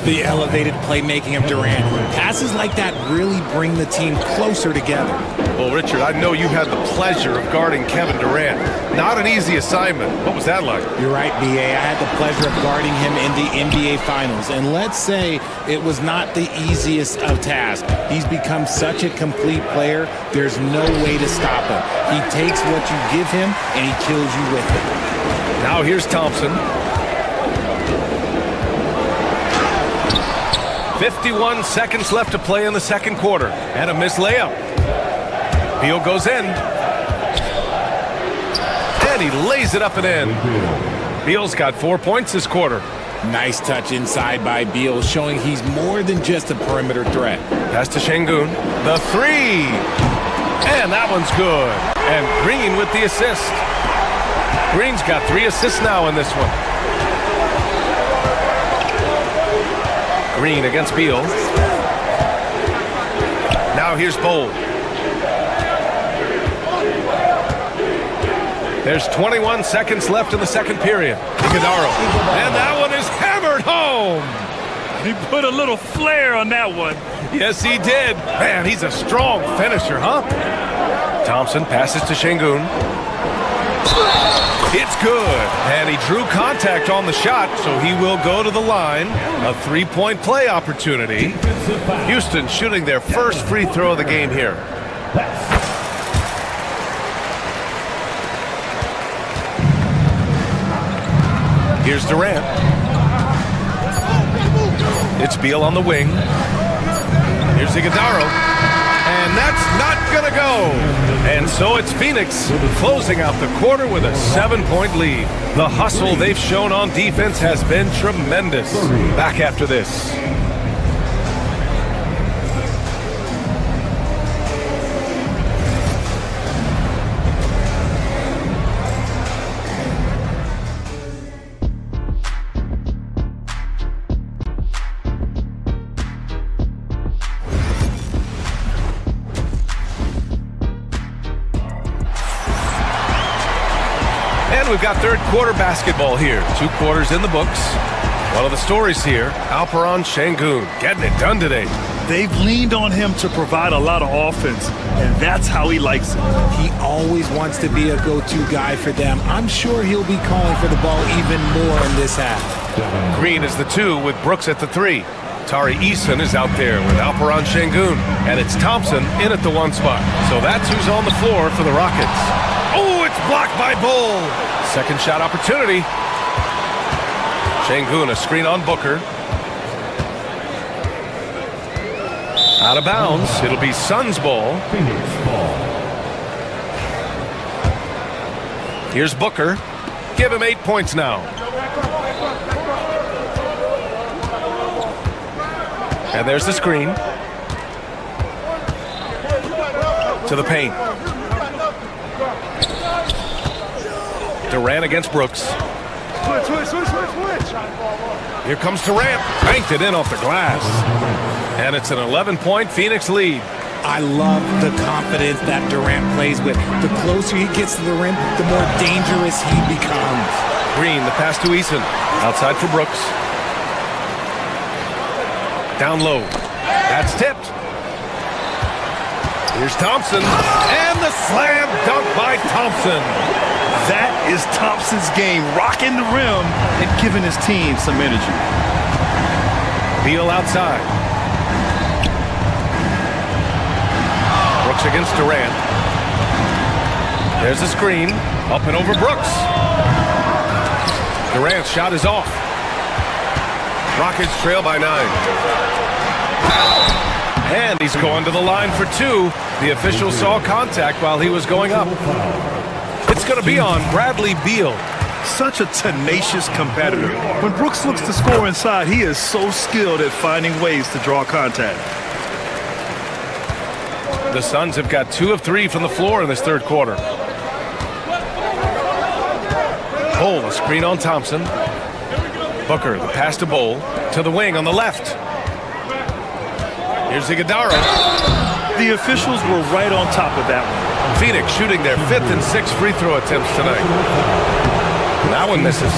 The elevated playmaking of Durant. Passes like that really bring the team closer together. Well, Richard, I know you had the pleasure of guarding Kevin Durant. Not an easy assignment. What was that like? You're right, B.A. I had the pleasure of guarding him in the NBA Finals. And let's say it was not the easiest of tasks. He's become such a complete player, there's no way to stop him. He takes what you give him, and he kills you with it. Now here's Thompson. 51 seconds left to play in the second quarter. And a missed layup. Beal goes in. And he lays it up and in. Beal's got 4 points this quarter. Nice touch inside by Beal, showing he's more than just a perimeter threat. Pass to Şengün. The 3. And that one's good. And Green with the assist. Green's got 3 assists now in this one. Green against Beal. Now here's Bull. There's 21 seconds left in the second period. Iguodala. And that one is hammered home. He put a little flair on that one. Yes, he did. Man, he's a strong finisher, huh? Thompson passes to Şengün. It's good. And he drew contact on the shot, so he will go to the line. A 3-point play opportunity. Houston shooting their first free throw of the game here. Here's Durant. It's Beal on the wing. Here's Iguodala. And and that's not going to go. And so it's Phoenix closing out the quarter with a 7-point lead. The hustle they've shown on defense has been tremendous. Back after this. And we've got third quarter basketball here. 2 quarters in the books. One of the stories here, Alperen Şengün getting it done today. They've leaned on him to provide a lot of offense, and that's how he likes it. He always wants to be a go-to guy for them. I'm sure he'll be calling for the ball even more in this half. Green is the 2 with Brooks at the 3. Tari Eason is out there with Alperen Şengün, and it's Thompson in at the 1 spot. So that's who's on the floor for the Rockets. Oh, it's blocked by Bull. Second shot opportunity. Şengün, a screen on Booker. Out of bounds. It'll be Suns ball. Here's Booker. Give him 8 points now. And there's the screen. To the paint. Durant against Brooks. Here comes Durant. Banked it in off the glass. And it's an 11-point Phoenix lead. I love the confidence that Durant plays with. The closer he gets to the rim, the more dangerous he becomes. Green, the pass to Eason. Outside for Brooks. Down low. That's tipped. Here's Thompson. And the slam dunk by Thompson. That is Thompson's game, rocking the rim and giving his team some energy. Beal outside. Brooks against Durant. There's the screen. Up and over Brooks. Durant's shot is off. Rockets trail by 9. And he's going to the line for 2. The official saw contact while he was going up. It's going to be on Bradley Beal. Such a tenacious competitor. When Brooks looks to score inside, he is so skilled at finding ways to draw contact. The Suns have got 2 of 3 from the floor in this third quarter. Bull, a screen on Thompson. Booker, the pass to Bull. To the wing on the left. Here's Iguodala. The officials were right on top of that one. Phoenix shooting their 5th and 6th free throw attempts tonight. That one misses.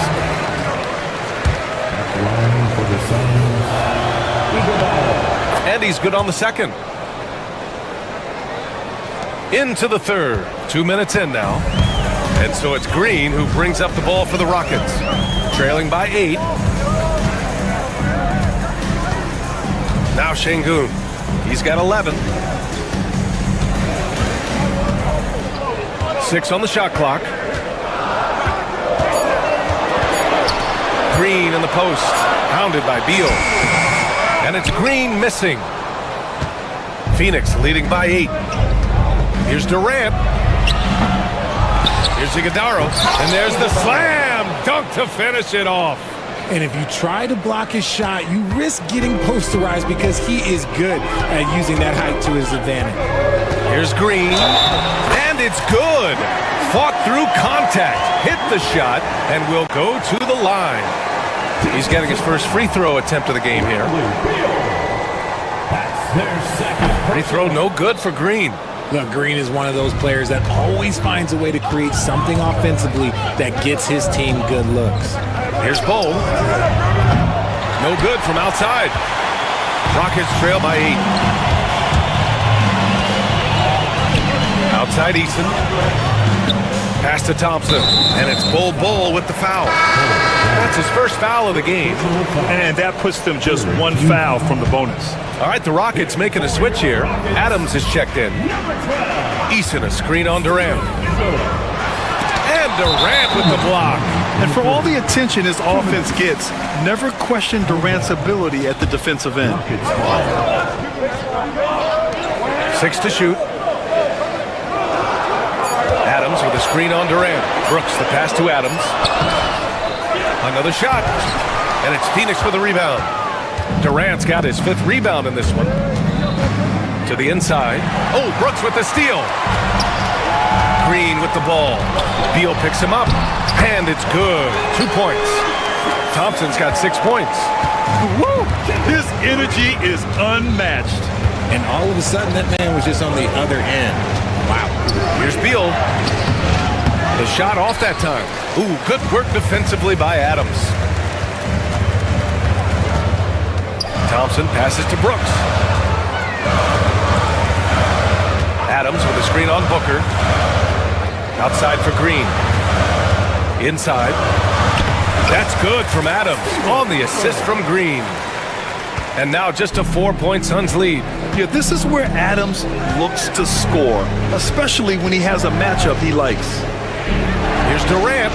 And he's good on the second. Into the third. 2 minutes in now. And so it's Green who brings up the ball for the Rockets. Trailing by 8. Now Şengün. He's got 11. 6 on the shot clock. Green in the post. Pounded by Beal. And it's Green missing. Phoenix leading by 8. Here's Durant. Here's Iguodala. And there's the slam dunk to finish it off. And if you try to block his shot, you risk getting posterized because he is good at using that height to his advantage. Here's Green. And it's good. Fought through contact. Hit the shot and will go to the line. He's getting his first free throw attempt of the game here. Free throw no good for Green. Look, Green is one of those players that always finds a way to create something offensively that gets his team good looks. Here's Bull. No good from outside. Rockets trail by 8. Outside Eason. Pass to Thompson. And it's Bull with the foul. That's his first foul of the game. And that puts them just 1 foul from the bonus. All right, the Rockets making a switch here. Adams is checked in. Eason, a screen on Durant. And Durant with the block. And for all the attention his offense gets, never question Durant's ability at the defensive end. 6 to shoot. Adams with a screen on Durant. Brooks, the pass to Adams. Another shot. And it's Phoenix with a rebound. Durant's got his 5th rebound in this one. To the inside. Oh, Brooks with the steal. Green with the ball. Beal picks him up. And it's good. 2 points. Thompson's got 6 points. Woo! His energy is unmatched. And all of a sudden, that man was just on the other end. Wow. Here's Beal. The shot off that time. Ooh, good work defensively by Adams. Thompson passes to Brooks. Adams with a screen on Booker. Outside for Green. Inside. That's good from Adams on the assist from Green. And now just a 4-point Suns lead. Yeah, this is where Adams looks to score, especially when he has a matchup he likes. Here's Durant.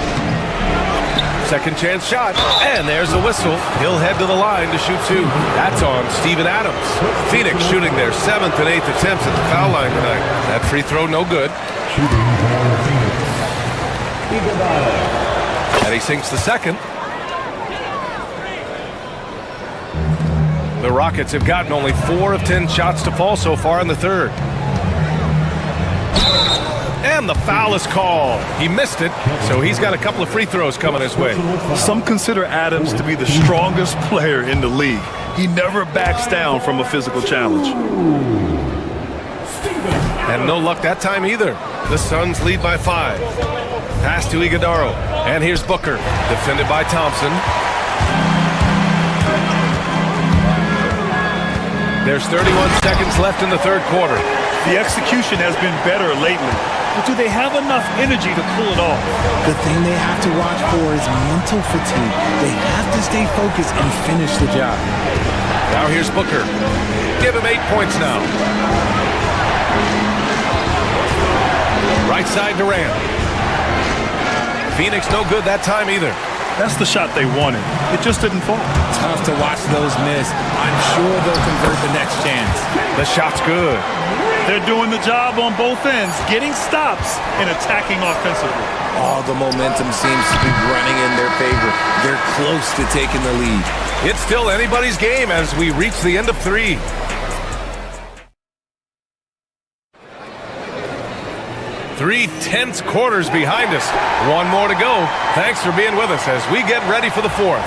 Second chance shot. And there's the whistle. He'll head to the line to shoot 2. That's on Steven Adams. Phoenix shooting their 7th and 8th attempts at the foul line tonight. That free throw no good. And he sinks the second. The Rockets have gotten only 4 of 10 shots to fall so far in the third. And the foul is called. He missed it, so he's got a couple of free throws coming his way. Some consider Adams to be the strongest player in the league. He never backs down from a physical challenge. And no luck that time either. The Suns lead by 5. Pass to Iguodala. And here's Booker, defended by Thompson. There's 31 seconds left in the third quarter. The execution has been better lately, but do they have enough energy to pull it off? The thing they have to watch for is mental fatigue. They have to stay focused and finish the job. Now here's Booker. Give him 8 points now. Right side Durant. Phoenix no good that time either. That's the shot they wanted. It just didn't fall. Tough to watch those miss. I'm sure they'll convert the next chance. The shot's good. They're doing the job on both ends, getting stops and attacking offensively. All the momentum seems to be running in their favor. They're close to taking the lead. It's still anybody's game as we reach the end of 3. Three tense quarters behind us. 1 more to go. Thanks for being with us as we get ready for the 4th.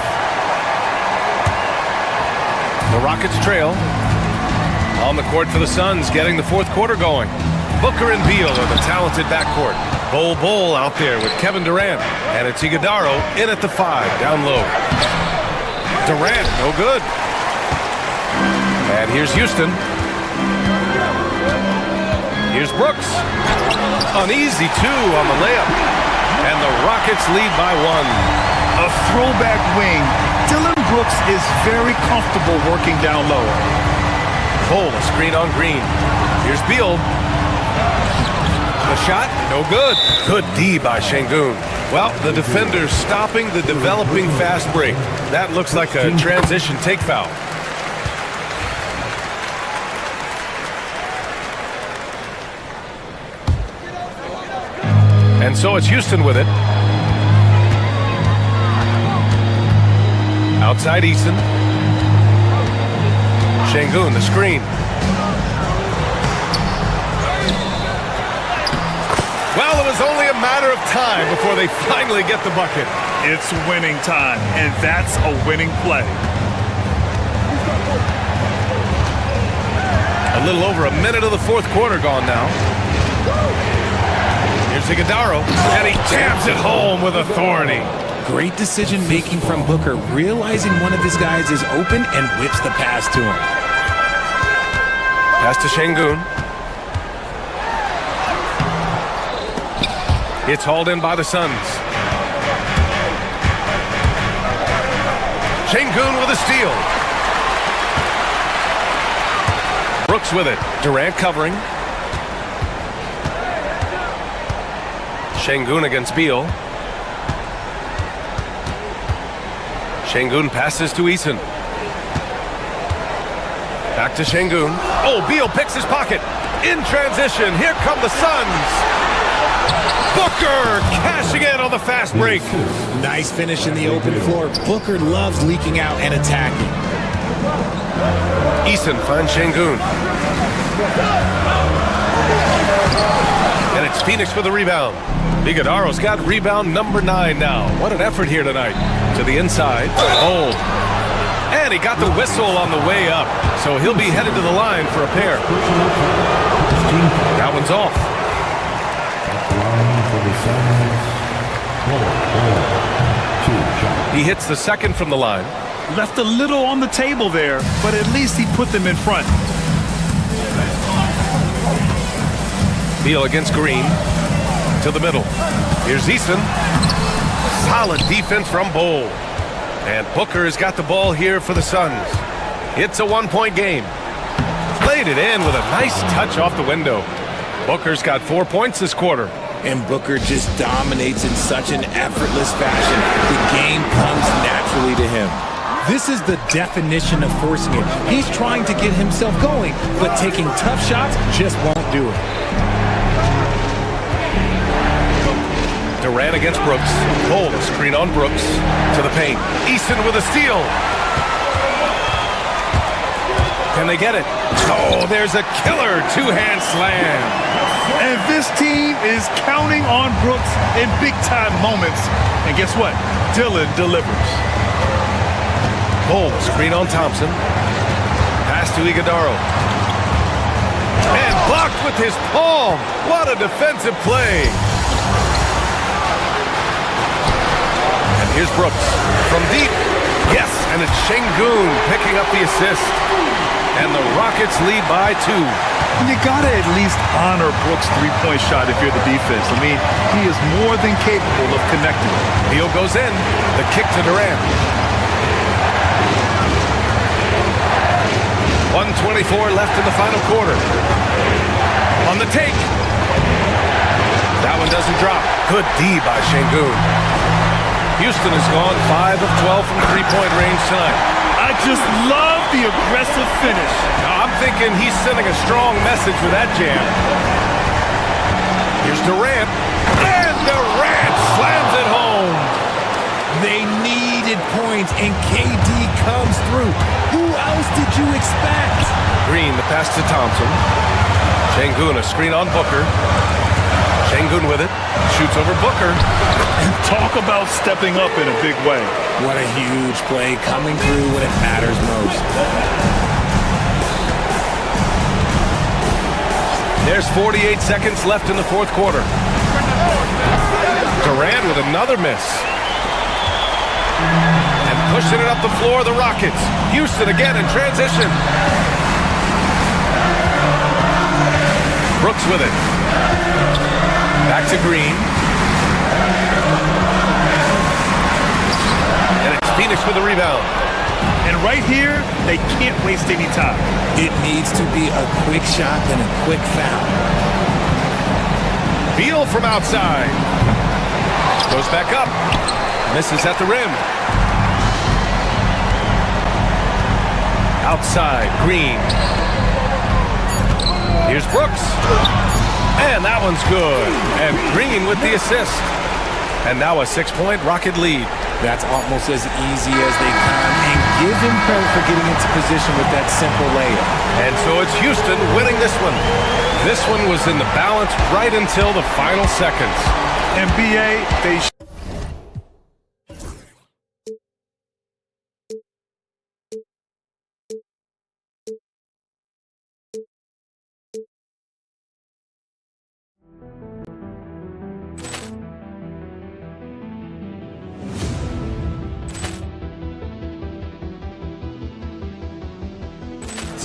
The Rockets trail. On the court for the Suns, getting the 4th quarter going. Booker and Beal are the talented backcourt. Bol out there with Kevin Durant. And it's Iguodala in at the 5, down low. Durant, no good. And here's Houston. Here's Brooks. An easy 2 on the layup. And the Rockets lead by 1. A throwback wing. Dillon Brooks is very comfortable working down low. Cole, a screen on Green. Here's Beal. The shot, no good. Good D by Şengün. Well, the defender's stopping the developing fast break. That looks like a transition take foul. And so it's Houston with it. Outside Eason. Şengün, the screen. Well, it was only a matter of time before they finally get the bucket. It's winning time, and that's a winning play. A little over a minute of the 4th quarter gone now. Here's Iguodala, and he jams it home with authority. Great decision-making from Booker, realizing one of his guys is open and whips the pass to him. Pass to Şengün. It's hauled in by the Suns. Şengün with a steal. Brooks with it. Durant covering. Şengün against Beal. Şengün passes to Eason. Back to Şengün. Oh, Beal picks his pocket. In transition, here come the Suns. Booker cashing in on the fast break. Nice finish in the open floor. Booker loves leaking out and attacking. Eason finds Şengün. And it's Phoenix for the rebound. Iguodaro's got rebound number 9 now. What an effort here tonight. To the inside. Hold. And he got the whistle on the way up. So he'll be headed to the line for a pair. That one's off. He hits the second from the line. Left a little on the table there, but at least he put them in front. Beal against Green. To the middle. Here's Eason. Solid defense from Bol. And Booker has got the ball here for the Suns. It's a one-point game. Played it in with a nice touch off the window. Booker's got 4 points this quarter. And Booker just dominates in such an effortless fashion. The game comes naturally to him. This is the definition of forcing it. He's trying to get himself going, but taking tough shots just won't do it. Durant against Brooks. Bol, a screen on Brooks. To the paint. Eason with a steal. Can they get it? Oh, there's a killer two-hand slam. And this team is counting on Brooks in big-time moments. And guess what? Dillon delivers. Bol, screen on Thompson. Pass to Iguodaro. And blocked with his palm. What a defensive play. And here's Brooks from deep. Yes, and it's Şengün picking up the assist. And the Rockets lead by 2. You gotta at least honor Brooks' three-point shot if you're the defense. I mean, he is more than capable of connecting. Beal goes in. The kick to Durant. 1:24 left in the final quarter. On the take. That one doesn't drop. Good D by Şengün. Houston has gone 5 of 12 from three-point range tonight. I just love the aggressive finish. Now, I'm thinking he's sending a strong message with that jam. Here's Durant. And Durant slams it home. They needed points, and KD comes through. Who else did you expect? Green, the pass to Thompson. Şengün, a screen on Booker. Şengün with it. Shoots over Booker. Talk about stepping up in a big way. What a huge play, coming through when it matters most. There's 48 seconds left in the fourth quarter. Durant with another miss. And pushing it up the floor, the Rockets. Houston again in transition. Brooks with it. Back to Green. And it's Phoenix with the rebound. And right here, they can't waste any time. It needs to be a quick shot and a quick foul. Beal from outside. Goes back up. Misses at the rim. Outside, Green. Here's Brooks. And that one's good. And Green with the assist. And now a 6-point Rocket lead. That's almost as easy as they come. And give him credit for getting into position with that simple layup. And so it's Houston winning this one. This one was in the balance right until the final seconds. NBA, they...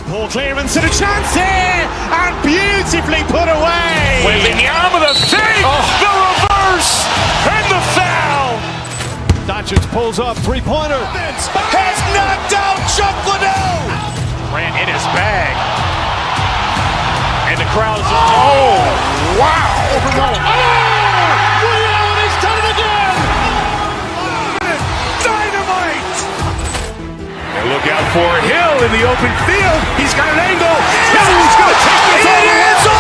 Poor clearance and a chance here, and beautifully put away. Wembanyama with a save, the reverse, and the foul. Doncic pulls up, three-pointer. Has knocked out Şengün. Ran in his bag. And the crowd is, oh, wow. He's done it again. Dynamite. And look out for Hill in the open field. He's got an angle. He's going to take this all the way.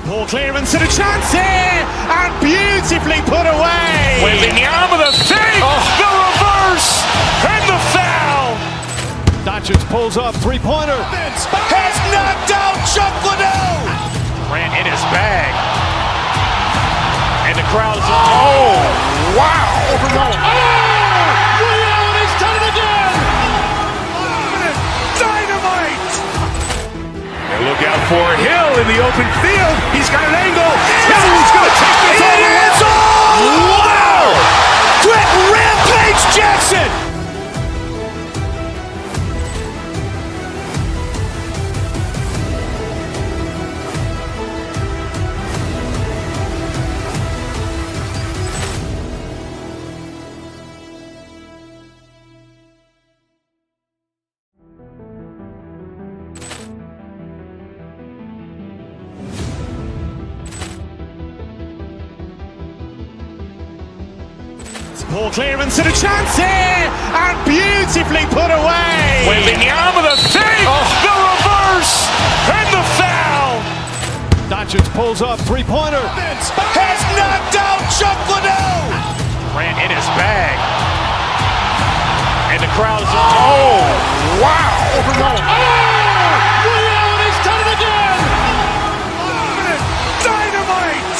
Ball clearance and a chance here, and beautifully put away. Wembanyama the save, the reverse, and the foul. Doncic pulls up, three-pointer. Has knocked out Chuck Liddell. Grant in his bag. And the crowd is, oh, wow. He's done it again. Dynamite. And look out for Hill in the open field. He's got an angle. Hill's going to take this all the way. Wow! Quick rampage Jackson. Ball clearance and a chance here, and beautifully put away. Wembanyama the save, the reverse, and the foul. Doncic pulls up, three-pointer. Has knocked out Chuck Liddell. Grant in his bag. And the crowd is, oh, wow. He's done it again. Dynamite.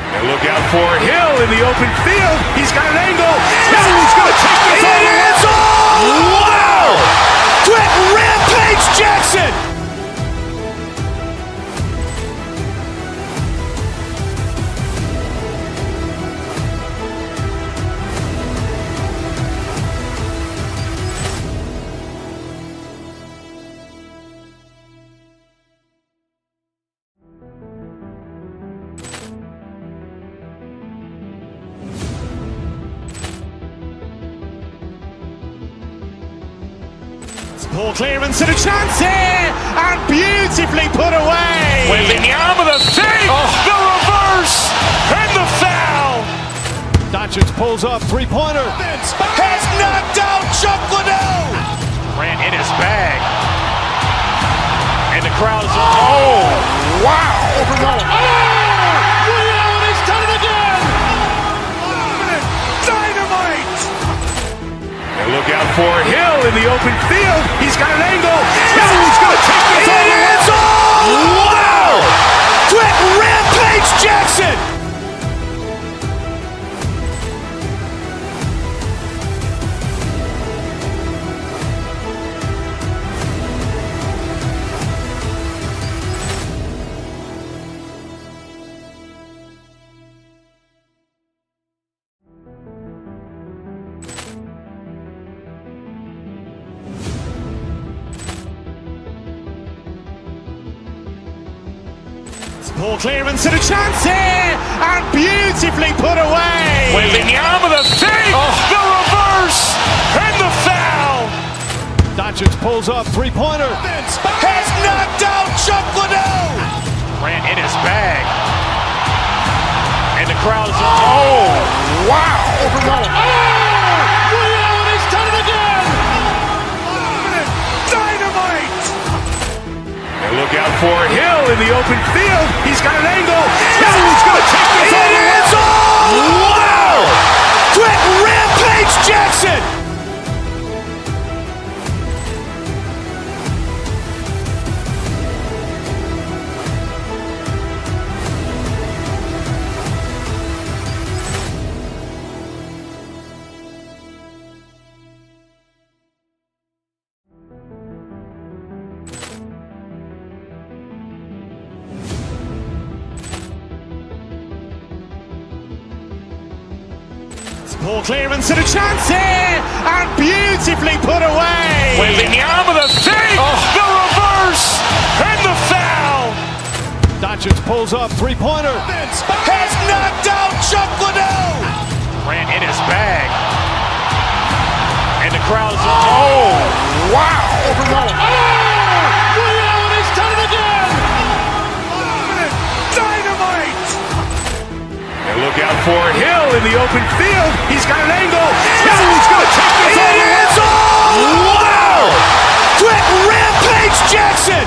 And look out for Hill in the open field. He's got an angle. Hill's going to take this all the way. Wow! Quick rampage Jackson. Ball clearance and a chance here, and beautifully put away. Wembanyama the save, the reverse, and the foul. Doncic pulls up, three-pointer. Has knocked out Chuck Liddell. Grant in his bag. And the crowd is, oh, wow. He's done it again. Dynamite. And look out for Hill in the open field. He's got an angle. Hill's going to take this all the way. Wow! Quick rampage Jackson. Ball clearance and a chance here, and beautifully put away. Wembanyama the save, the reverse, and the foul. Doncic pulls up, three-pointer. Has knocked out Chuck Liddell. Grant in his bag. And the crowd is, oh, wow. He's done it again. Dynamite. And look out for Hill in the open field. He's got an angle. Hill's going to take this all the way. Wow! Quick rampage Jackson. Ball clearance and a chance here, and beautifully put away. Wembanyama the save, the reverse, and the foul. Doncic pulls up, three-pointer. Has knocked out Chuck Liddell. Grant in his bag. And the crowd is, oh, wow. He's done it again. Dynamite. And look out for Hill in the open field. He's got an angle. Hill's going to take this all the way. Wow! Quick rampage Jackson.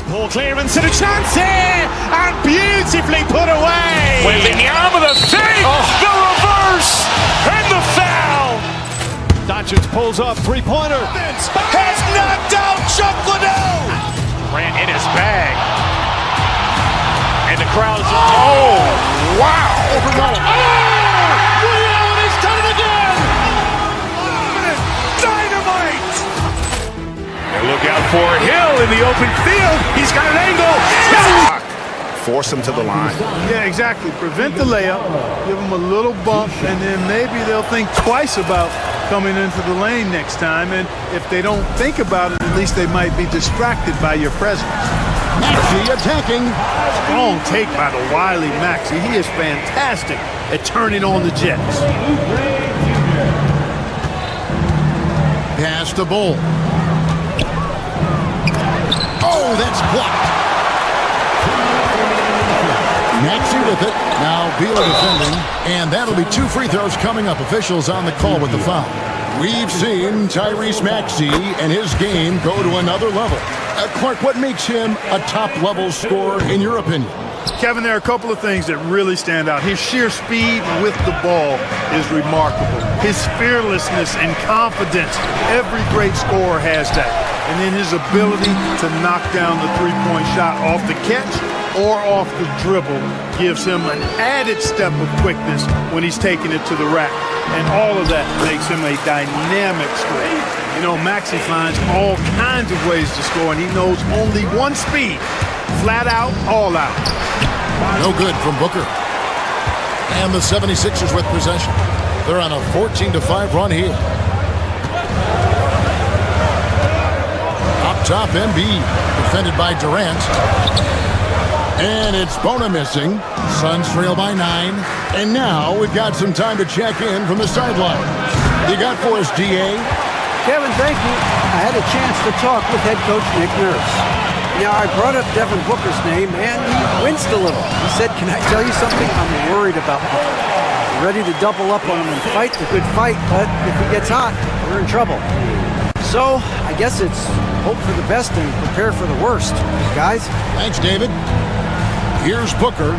Poor clearance and a chance here, and beautifully put away. Wembanyama the fake, the reverse, and the foul. Doncic pulls up, three-pointer. Has knocked out Chuck Liddell. Grant in his bag. And the crowd is, oh, wow. Allen has done it again. Dynamite. And look out for Hill in the open field. He's got an angle. Force him to the line. Yeah, exactly. Prevent the layup, give them a little bump, and then maybe they'll think twice about coming into the lane next time. And if they don't think about it, at least they might be distracted by your presence. Maxey attacking. Strong take by the wily Maxey. He is fantastic at turning on the Jets. Pass to Bull. Oh, that's blocked. Maxey with it. Now Beal defending. And that'll be 2 free throws coming up. Officials on the call with the foul. We've seen Tyrese Maxey and his game go to another level. Clark, what makes him a top-level scorer in your opinion? Kevin, there are a couple of things that really stand out. His sheer speed with the ball is remarkable. His fearlessness and confidence. Every great scorer has that. And then his ability to knock down the three-point shot off the catch or off the dribble gives him an added step of quickness when he's taking it to the rack. And all of that makes him a dynamic scorer. You know, Maxey finds all kinds of ways to score, and he knows only one speed. Flat out, all out. No good from Booker. And the 76ers with possession. They're on a 14-5 run here. Up top, Embiid, defended by Durant. And it's Bona missing. Suns trail by 9. And now we've got some time to check in from the sideline. You got for us, D.A.? Kevin, thank you. I had a chance to talk with head coach Nick Nurse. Now, I brought up Devin Booker's name, and he winced a little. He said, can I tell you something? I'm worried about Booker. Ready to double up on him and fight the good fight, but if he gets hot, we're in trouble. So, I guess it's hope for the best and prepare for the worst, guys. Thanks, David. Here's Booker.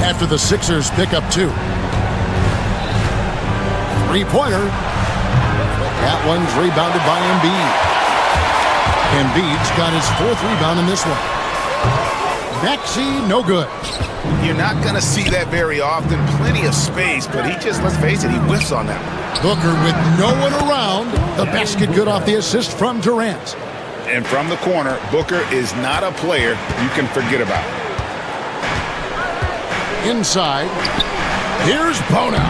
After the Sixers pick up 2. Three-pointer. That one's rebounded by Embiid. Embiid's got his 4th rebound in this one. Maxey, no good. You're not going to see that very often. Plenty of space, but he just, let's face it, he whiffs on that one. Booker with no one around. The basket good off the assist from Durant. And from the corner, Booker is not a player you can forget about. Inside. Here's Bona.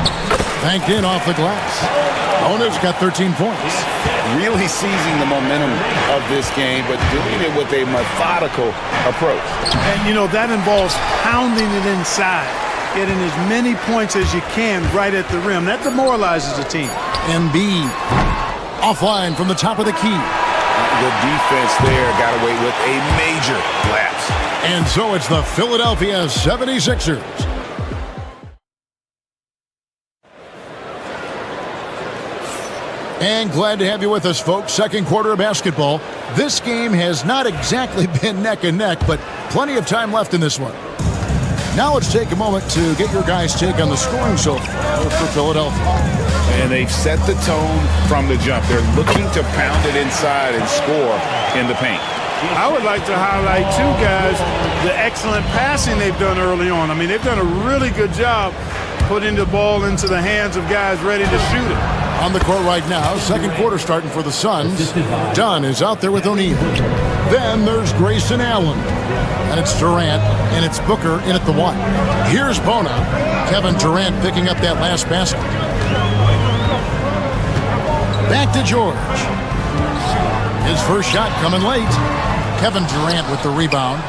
Banked in off the glass. Bona's got 13 points. Really seizing the momentum of this game, but doing it with a methodical approach. And, you know, that involves pounding it inside, getting as many points as you can right at the rim. That demoralizes a team. Embiid offline from the top of the key. The defense there got away with a major lapse. And so it's the Philadelphia 76ers. And glad to have you with us, folks. Second quarter of basketball. This game has not exactly been neck and neck, but plenty of time left in this one. Now let's take a moment to get your guys' take on the scoring so far for Philadelphia. And they've set the tone from the jump. They're looking to pound it inside and score in the paint. I would like to highlight, too, guys, the excellent passing they've done early on. I mean, they've done a really good job putting the ball into the hands of guys ready to shoot it. On the court right now, second quarter starting for the Suns. Dunn is out there with O'Neal. Then there's Grayson Allen. And it's Durant, and it's Booker in at the 1. Here's Bona. Kevin Durant picking up that last basket. Back to George. His first shot coming late. Kevin Durant with the rebound.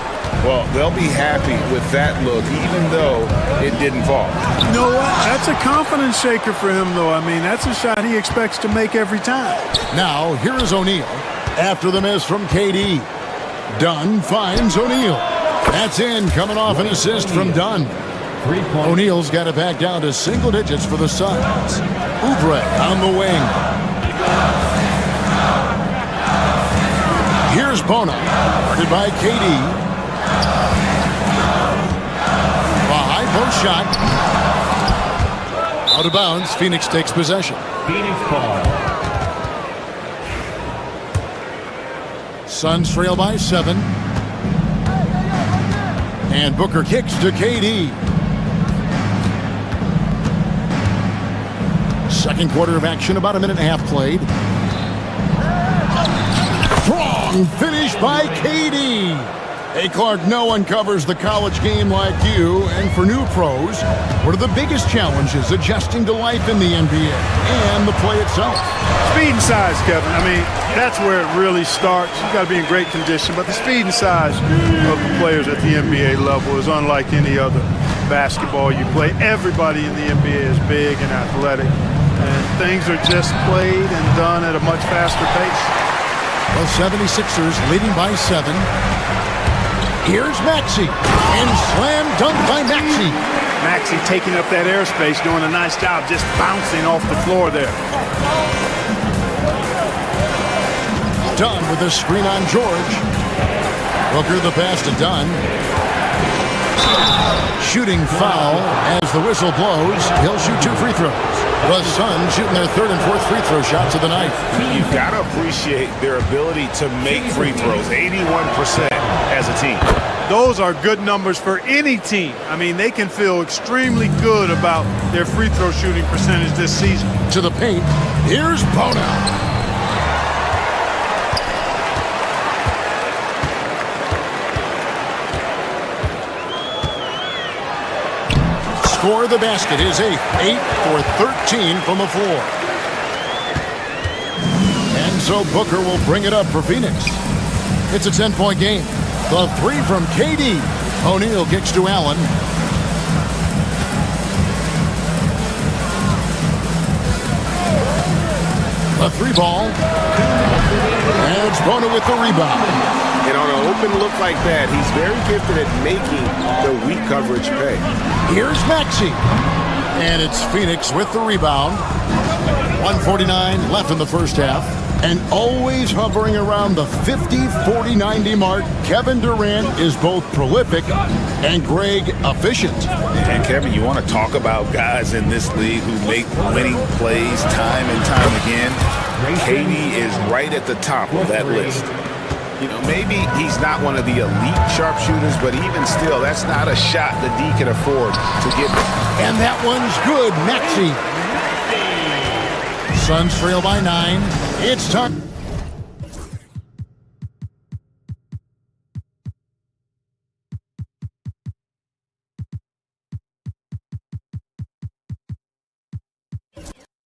Well, they'll be happy with that look, even though it didn't fall. You know what? That's a confidence shaker for him, though. I mean, that's a shot he expects to make every time. Now, here is O'Neal after the miss from KD. Dunn finds O'Neal. That's in, coming off an assist from Dunn. O'Neal's got it back down to single digits for the Suns. Oubre on the wing. Here's Bona, guarded by KD. A high post shot. Out of bounds, Phoenix takes possession. Phoenix ball. Suns trail by 7. And Booker kicks to KD. Second quarter of action, about a minute and a half played. Strong finish by KD. Hey, Clark, no one covers the college game like you. And for new pros, what are the biggest challenges adjusting to life in the NBA and the play itself? Speed and size, Kevin. I mean, that's where it really starts. You've got to be in great condition. But the speed and size of the players at the NBA level is unlike any other basketball you play. Everybody in the NBA is big and athletic. And things are just played and done at a much faster pace. The 76ers leading by 7. Here's Maxey, and slam dunk by Maxey. Maxey taking up that airspace, doing a nice job just bouncing off the floor there. Dunn with a screen on George. Booker the pass to Dunn. Shooting foul as the whistle blows. He'll shoot 2 free throws. The Suns shooting their 3rd and 4th free throw shots of the night. You've got to appreciate their ability to make free throws, 81% as a team. Those are good numbers for any team. I mean, they can feel extremely good about their free throw shooting percentage this season. To the paint, here's Bona. Score the basket is 8 for 13 from the floor. And so Booker will bring it up for Phoenix. It's a 10-point game. The 3 from KD. O'Neal kicks to Allen. The 3 ball. And it's Bona with the rebound. And on an open look like that, he's very gifted at making the weak coverage pay. Here's Maxey. And it's Phoenix with the rebound. 1:49 left in the first half. And always hovering around the 50, 40, 90 mark, Kevin Durant is both prolific and Greg efficient. And Kevin, you want to talk about guys in this league who make winning plays time and time again? KD is right at the top of that list. You know, maybe he's not one of the elite sharpshooters, but even still, that's not a shot that D can afford to give him. And that one's good, Maxey. Suns trail by 9. It's time.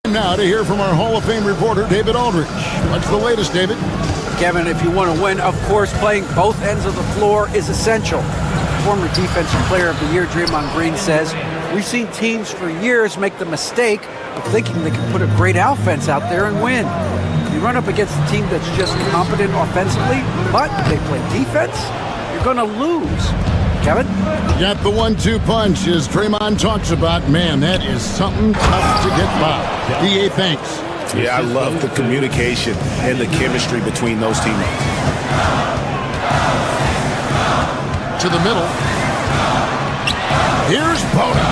Now to hear from our Hall of Fame reporter, David Aldridge. What's the latest, David? Kevin, if you want to win, of course, playing both ends of the floor is essential. Former Defensive Player of the Year Draymond Green says, we've seen teams for years make the mistake of thinking they can put a great offense out there and win. You run up against a team that's just competent offensively, but they play defense, you're going to lose. Kevin? Got the 1-2 punch as Draymond talks about. Man, that is something tough to get by. DA, thanks. Yeah, I love the communication and the chemistry between those teammates. To the middle. Here's Bona.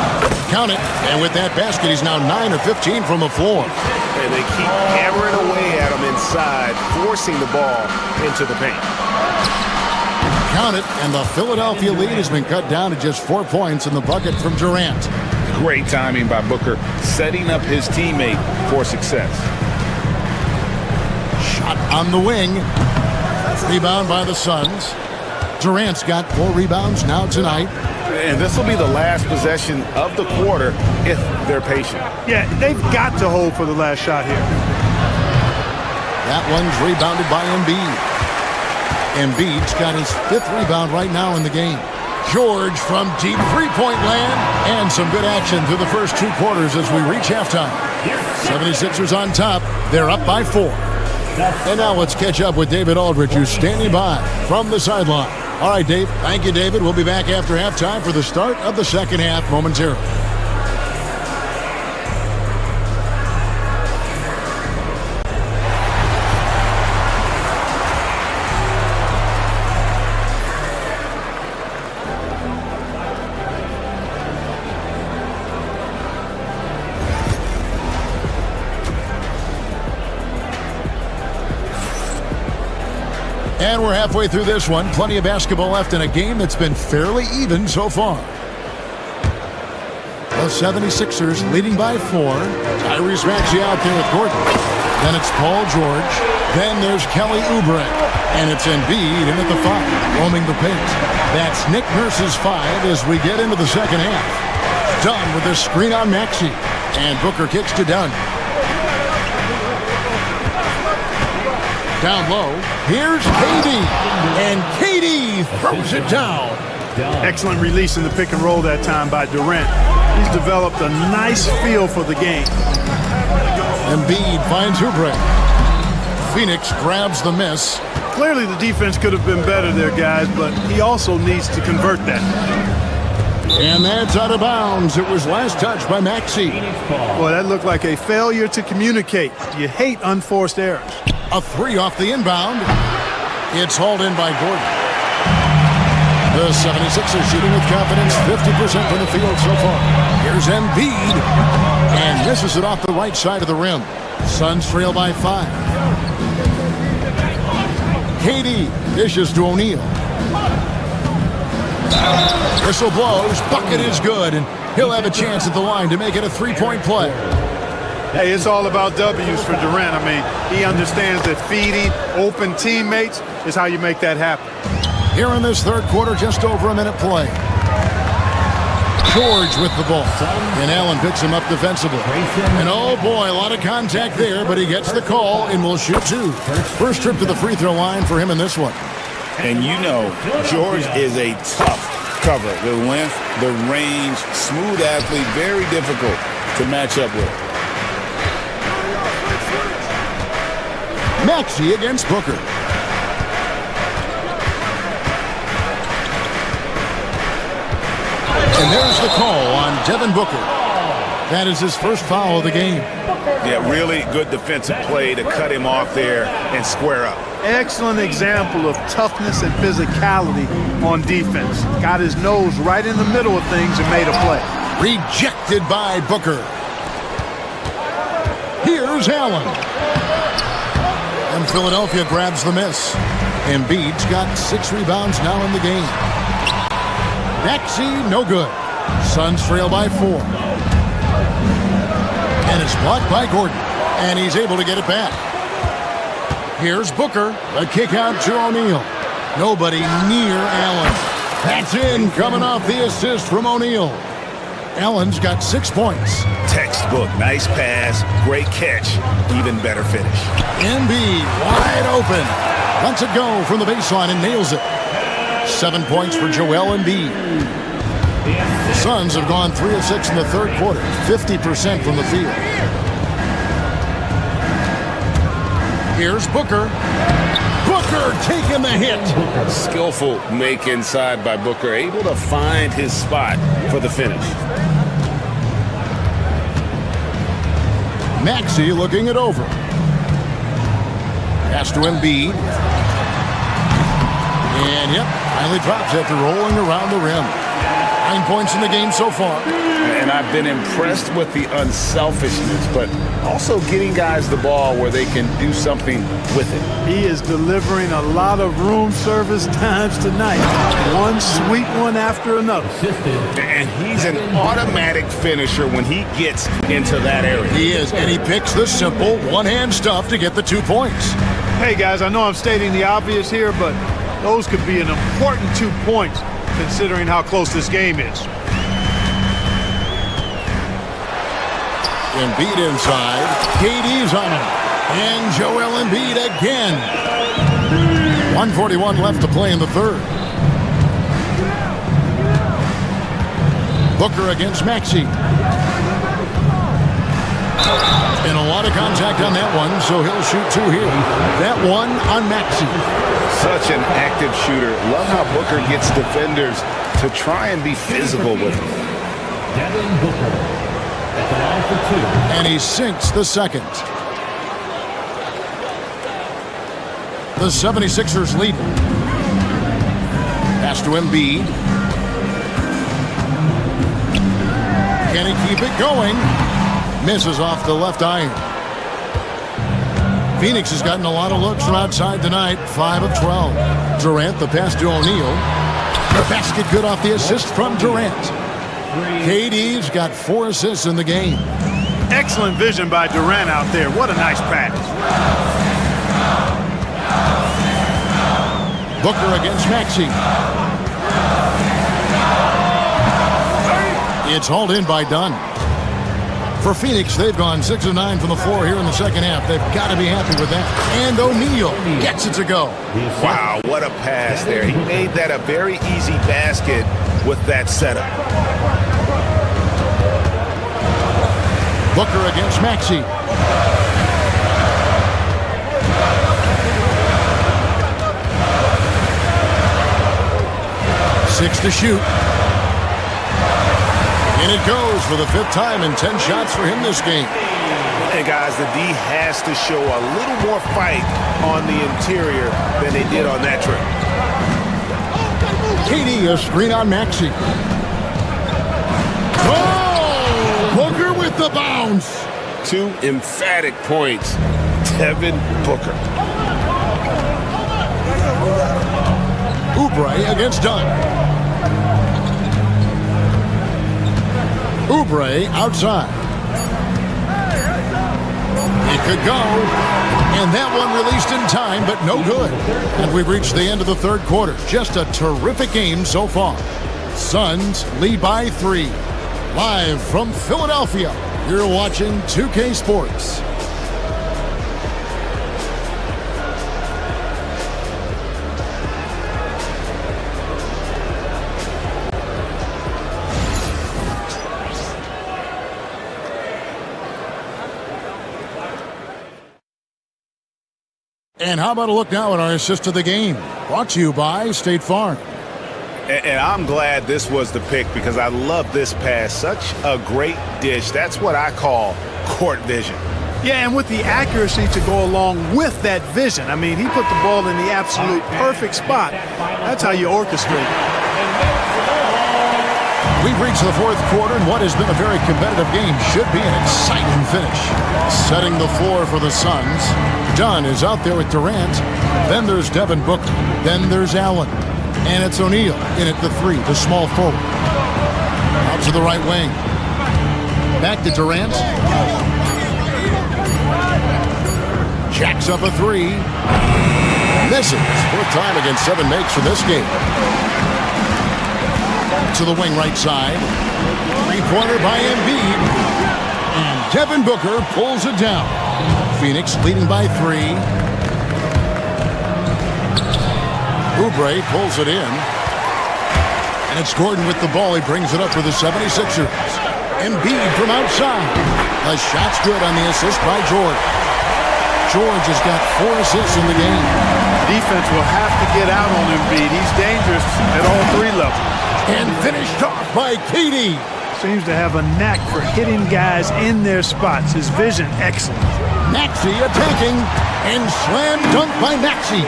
Count it. And with that basket, he's now 9 of 15 from the floor. And they keep hammering away at him inside, forcing the ball into the paint. Count it. And the Philadelphia lead has been cut down to just 4 points in the bucket from Durant. Great timing by Booker, setting up his teammate for success. Shot on the wing. Rebound by the Suns. Durant's got 4 rebounds now tonight. And this will be the last possession of the quarter if they're patient. Yeah, they've got to hold for the last shot here. That one's rebounded by Embiid. Embiid's got his 5th rebound right now in the game. George from deep three-point land, and some good action through the first 2 quarters as we reach halftime. 76ers on top. They're up by 4. And now let's catch up with David Aldridge, who's standing by from the sideline. All right, Dave. Thank you, David. We'll be back after halftime for the start of the second half momentarily. And we're halfway through this one. Plenty of basketball left in a game that's been fairly even so far. The 76ers leading by 4. Tyrese Maxey out there with Gordon. Then it's Paul George. Then there's Kelly Oubre. And it's Embiid in at the 5, roaming the paint. That's Nick Nurse's 5 as we get into the second half. Dunn with a screen on Maxey. And Booker kicks to Dunn. Down low, here's KD, and KD throws it down. Excellent release in the pick and roll that time by Durant. He's developed a nice feel for the game. Embiid finds Oubre. Phoenix grabs the miss. Clearly the defense could have been better there, guys, but he also needs to convert that. And that's out of bounds. It was last touched by Maxey. Boy, that looked like a failure to communicate. You hate unforced errors. A 3 off the inbound. It's hauled in by Gordon. The 76ers shooting with confidence, 50% from the field so far. Here's Embiid, and misses it off the right side of the rim. Suns trail by 5. KD dishes to O'Neal. Whistle blows, bucket is good, and he'll have a chance at the line to make it a 3-point play. Hey, it's all about W's for Durant. I mean, he understands that feeding open teammates is how you make that happen. Here in this third quarter, just over a minute play. George with the ball. And Allen picks him up defensively. And oh boy, a lot of contact there, but he gets the call and will shoot 2. First trip to the free throw line for him in this one. And you know, George is a tough cover. The length, the range, smooth athlete, very difficult to match up with. Maxey against Booker. And there's the call on Devin Booker. That is his first foul of the game. Yeah, really good defensive play to cut him off there and square up. Excellent example of toughness and physicality on defense. Got his nose right in the middle of things and made a play. Rejected by Booker. Here's Allen. And Philadelphia grabs the miss. Embiid's got 6 rebounds now in the game. Maxey, no good. Suns trail by 4. And it's blocked by Gordon. And he's able to get it back. Here's Booker. A kick out to O'Neal. Nobody near Allen. That's in, coming off the assist from O'Neal. Allen's got 6 points. Textbook, nice pass, great catch, even better finish. Embiid wide open. Lets it go from the baseline and nails it. 7 points for Joel Embiid. The Suns have gone 3 of 6 in the third quarter, 50% from the field. Here's Booker. Booker taking the hit. Skillful make inside by Booker, able to find his spot for the finish. Maxey looking it over. Pass to Embiid. And yep, finally drops after rolling around the rim. 9 points in the game so far. And I've been impressed with the unselfishness, but also getting guys the ball where they can do something with it. He is delivering a lot of room service times tonight. One sweet one after another. And he's an automatic finisher when he gets into that area. He is, and he picks the simple one-hand stuff to get the 2 points. Hey, guys, I know I'm stating the obvious here, but those could be an important 2 points considering how close this game is. Embiid inside. KD's on him. And Joel Embiid again. 1:41 left to play in the third. Booker against Maxey. And a lot of contact on that one, so he'll shoot two here. That one on Maxey. Such an active shooter. Love how Booker gets defenders to try and be physical with him. And he sinks the second. The 76ers lead. Pass to Embiid. Can he keep it going? Misses off the left iron. Phoenix has gotten a lot of looks from outside tonight. 5 of 12. Durant, the pass to O'Neal. The basket good off the assist from Durant. KD's got 4 assists in the game. Excellent vision by Durant out there. What a nice pass. Booker against Maxey. It's hauled in by Dunn. For Phoenix, they've gone 6 of 9 from the floor here in the second half. They've got to be happy with that. And O'Neal gets it to go. Wow, what a pass there. He made that a very easy basket with that setup. Booker against Maxey. 6 to shoot. And it goes for the 5th time and 10 shots for him this game. And guys, the D has to show a little more fight on the interior than they did on that trip. KD, a screen on Maxey. Oh! Booker with the bounce. 2 emphatic points. Devin Booker. Oubre against Dunn. Oubre outside. It could go. And that one released in time, but no good. And we've reached the end of the third quarter. Just a terrific game so far. Suns lead by 3. Live from Philadelphia, you're watching 2K Sports. And how about a look now at our assist of the game? Brought to you by State Farm. And I'm glad this was the pick because I love this pass. Such a great dish. That's what I call court vision. Yeah, and with the accuracy to go along with that vision. I mean, he put the ball in the absolute perfect spot. That's how you orchestrate it. We've reached the fourth quarter, and what has been a very competitive game should be an exciting finish. Setting the floor for the Suns. Dunn is out there with Durant. Then there's Devin Booker. Then there's Allen. And it's O'Neal in at the 3, the small forward. Out to the right wing. Back to Durant. Jacks up a 3. Misses. 4th time against 7 makes for this game. To the wing right side. 3-pointer by Embiid. And Devin Booker pulls it down. Phoenix leading by 3. Oubre pulls it in. And it's Gordon with the ball. He brings it up for the 76ers. Embiid from outside. The shot's good on the assist by George. George has got 4 assists in the game. Defense will have to get out on Embiid. He's dangerous at all 3 levels. And finished off by KD. Seems to have a knack for hitting guys in their spots. His vision, excellent. Maxey attacking, and slam dunk by Maxey.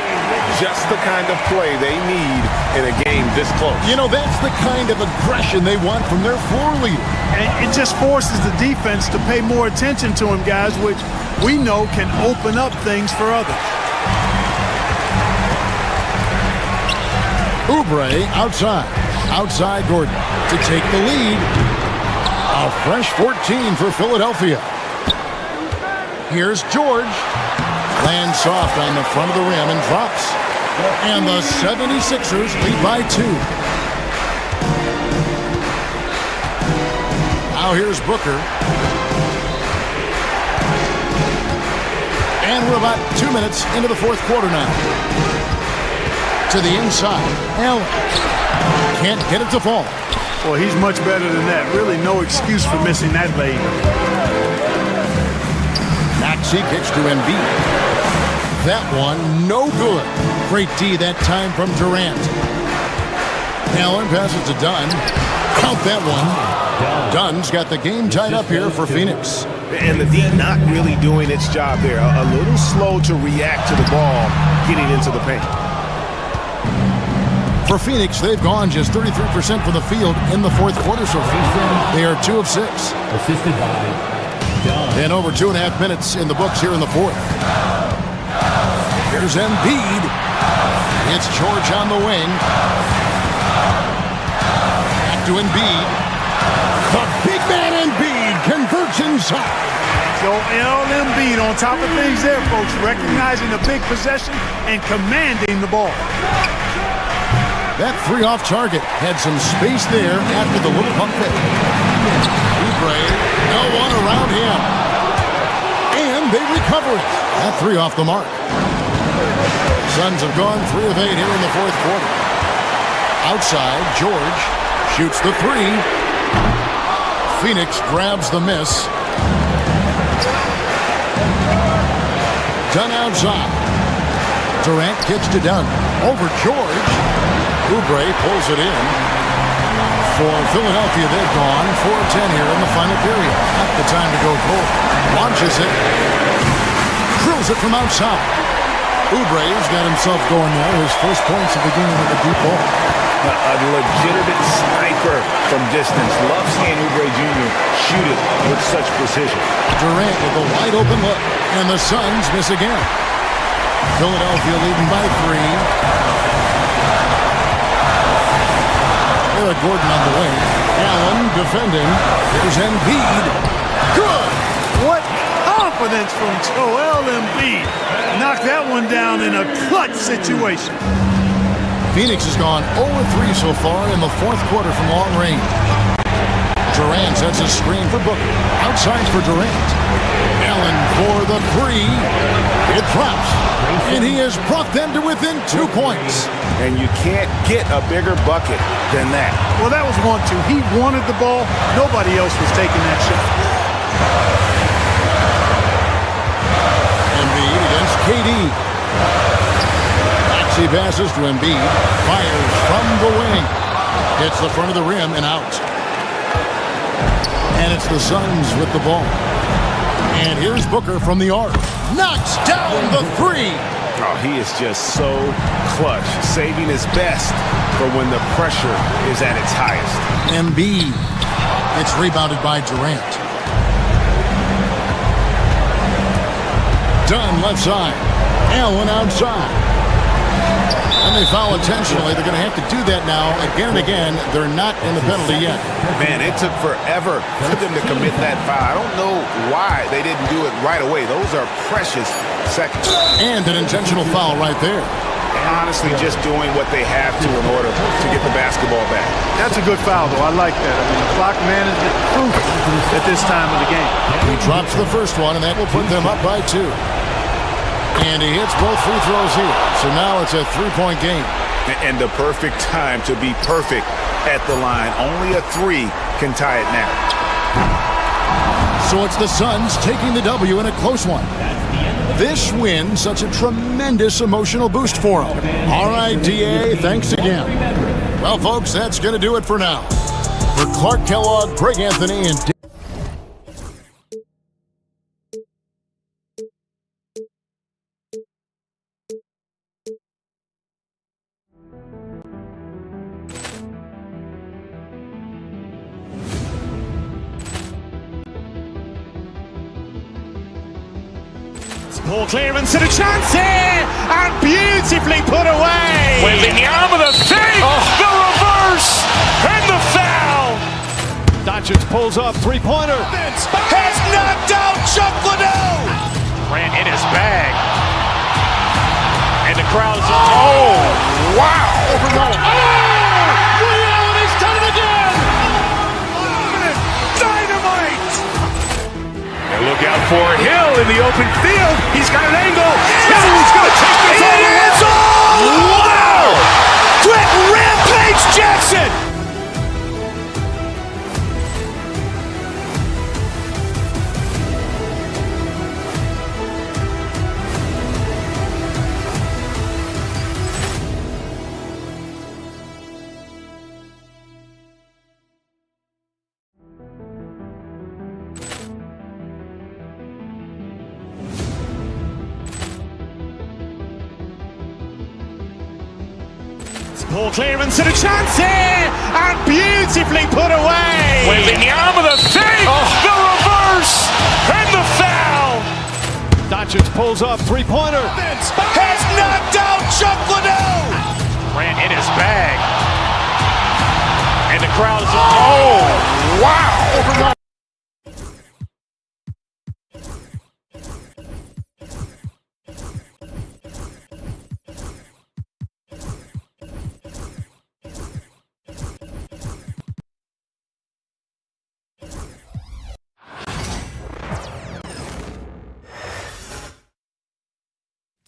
Just the kind of play they need in a game this close. You know, that's the kind of aggression they want from their floor leader. And it just forces the defense to pay more attention to him, guys, which we know can open up things for others. Oubre outside. Outside Gordon to take the lead. A fresh 14 for Philadelphia. Here's George. Lands soft on the front of the rim and drops. And the 76ers lead by 2. Now here's Booker. And we're about 2 minutes into the fourth quarter now. To the inside. Allen can't get it to fall. Well, he's much better than that. Really no excuse for missing that lane. Maxey kicks to Embiid. That one, no good. Great D that time from Durant. Allen passes to Dunn. Count that one. Dunn's got the game tied up here for Phoenix. And the D not really doing its job there. A little slow to react to the ball getting into the paint. For Phoenix, they've gone just 33% from the field in the fourth quarter so far. They are 2 of 6. Assisted by Dunn. And over 2.5 minutes in the books here in the fourth. Here's Embiid. It's George on the wing. Back to Embiid. The big man Embiid converts inside. Joel Embiid on top of things there, folks, recognizing the big possession and commanding the ball. That 3 off target had some space there after the little pump fake. Oubre, no one around him. And they recover it. That 3 off the mark. Suns have gone 3 of 8 here in the fourth quarter. Outside, George shoots the 3. Phoenix grabs the miss. Dunn outside. Durant kicks to Dunn. Over George. Oubre pulls it in. For Philadelphia, they've gone 4-10 here in the final period. Not the time to go cold. Launches it. Drills it from outside. Oubre's got himself going now. His first points of the game with a deep ball. A legitimate sniper from distance. Love seeing Oubre Jr. shoot it with such precision. Durant with a wide open look. And the Suns miss again. Philadelphia leading by 3. Eric Gordon on the wing. Allen defending. Here's Embiid. Good! What confidence from Joel Embiid. Knocked that one down in a clutch situation. Phoenix has gone 0-3 so far in the fourth quarter from long range. Durant sets a screen for Booker. Outside for Durant. Allen for the 3. It drops. And he has brought them to within 2 points. And you can't get a bigger bucket than that. Well, that was 1-2. He wanted the ball. Nobody else was taking that shot. Embiid against KD. Maxey passes to Embiid. Fires from the wing. Hits the front of the rim and out. And it's the Suns with the ball. And here's Booker from the arc. Knocks down the 3. Oh, he is just so clutch, saving his best for when the pressure is at its highest. Embiid. It's rebounded by Durant. Dunn left side. Allen outside. And they foul intentionally. They're going to have to do that now again and again. They're not in the penalty yet. Man, it took forever for them to commit that foul. I don't know why they didn't do it right away. Those are precious seconds. And an intentional foul right there. And honestly, just doing what they have to in order to get the basketball back. That's a good foul, though. I like that. I mean, the clock management crucial at this time of the game. He drops the first one, and that will put them up by 2. And he hits both free throws here. So now it's a 3-point game. And the perfect time to be perfect at the line. Only a 3 can tie it now. So it's the Suns taking the W in a close one. This win, such a tremendous emotional boost for them. All right, DA, thanks again. Well, folks, that's going to do it for now. For Clark Kellogg, Greg Anthony, and Ball clearance and a chance here, and beautifully put away. Wembanyama the fake, the reverse, and the foul. Doncic pulls up, three-pointer. Has knocked out Chuck Liddell. Ran in his bag. And the crowd is... Oh, wow. Reality's done it again. Dynamite. And look out for Hill in the open field. He's got an angle. Poor clearance and a chance here, and beautifully put away. Wembanyama the save, the reverse, and the foul. Doncic pulls up, three-pointer. Has knocked out Chuck Liddell. Grant in his bag. And the crowd is, oh, wow.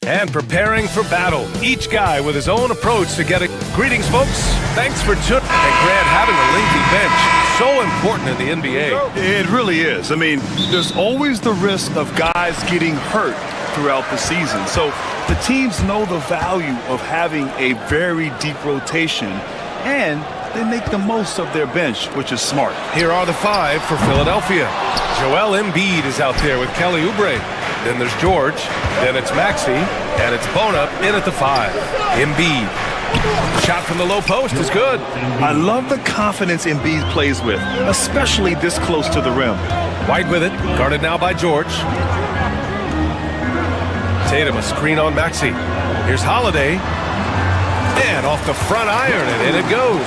And preparing for battle. Each guy with his own approach to get it. Greetings, folks. Thanks for tuning in. And Grant, having a lengthy bench, so important in the NBA. It really is. I mean, there's always the risk of guys getting hurt throughout the season. So the teams know the value of having a very deep rotation, and they make the most of their bench, which is smart. Here are the five for Philadelphia. Joel Embiid is out there with Kelly Oubre. Then there's George, then it's Maxey, and it's Bona in at the 5. Embiid. Shot from the low post is good. I love the confidence Embiid plays with, especially this close to the rim. White with it, guarded now by George. Tatum, a screen on Maxey. Here's Holiday. And off the front iron, and in it goes.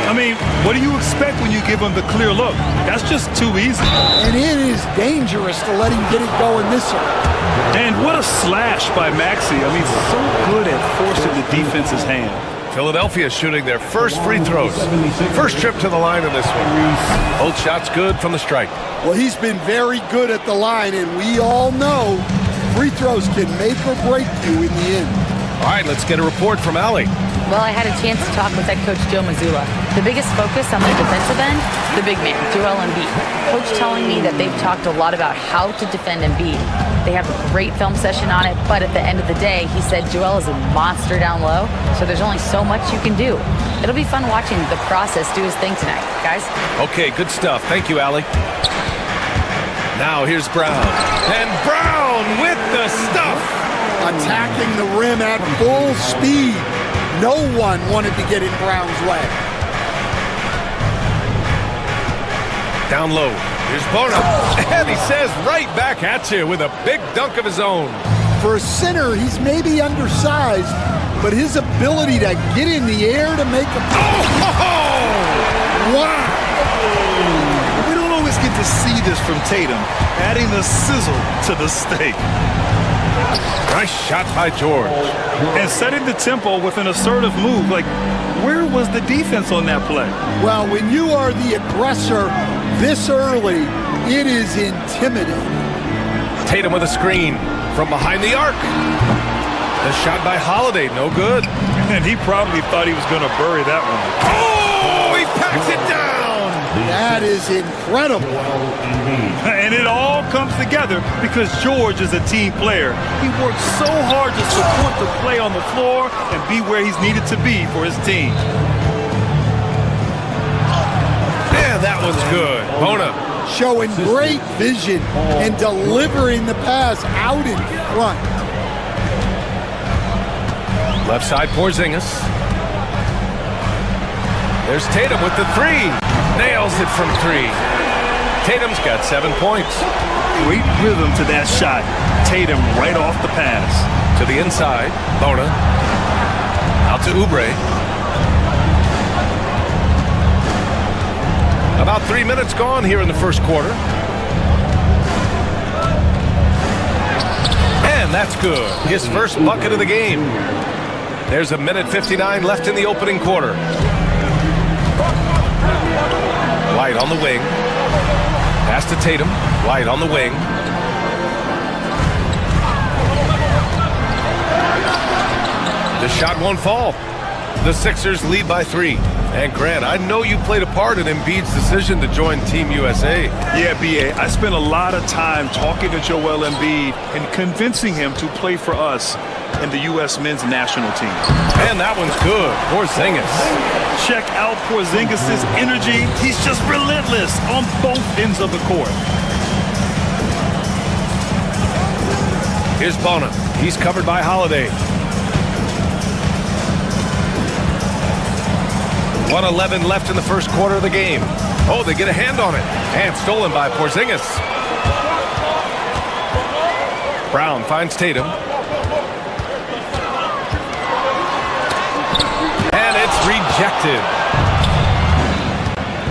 I mean, what do you expect when you give him the clear look? That's just too easy. And it is dangerous to let him get it going this early. And what a slash by Maxey. I mean, so good at forcing the defense's hand. Philadelphia shooting their first free throws. First trip to the line in this one. Both shots good from the stripe. Well, he's been very good at the line, and we all know free throws can make or break you in the end. All right, let's get a report from Allie. Well, I had a chance to talk with head coach Joe Mazzulla. The biggest focus on the defensive end, the big man, Joel Embiid. Coach telling me that they've talked a lot about how to defend Embiid. They have a great film session on it, but at the end of the day, he said Joel is a monster down low, so there's only so much you can do. It'll be fun watching the process do his thing tonight, guys. Okay, good stuff. Thank you, Allie. Now here's Brown. And Brown with the stuff. Attacking the rim at full speed. No one wanted to get in Brown's way. Down low. Here's Bona. And he says right back at you with a big dunk of his own. For a center, he's maybe undersized, but his ability to get in the air to make a... Wow! We don't always get to see this from Tatum, adding the sizzle to the steak. Nice shot by George. And setting the tempo with an assertive move. Like, where was the defense on that play? Well, when you are the aggressor this early, it is intimidating. Tatum with a screen from behind the arc. The shot by Holiday, no good. And he probably thought he was going to bury that one. Oh, he packs it down. That is incredible. And it all comes together because George is a team player. He works so hard to support the play on the floor and be where he's needed to be for his team. Yeah, that one's good. Bona. Showing great vision and delivering the pass out in front. Left side, Porzingis. There's Tatum with the 3. Nails it from 3. Tatum's got 7 points. Great rhythm to that shot. Tatum right off the pass. To the inside, Bona. Out to Oubre. About 3 minutes gone here in the first quarter. And that's good. His first bucket of the game. There's a minute 59 left in the opening quarter. White on the wing. Pass to Tatum. White on the wing. The shot won't fall. The Sixers lead by 3. And Grant, I know you played a part in Embiid's decision to join Team USA. Yeah, B.A., I spent a lot of time talking to Joel Embiid and convincing him to play for us in the U.S. men's national team. And that one's good. Porzingis. Check out Porzingis' energy. He's just relentless on both ends of the court. Here's Bona. He's covered by Holiday. 1:11 left in the first quarter of the game. Oh, they get a hand on it. And stolen by Porzingis. Brown finds Tatum. And it's rejected.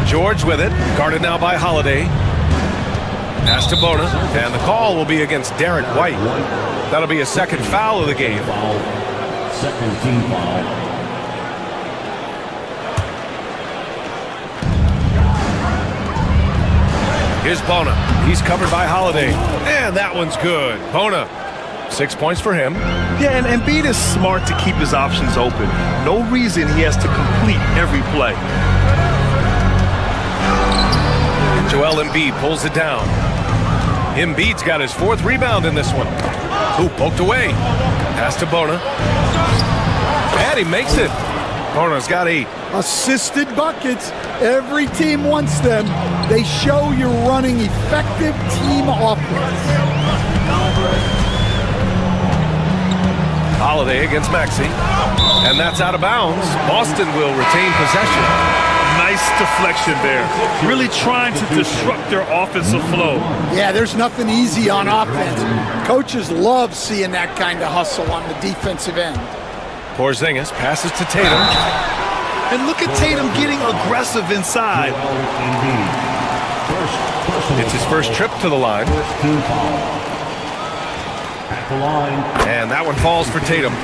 George with it. Guarded now by Holiday. Pass to Bona. And the call will be against Derek White. That'll be a second foul of the game. Second team foul. Here's Bona. He's covered by Holiday. And that one's good. Bona, 6 points for him. Yeah, and Embiid is smart to keep his options open. No reason he has to complete every play. And Joel Embiid pulls it down. Embiid's got his 4th rebound in this one. Ooh, poked away. Pass to Bona. And he makes it. Bona's got 8. Assisted buckets. Every team wants them. They show you're running effective team offense. Holiday against Maxey. And that's out of bounds. Boston will retain possession. Nice deflection there. Really trying to disrupt their offensive flow. Yeah, there's nothing easy on offense. Coaches love seeing that kind of hustle on the defensive end. Porzingis passes to Tatum. And look at Tatum getting aggressive inside. It's his first trip to the line. And that one falls for Tatum.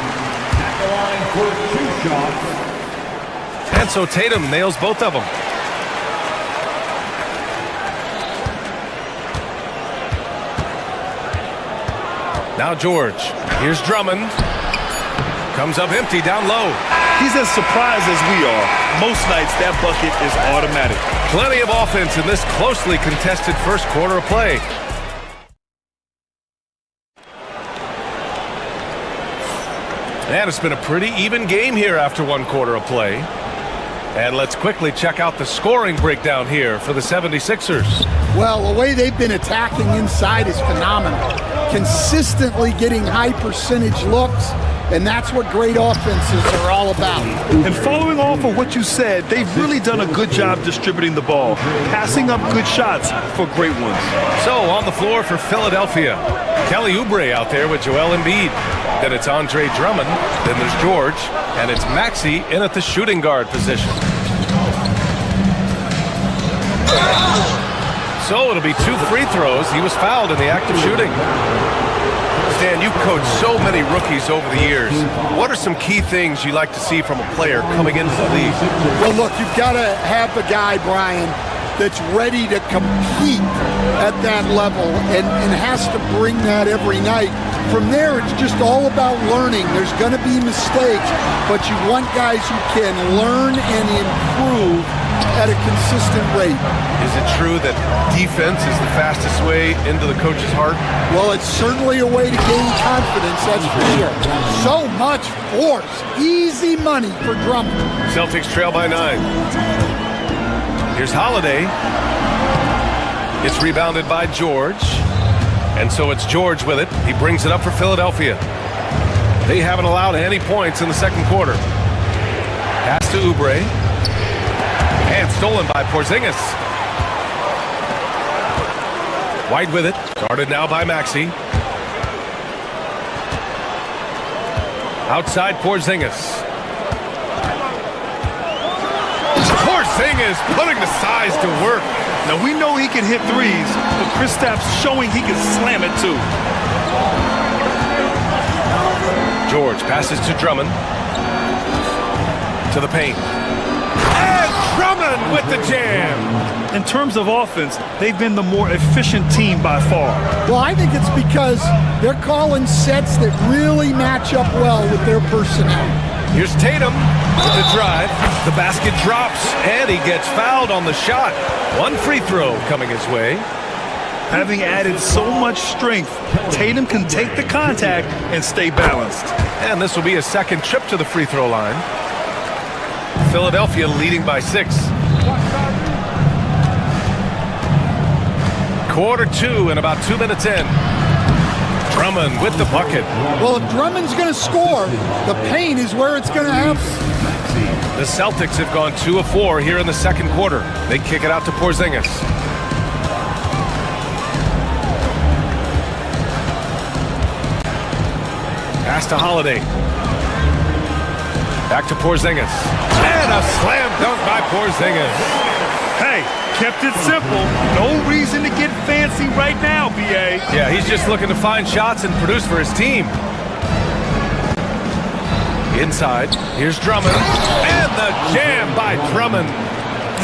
And so Tatum nails both of them. Now George. Here's Drummond. Comes up empty down low. He's as surprised as we are. Most nights, that bucket is automatic. Plenty of offense in this closely contested first quarter of play. And it's been a pretty even game here after 1 quarter of play. And let's quickly check out the scoring breakdown here for the 76ers. Well, the way they've been attacking inside is phenomenal. Consistently getting high percentage looks. And that's what great offenses are all about. And following off of what you said, they've really done a good job distributing the ball, passing up good shots for great ones. So on the floor for Philadelphia, Kelly Oubre out there with Joel Embiid. Then it's Andre Drummond. Then there's George. And it's Maxey in at the shooting guard position. So it'll be 2 free throws. He was fouled in the act of shooting. Stan, you've coached so many rookies over the years. What are some key things you like to see from a player coming into the league? Well, look, you've got to have a guy, Brian, that's ready to compete at that level and has to bring that every night. From there, it's just all about learning. There's going to be mistakes, but you want guys who can learn and improve at a consistent rate. Is it true that defense is the fastest way into the coach's heart? Well, it's certainly a way to gain confidence, that's for sure. So much force. Easy money for Drummond. Celtics trail by 9. Here's Holiday. It's rebounded by George. And so it's George with it. He brings it up for Philadelphia. They haven't allowed any points in the second quarter. Pass to Oubre. And stolen by Porzingis. White with it. Guarded now by Maxey. Outside Porzingis. Porzingis putting the size to work. Now, we know he can hit threes, but Kristaps showing he can slam it too. George passes to Drummond. To the paint. And Drummond with the jam. In terms of offense, they've been the more efficient team by far. Well, I think it's because they're calling sets that really match up well with their personnel. Here's Tatum with the drive. The basket drops, and he gets fouled on the shot. 1 free throw coming his way. Having added so much strength, Tatum can take the contact and stay balanced. And this will be a second trip to the free throw line. Philadelphia leading by 6. Quarter 2 and about 2 minutes in. Drummond with the bucket. Well, if Drummond's going to score, the paint is where it's going to happen. Maxey. The Celtics have gone 2 of 4 here in the second quarter. They kick it out to Porzingis. Pass to Holiday. Back to Porzingis. And a slam dunk by Porzingis. Hey, kept it simple. No reason to get fancy right now, B.A. Yeah, he's just looking to find shots and produce for his team. Inside, here's Drummond. And the jam by Drummond.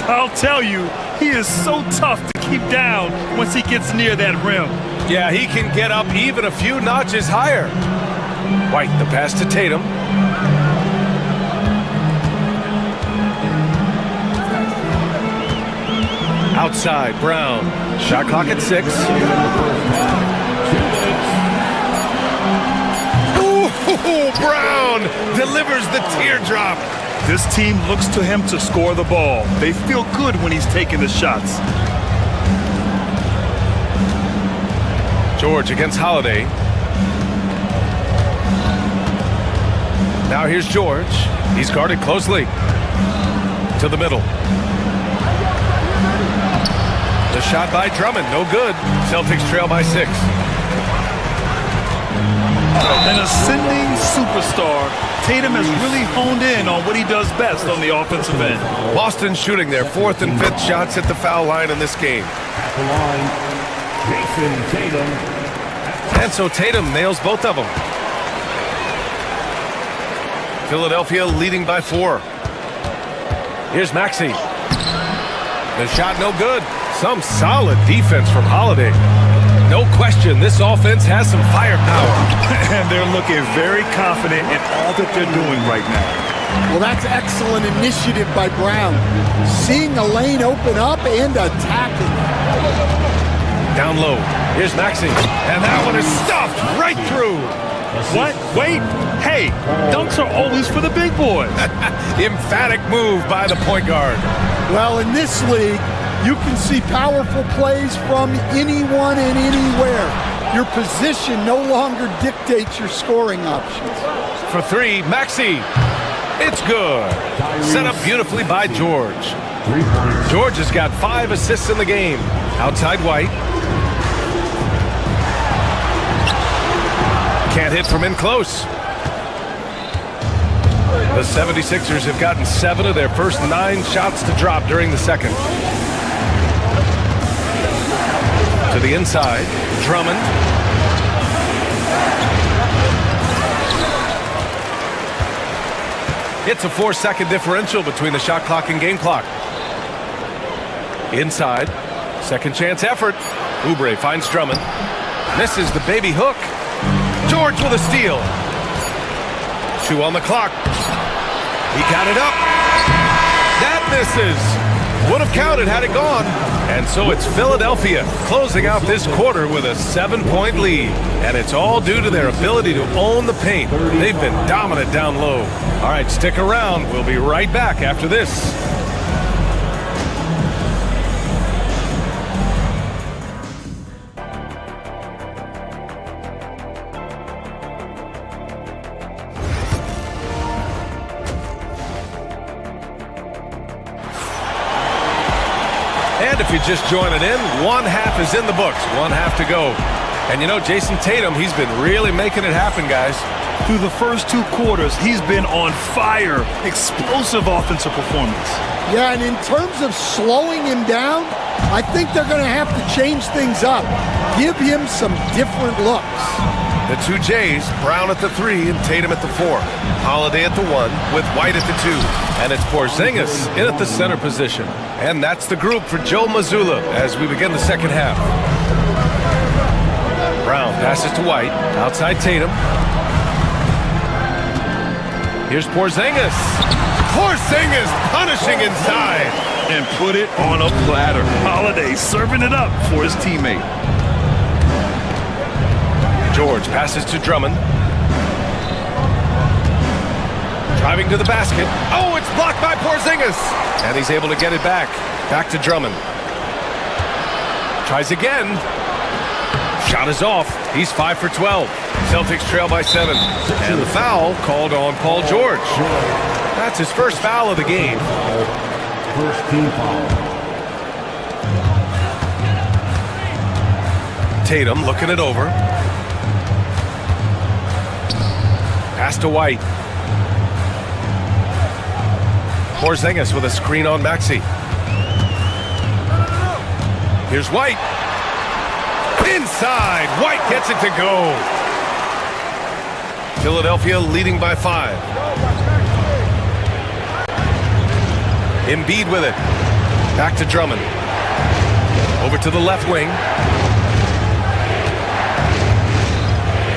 I'll tell you, he is so tough to keep down once he gets near that rim. Yeah, he can get up even a few notches higher. White, the pass to Tatum. Outside, Brown. Shot clock at 6. Ooh, Brown delivers the teardrop. This team looks to him to score the ball. They feel good when he's taking the shots. George against Holiday. Now here's George. He's guarded closely. To the middle. The shot by Drummond, no good. Celtics trail by 6. An ascending superstar, Tatum has really honed in on what he does best on the offensive end. Boston shooting their 4th and 5th shots at the foul line in this game. At the line, Jason Tatum. And so Tatum nails both of them. Philadelphia leading by 4. Here's Maxey. The shot no good. Some solid defense from Holiday. No question, this offense has some firepower. And they're looking very confident in all that they're doing right now. Well, that's excellent initiative by Brown. Seeing a lane open up and attacking. Down low. Here's Maxey. And that one is stuffed right through. What? Wait. Hey, dunks are always for the big boys. Emphatic move by the point guard. Well, in this league, you can see powerful plays from anyone and anywhere. Your position no longer dictates your scoring options. For 3, Maxey. It's good. Set up beautifully by George. George has got 5 assists in the game. Outside White. Can't hit from in close. The 76ers have gotten 7 of their first 9 shots to drop during the second. To the inside, Drummond. It's a 4-second differential between the shot clock and game clock. Inside, second chance effort. Oubre finds Drummond. Misses the baby hook. George with a steal. 2 on the clock. He got it up. That misses. Would have counted had it gone. And so it's Philadelphia closing out this quarter with a 7-point lead. And it's all due to their ability to own the paint. They've been dominant down low. All right, stick around. We'll be right back after this. And if you're just joining in, 1 half is in the books. 1 half to go. And you know, Jason Tatum, he's been really making it happen, guys. Through the first 2 quarters, he's been on fire. Explosive offensive performance. Yeah, and in terms of slowing him down, I think they're going to have to change things up. Give him some different looks. The 2 J's, Brown at the 3 and Tatum at the 4. Holiday at the 1 with White at the 2. And it's Porzingis in at the center position. And that's the group for Joe Mazzulla as we begin the second half. Brown passes to White. Outside Tatum. Here's Porzingis. Porzingis punishing inside. And put it on a platter. Holiday serving it up for his teammate. George passes to Drummond. Driving to the basket. Oh, it's blocked by Porzingis. And he's able to get it back. Back to Drummond. Tries again. Shot is off. He's 5 for 12. Celtics trail by 7. And the foul called on Paul George. That's his first foul of the game. First team foul. Tatum looking it over. Pass to White. Porzingis with a screen on Maxey. Here's White. Inside. White gets it to go. Philadelphia leading by 5. Embiid with it. Back to Drummond. Over to the left wing.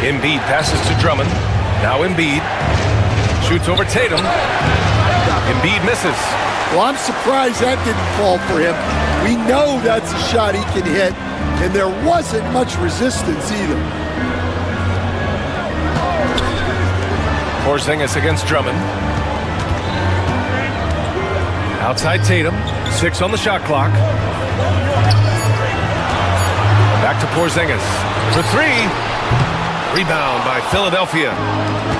Embiid passes to Drummond. Now Embiid. Shoots over Tatum. Embiid misses. Well, I'm surprised that didn't fall for him. We know that's a shot he can hit, and there wasn't much resistance either. Porzingis against Drummond. Outside Tatum. 6 on the shot clock. Back to Porzingis. For 3. Rebound by Philadelphia.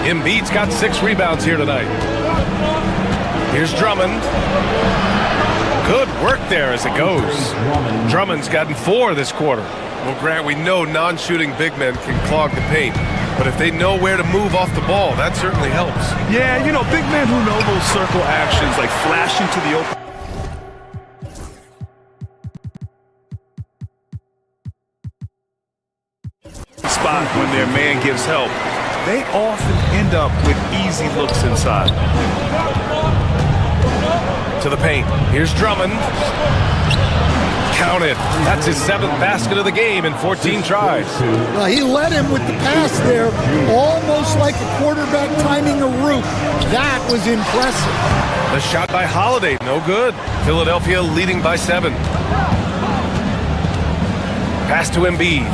Embiid's got 6 rebounds here tonight. Here's Drummond. Good work there as it goes. Drummond's gotten 4 this quarter. Well, Grant, we know non-shooting big men can clog the paint. But if they know where to move off the ball, that certainly helps. Yeah, you know, big men who know those circle actions, like flashing to the open spot when their man gives help, they often end up with easy looks inside. To the paint. Here's Drummond. Counted. That's his 7th basket of the game in 14 tries. Well, he led him with the pass there, almost like a quarterback timing a route. That was impressive. The shot by Holiday, no good. Philadelphia leading by 7. Pass to Embiid.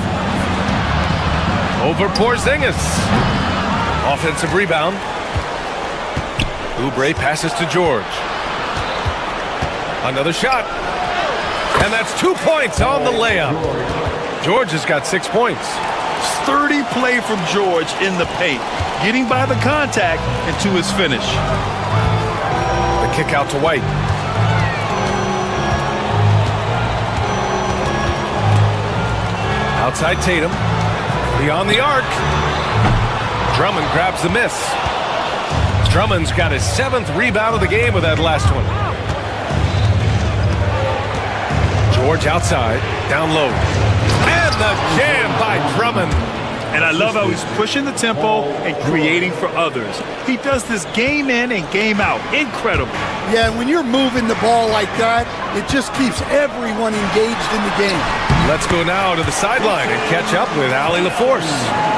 Over Porzingis. Offensive rebound. Oubre passes to George. Another shot. And that's 2 points on the layup. George has got 6 points. Sturdy play from George in the paint, getting by the contact and to his finish. The kick out to White. Outside Tatum. Beyond the arc. Drummond grabs the miss. Drummond's got his 7th rebound of the game with that last one. George outside, down low. And the jam by Drummond. And I love how he's pushing the tempo and creating for others. He does this game in and game out. Incredible. Yeah, when you're moving the ball like that, it just keeps everyone engaged in the game. Let's go now to the sideline and catch up with Allie LaForce.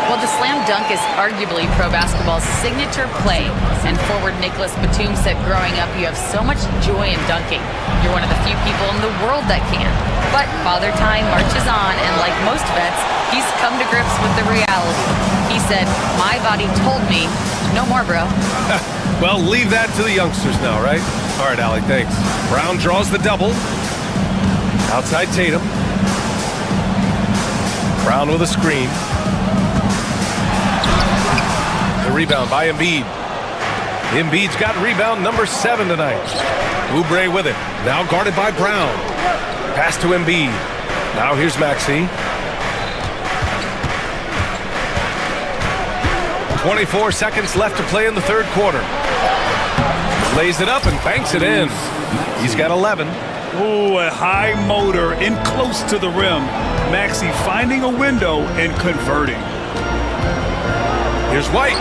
Well, the slam dunk is arguably pro basketball's signature play. And forward Nicholas Batum said growing up, you have so much joy in dunking. You're one of the few people in the world that can. But Father Time marches on, and like most vets, he's come to grips with the reality. He said, my body told me, no more, bro. Well, leave that to the youngsters now, right? All right, Allie, thanks. Brown draws the double. Outside Tatum. Brown with a screen. The rebound by Embiid. Embiid's got rebound number 7 tonight. Oubre with it. Now guarded by Brown. Pass to Embiid. Now here's Maxey. 24 seconds left to play in the 3rd quarter. Lays it up and banks it in. He's got 11. Ooh, a high motor in close to the rim. Maxey finding a window and converting. Here's White.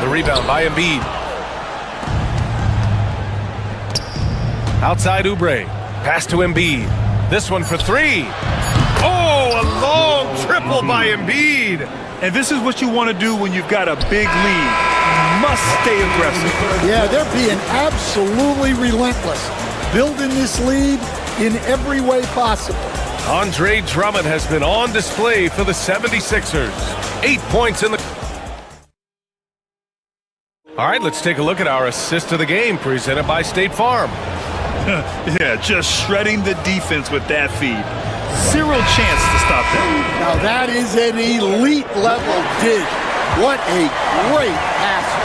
The rebound by Embiid. Outside Oubre. Pass to Embiid. This one for 3. Oh, a long triple by Embiid. And this is what you want to do when you've got a big lead. You must stay aggressive. Yeah, they're being absolutely relentless. Building this lead in every way possible. Andre Drummond has been on display for the 76ers. 8 points in the... All right, let's take a look at our assist of the game presented by State Farm. Yeah, just shredding the defense with that feed. Zero chance to stop that. Now that is an elite level dig. What a great passer.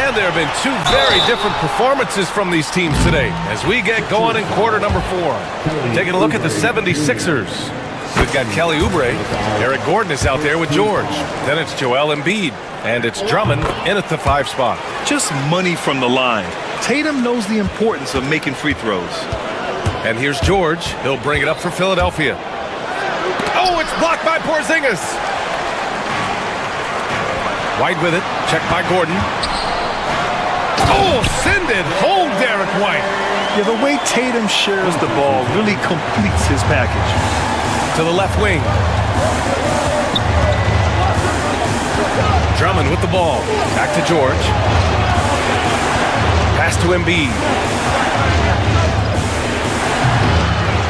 And there have been two very different performances from these teams today as we get going in quarter number 4. Taking a look at the 76ers. We've got Kelly Oubre. Eric Gordon is out there with George. Then it's Joel Embiid. And it's Drummond in at the 5 spot. Just money from the line. Tatum knows the importance of making free throws. And here's George. He'll bring it up for Philadelphia. Oh, it's blocked by Porzingis. White with it. Checked by Gordon. Oh, send it home, Derek White. Yeah, the way Tatum shares the ball really completes his package. To the left wing. Drummond with the ball. Back to George. Pass to Embiid.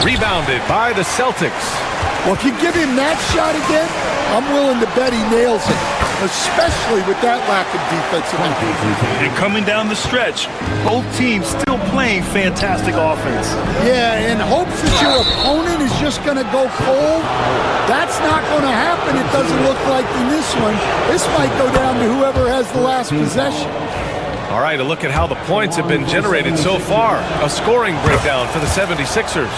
Rebounded by the Celtics. Well, if you give him that shot again, I'm willing to bet he nails it, especially with that lack of defensive effort. And coming down the stretch, both teams still playing fantastic offense. Yeah, and hopes that your opponent is just going to go cold. That's not going to happen, it doesn't look like in this one. This might go down to whoever has the last possession. All right, a look at how the points have been generated so far. A scoring breakdown for the 76ers.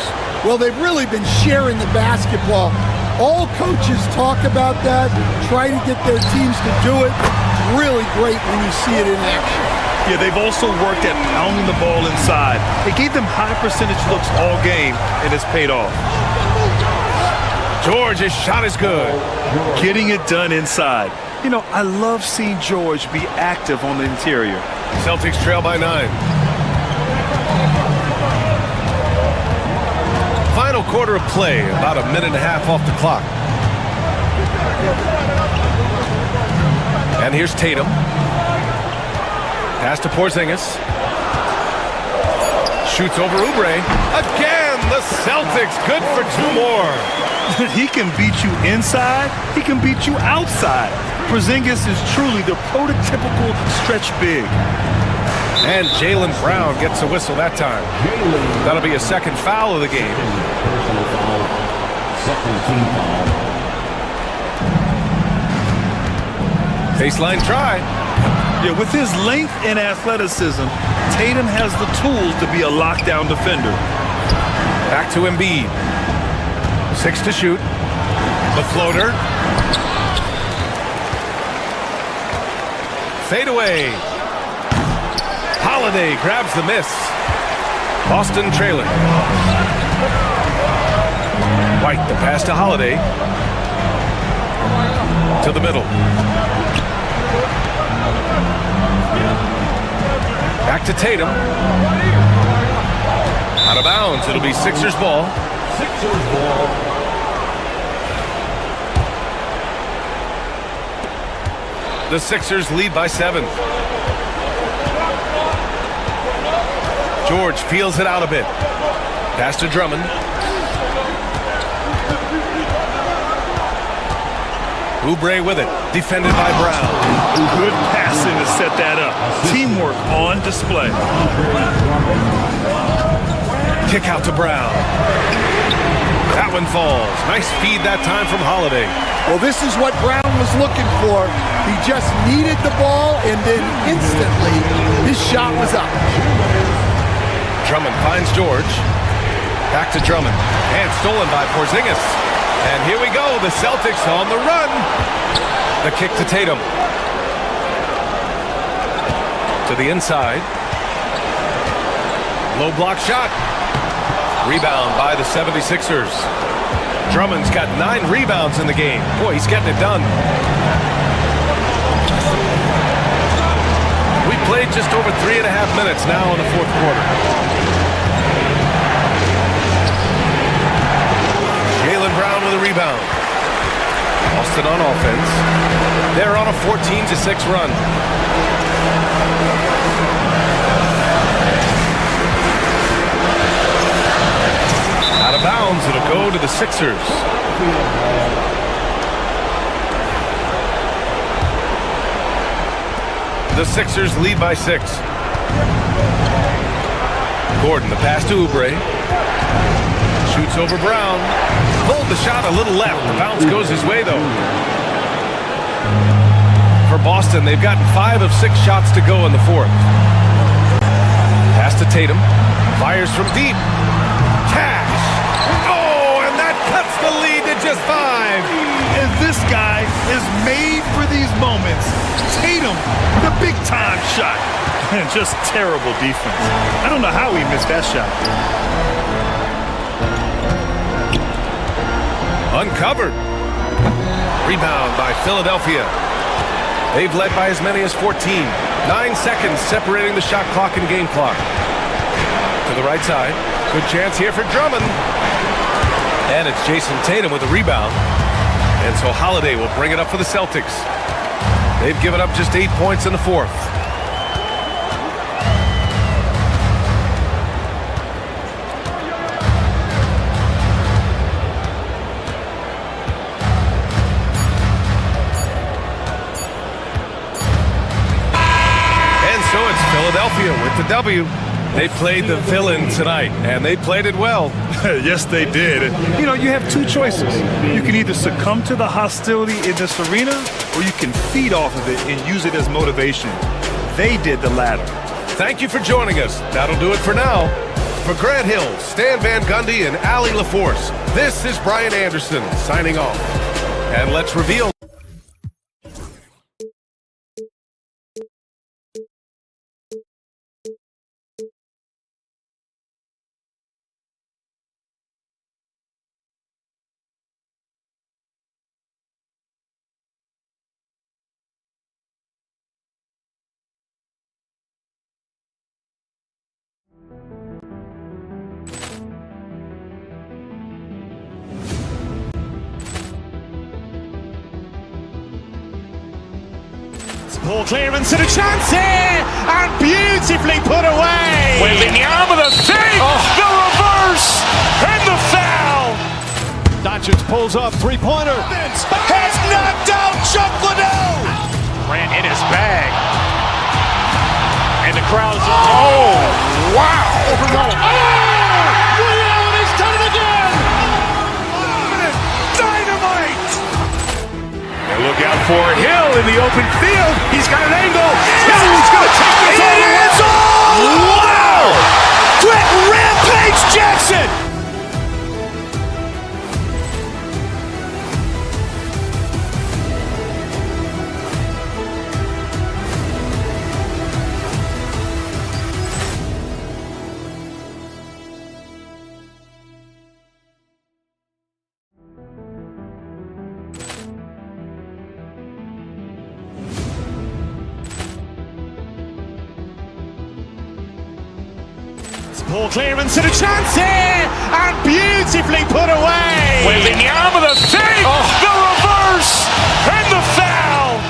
Well, they've really been sharing the basketball. All coaches talk about that, try to get their teams to do it. It's really great when you see it in action. Yeah, they've also worked at pounding the ball inside. It gave them high percentage looks all game, and it's paid off. George's shot is good. Getting it done inside. You know, I love seeing George be active on the interior. Celtics trail by 9. Final quarter of play, about a minute and a half off the clock. And here's Tatum. Pass to Porzingis. Shoots over Oubre. Again, the Celtics good for 2 more. He can beat you inside. He can beat you outside. Porzingis is truly the prototypical stretch big. And Jaylen Brown gets a whistle that time. That'll be a second foul of the game. Baseline try. Yeah, with his length and athleticism, Tatum has the tools to be a lockdown defender. Back to Embiid. 6 to shoot. The floater. Fade away. Holiday grabs the miss. Boston trailing. White, the pass to Holiday. To the middle. Back to Tatum. Out of bounds. It'll be Sixers ball. Sixers ball. The Sixers lead by 7. George feels it out a bit. Pass to Drummond. Oubre with it. Defended by Brown. Good passing to set that up. Teamwork on display. Kick out to Brown. That one falls. Nice feed that time from Holiday. Well, this is what Brown was looking for. He just needed the ball, and then instantly his shot was up. Drummond finds George. Back to Drummond. And stolen by Porzingis. And here we go. The Celtics on the run. The kick to Tatum. To the inside. Low block shot. Rebound by the 76ers. Drummond's got 9 rebounds in the game. Boy, he's getting it done. We played just over 3.5 minutes now in the 4th quarter. Jaylen Brown with a rebound. Boston on offense. They're on a 14-6 run. Out of bounds, it'll go to the Sixers. The Sixers lead by 6. Gordon, the pass to Oubre. Shoots over Brown. Pulled the shot a little left. The bounce goes his way, though. For Boston, they've gotten 5 of 6 shots to go in the fourth. Pass to Tatum. Fires from deep. Cash. Oh, and that cuts the lead to just 5. And this guy is made for these moments. Tatum, the big-time shot. And just terrible defense. I don't know how he missed that shot. Uncovered. Rebound by Philadelphia. They've led by as many as 14. 9 seconds separating the shot clock and game clock. To the right side. Good chance here for Drummond. And it's Jason Tatum with a rebound. And so Holiday will bring it up for the Celtics. They've given up just 8 points in the fourth. So it's Philadelphia with the W. They played the villain tonight, and they played it well. Yes, they did. You know, you have 2 choices. You can either succumb to the hostility in this arena, or you can feed off of it and use it as motivation. They did the latter. Thank you for joining us. That'll do it for now. For Grant Hill, Stan Van Gundy, and Allie LaForce, this is Brian Anderson signing off. And let's reveal. Ball clearance and a chance here, and beautifully put away. Wembanyama the fake, the reverse, and the foul. Doncic pulls up, three-pointer. Has knocked out Chuck Liddell. Grant in his bag, and the crowd is. Oh, wow! Overrun. Liddell, and he's done it again. Dynamite! And look out for Hill in the open field. He's got an angle. Hill is going to take this all the way. Wow! Quick rampage Jackson. Ball clearance and a chance here, and beautifully put away. Wembanyama the fake, the reverse, and the foul.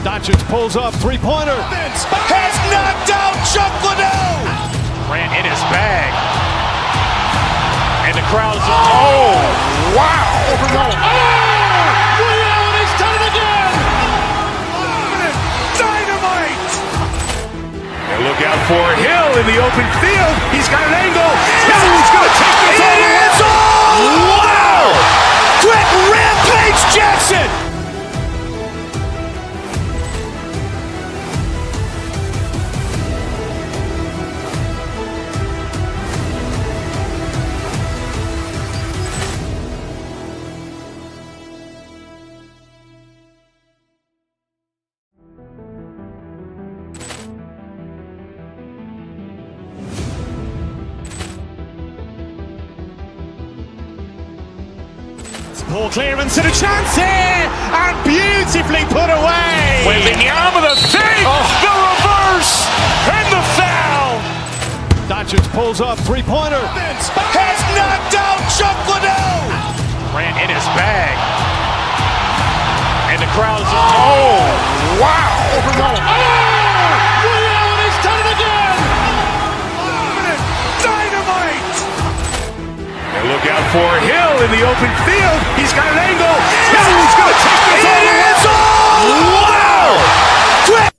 Doncic pulls up, three-pointer. Has knocked out Chuck Liddell. Grant in his bag, and the crowd is. Oh, wow! Overrun. Liddell, and he's done it again. Dynamite! And look out for Hill in the open field. He's got an angle. Hill is going to take this all the way. Wow! Quick rampage Jackson. Ball clearance and a chance here, and beautifully put away. Wembanyama the fake, the reverse, and the foul. Doncic pulls up, three-pointer. Has knocked out Chuck Liddell. Grant in his bag, and the crowd is. Oh, wow! Overrun. Liddell, and he's done it again. Dynamite! And look out for Hill in the open field. He's got an angle. Hill is going to take this all the way. Wow! Quick.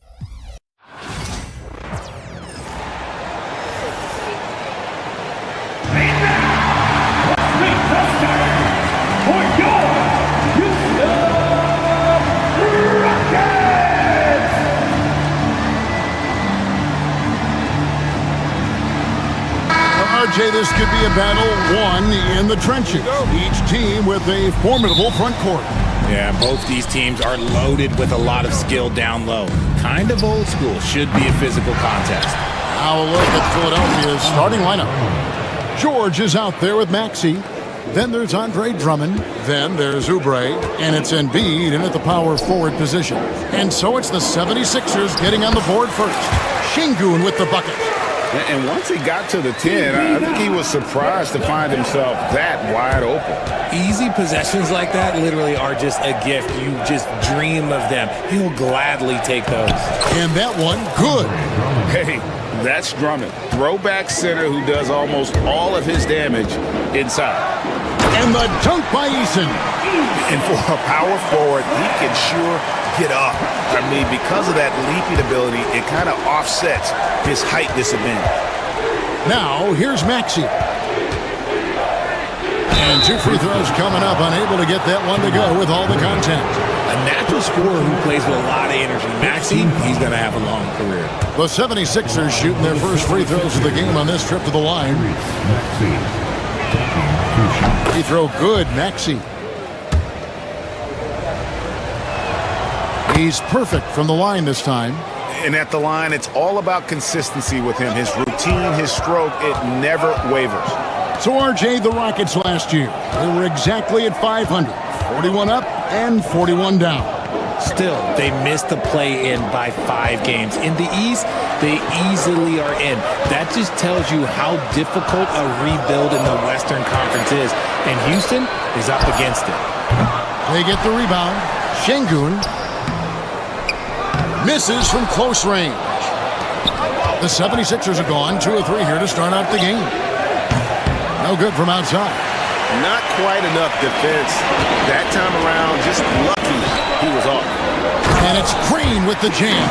RJ, this could be a battle won in the trenches. Each team with a formidable front court. Yeah, both these teams are loaded with a lot of skill down low. Kind of old school. Should be a physical contest. Now a look at Philadelphia's starting lineup. George is out there with Maxey. Then there's Andre Drummond. Then there's Oubre. And it's Embiid in at the power forward position. And so it's the 76ers getting on the board first. Şengün with the bucket. And once he got to the 10, I think he was surprised to find himself that wide open. Easy possessions like that literally are just a gift. You just dream of them. He'll gladly take those. And that one, good. Hey, that's Drummond. Throwback center who does almost all of his damage inside. And the dunk by Eason. And for a power forward, he can sure get up. I mean, because of that leaping ability, it kind of offsets his height disadvantage. Now, here's Maxey. And 2 free throws coming up, unable to get that one to go with all the contact. A natural scorer who plays with a lot of energy. Maxey, he's going to have a long career. The 76ers shooting their first free throws of the game on this trip to the line. Free throw good, Maxey. He's perfect from the line this time. And at the line, it's all about consistency with him. His routine, his stroke, it never wavers. So RJ, the Rockets last year, they were exactly at 500. 41 up and 41 down. Still, they missed the play-in by 5 games. In the East, they easily are in. That just tells you how difficult a rebuild in the Western Conference is. And Houston is up against it. They get the rebound. Şengün misses from close range. The 76ers are gone. 2 of 3 here to start out the game. No good from outside. Not quite enough defense that time around. Just lucky he was off. And it's Green with the jam.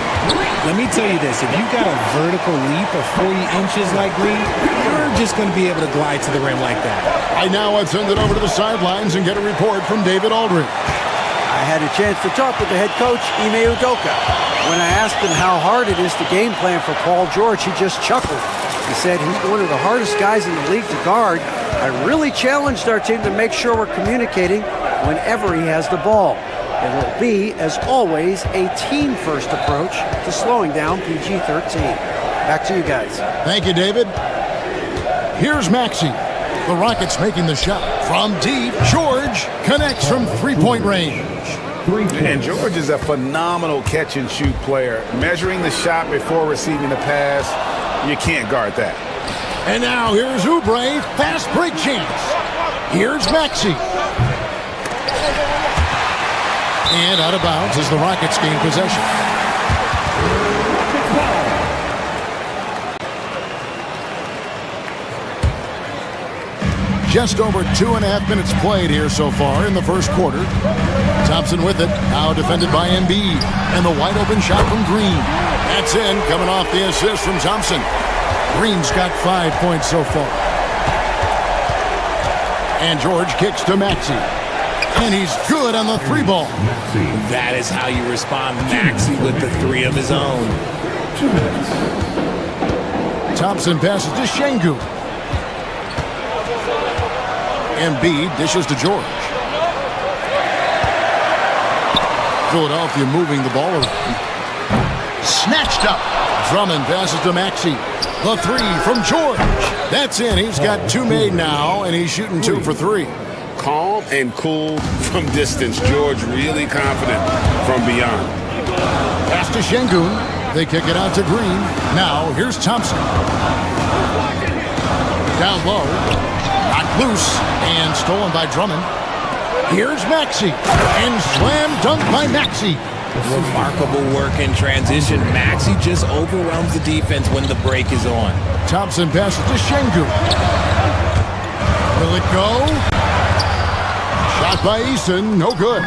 Let me tell you this. If you've got a vertical leap of 40 inches like Green, you're just going to be able to glide to the rim like that. I now want to send it over to the sidelines and get a report from David Aldridge. I had a chance to talk with the head coach, Ime Udoka. When I asked him how hard it is to game plan for Paul George, he just chuckled. He said he's one of the hardest guys in the league to guard. I really challenged our team to make sure we're communicating whenever he has the ball. It will be, as always, a team-first approach to slowing down PG-13. Back to you guys. Thank you, David. Here's Maxey. The Rockets making the shot. From deep, George connects from three-point range. And George is a phenomenal catch-and-shoot player. Measuring the shot before receiving the pass, you can't guard that. And now here's Oubre, fast break chance. Here's Maxey. And out of bounds as the Rockets gain possession. Just over 2.5 minutes played here so far in the first quarter. Thompson with it, now defended by Embiid. And the wide open shot from Green. That's in, coming off the assist from Thompson. Green's got 5 points so far. And George kicks to Maxey. And he's good on the 3 ball. That is how you respond. Maxey with the 3 of his own. Thompson passes to Şengün. Embiid dishes to George. Philadelphia moving the ball around. Snatched up. Drummond passes to Maxey. The 3 from George. That's in. He's got 2 made now, and he's shooting 2 for 3. Calm and cool from distance. George really confident from beyond. Pass to Şengün. They kick it out to Green. Now, here's Thompson. Down low. Knocked loose and stolen by Drummond. Here's Maxey. And slam dunk by Maxey. Remarkable work in transition. Maxey just overwhelms the defense when the break is on. Thompson passes to Şengün. Will it go? Shot by Eason, no good.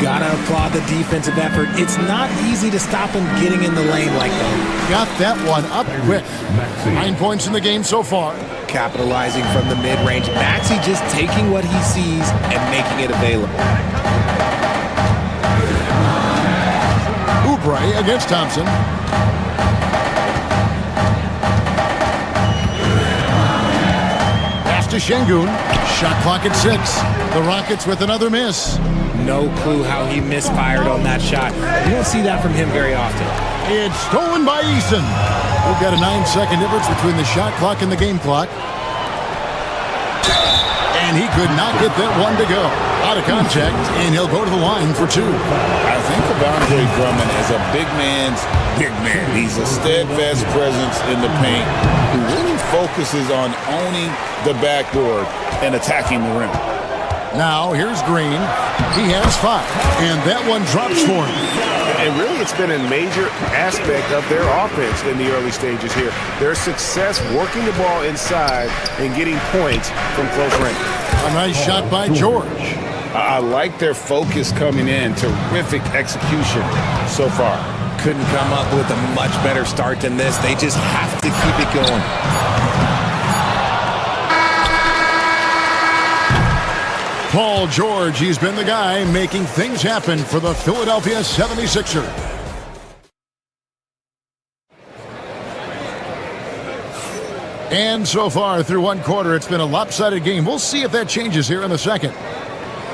Gotta applaud the defensive effort. It's not easy to stop him getting in the lane like that. Got that one up quick. 9 points in the game so far. Capitalizing from the mid-range. Maxey just taking what he sees and making it available. Oubre against Thompson. to Şengün. Shot clock at 6. The Rockets with another miss. No clue how he misfired on that shot. You don't see that from him very often. It's stolen by Eason. We've got a 9-second difference between the shot clock and the game clock. And he could not get that one to go. Out of contact, and he'll go to the line for 2. I think of Andre Drummond as a big man's big man. He's a steadfast presence in the paint who really focuses on owning the backboard and attacking the rim. Now, here's Green. He has 5, and that one drops for him. And really, it's been a major aspect of their offense in the early stages here. Their success working the ball inside and getting points from close range. A nice shot by George. I like their focus coming in. Terrific execution so far. Couldn't come up with a much better start than this. They just have to keep it going. Paul George, he's been the guy making things happen for the Philadelphia 76ers. And so far through one quarter, it's been a lopsided game. We'll see if that changes here in the second.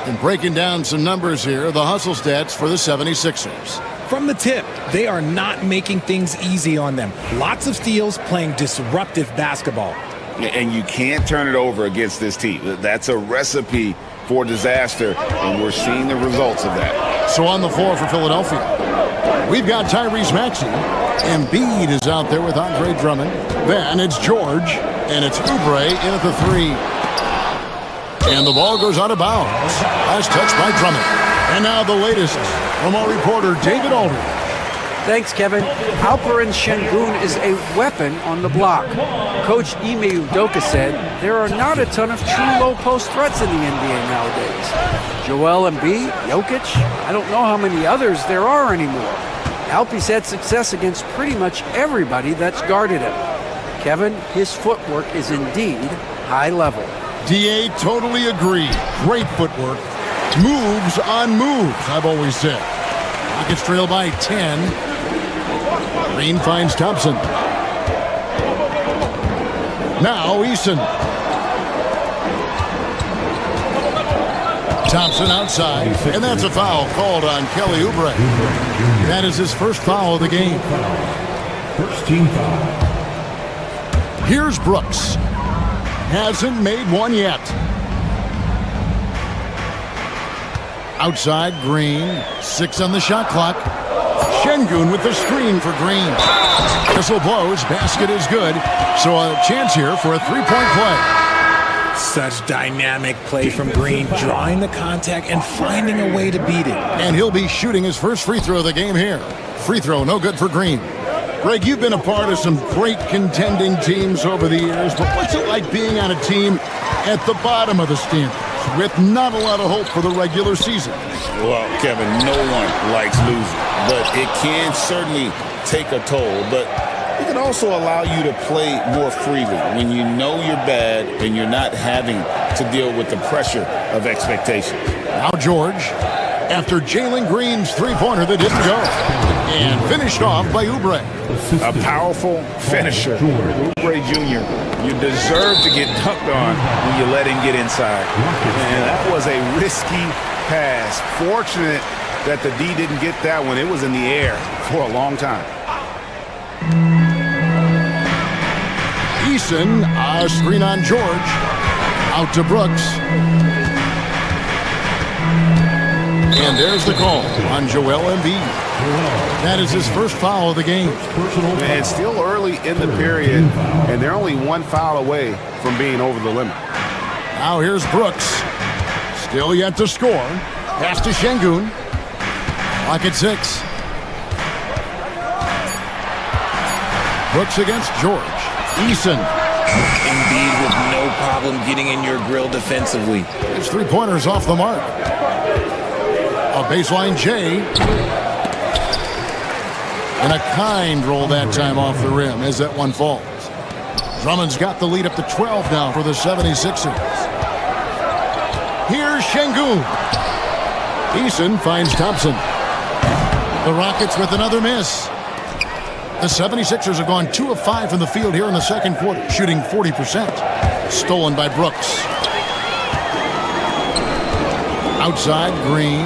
And breaking down some numbers here, the hustle stats for the 76ers. From the tip, they are not making things easy on them. Lots of steals, playing disruptive basketball. And you can't turn it over against this team. That's a recipe for disaster, and we're seeing the results of that. So on the floor for Philadelphia, we've got Tyrese Maxey. Embiid is out there with Andre Drummond. Then it's George, and it's Oubre in at the 3. And the ball goes out of bounds. Last touch by Drummond. And now the latest from our reporter, David Aldridge. Thanks, Kevin. Alperen Şengün is a weapon on the block. Coach Ime Udoka said there are not a ton of true low-post threats in the NBA nowadays. Joel Embiid, Jokic, I don't know how many others there are anymore. Alpe's had success against pretty much everybody that's guarded him. Kevin, his footwork is indeed high level. DA, totally agree. Great footwork. Moves on moves, I've always said. Rockets trail by 10. Green finds Thompson. Now Eason. Thompson outside, and that's a foul called on Kelly Oubre. That is his first foul of the game. First team foul. Here's Brooks. Hasn't made one yet. Outside, Green. 6 on the shot clock. Şengün with the screen for Green. Whistle blows. Basket is good. So a chance here for a three-point play. Such dynamic play from Green, drawing the contact and finding a way to beat it. And he'll be shooting his first free throw of the game here. Free throw, no good for Green. Greg, you've been a part of some great contending teams over the years, but what's it like being on a team at the bottom of the standings with not a lot of hope for the regular season? Well, Kevin, no one likes losing, but it can certainly take a toll. But it can also allow you to play more freely when you know you're bad and you're not having to deal with the pressure of expectations. Now George, after Jalen Green's three-pointer that didn't go, and finished off by Oubre. A powerful finisher, Oubre Jr. You deserve to get dunked on when you let him get inside. And that was a risky pass. Fortunate that the D didn't get that one. It was in the air for a long time. Eason, a screen on George. Out to Brooks. And there's the call on Joel Embiid. That is his first foul of the game. And it's still early in the period, and they're only one foul away from being over the limit. Now here's Brooks. Still yet to score. Pass to Şengün. Clock at 6. Brooks against George. Eason. Embiid with no problem getting in your grill defensively. His three-pointer's off the mark. A baseline J. And a kind roll that time off the rim as that one falls. Drummond's got the lead up to 12 now for the 76ers. Here's Şengün. Eason finds Thompson. The Rockets with another miss. The 76ers have gone 2 of 5 from the field here in the second quarter, shooting 40%. Stolen by Brooks. Outside, Green.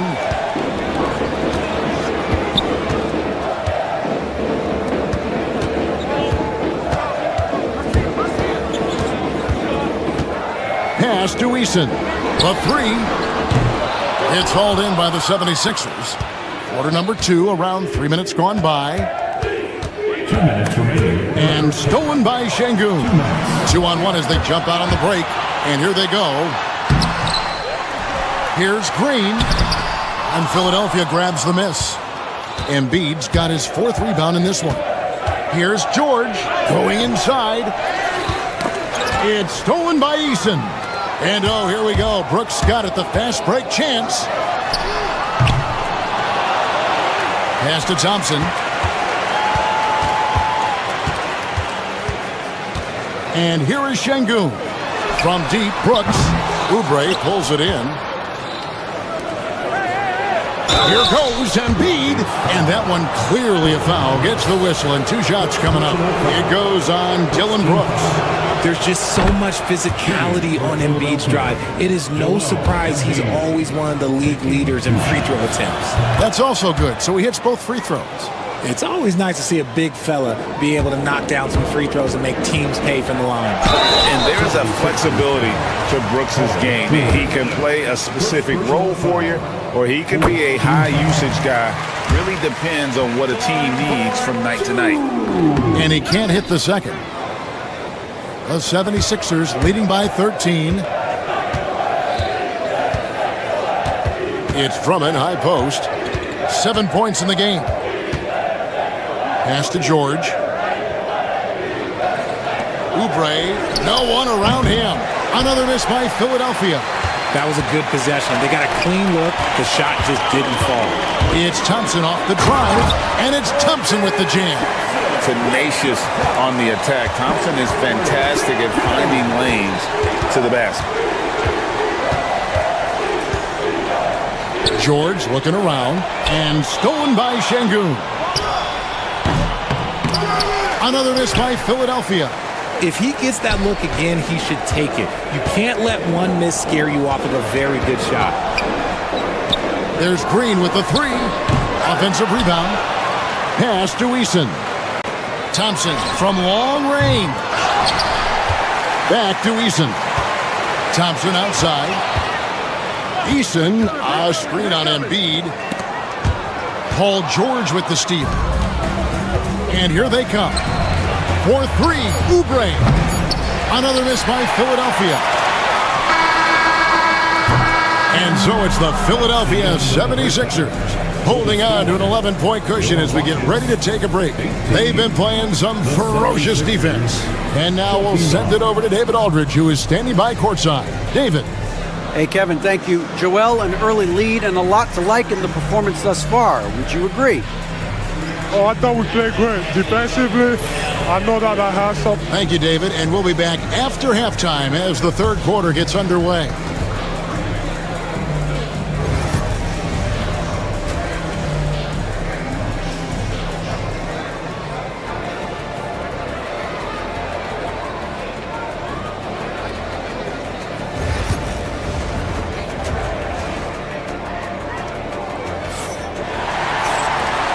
Pass to Eason. The three. It's hauled in by the 76ers. Quarter number 2, around 3 minutes gone by. 2 minutes remaining. And stolen by Şengün. 2-on-1 as they jump out on the break. And here they go. Here's Green. And Philadelphia grabs the miss. Embiid's got his 4th rebound in this one. Here's George going inside. It's stolen by Eason. And oh, here we go. Brooks got it, the fast break chance. Pass to Thompson. And here is Şengün. From deep, Brooks. Oubre pulls it in. Here goes Embiid. And that one clearly a foul. Gets the whistle and 2 shots coming up. It goes on Dillon Brooks. There's just so much physicality on Embiid's drive. It is no surprise he's always one of the league leaders in free throw attempts. That's also good. So he hits both free throws. It's always nice to see a big fella be able to knock down some free throws and make teams pay from the line. And there's a flexibility to Brooks's game. He can play a specific role for you, or he can be a high-usage guy. Really depends on what a team needs from night to night. And he can't hit the second. The 76ers leading by 13. It's Drummond, high post. 7 points in the game. Pass to George. Oubre, no one around him. Another miss by Philadelphia. That was a good possession. They got a clean look. The shot just didn't fall. It's Thompson off the drive, and it's Thompson with the jam. Tenacious on the attack. Thompson is fantastic at finding lanes to the basket. George looking around, and stolen by Şengün. Another miss by Philadelphia. If he gets that look again, he should take it. You can't let one miss scare you off of a very good shot. There's Green with the 3. Offensive rebound. Pass to Eason. Thompson from long range. Back to Eason. Thompson outside. Eason, a screen on Embiid. Paul George with the steal. And here they come. For 3, Oubre. Another miss by Philadelphia. And so it's the Philadelphia 76ers holding on to an 11-point cushion as we get ready to take a break. They've been playing some ferocious defense. And now we'll send it over to David Aldridge, who is standing by courtside. David. Hey, Kevin, thank you. Joel, an early lead and a lot to like in the performance thus far. Would you agree? Oh, I thought we played great. Defensively, I know that I have some. Thank you, David. And we'll be back after halftime as the third quarter gets underway.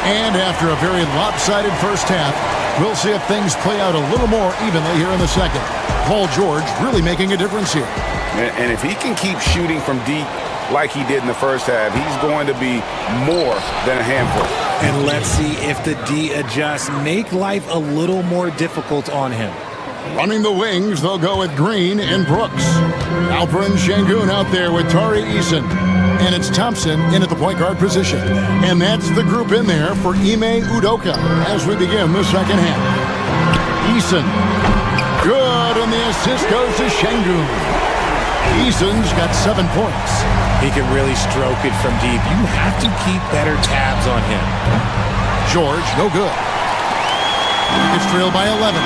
And after a very lopsided first half, we'll see if things play out a little more evenly here in the second. Paul George really making a difference here. And if he can keep shooting from deep like he did in the first half, he's going to be more than a handful. And let's see if the D adjusts, make life a little more difficult on him. Running the wings, they'll go with Green and Brooks. Alperen Şengün out there with Tari Eason. And it's Thompson in at the point guard position. And that's the group in there for Ime Udoka as we begin the second half. Eason. Good, and the assist goes to Şengün. Eason's got 7 points. He can really stroke it from deep. You have to keep better tabs on him. George, no good. It's trailed by 11.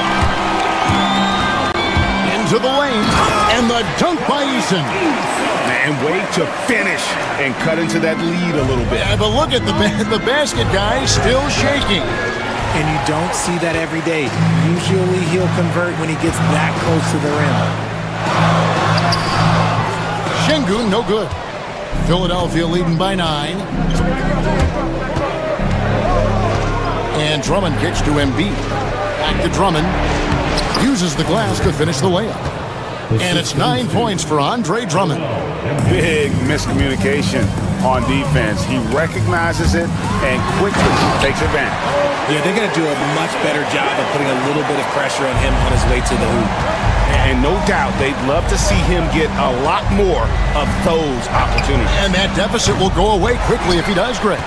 Into the lane, and the dunk by Eason. And wait to finish and cut into that lead a little bit. Yeah, but look at the basket guy still shaking. and you don't see that every day. Usually he'll convert when he gets that close to the rim. Şengün, no good. Philadelphia leading by 9. And Drummond kicks to Embiid. Back to Drummond. Uses the glass to finish the layup. And it's 9 points for Andre Drummond. Big miscommunication on defense. He recognizes it and quickly takes advantage. Yeah, they're going to do a much better job of putting a little bit of pressure on him on his way to the hoop. And no doubt they'd love to see him get a lot more of those opportunities. And that deficit will go away quickly if he does, Greg.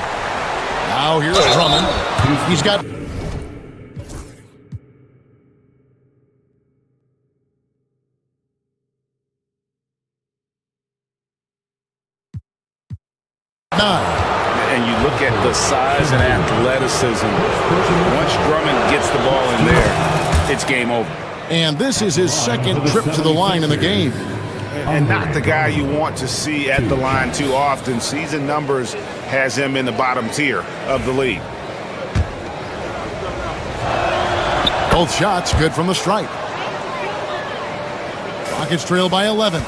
Now here's Drummond. He's got... And you look at the size and athleticism. Once Drummond gets the ball in there, it's game over. And this is his second trip to the line in the game. And not the guy you want to see at the line too often. Season numbers has him in the bottom tier of the league. Both shots good from the stripe. Rockets trail by 11.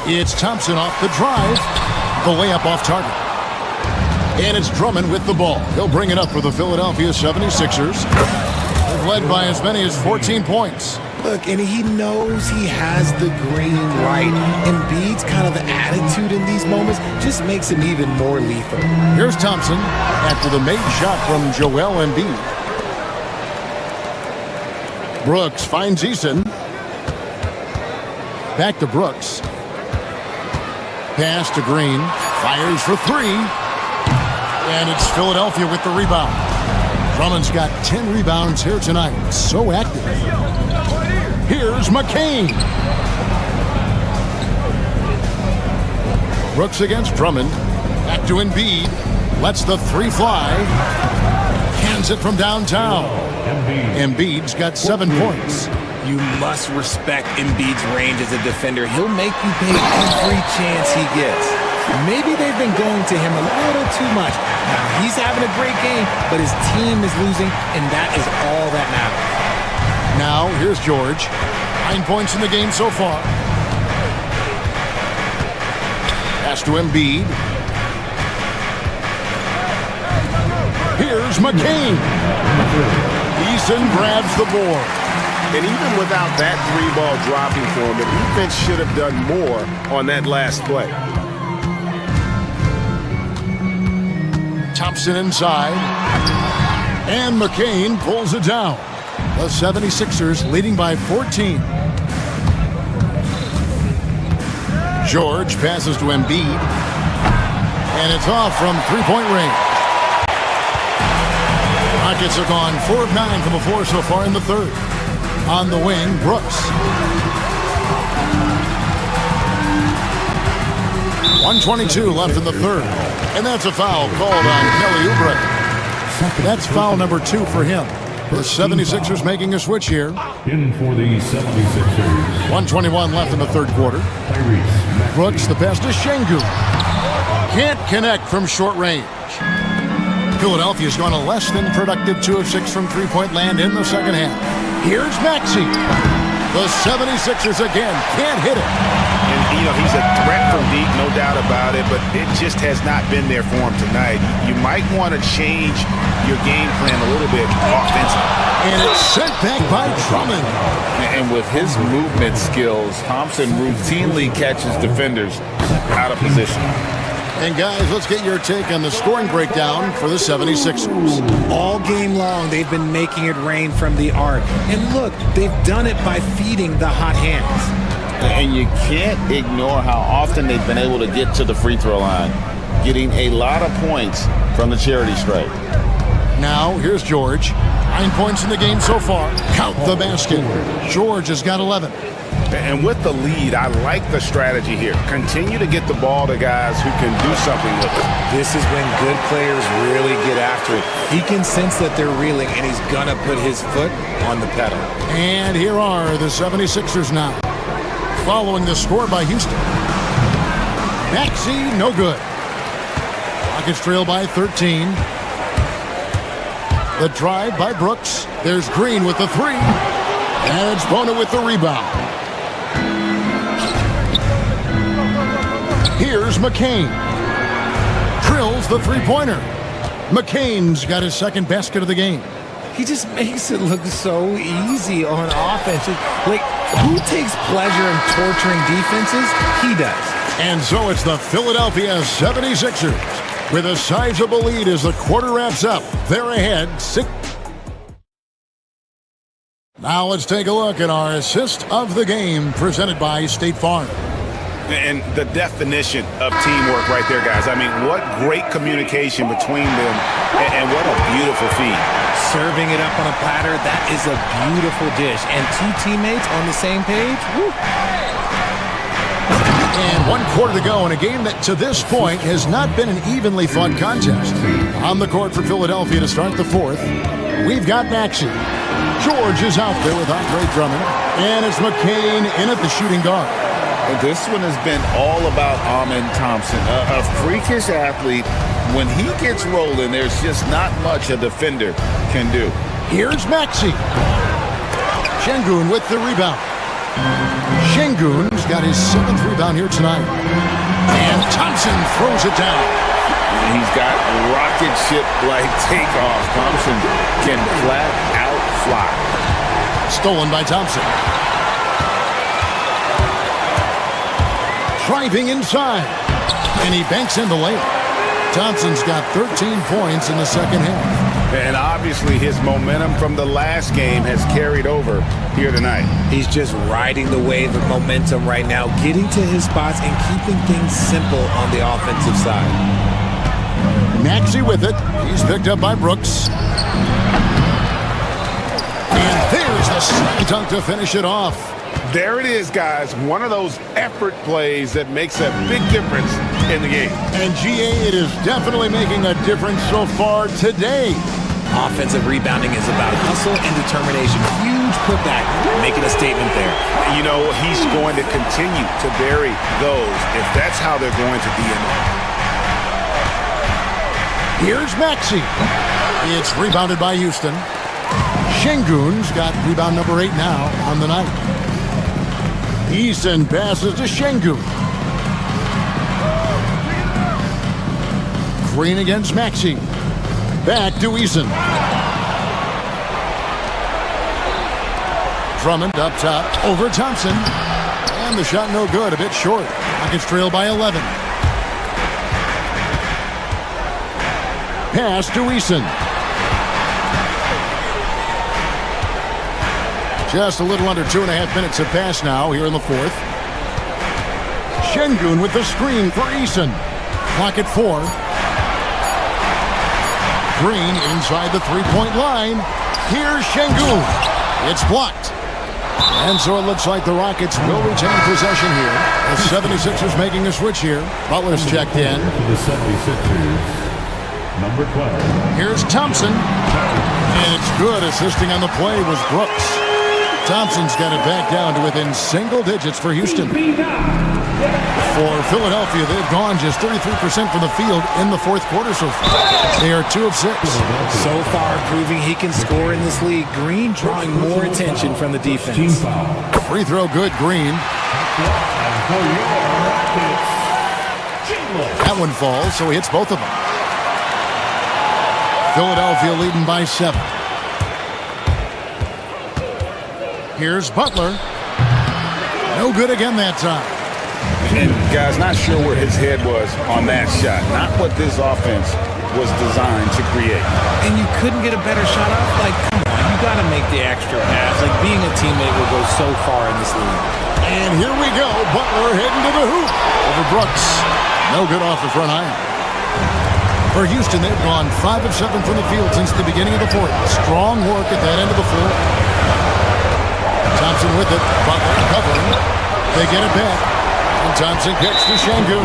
It's Thompson off the drive. The layup off target. And it's Drummond with the ball. He'll bring it up for the Philadelphia 76ers. They've led by as many as 14 points. Look, and he knows he has the green light. Embiid's kind of attitude in these moments just makes him even more lethal. Here's Thompson after the made shot from Joel Embiid. Brooks finds Eason. Back to Brooks. Pass to Green. Fires for 3. And it's Philadelphia with the rebound. Drummond's got 10 rebounds here tonight. So active. Here's McCain. Brooks against Drummond. Back to Embiid. Lets the 3 fly. Hands it from downtown. Embiid's got 7 points. You must respect Embiid's range as a defender. He'll make you pay every chance he gets. Maybe they've been going to him a little too much. Now, he's having a great game, but his team is losing, and that is all that matters. Now, here's George. 9 points in the game so far. Pass to Embiid. Here's McCain. Eason grabs the board. And even without that 3-ball dropping for him, the defense should have done more on that last play. Thompson inside. And McCain pulls it down. The 76ers leading by 14. George passes to Embiid. And it's off from 3-point range. Rockets have gone 4 of 9 from the floor so far in the third. On the wing, Brooks. 1:22 left in the third. And that's a foul called on Kelly Oubre. That's foul number 2 for him. The 76ers making a switch here. In for the 76ers. 1:21 left in the third quarter. Brooks, the pass to Şengün. Can't connect from short range. Philadelphia's gone a less than productive 2 of 6 from three-point land in the second half. Here's Maxey. The 76ers again can't hit it. And, you know, he's a threat from deep, no doubt about it, but it just has not been there for him tonight. You might want to change your game plan a little bit offensively. And it's sent back by Drummond. And with his movement skills, Thompson routinely catches defenders out of position. And guys, let's get your take on the scoring breakdown for the 76ers. All game long, they've been making it rain from the arc. And look, they've done it by feeding the hot hands. And you can't ignore how often they've been able to get to the free throw line, getting a lot of points from the charity stripe. Now, here's George. 9 points in the game so far. Count the basket. George has got 11. And with the lead, I like the strategy here. Continue to get the ball to guys who can do something with it. This is when good players really get after it. He can sense that they're reeling, and he's going to put his foot on the pedal. And here are the 76ers now. Following the score by Houston. Maxey, no good. Rockets trail by 13. The drive by Brooks. There's Green with the three. And it's Bona with the rebound. Here's McCain. Drills the three-pointer. McCain's got his second basket of the game. He just makes it look so easy on offense. Like, who takes pleasure in torturing defenses? He does. And so it's the Philadelphia 76ers with a sizable lead as the quarter wraps up. They're ahead 6. Now let's take a look at our assist of the game presented by State Farm. And the definition of teamwork right there, guys. I mean, what great communication between them, and what a beautiful feed. Serving it up on a platter, that is a beautiful dish. And two teammates on the same page, woo. And 1 quarter to go in a game that to this point has not been an evenly fought contest. On the court for Philadelphia to start the fourth, we've got Maxey. George is out there with Andre Drummond. And it's McCain in at the shooting guard. This one has been all about Amen Thompson, a freakish athlete. When he gets rolling, there's just not much a defender can do. Here's Maxey. Şengün with the rebound. Şengün's got his 7th rebound here tonight. And Thompson throws it down. He's got rocket ship-like takeoff. Thompson can flat out fly. Stolen by Thompson. Driving inside. And he banks in the layup. Thompson's got 13 points in the second half. And obviously his momentum from the last game has carried over here tonight. He's just riding the wave of momentum right now, getting to his spots and keeping things simple on the offensive side. Maxey with it. He's picked up by Brooks. And there's the slam dunk to finish it off. There it is, guys. One of those effort plays that makes a big difference in the game. And GA, it is definitely making a difference so far today. Offensive rebounding is about hustle and determination. Huge putback, making a statement there. You know, he's going to continue to bury those if that's how they're going to be in there. Here's Maxey. It's rebounded by Houston. Şengün's got rebound number 8 now on the night. Eason passes to Şengün. Green against Maxey. Back to Eason. Drummond up top over Thompson. And the shot no good, a bit short. Rockets trail by 11. Pass to Eason. Just a little under 2.5 minutes have passed now here in the fourth. Şengün with the screen for Eason. Clock at 4. Green inside the three-point line. Here's Şengün. It's blocked. And so it looks like the Rockets will retain possession here. The 76ers making a switch here. Butler's checked in. The 76ers, number 12. Here's Thompson. And it's good. Assisting on the play was Brooks. Thompson's got it back down to within single digits for Houston. For Philadelphia, they've gone just 33% from the field in the fourth quarter so far. They are 2 of 6. So far, proving he can score in this league. Green drawing more attention from the defense. Free throw good, Green. That one falls, so he hits both of them. Philadelphia leading by 7. Here's Butler. No good again that time. And guys, not sure where his head was on that shot. Not what this offense was designed to create. And you couldn't get a better shot off? Like, come on, you got to make the extra pass. Like, being a teammate will go so far in this league. And here we go. Butler heading to the hoop over Brooks. No good off the front iron. For Houston, they've gone 5 of 7 from the field since the beginning of the fourth. Strong work at that end of the floor. Thompson with it. Butler covering. They get it back. And Thompson gets to Şengün.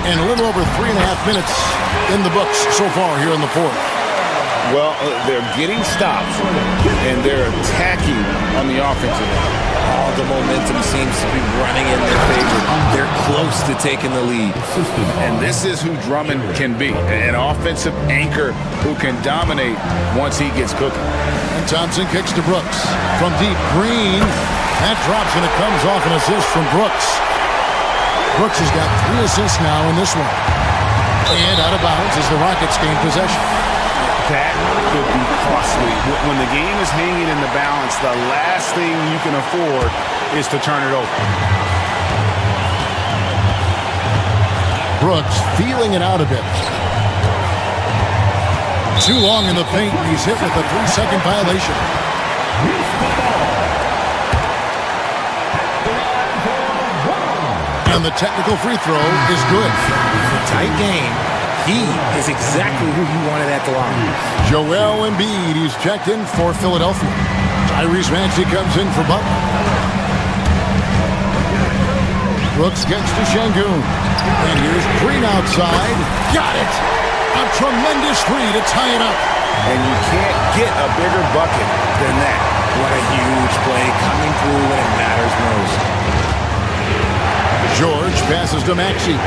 And a little over 3.5 minutes in the books so far here in the fourth. Well, they're getting stops, and they're attacking on the offensive end. All the momentum momentum seems to be running in their favor. They're close to taking the lead. And this is who Drummond can be, an offensive anchor who can dominate once he gets cooking. And Thompson kicks to Brooks. From deep, Green. That drops and it comes off an assist from Brooks. Brooks has got 3 assists now in this one. And out of bounds as the Rockets gain possession. That could be costly. When the game is hanging in the balance, the last thing you can afford is to turn it over. Brooks feeling it out a bit. Too long in the paint, and he's hit with a 3-second violation. And the technical free throw is good. Tight game. He is exactly who you wanted at the line. Joel Embiid, he's checked in for Philadelphia. Tyrese Maxey comes in for Butler. Brooks gets to Şengün. And here's Green outside. Got it! A tremendous 3 to tie it up. And you can't get a bigger bucket than that. What a huge play coming through when it matters most. George passes to Maxey.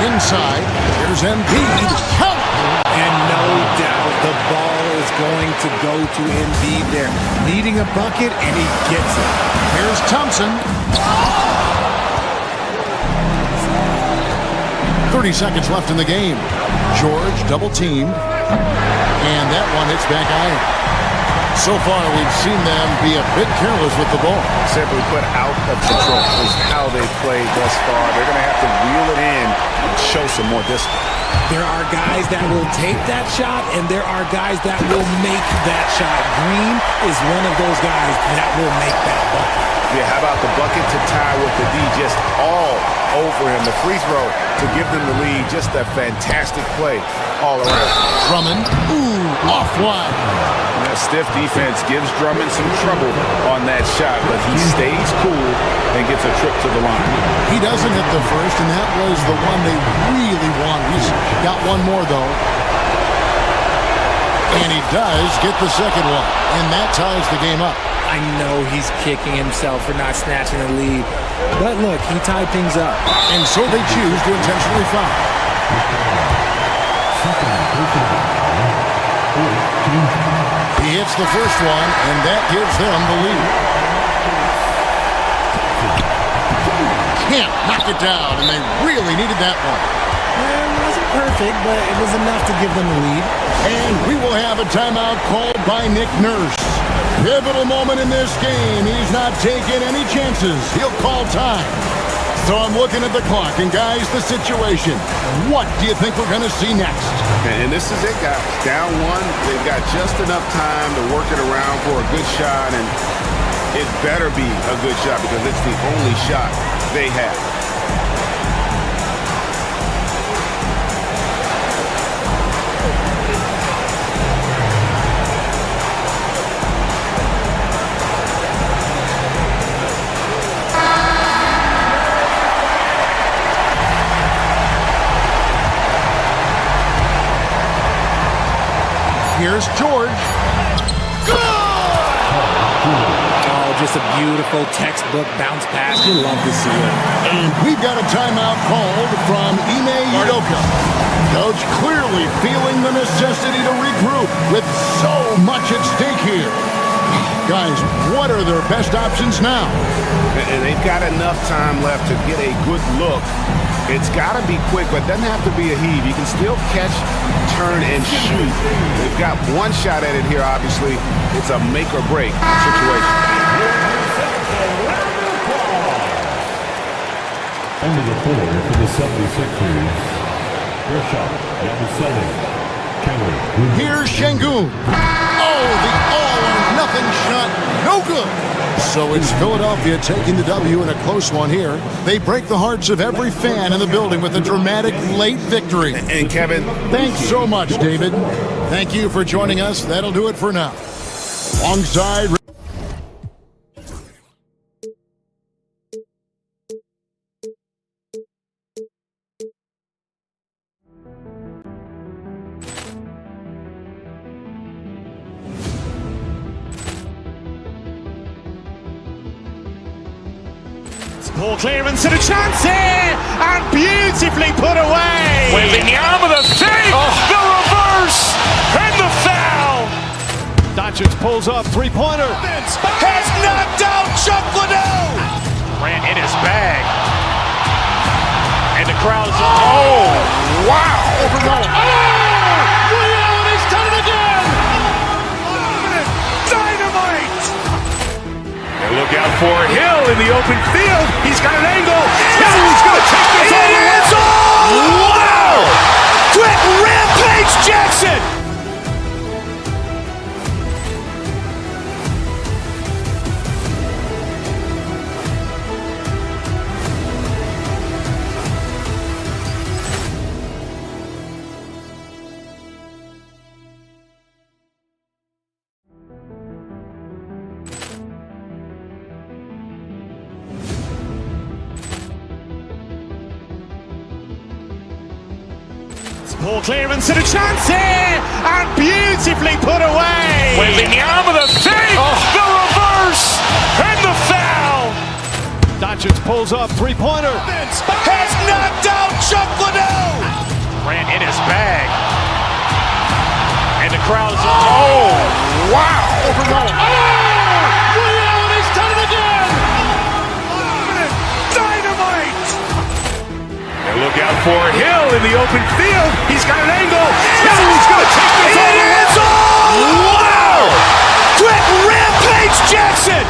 Inside, here's Embiid. Count! And no doubt the ball is going to go to Embiid there. Needing a bucket, and he gets it. Here's Thompson. 30 seconds left in the game. George double-teamed. And that one hits back iron. So far, we've seen them be a bit careless with the ball. Simply put, out of control is how they played thus far. They're going to have to reel it in and show some more discipline. There are guys that will take that shot, and there are guys that will make that shot. Green is one of those guys that will make that bucket. Yeah, how about the bucket to tie with the D just all over him? The free throw to give them the lead. Just a fantastic play all around. Drummond, offline. A stiff defense gives Drummond some trouble on that shot, but he stays cool and gets a trip to the line. He doesn't hit the first, and that was the one they really wanted. He's got one more, though. And he does get the second one, and that ties the game up. I know he's kicking himself for not snatching the lead, but look, he tied things up. And so they choose to intentionally foul. He hits the first one, and that gives them the lead. Can't knock it down, and they really needed that one. It wasn't perfect, but it was enough to give them the lead. And we will have a timeout called by Nick Nurse. Pivotal moment in this game. He's not taking any chances. He'll call time. So I'm looking at the clock, and guys, the situation. What do you think we're going to see next? And this is it, guys. Down one, they've got just enough time to work it around for a good shot, and it better be a good shot because it's the only shot they have. Here's George. Good! Oh, just a beautiful textbook bounce pass. You love to see it. And we've got a timeout called from Ime Udoka. Coach clearly feeling the necessity to regroup with so much at stake here. Guys, what are their best options now? And they've got enough time left to get a good look. It's got to be quick, but it doesn't have to be a heave. You can still catch, turn, and shoot. They've got one shot at it here, obviously. It's a make-or-break situation. Under the floor for the 76ers. First shot, number 7, Kelly. Here's Şengün. Oh, the all-or-nothing shot. No good. So it's Philadelphia taking the W in a close one here. They break the hearts of every fan in the building with a dramatic late victory. And Kevin, thanks so much, David. Thank you for joining us. That'll do it for now. Alongside Poor clearance and a chance here, and beautifully put away. Wembanyama the save, the reverse, and the foul. Doncic pulls up, three-pointer. Has knocked out Chocolate. Grant in his bag. And the crowd is, oh, wow. He's done it again. Dynamite. And look out for Hill in the open field. He's got an angle. He's going to take this all the way. Wow! Quick rampage Jackson. Poor clearance and a chance here, and beautifully put away. Wembanyama the save, the reverse, and the foul. Doncic pulls up, three-pointer. Has knocked out Chocolate. Grant in his bag. And the crowd is, oh, wow. He's done it again. Dynamite. And look out for Hill in the open field. He's got an angle. He's going to take this all the way. Wow! Quick rampage Jackson.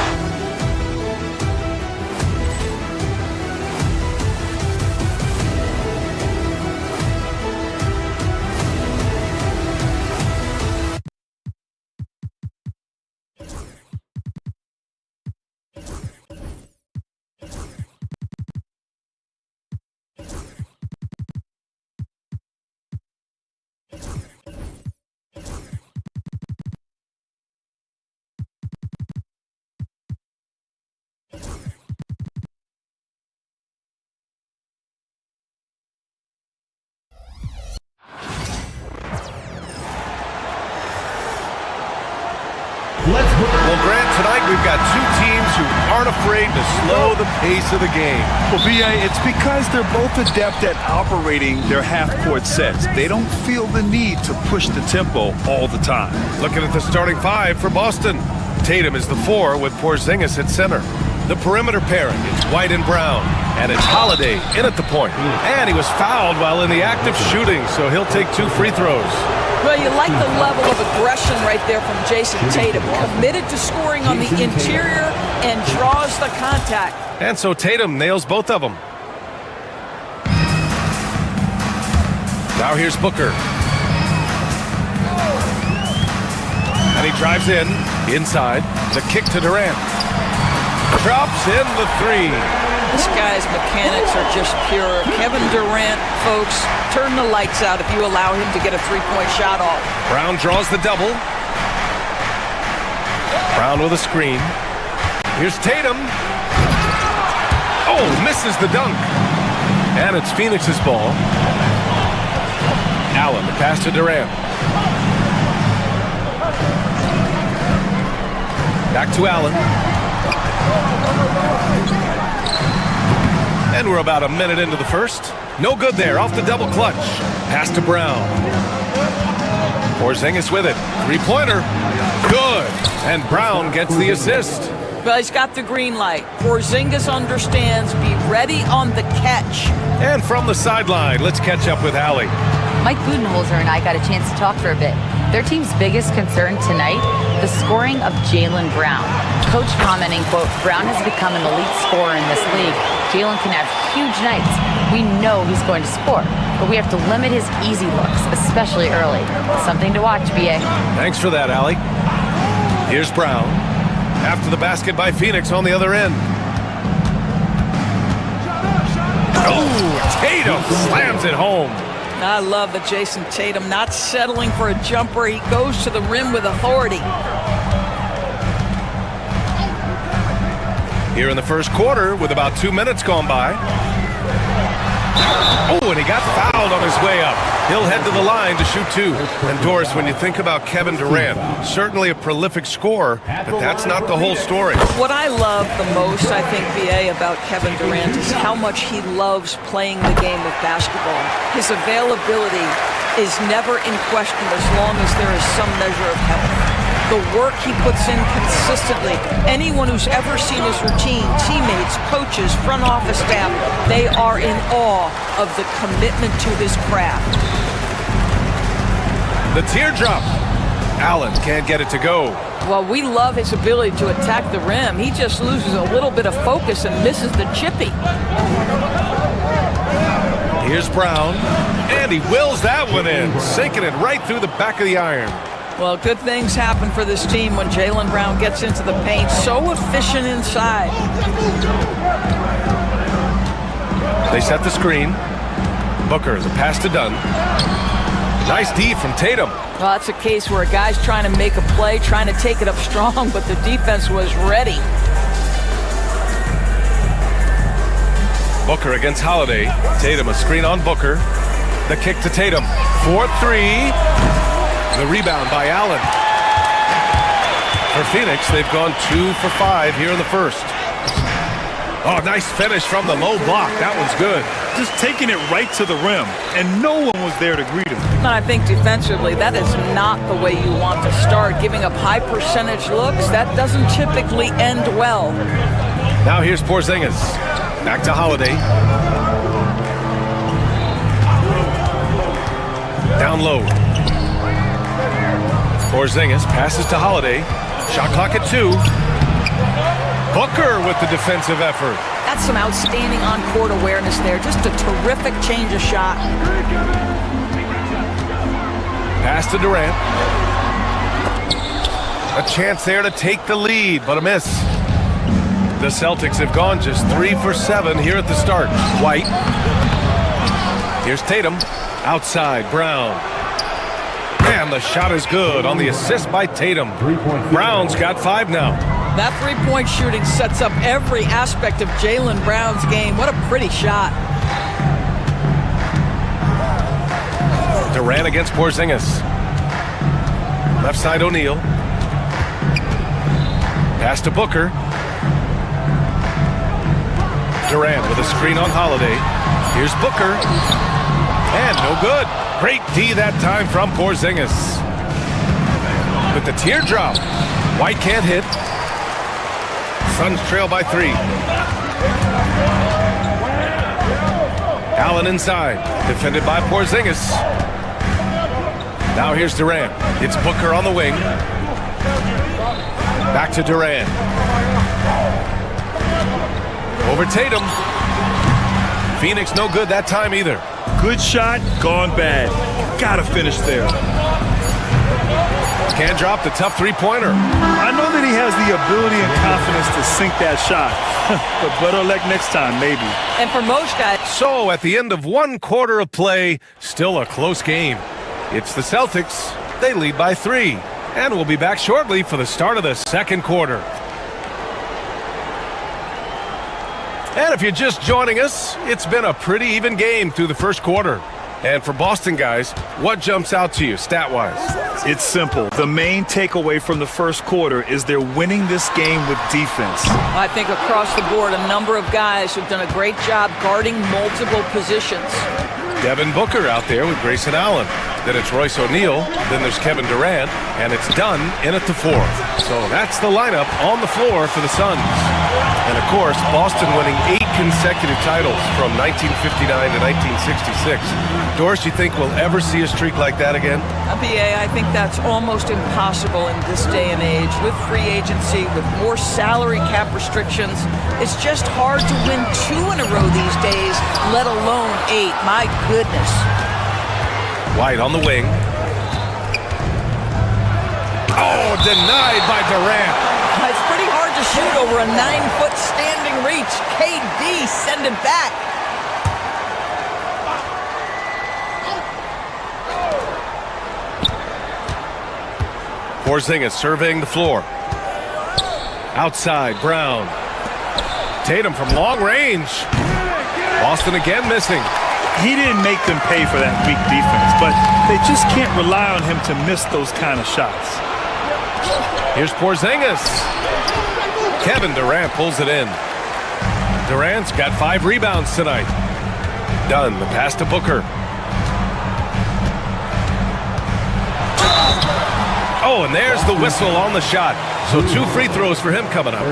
Well, Grant, tonight we've got two teams who aren't afraid to slow the pace of the game. Well, B.A., it's because they're both adept at operating their half-court sets. They don't feel the need to push the tempo all the time. Looking at the starting five for Boston. Tatum is the 4 with Porzingis at center. The perimeter pairing, it's White and Brown. And it's Holiday in at the point. And he was fouled while in the act of shooting, so he'll take 2 free throws. Well, you like the level of aggression right there from Jason Tatum. Committed to scoring on the interior and draws the contact. And so Tatum nails both of them. Now here's Booker. And he drives in, inside. The kick to Durant. Drops in the 3. This guy's mechanics are just pure. Kevin Durant, folks, turn the lights out if you allow him to get a three-point shot off. Brown draws the double. Brown with a screen. Here's Tatum. Oh, misses the dunk. And it's Phoenix's ball. Allen, the pass to Durant. Back to Allen. And we're about a minute into the first. No good there, off the double clutch. Pass to Brown. Porzingis with it. Three-pointer. Good. And Brown gets the assist. Well, he's got the green light. Porzingis understands. Be ready on the catch. And from the sideline, let's catch up with Allie. Mike Budenholzer and I got a chance to talk for a bit. Their team's biggest concern tonight, the scoring of Jaylen Brown. Coach commenting, quote, Brown has become an elite scorer in this league. Jaylen can have huge nights. We know he's going to score, but we have to limit his easy looks, especially early. Something to watch, B.A. Thanks for that, Allie. Here's Brown. After the basket by Phoenix on the other end. Oh, Tatum slams it home. I love that Jason Tatum not settling for a jumper. He goes to the rim with authority. Here in the first quarter with about 2 minutes gone by. Oh, and he got fouled on his way up. He'll head to the line to shoot 2. And Doris, when you think about Kevin Durant, certainly a prolific scorer, but that's not the whole story. What I love the most, I think, BA, about Kevin Durant is how much he loves playing the game of basketball. His availability is never in question as long as there is some measure of health. The work he puts in consistently. Anyone who's ever seen his routine, teammates, coaches, front office staff, they are in awe of the commitment to his craft. The teardrop. Allen can't get it to go. Well, we love his ability to attack the rim. He just loses a little bit of focus and misses the chippy. Here's Brown, and he wills that one in, sinking it right through the back of the iron. Well, good things happen for this team when Jaylen Brown gets into the paint. So efficient inside. They set the screen. Booker, the pass to Dunn. Nice D from Tatum. Well, that's a case where a guy's trying to make a play, trying to take it up strong, but the defense was ready. Booker against Holiday. Tatum, a screen on Booker. The kick to Tatum. 4-3. The rebound by Allen. For Phoenix, they've gone 2 for 5 here in the first. Oh, nice finish from the low block. That one's good. Just taking it right to the rim, and no one was there to greet him. And I think defensively, that is not the way you want to start. Giving up high percentage looks, that doesn't typically end well. Now here's Porzingis. Back to Holiday. Down low. Porzingis passes to Holiday. Shot clock at 2. Booker with the defensive effort. That's some outstanding on-court awareness there. Just a terrific change of shot. Pass to Durant. A chance there to take the lead, but a miss. The Celtics have gone just 3 for 7 here at the start. White. Here's Tatum. Outside, Brown. And the shot is good on the assist by Tatum. Brown's got 5 now. That three-point shooting sets up every aspect of Jaylen Brown's game. What a pretty shot. Durant against Porzingis. Left side O'Neal. Pass to Booker. Durant with a screen on Holiday. Here's Booker. And no good. Great D that time from Porzingis. With the teardrop. White can't hit. Suns trail by 3. Allen inside. Defended by Porzingis. Now here's Durant. It's Booker on the wing. Back to Durant. Over Tatum. Phoenix no good that time either. Good shot, gone bad. Gotta finish there. Can't drop the tough three-pointer. I know that he has the ability and confidence to sink that shot. But better luck next time, maybe. And for most guys. So at the end of 1 quarter of play, still a close game. It's the Celtics. They lead by 3. And we'll be back shortly for the start of the second quarter. And if you're just joining us, it's been a pretty even game through the first quarter. And for Boston guys, what jumps out to you stat-wise? It's simple. The main takeaway from the first quarter is they're winning this game with defense. I think across the board, a number of guys have done a great job guarding multiple positions. Devin Booker out there with Grayson Allen. Then it's Royce O'Neal. Then there's Kevin Durant. And it's Dunn in at the 4. So that's the lineup on the floor for the Suns. And of course, Boston winning 8 consecutive titles from 1959 to 1966. Doris, you think we'll ever see a streak like that again? BA, I think that's almost impossible in this day and age. With free agency, with more salary cap restrictions, it's just hard to win 2 in a row these days, let alone 8. My goodness. White on the wing. Oh, denied by Durant. It's pretty hard to shoot over a 9-foot standing reach. KD send it back. Porzingis surveying the floor. Outside, Brown. Tatum from long range. Boston again missing. He didn't make them pay for that weak defense, but they just can't rely on him to miss those kind of shots. Here's Porzingis. Kevin Durant pulls it in. Durant's got 5 rebounds tonight. Dunn, the pass to Booker. Oh, and there's the whistle on the shot. So 2 free throws for him coming up.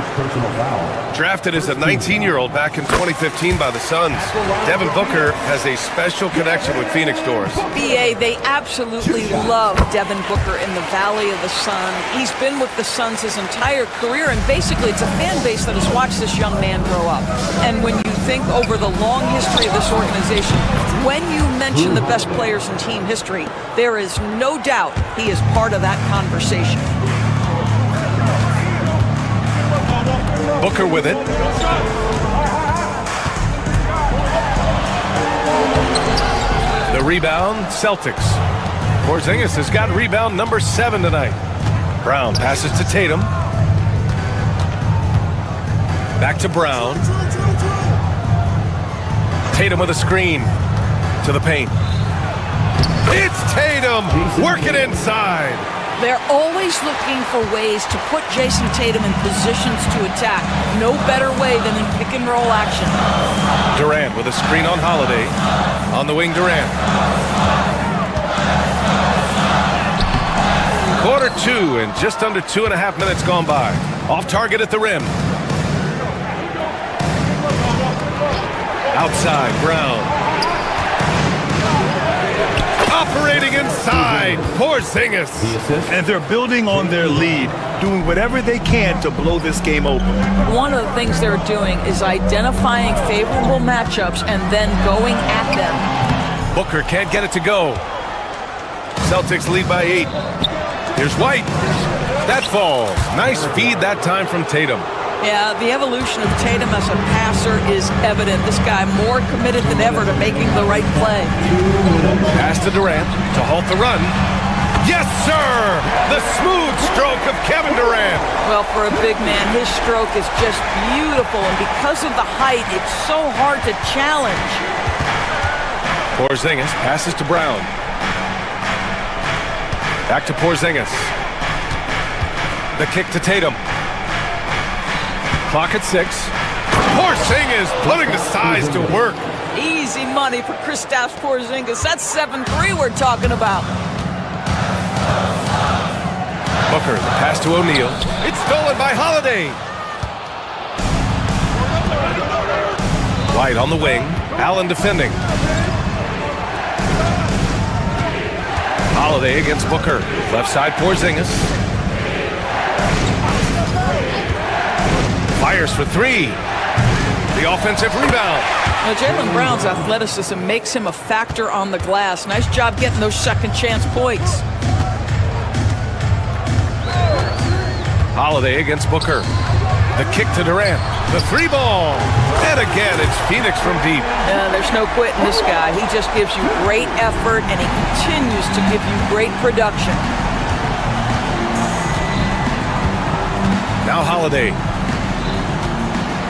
Drafted as a 19-year-old back in 2015 by the Suns, Devin Booker has a special connection with Phoenix Doors. BA, they absolutely love Devin Booker in the Valley of the Sun. He's been with the Suns his entire career, and basically it's a fan base that has watched this young man grow up. And when you think over the long history of this organization, when you mention the best players in team history, there is no doubt he is part of that conversation. Booker with it. The rebound, Celtics. Porzingis has got rebound number 7 tonight. Brown passes to Tatum. Back to Brown. Tatum with a screen to the paint. It's Tatum working inside. They're always looking for ways to put Jason Tatum in positions to attack. No better way than in pick-and-roll action. Durant with a screen on Holiday. On the wing, Durant. Quarter 2 and just under 2.5 minutes gone by. Off target at the rim. Outside, Brown. Operating inside, Porzingis. And they're building on their lead, doing whatever they can to blow this game open. One of the things they're doing is identifying favorable matchups and then going at them. Booker can't get it to go. Celtics lead by 8. Here's White. That falls. Nice feed that time from Tatum. Yeah, the evolution of Tatum as a passer is evident. This guy more committed than ever to making the right play. Pass to Durant to halt the run. Yes, sir! The smooth stroke of Kevin Durant. Well, for a big man, his stroke is just beautiful, and because of the height, it's so hard to challenge. Porzingis passes to Brown. Back to Porzingis. The kick to Tatum. Clock at 6. Porzingis putting the size to work. Easy money for Kristaps Porzingis. That's 7-3 we're talking about. Booker, the pass to O'Neal. It's stolen by Holiday. White on the wing. Allen defending. Holiday against Booker. Left side, Porzingis. Fires for 3. The offensive rebound. Now, Jaylen Brown's athleticism makes him a factor on the glass. Nice job getting those second chance points. Holiday against Booker. The kick to Durant. The 3-ball. And again, it's Phoenix from deep. There's no quitting this guy. He just gives you great effort, and he continues to give you great production. Now Holiday.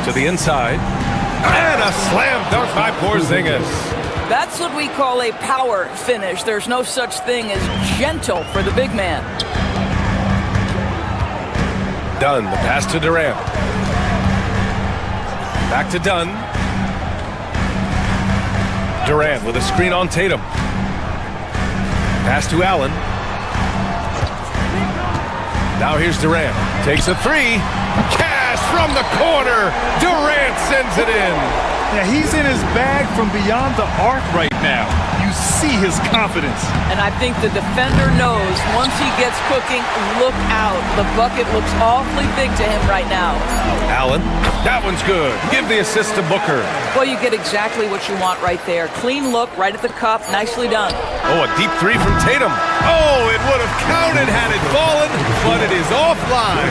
To the inside. And a slam dunk by Porzingis. That's what we call a power finish. There's no such thing as gentle for the big man. Dunn, the pass to Durant. Back to Dunn. Durant with a screen on Tatum. Pass to Allen. Now here's Durant. Takes a 3. Cash from the corner. Durant sends it in. Yeah, he's in his bag from beyond the arc right now. You see his confidence. And I think the defender knows once he gets cooking, look out. The bucket looks awfully big to him right now. Allen, that one's good. Give the assist to Booker. Well, you get exactly what you want right there. Clean look, right at the cup. Nicely done. Oh, a deep 3 from Tatum. Oh, it would have counted had it fallen, but it is offline.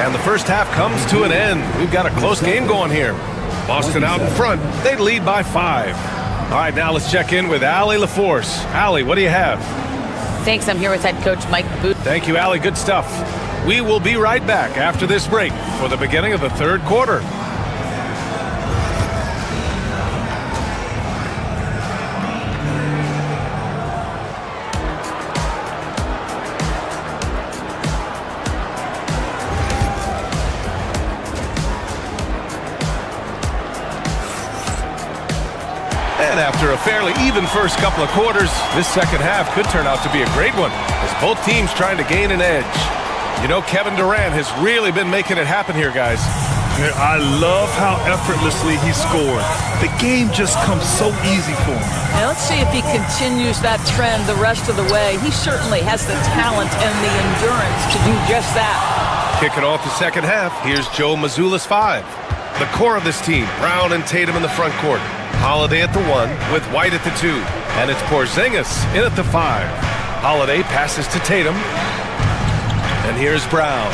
And the first half comes to an end. We've got a close game going here. Boston out in front. They lead by 5. All right, now let's check in with Allie LaForce. Allie, what do you have? Thanks. I'm here with head coach Mike Booth. Thank you, Allie. Good stuff. We will be right back after this break for the beginning of the third quarter. And after a fairly even first couple of quarters, this second half could turn out to be a great one as both teams trying to gain an edge. You know, Kevin Durant has really been making it happen here, guys. I love how effortlessly he scored. The game just comes so easy for him. Now let's see if he continues that trend the rest of the way. He certainly has the talent and the endurance to do just that. Kicking off the second half, here's Joe Mazzulla's 5. The core of this team, Brown and Tatum in the front court. Holiday at the 1 with White at the 2. And it's Porzingis in at the 5. Holiday passes to Tatum. And here's Brown.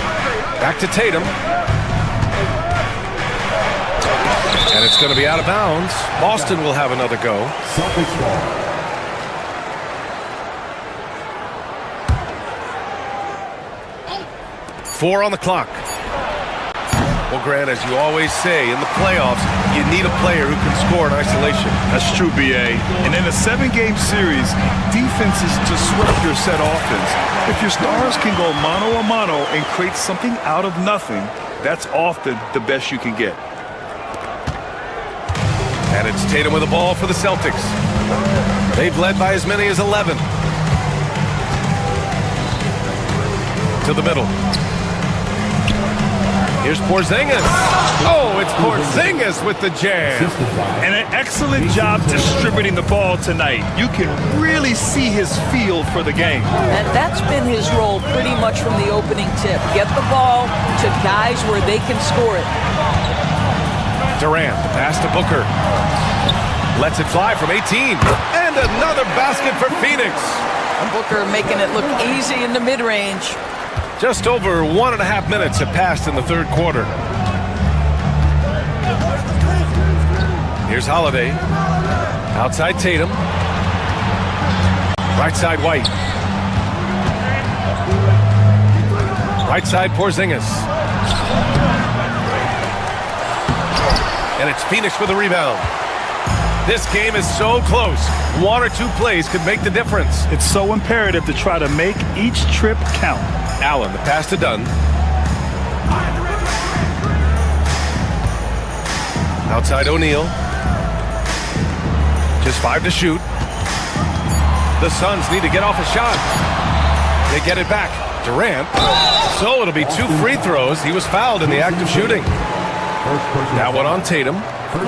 Back to Tatum. And it's going to be out of bounds. Boston will have another go. 4 on the clock. Well, Grant, as you always say, in the playoffs, you need a player who can score in isolation. That's true, B.A. And in a 7-game series, defense is disrupt your set offense. If your stars can go mano a mano and create something out of nothing, that's often the best you can get. And it's Tatum with the ball for the Celtics. They've led by as many as 11. To the middle. Here's Porzingis. Oh, it's Porzingis with the jam. And an excellent job distributing the ball tonight. You can really see his feel for the game. And that's been his role pretty much from the opening tip. Get the ball to guys where they can score it. Durant, the pass to Booker. Lets it fly from 18. And another basket for Phoenix. And Booker making it look easy in the mid-range. Just over 1.5 minutes have passed in the third quarter. Here's Holiday. Outside Tatum. Right side White. Right side Porzingis. And it's Phoenix with a rebound. This game is so close. 1 or 2 plays could make the difference. It's so imperative to try to make each trip count. Allen, the pass to Dunn. Outside O'Neal. Just 5 to shoot. The Suns need to get off a shot. They get it back. Durant. So it'll be 2 free throws. He was fouled in the act of shooting. Now one on Tatum.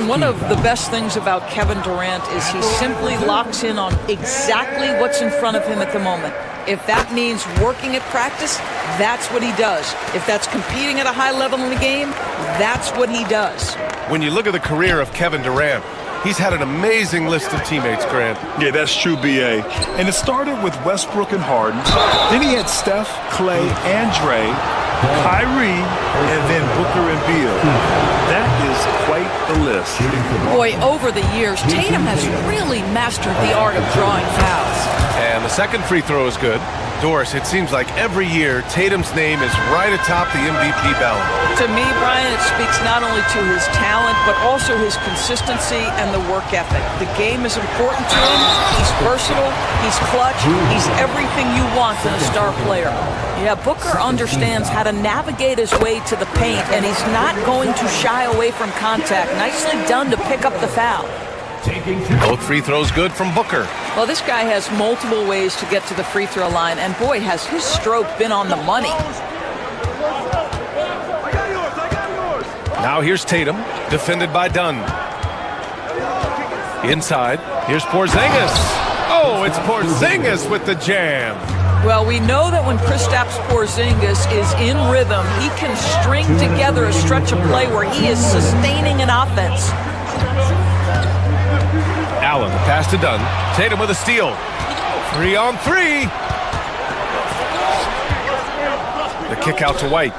One of the best things about Kevin Durant is he simply locks in on exactly what's in front of him at the moment. If that means working at practice, that's what he does. If that's competing at a high level in the game, that's what he does. When you look at the career of Kevin Durant, he's had an amazing list of teammates, Grant. Yeah, that's true, B.A. And it started with Westbrook and Harden. Then he had Steph, Clay, and Dre, Kyrie, and then Booker and Beal. That is quite the list. Boy, over the years, Tatum has really mastered the art of drawing fouls. And the second free throw is good. Doris, it seems like every year Tatum's name is right atop the MVP ballot. To me, Brian, it speaks not only to his talent, but also his consistency and the work ethic. The game is important to him. He's versatile. He's clutch. He's everything you want in a star player. Yeah, Booker understands how to navigate his way to the paint, and he's not going to shy away from contact. Nicely done to pick up the foul. Both free throws good from Booker. Well, this guy has multiple ways to get to the free throw line, and boy, has his stroke been on the money. Now here's Tatum, defended by Dunn. Inside, here's Porzingis. Oh, it's Porzingis with the jam. Well, we know that when Kristaps Porzingis is in rhythm, he can string together a stretch of play where he is sustaining an offense. Allen, the pass to Dunn. Tatum with a steal. 3 on 3. The kick out to White.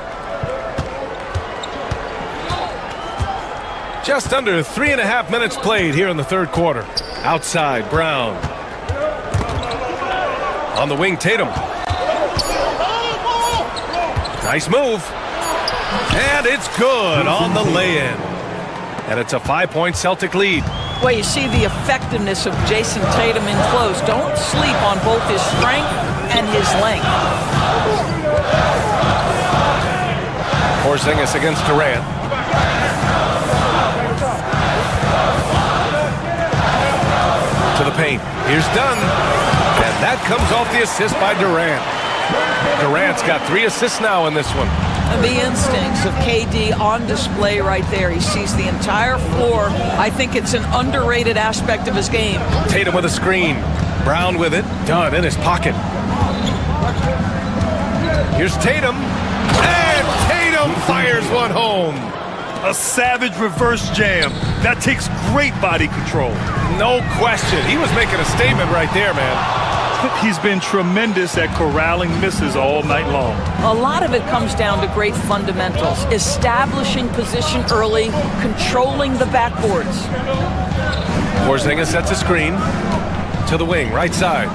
Just under 3.5 minutes played here in the third quarter. Outside, Brown. On the wing, Tatum. Nice move. And it's good on the lay-in. And it's a 5-point Celtic lead. Well, you see the effectiveness of Jason Tatum in close. Don't sleep on both his strength and his length. Porzingis against Durant. to the paint. Here's Dunn. And that comes off the assist by Durant. Durant's got 3 assists now in this one. And the instincts of KD on display right there. He sees the entire floor. I think it's an underrated aspect of his game. Tatum with a screen. Brown with it. Dunn in his pocket. Here's Tatum. And Tatum fires one home. A savage reverse jam. That takes great body control. No question. He was making a statement right there, man. He's been tremendous at corralling misses all night long. A lot of it comes down to great fundamentals. Establishing position early, controlling the backboards. Porzingis sets a screen to the wing, right side.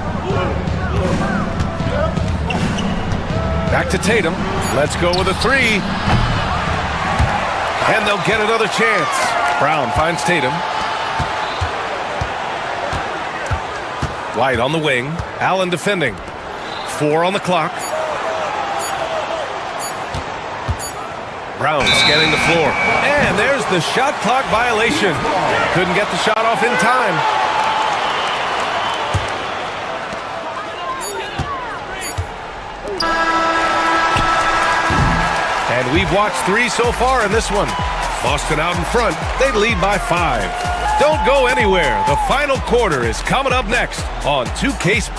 Back to Tatum. Let's go with a 3. And they'll get another chance. Brown finds Tatum. White on the wing. Allen defending. 4 on the clock. Brown scanning the floor. And there's the shot clock violation. Couldn't get the shot off in time. And we've watched 3 so far in this one. Boston out in front. They lead by 5. Don't go anywhere. The final quarter is coming up next on 2K.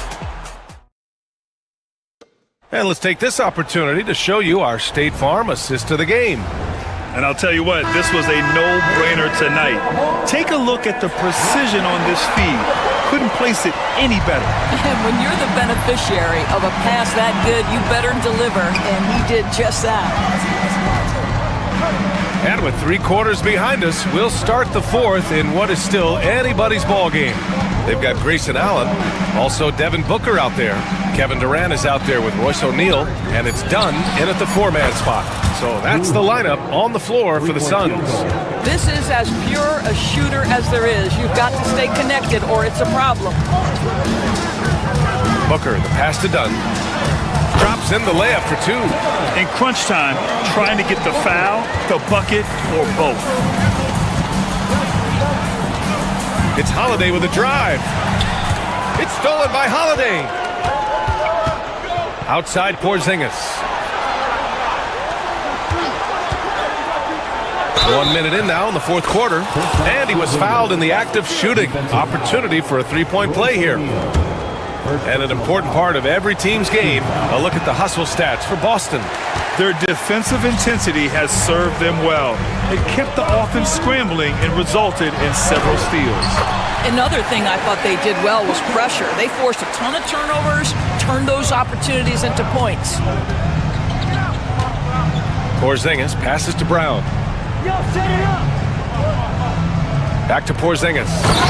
And let's take this opportunity to show you our State Farm assist to the game. And I'll tell you what, this was a no-brainer tonight. Take a look at the precision on this feed. Couldn't place it any better. And when you're the beneficiary of a pass that good, you better deliver, and he did just that. And with 3 quarters behind us, we'll start the 4th in what is still anybody's ball game. They've got Grayson Allen, also Devin Booker out there. Kevin Durant is out there with Royce O'Neal, and it's Dunn in at the 4-man spot. So that's the lineup on the floor for the Suns. This is as pure a shooter as there is. You've got to stay connected or it's a problem. Booker, the pass to Dunn. Drops in the layup for 2. In crunch time, trying to get the foul, the bucket, or both. It's Holiday with a drive. It's stolen by Holiday. Outside Porzingis. 1 minute in now in the 4th quarter. And he was fouled in the act of shooting. Opportunity for a 3-point play here. And an important part of every team's game, a look at the hustle stats for Boston. Their defensive intensity has served them well. It kept the offense scrambling and resulted in several steals. Another thing I thought they did well was pressure. They forced a ton of turnovers, turned those opportunities into points. Porzingis passes to Brown. Set it up. Back to Porzingis.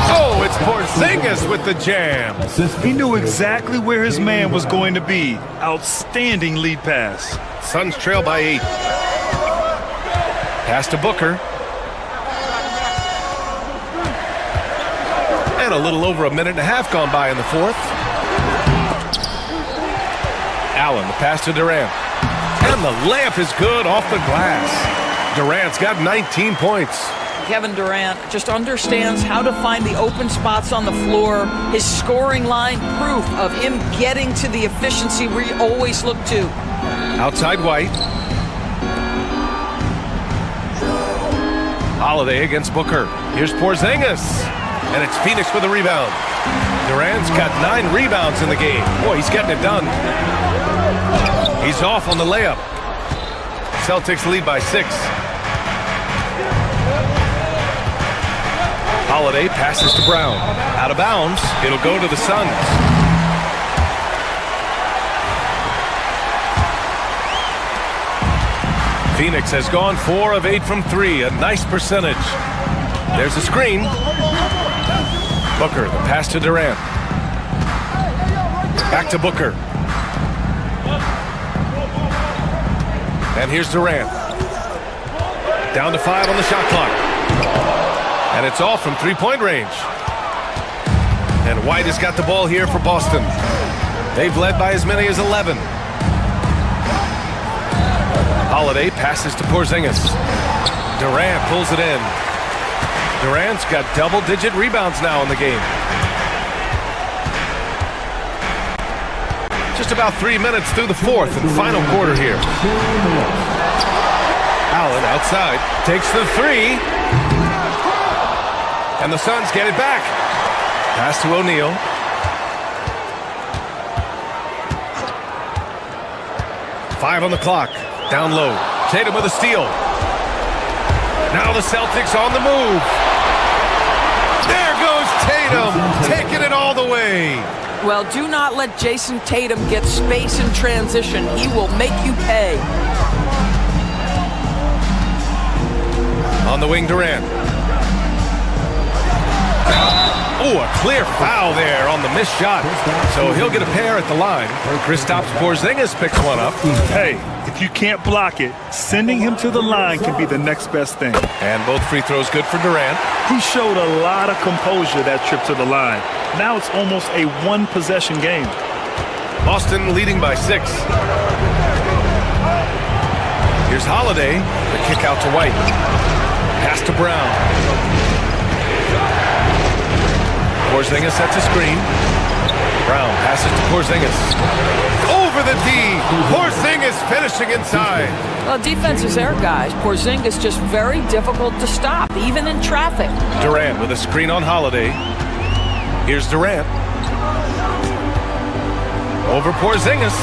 Oh, it's Porzingis with the jam. He knew exactly where his man was going to be. Outstanding lead pass. Suns trail by 8. Pass to Booker. And a little over a minute and a half gone by in the 4th. Allen, the pass to Durant. And the layup is good off the glass. Durant's got 19 points. Kevin Durant just understands how to find the open spots on the floor. His scoring line, proof of him getting to the efficiency we always look to. Outside White. Holiday against Booker. Here's Porzingis. And it's Phoenix with a rebound. Durant's got 9 rebounds in the game. Boy, he's getting it done. He's off on the layup. Celtics lead by 6. Holiday passes to Brown. Out of bounds. It'll go to the Suns. Phoenix has gone 4 of 8 from 3. A nice percentage. There's a screen. Booker, the pass to Durant. Back to Booker. And here's Durant. Down to 5 on the shot clock. And it's off from 3-point range. And White has got the ball here for Boston. They've led by as many as 11. Holiday passes to Porzingis. Durant pulls it in. Durant's got double-digit rebounds now in the game. Just about 3 minutes through the fourth and final quarter here. Allen outside, takes the three. And the Suns get it back. Pass to O'Neal. Five on the clock. Down low. Tatum with a steal. Now the Celtics on the move. There goes Tatum, taking it all the way. Well, do not let Jason Tatum get space in transition. He will make you pay. On the wing, Durant. Oh, a clear foul there on the missed shot. So he'll get a pair at the line. Kristaps Porzingis picks one up. Hey, if you can't block it, sending him to the line can be the next best thing. And both free throws good for Durant. He showed a lot of composure that trip to the line. Now it's almost a one-possession game. Boston leading by 6. Here's Holiday. The kick out to White. Pass to Brown. Porzingis sets a screen. Brown passes to Porzingis. Over the D. Porzingis finishing inside. Well, defense is there, guys. Porzingis just very difficult to stop, even in traffic. Durant with a screen on Holiday. Here's Durant. Over Porzingis.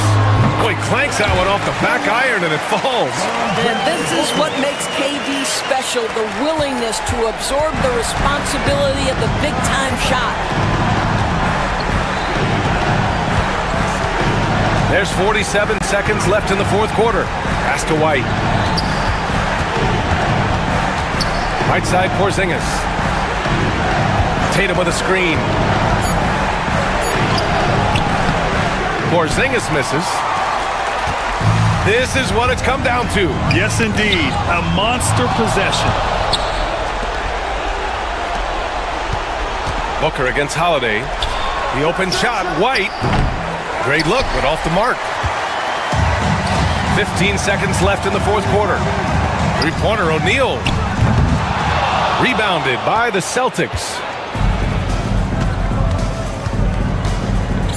Oh, he clanks that one off the back iron and it falls. And this is what makes KD special, the willingness to absorb the responsibility of the big-time shot. There's 47 seconds left in the fourth quarter. Pass to White. Right side, Porzingis. Tatum with a screen. Porzingis misses. This is what it's come down to. Yes, indeed. A monster possession. Booker against Holiday. The open shot, White. Great look, but off the mark. 15 seconds left in the fourth quarter. Three-pointer, O'Neal. Rebounded by the Celtics.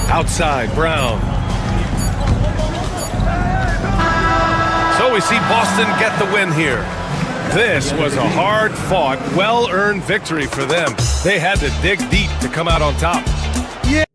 Outside, Brown. So we see Boston get the win here. This was a hard-fought, well-earned victory for them. They had to dig deep to come out on top. Yeah.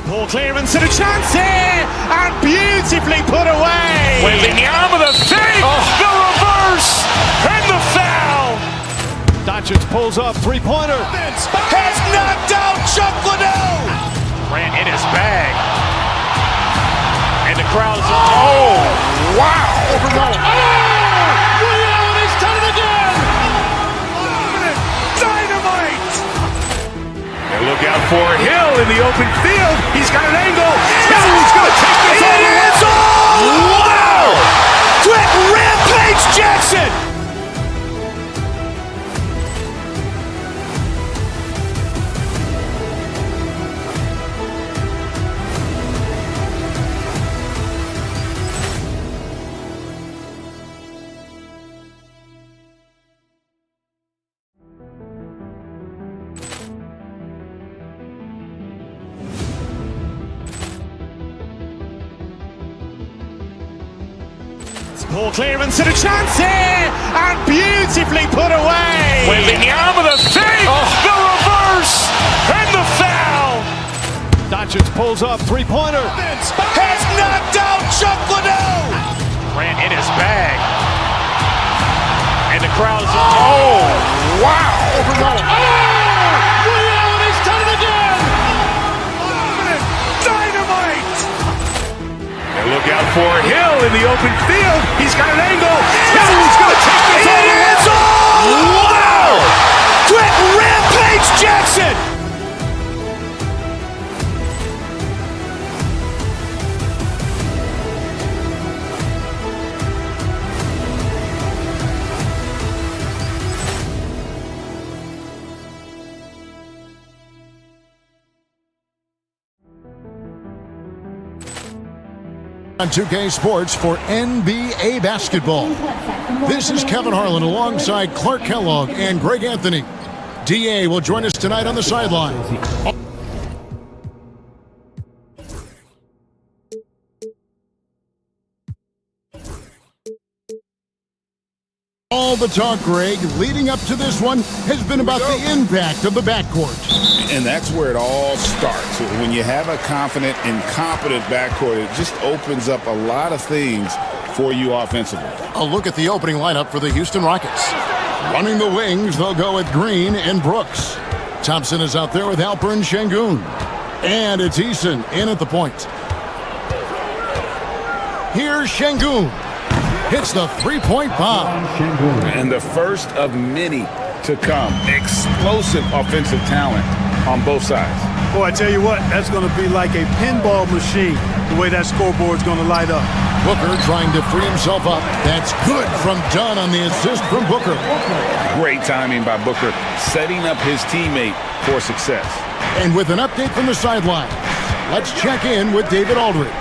Ball clearance and a chance here, and beautifully put away. Wembanyama the fake, the reverse, and the foul. Doncic pulls up, three-pointer. Has knocked out Chuck Liddell. Ran in his bag. And the crowd is, oh, wow. He's done it again. Dynamite. And look out for Hill in the open field. He's got an angle. He's going to take this all the way. Wow! Quick rampage Jackson. Ball clearance and a chance here, and beautifully put away. Wembanyama the fake, the reverse, and the foul. Doncic pulls up, three-pointer. Has knocked out Chuck Liddell. Ran in his bag. And the crowd is, oh, wow. He's done it again. Dynamite. And look out for Hill in the open field. He's got an angle. He's going to take this all the way. Wow! Quick rampage Jackson. On 2K Sports for NBA basketball. This is Kevin Harlan alongside Clark Kellogg and Greg Anthony. DA will join us tonight on the sideline. All the talk, Greg, leading up to this one has been about the impact of the backcourt. And that's where it all starts. When you have a confident and competent backcourt, it just opens up a lot of things for you offensively. A look at the opening lineup for the Houston Rockets. Running the wings, they'll go with Green and Brooks. Thompson is out there with Alperen Şengün. And it's Eason in at the point. Here's Şengün. Hits the three-point bomb. And the first of many to come. Explosive offensive talent on both sides. Boy, I tell you what, that's going to be like a pinball machine, the way that scoreboard's going to light up. Booker trying to free himself up. That's good from Dunn on the assist from Booker. Great timing by Booker, setting up his teammate for success. And with an update from the sideline, let's check in with David Aldridge.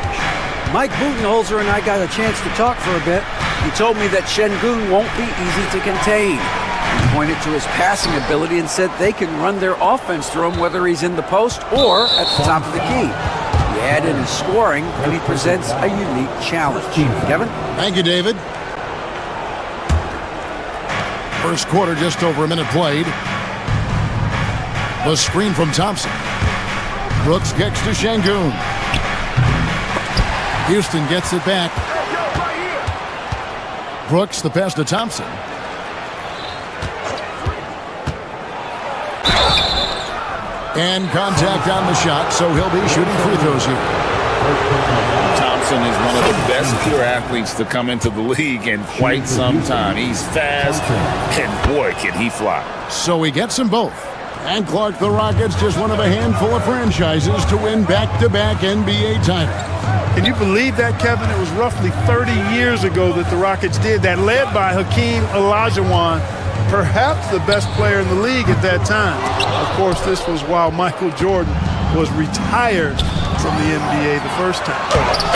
Mike Budenholzer and I got a chance to talk for a bit. He told me that Şengün won't be easy to contain. He pointed to his passing ability and said they can run their offense through him whether he's in the post or at the top of the key. He added his scoring, and he presents a unique challenge. Kevin? Thank you, David. First quarter, just over a minute played. The screen from Thompson. Brooks kicks to Şengün. Houston gets it back. Brooks, the pass to Thompson. And contact on the shot, so he'll be shooting free throws here. Thompson is one of the best pure athletes to come into the league in quite some time. He's fast, and boy, can he fly. So he gets them both. And Clark, the Rockets, just one of a handful of franchises to win back-to-back NBA titles. Can you believe that, Kevin? It was roughly 30 years ago that the Rockets did that, led by Hakeem Olajuwon, perhaps the best player in the league at that time. Of course, this was while Michael Jordan was retired from the NBA the first time.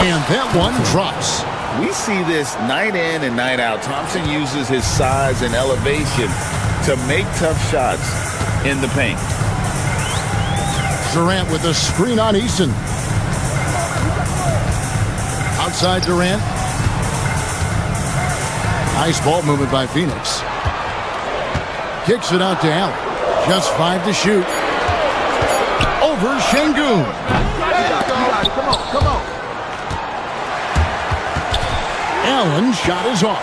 And that one drops. We see this night in and night out. Thompson uses his size and elevation to make tough shots in the paint. Durant with a screen on Eason. Outside Durant. Nice ball movement by Phoenix. Kicks it out to Allen. Just 5 to shoot. Over Şengün. Come on. Allen shot is off.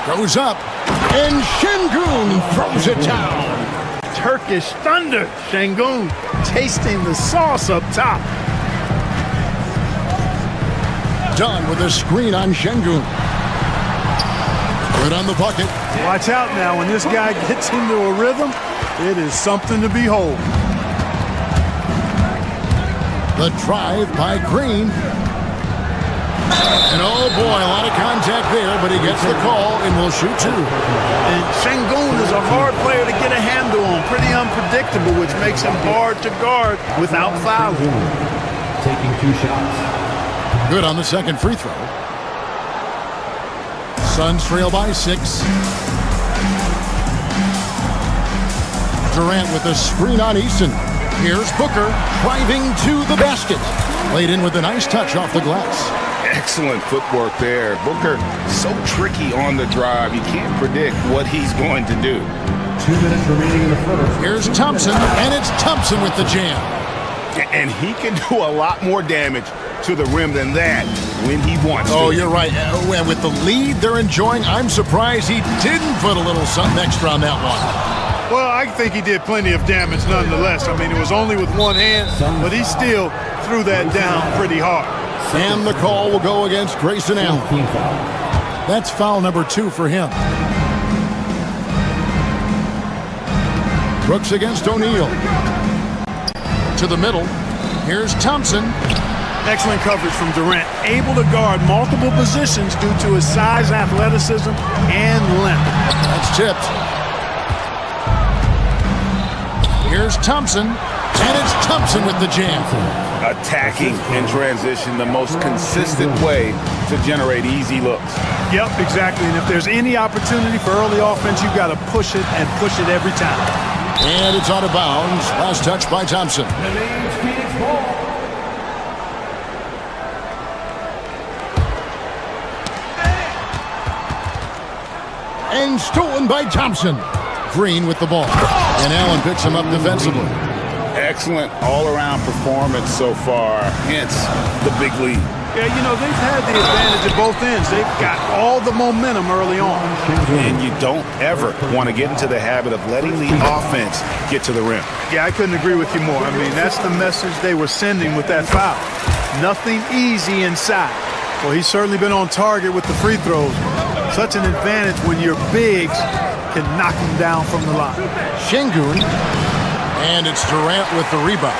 Goes up. And Şengün throws it down. Turkish thunder. Şengün tasting the sauce up top. Dunn with a screen on Şengün. Good on the bucket. Watch out now. When this guy gets into a rhythm, it is something to behold. The drive by Green. And oh boy, a lot of contact there, but he gets the call and will shoot two. And Şengün is a hard player to get a handle on. Pretty unpredictable, which makes him hard to guard without fouling. Taking 2 shots. Good on the second free throw. Suns trail by 6. Durant with a screen on Eason. Here's Booker driving to the basket. Laid in with a nice touch off the glass. Excellent footwork there. Booker, so tricky on the drive. You can't predict what he's going to do. 2 minutes remaining in the first. Here's Thompson, and it's Thompson with the jam. And he can do a lot more damage to the rim than that when he wants to. Oh, you're right. And with the lead they're enjoying, I'm surprised he didn't put a little something extra on that one. Well, I think he did plenty of damage nonetheless. I mean, it was only with one hand, but he still threw that down pretty hard. And the call will go against Grayson Allen. That's foul number 2 for him. Brooks against O'Neal. To the middle. Here's Thompson. Excellent coverage from Durant. Able to guard multiple positions due to his size, athleticism, and length. That's tipped. Here's Thompson. And it's Thompson with the jam. attacking in transition, the most consistent way to generate easy looks. Yep, exactly. And if there's any opportunity for early offense, you've got to push it and push it every time. And it's out of bounds. Last touch by Thompson. And stolen by Thompson. Green with the ball. And Allen picks him up defensively. Excellent all-around performance so far, hence the big lead. Yeah, you know, they've had the advantage at both ends. They've got all the momentum early on. And you don't ever want to get into the habit of letting the offense get to the rim. Yeah, I couldn't agree with you more. I mean, that's the message they were sending with that foul. Nothing easy inside. Well, he's certainly been on target with the free throws. Such an advantage when your bigs can knock him down from the line. Şengün, and it's Durant with the rebound.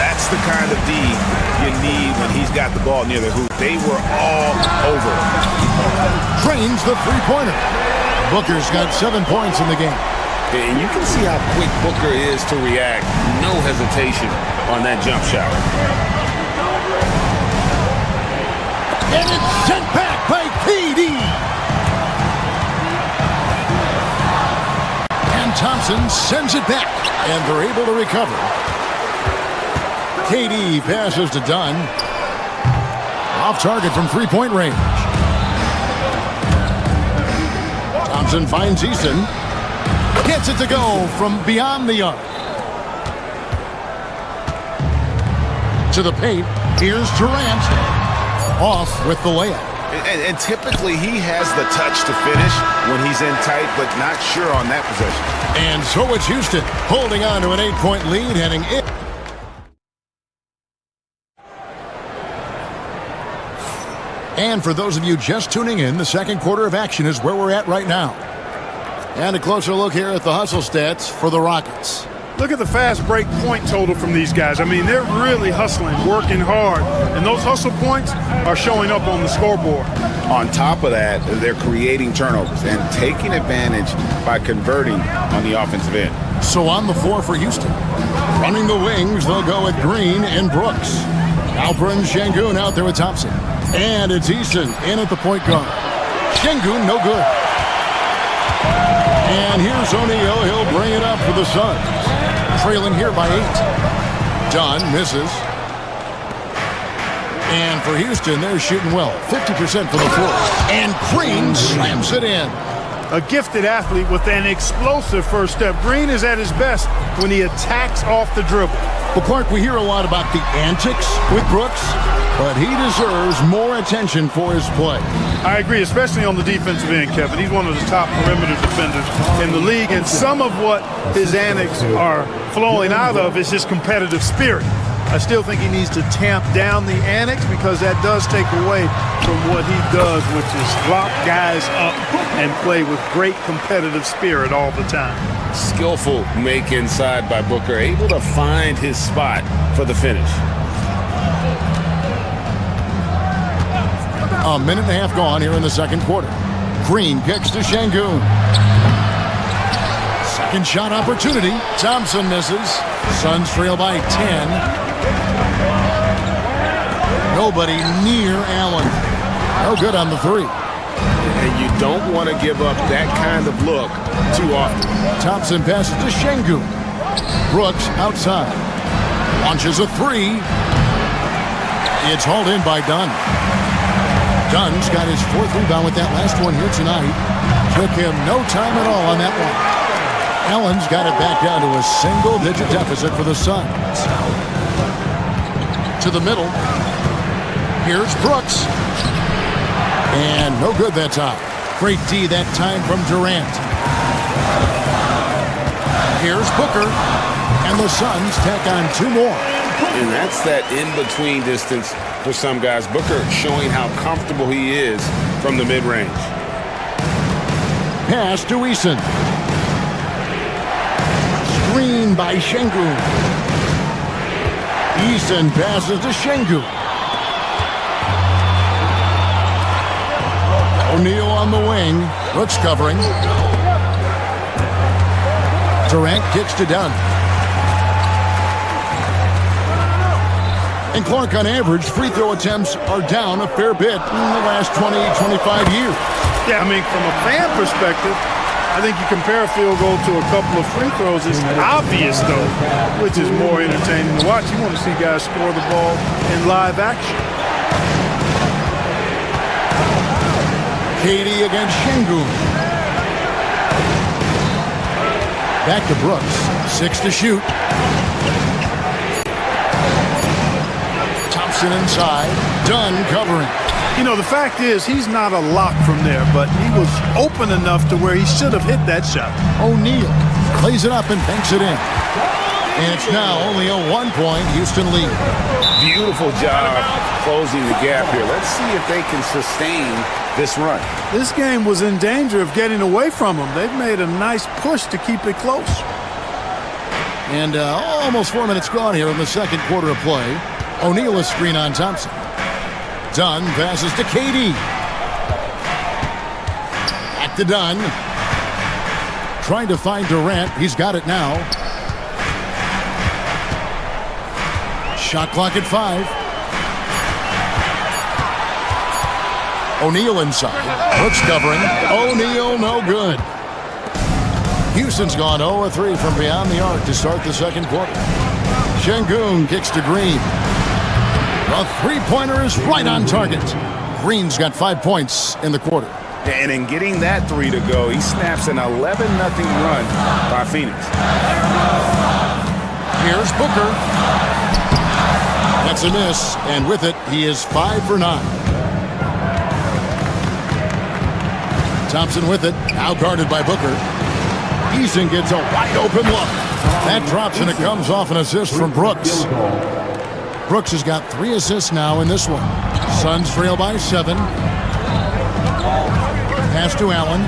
That's the kind of D you need when he's got the ball near the hoop. They were all over. Drains the three-pointer. Booker's got 7 points in the game. And you can see how quick Booker is to react. No hesitation on that jump shot. And it's sent back by KD. And Thompson sends it back. And they're able to recover. KD passes to Dunn. Off target from three-point range. Thompson finds Easton. Gets it to go from beyond the arc. To the paint. Here's Durant. Off with the layup. And typically he has the touch to finish when he's in tight, but not sure on that possession. And so it's Houston holding on to an 8-point lead heading in. And for those of you just tuning in, the second quarter of action is where we're at right now. And a closer look here at the hustle stats for the Rockets. Look at the fast break point total from these guys. I mean, they're really hustling, working hard. And those hustle points are showing up on the scoreboard. On top of that, they're creating turnovers and taking advantage by converting on the offensive end. So on the floor for Houston. Running the wings, they'll go with Green and Brooks. Alper and Şengün out there with Thompson. And it's Easton in at the point guard. Şengün, no good. And here's O'Neal. He'll bring it up for the Suns. Trailing here by 8. Dunn misses. And for Houston, they're shooting well. 50% from the floor. And Green slams it in. A gifted athlete with an explosive first step. Green is at his best when he attacks off the dribble. Well, Clark, we hear a lot about the antics with Brooks, but he deserves more attention for his play. I agree, especially on the defensive end, Kevin. He's one of the top perimeter defenders in the league, and some of what his antics are flowing out of is his competitive spirit. I still think he needs to tamp down the antics because that does take away from what he does, which is lock guys up and play with great competitive spirit all the time. Skillful make inside by Booker, able to find his spot for the finish. A minute and a half gone here in the second quarter. Green kicks to Şengün. Second shot opportunity. Thompson misses. Suns trail by 10. Nobody near Allen. No good on the three. And you don't want to give up that kind of look too often. Thompson passes to Şengün. Brooks outside. Launches a three. It's hauled in by Dunn. Dunn's got his 4th rebound with that last one here tonight. Took him no time at all on that one. Allen's got it back down to a single-digit deficit for the Suns. To the middle. Here's Brooks. And no good that time. Great D that time from Durant. Here's Booker. And the Suns tack on 2 more. And that's that in-between distance for some guys. Booker showing how comfortable he is from the mid-range. Pass to Easton. Screen by Şengün. Easton passes to Şengün. O'Neal on the wing. Brooks covering. Durant kicks to Dunn. And Clark, on average, free throw attempts are down a fair bit in the last 20, 25 years. Yeah, I mean, from a fan perspective, I think you compare a field goal to a couple of free throws. It's obvious, though, which is more entertaining to watch. You want to see guys score the ball in live action. Katie against Şengün. Back to Brooks. 6 to shoot. Thompson inside. Dunn covering. You know, the fact is, he's not a lock from there, but he was open enough to where he should have hit that shot. O'Neal plays it up and banks it in. And it's now only a 1-point Houston lead. Beautiful job closing the gap here. Let's see if they can sustain this run. This game was in danger of getting away from them. They've made a nice push to keep it close. And almost 4 minutes gone here in the second quarter of play. O'Neal is screen on Thompson. Dunn passes to KD. Back to Dunn. Trying to find Durant. He's got it now. Shot clock at 5. O'Neal inside. Brooks covering. O'Neal no good. Houston's gone 0-3 from beyond the arc to start the second quarter. Şengün kicks to Green. The three-pointer is right on target. Green's got 5 points in the quarter. And in getting that three to go, he snaps an 11-0 run by Phoenix. Here's Booker. That's a miss, and with it, he is 5 for 9. Thompson with it, now guarded by Booker. Eason gets a wide-open look. That drops, and it comes off an assist from Brooks. Brooks has got 3 assists now in this one. Suns trail by 7. Pass to Allen.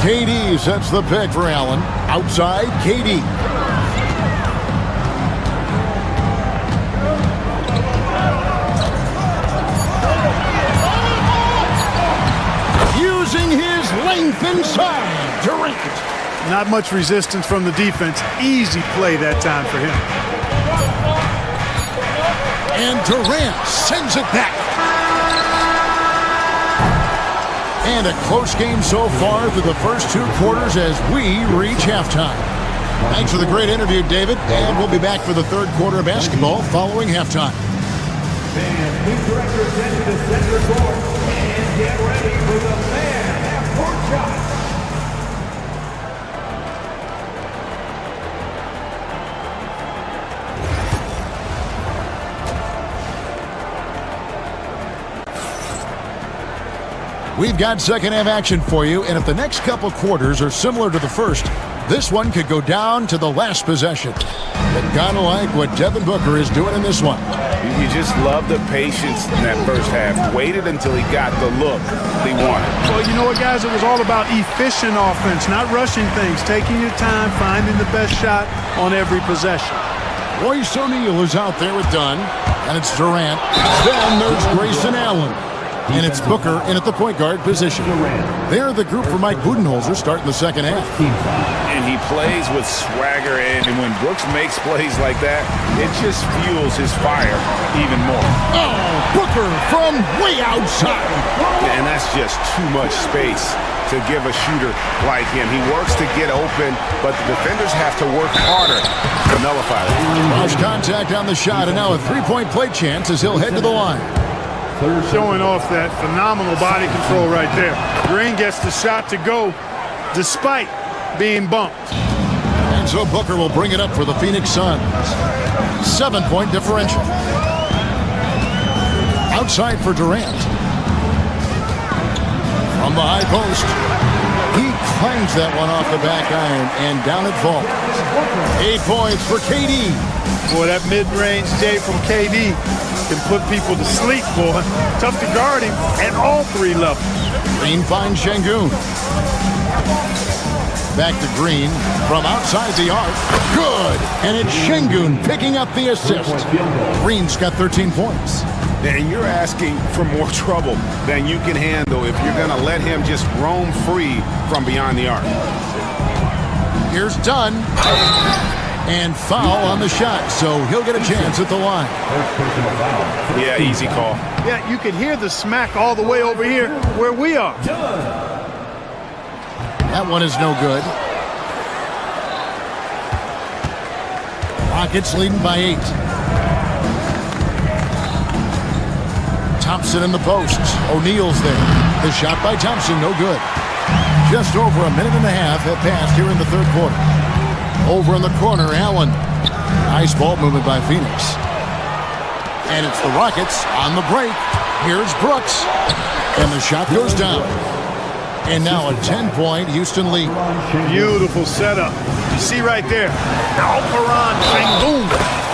KD sets the pick for Allen. Outside, KD. Using his length inside, Durant. Not much resistance from the defense. Easy play that time for him. And Durant sends it back. And a close game so far through the first 2 quarters as we reach halftime. Thanks for the great interview, David. And we'll be back for the third quarter of basketball following halftime. And please direct your attention to center court and get ready for the fan half-court shot. We've got second half action for you, and if the next couple quarters are similar to the first, this one could go down to the last possession. But kind of like what Devin Booker is doing in this one. You just love the patience in that first half. Waited until he got the look he wanted. Well, you know what, guys? It was all about efficient offense, not rushing things, taking your time, finding the best shot on every possession. Royce O'Neal is out there with Dunn, and it's Durant. Then there's Grayson Allen. And it's Booker in at the point guard position. They're the group for Mike Budenholzer starting the second half. And he plays with swagger, and when Brooks makes plays like that, it just fuels his fire even more. Oh, Booker from way outside. And that's just too much space to give a shooter like him. He works to get open, but the defenders have to work harder to nullify it. Cross contact on the shot, and now a three-point play chance as he'll head to the line. Showing off that phenomenal body control right there. Green gets the shot to go despite being bumped. And so Booker will bring it up for the Phoenix Suns. 7-point differential. Outside for Durant. From the high post. He clangs that one off the back iron, and down it falls. 8 points for KD. Boy, that mid-range J from KD can put people to sleep, boy. Tough to guard him at all 3 levels. Green finds Şengün. Back to Green from outside the arc. Good! And it's Şengün picking up the assist. Green's got 13 points. And you're asking for more trouble than you can handle if you're going to let him just roam free from beyond the arc. Here's Dunn. And foul on the shot, so he'll get a chance at the line. Yeah, easy call. Yeah, you could hear the smack all the way over here where we are. That one is no good. Rockets leading by 8. Thompson in the post. O'Neal's there. The shot by Thompson, no good. Just over a minute and a half have passed here in the third quarter. Over in the corner, Allen. Nice ball movement by Phoenix. And it's the Rockets on the break. Here's Brooks. And the shot goes down. And now a 10-point Houston lead. Beautiful setup. You see right there. Alperon Sengun.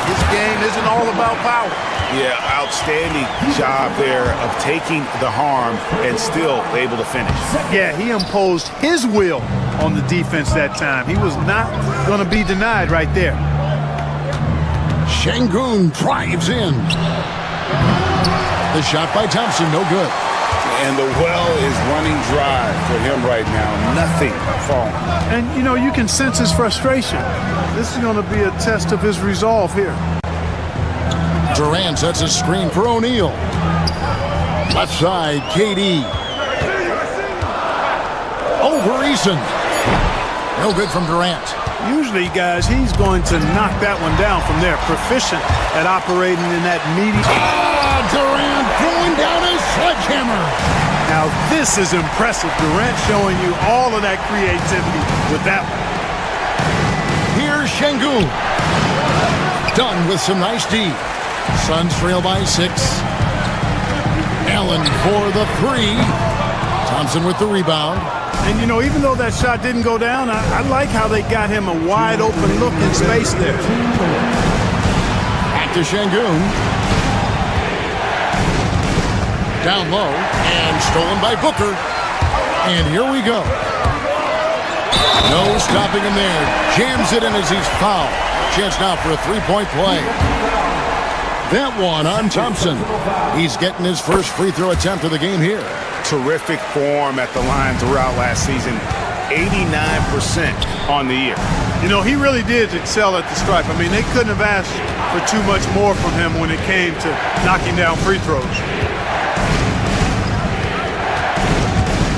This game isn't all about power. Yeah, outstanding job there of taking the harm and still able to finish. Yeah, he imposed his will on the defense that time. He was not going to be denied right there. Sengun drives in. The shot by Thompson, no good. And the well is running dry for him right now. Nothing falling. And, you know, you can sense his frustration. This is going to be a test of his resolve here. Durant sets a screen for O'Neal. Left side, KD. Over Eason. No good from Durant. Usually, guys, he's going to knock that one down from there. Proficient at operating in that meaty. Durant throwing down his sledgehammer. Now, this is impressive. Durant showing you all of that creativity with that one. Here's Sengun. Done with some nice D. Suns trail by 6. Allen for the 3. Thompson with the rebound. And, you know, even though that shot didn't go down, I like how they got him a wide open look in space there. Back to Sengun. Down low and stolen by Booker. And here we go. No stopping him there. Jams it in as he's fouled. Chance now for a three-point play. That one on Thompson. He's getting his first free throw attempt of the game here. Terrific form at the line throughout last season. 89% on the year. You know, he really did excel at the stripe. I mean, they couldn't have asked for too much more from him when it came to knocking down free throws.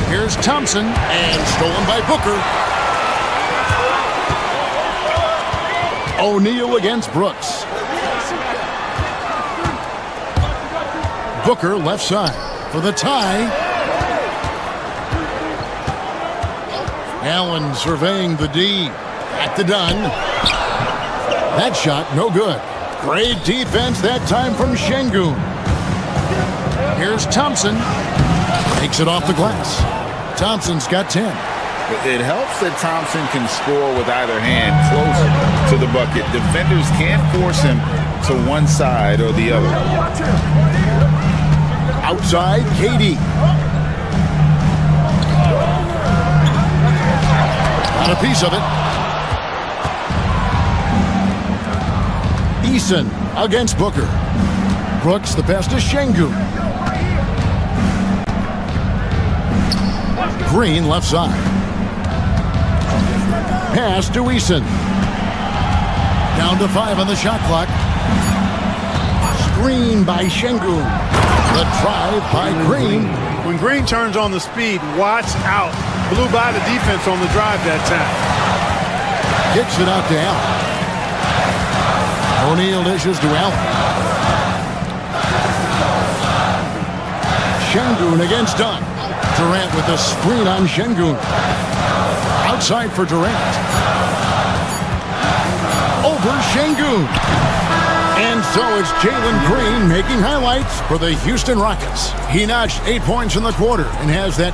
Here's Thompson, and stolen by Booker. O'Neal against Brooks. Booker left side for the tie. Allen surveying the D at the Dunn. That shot no good. Great defense that time from Sengun. Here's Thompson. Takes it off the glass. Thompson's got 10. It helps that Thompson can score with either hand close to the bucket. Defenders can't force him to one side or the other. Outside, KD. Got a piece of it. Eason against Booker. Brooks the pass to Sengun. Green left side. Pass to Eason. Down to 5 on the shot clock. Screen by Sengun. The drive by Green. When Green turns on the speed, watch out. Blew by the defense on the drive that time. Kicks it out to Allen. O'Neal dishes to Allen. Sengun against Dunn. Durant with the screen on Sengun. Outside for Durant. Over Sengun. And so it's Jalen Green making highlights for the Houston Rockets. He notched 8 points in the quarter and has that.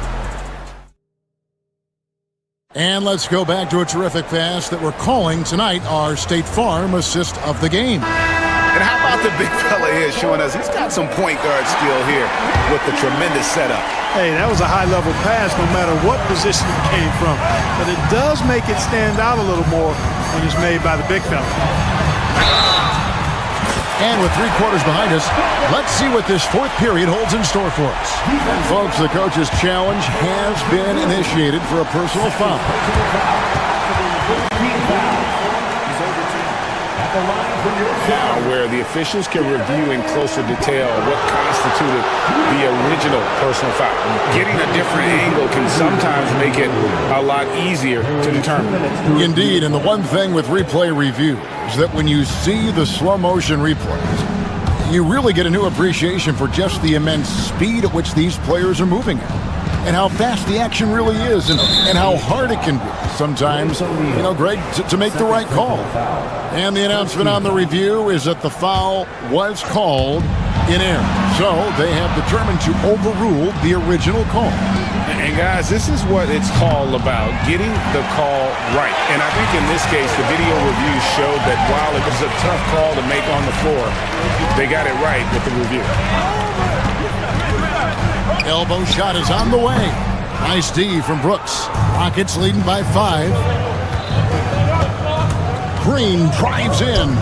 And let's go back to a terrific pass that we're calling tonight our State Farm assist of the game. And how about the big fella here showing us he's got some point guard skill here with the tremendous setup. Hey, that was a high-level pass no matter what position it came from. But it does make it stand out a little more when it's made by the big fella. And with 3 quarters behind us, let's see what this fourth period holds in store for us. And folks, the coach's challenge has been initiated for a personal foul. Now, where the officials can review in closer detail what constituted the original personal foul. Getting a different angle can sometimes make it a lot easier to determine. Indeed, and the one thing with replay review is that when you see the slow motion replays, you really get a new appreciation for just the immense speed at which these players are moving at, and how fast the action really is, and how hard it can be sometimes, Greg, to make the right call. And the announcement on the review is that the foul was called in error. So they have determined to overrule the original call. And guys, this is what it's all about, getting the call right. And I think in this case, the video review showed that while it was a tough call to make on the floor, they got it right with the review. Elbow shot is on the way. Nice D from Brooks. Rockets leading by 5. Green drives in.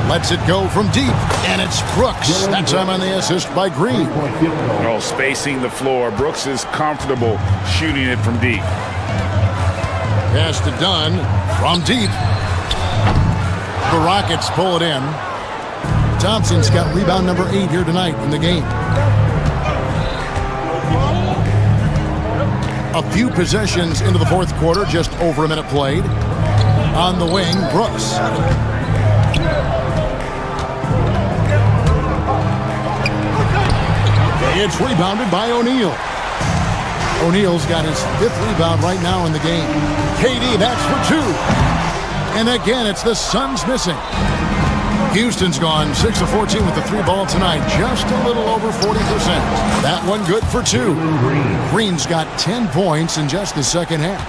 Lets it go from deep. And it's Brooks. That time on the assist by Green. Oh, spacing the floor. Brooks is comfortable shooting it from deep. Pass to Dunn from deep. The Rockets pull it in. Thompson's got rebound number 8 here tonight in the game. A few possessions into the fourth quarter, just over a minute played. On the wing, Brooks. It's rebounded by O'Neal. O'Neal's got his 5th rebound right now in the game. KD, that's for 2. And again, it's the Suns missing. Houston's gone 6 of 14 with the 3 ball tonight, just a little over 40%. That one good for 2. Green's got 10 points in just the second half.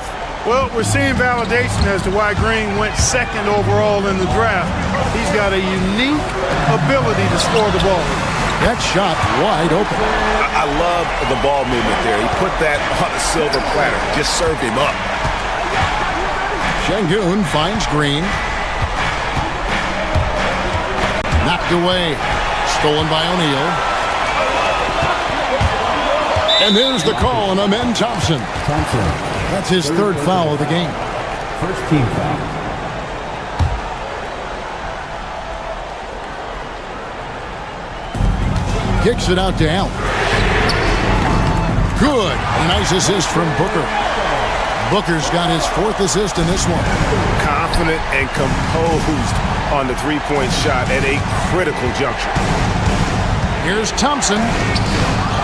Well, we're seeing validation as to why Green went 2nd overall in the draft. He's got a unique ability to score the ball. That shot wide open. I love the ball movement there. He put that on a silver platter, just served him up. Şengün finds Green. Knocked away. Stolen by O'Neal. And there's the call on Amen Thompson. That's his 3rd foul of the game. First team foul. Kicks it out to Allen. Good. Nice assist from Booker. Booker's got his 4th assist in this one. Confident and composed on the 3-point shot at a critical juncture. Here's Thompson.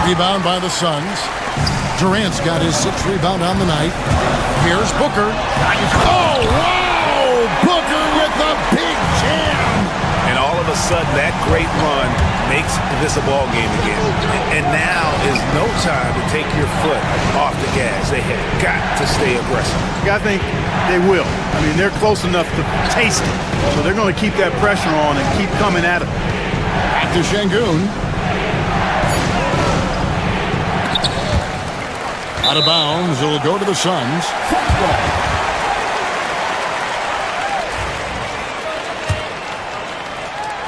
Rebound by the Suns. Durant's got his 6th rebound on the night. Here's Booker. Oh, wow! Booker with the big jam! And all of a sudden, that great run makes this a ball game again. And now is no time to take your foot off the gas. They have got to stay aggressive. I think they will. I mean, they're close enough to taste it. So they're going to keep that pressure on and keep coming at it. Back to Şengün. Out of bounds. It'll go to the Suns.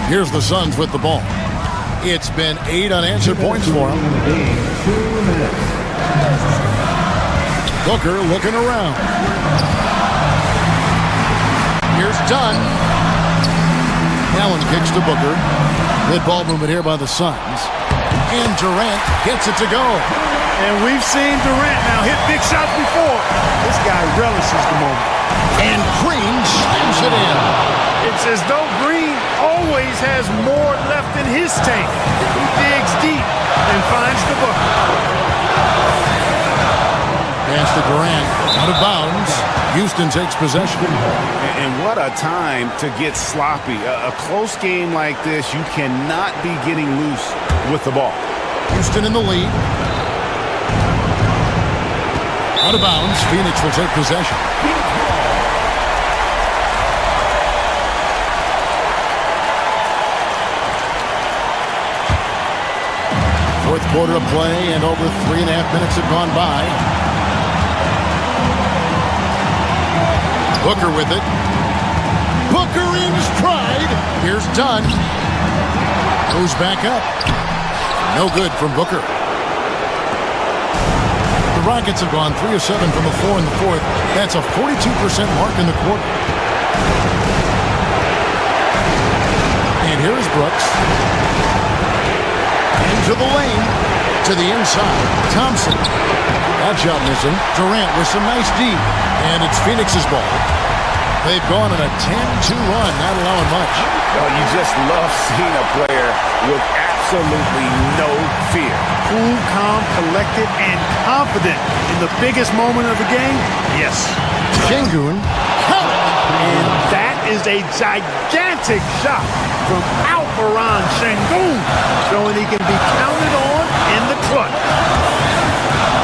Here's the Suns with the ball. It's been 8 unanswered points for them. Booker looking around. Here's Dunn. Allen kicks to Booker. Good ball movement here by the Suns. And Durant gets it to go. And we've seen Durant now hit big shots before. This guy relishes the moment. And Green slams it in. It's as though Green always has more left in his tank. He digs deep and finds the Booker. Pass to Durant. Out of bounds. Houston takes possession. And what a time to get sloppy. A close game like this, you cannot be getting loose with the ball. Houston in the lead. Out of bounds. Phoenix will take possession. Fourth quarter of play, and over 3.5 minutes have gone by. Booker with it. Booker in stride. Here's Dunn. Goes back up. No good from Booker. The Rockets have gone 3 of 7 from the floor in the fourth. That's a 42% mark in the quarter. And here's Brooks. Into the lane. To the inside. Thompson. That shot missing. Durant with some nice D. And it's Phoenix's ball. They've gone on a 10-2 run, not allowing much. Well, you just love seeing a player with absolutely no fear. Cool, calm, collected, and confident in the biggest moment of the game? Yes. Şengün. And that is a gigantic shot from Alperen Şengün, showing he can be counted on in the clutch.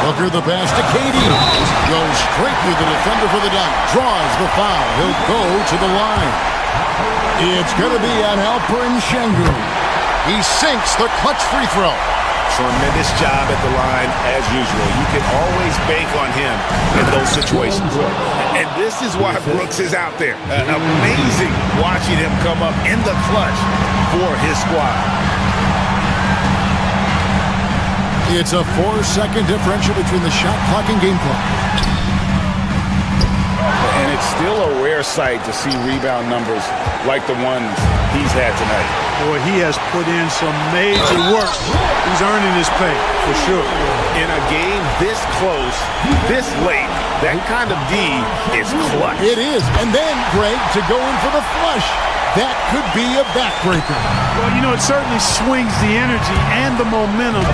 Booker the pass to KD. Goes straight through the defender for the dunk. Draws the foul. He'll go to the line. It's going to be on Alperen Şengün. He sinks the clutch free throw. Tremendous job at the line, as usual. You can always bank on him in those situations. And this is why Brooks is out there. Amazing watching him come up in the clutch for his squad. It's a 4-second differential between the shot clock and game clock. And it's still a rare sight to see rebound numbers like the ones he's had tonight. Boy, he has put in some major work. He's earning his pay, for sure. In a game this close, this late, that kind of D is clutch. It is. And then, Greg, to go in for the flush. That could be a backbreaker. Well, you know, it certainly swings the energy and the momentum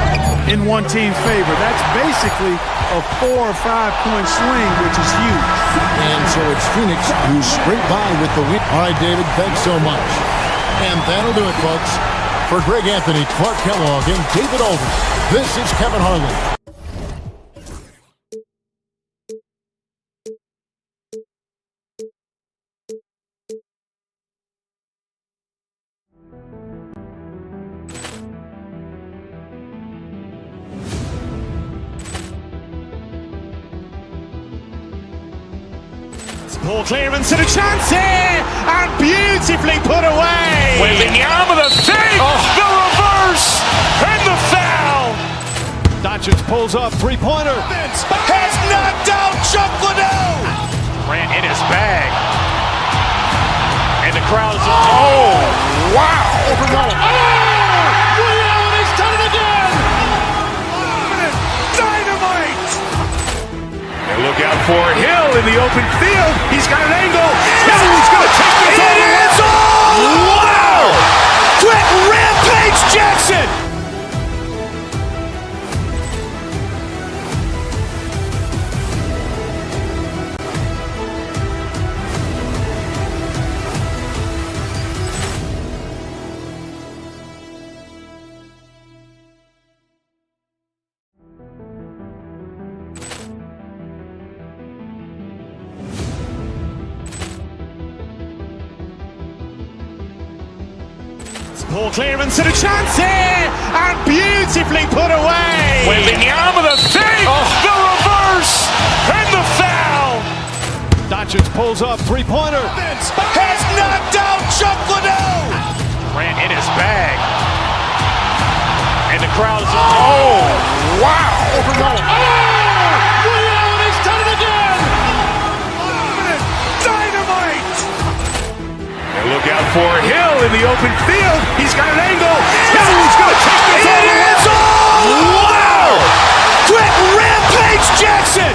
in one team's favor. That's basically a 4 or 5 point swing, which is huge. And so it's Phoenix who scraped by with the win. All right, David, thanks so much. And that'll do it, folks. For Greg Anthony, Clark Kellogg, and David Aldridge, this is Kevin Harlan. Ball clearance and a chance here, and beautifully put away. Wembanyama the fake, the reverse, and the foul. Doncic pulls up, three-pointer. Has knocked out Chuck Liddell. Grant in his bag. And the crowd is, oh, wow. He's done it again. Dynamite. And look out for Hill in the open field. He's got an angle. Hill's going to take this all the way. Wow. Quick rampage Jackson. Ball clearance and a chance here, and beautifully put away. Wembanyama the fake, the reverse, and the foul. Doncic pulls up, three-pointer. Has knocked out Chuck Liddell. Grant in his bag. And the crowd is, oh, wow. He's done it again. Dynamite. And look out for Hill in the open field. He's got an angle. Hill's going to take this all the way. Wow. Quick rampage Jackson.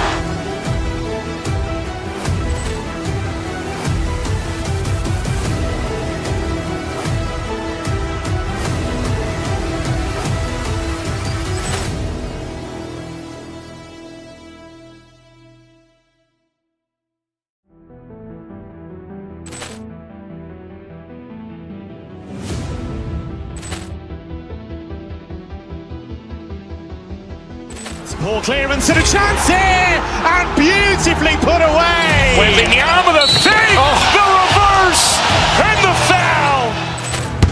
Ball clearance and a chance here, and beautifully put away. Wembanyama the fake, the reverse, and the foul.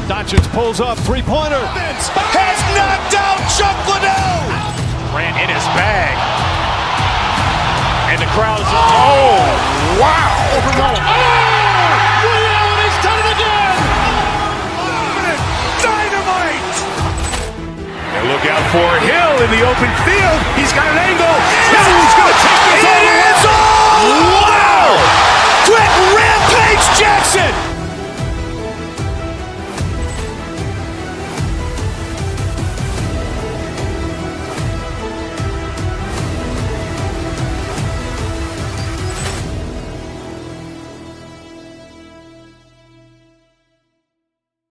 Doncic pulls up, three-pointer. Has knocked out Chuck Liddell. Grant in his bag. And the crowd is, oh, wow. He's done it again. Dynamite. And look out for Hill in the open field. He's got an angle. Hill's going to take this all the way.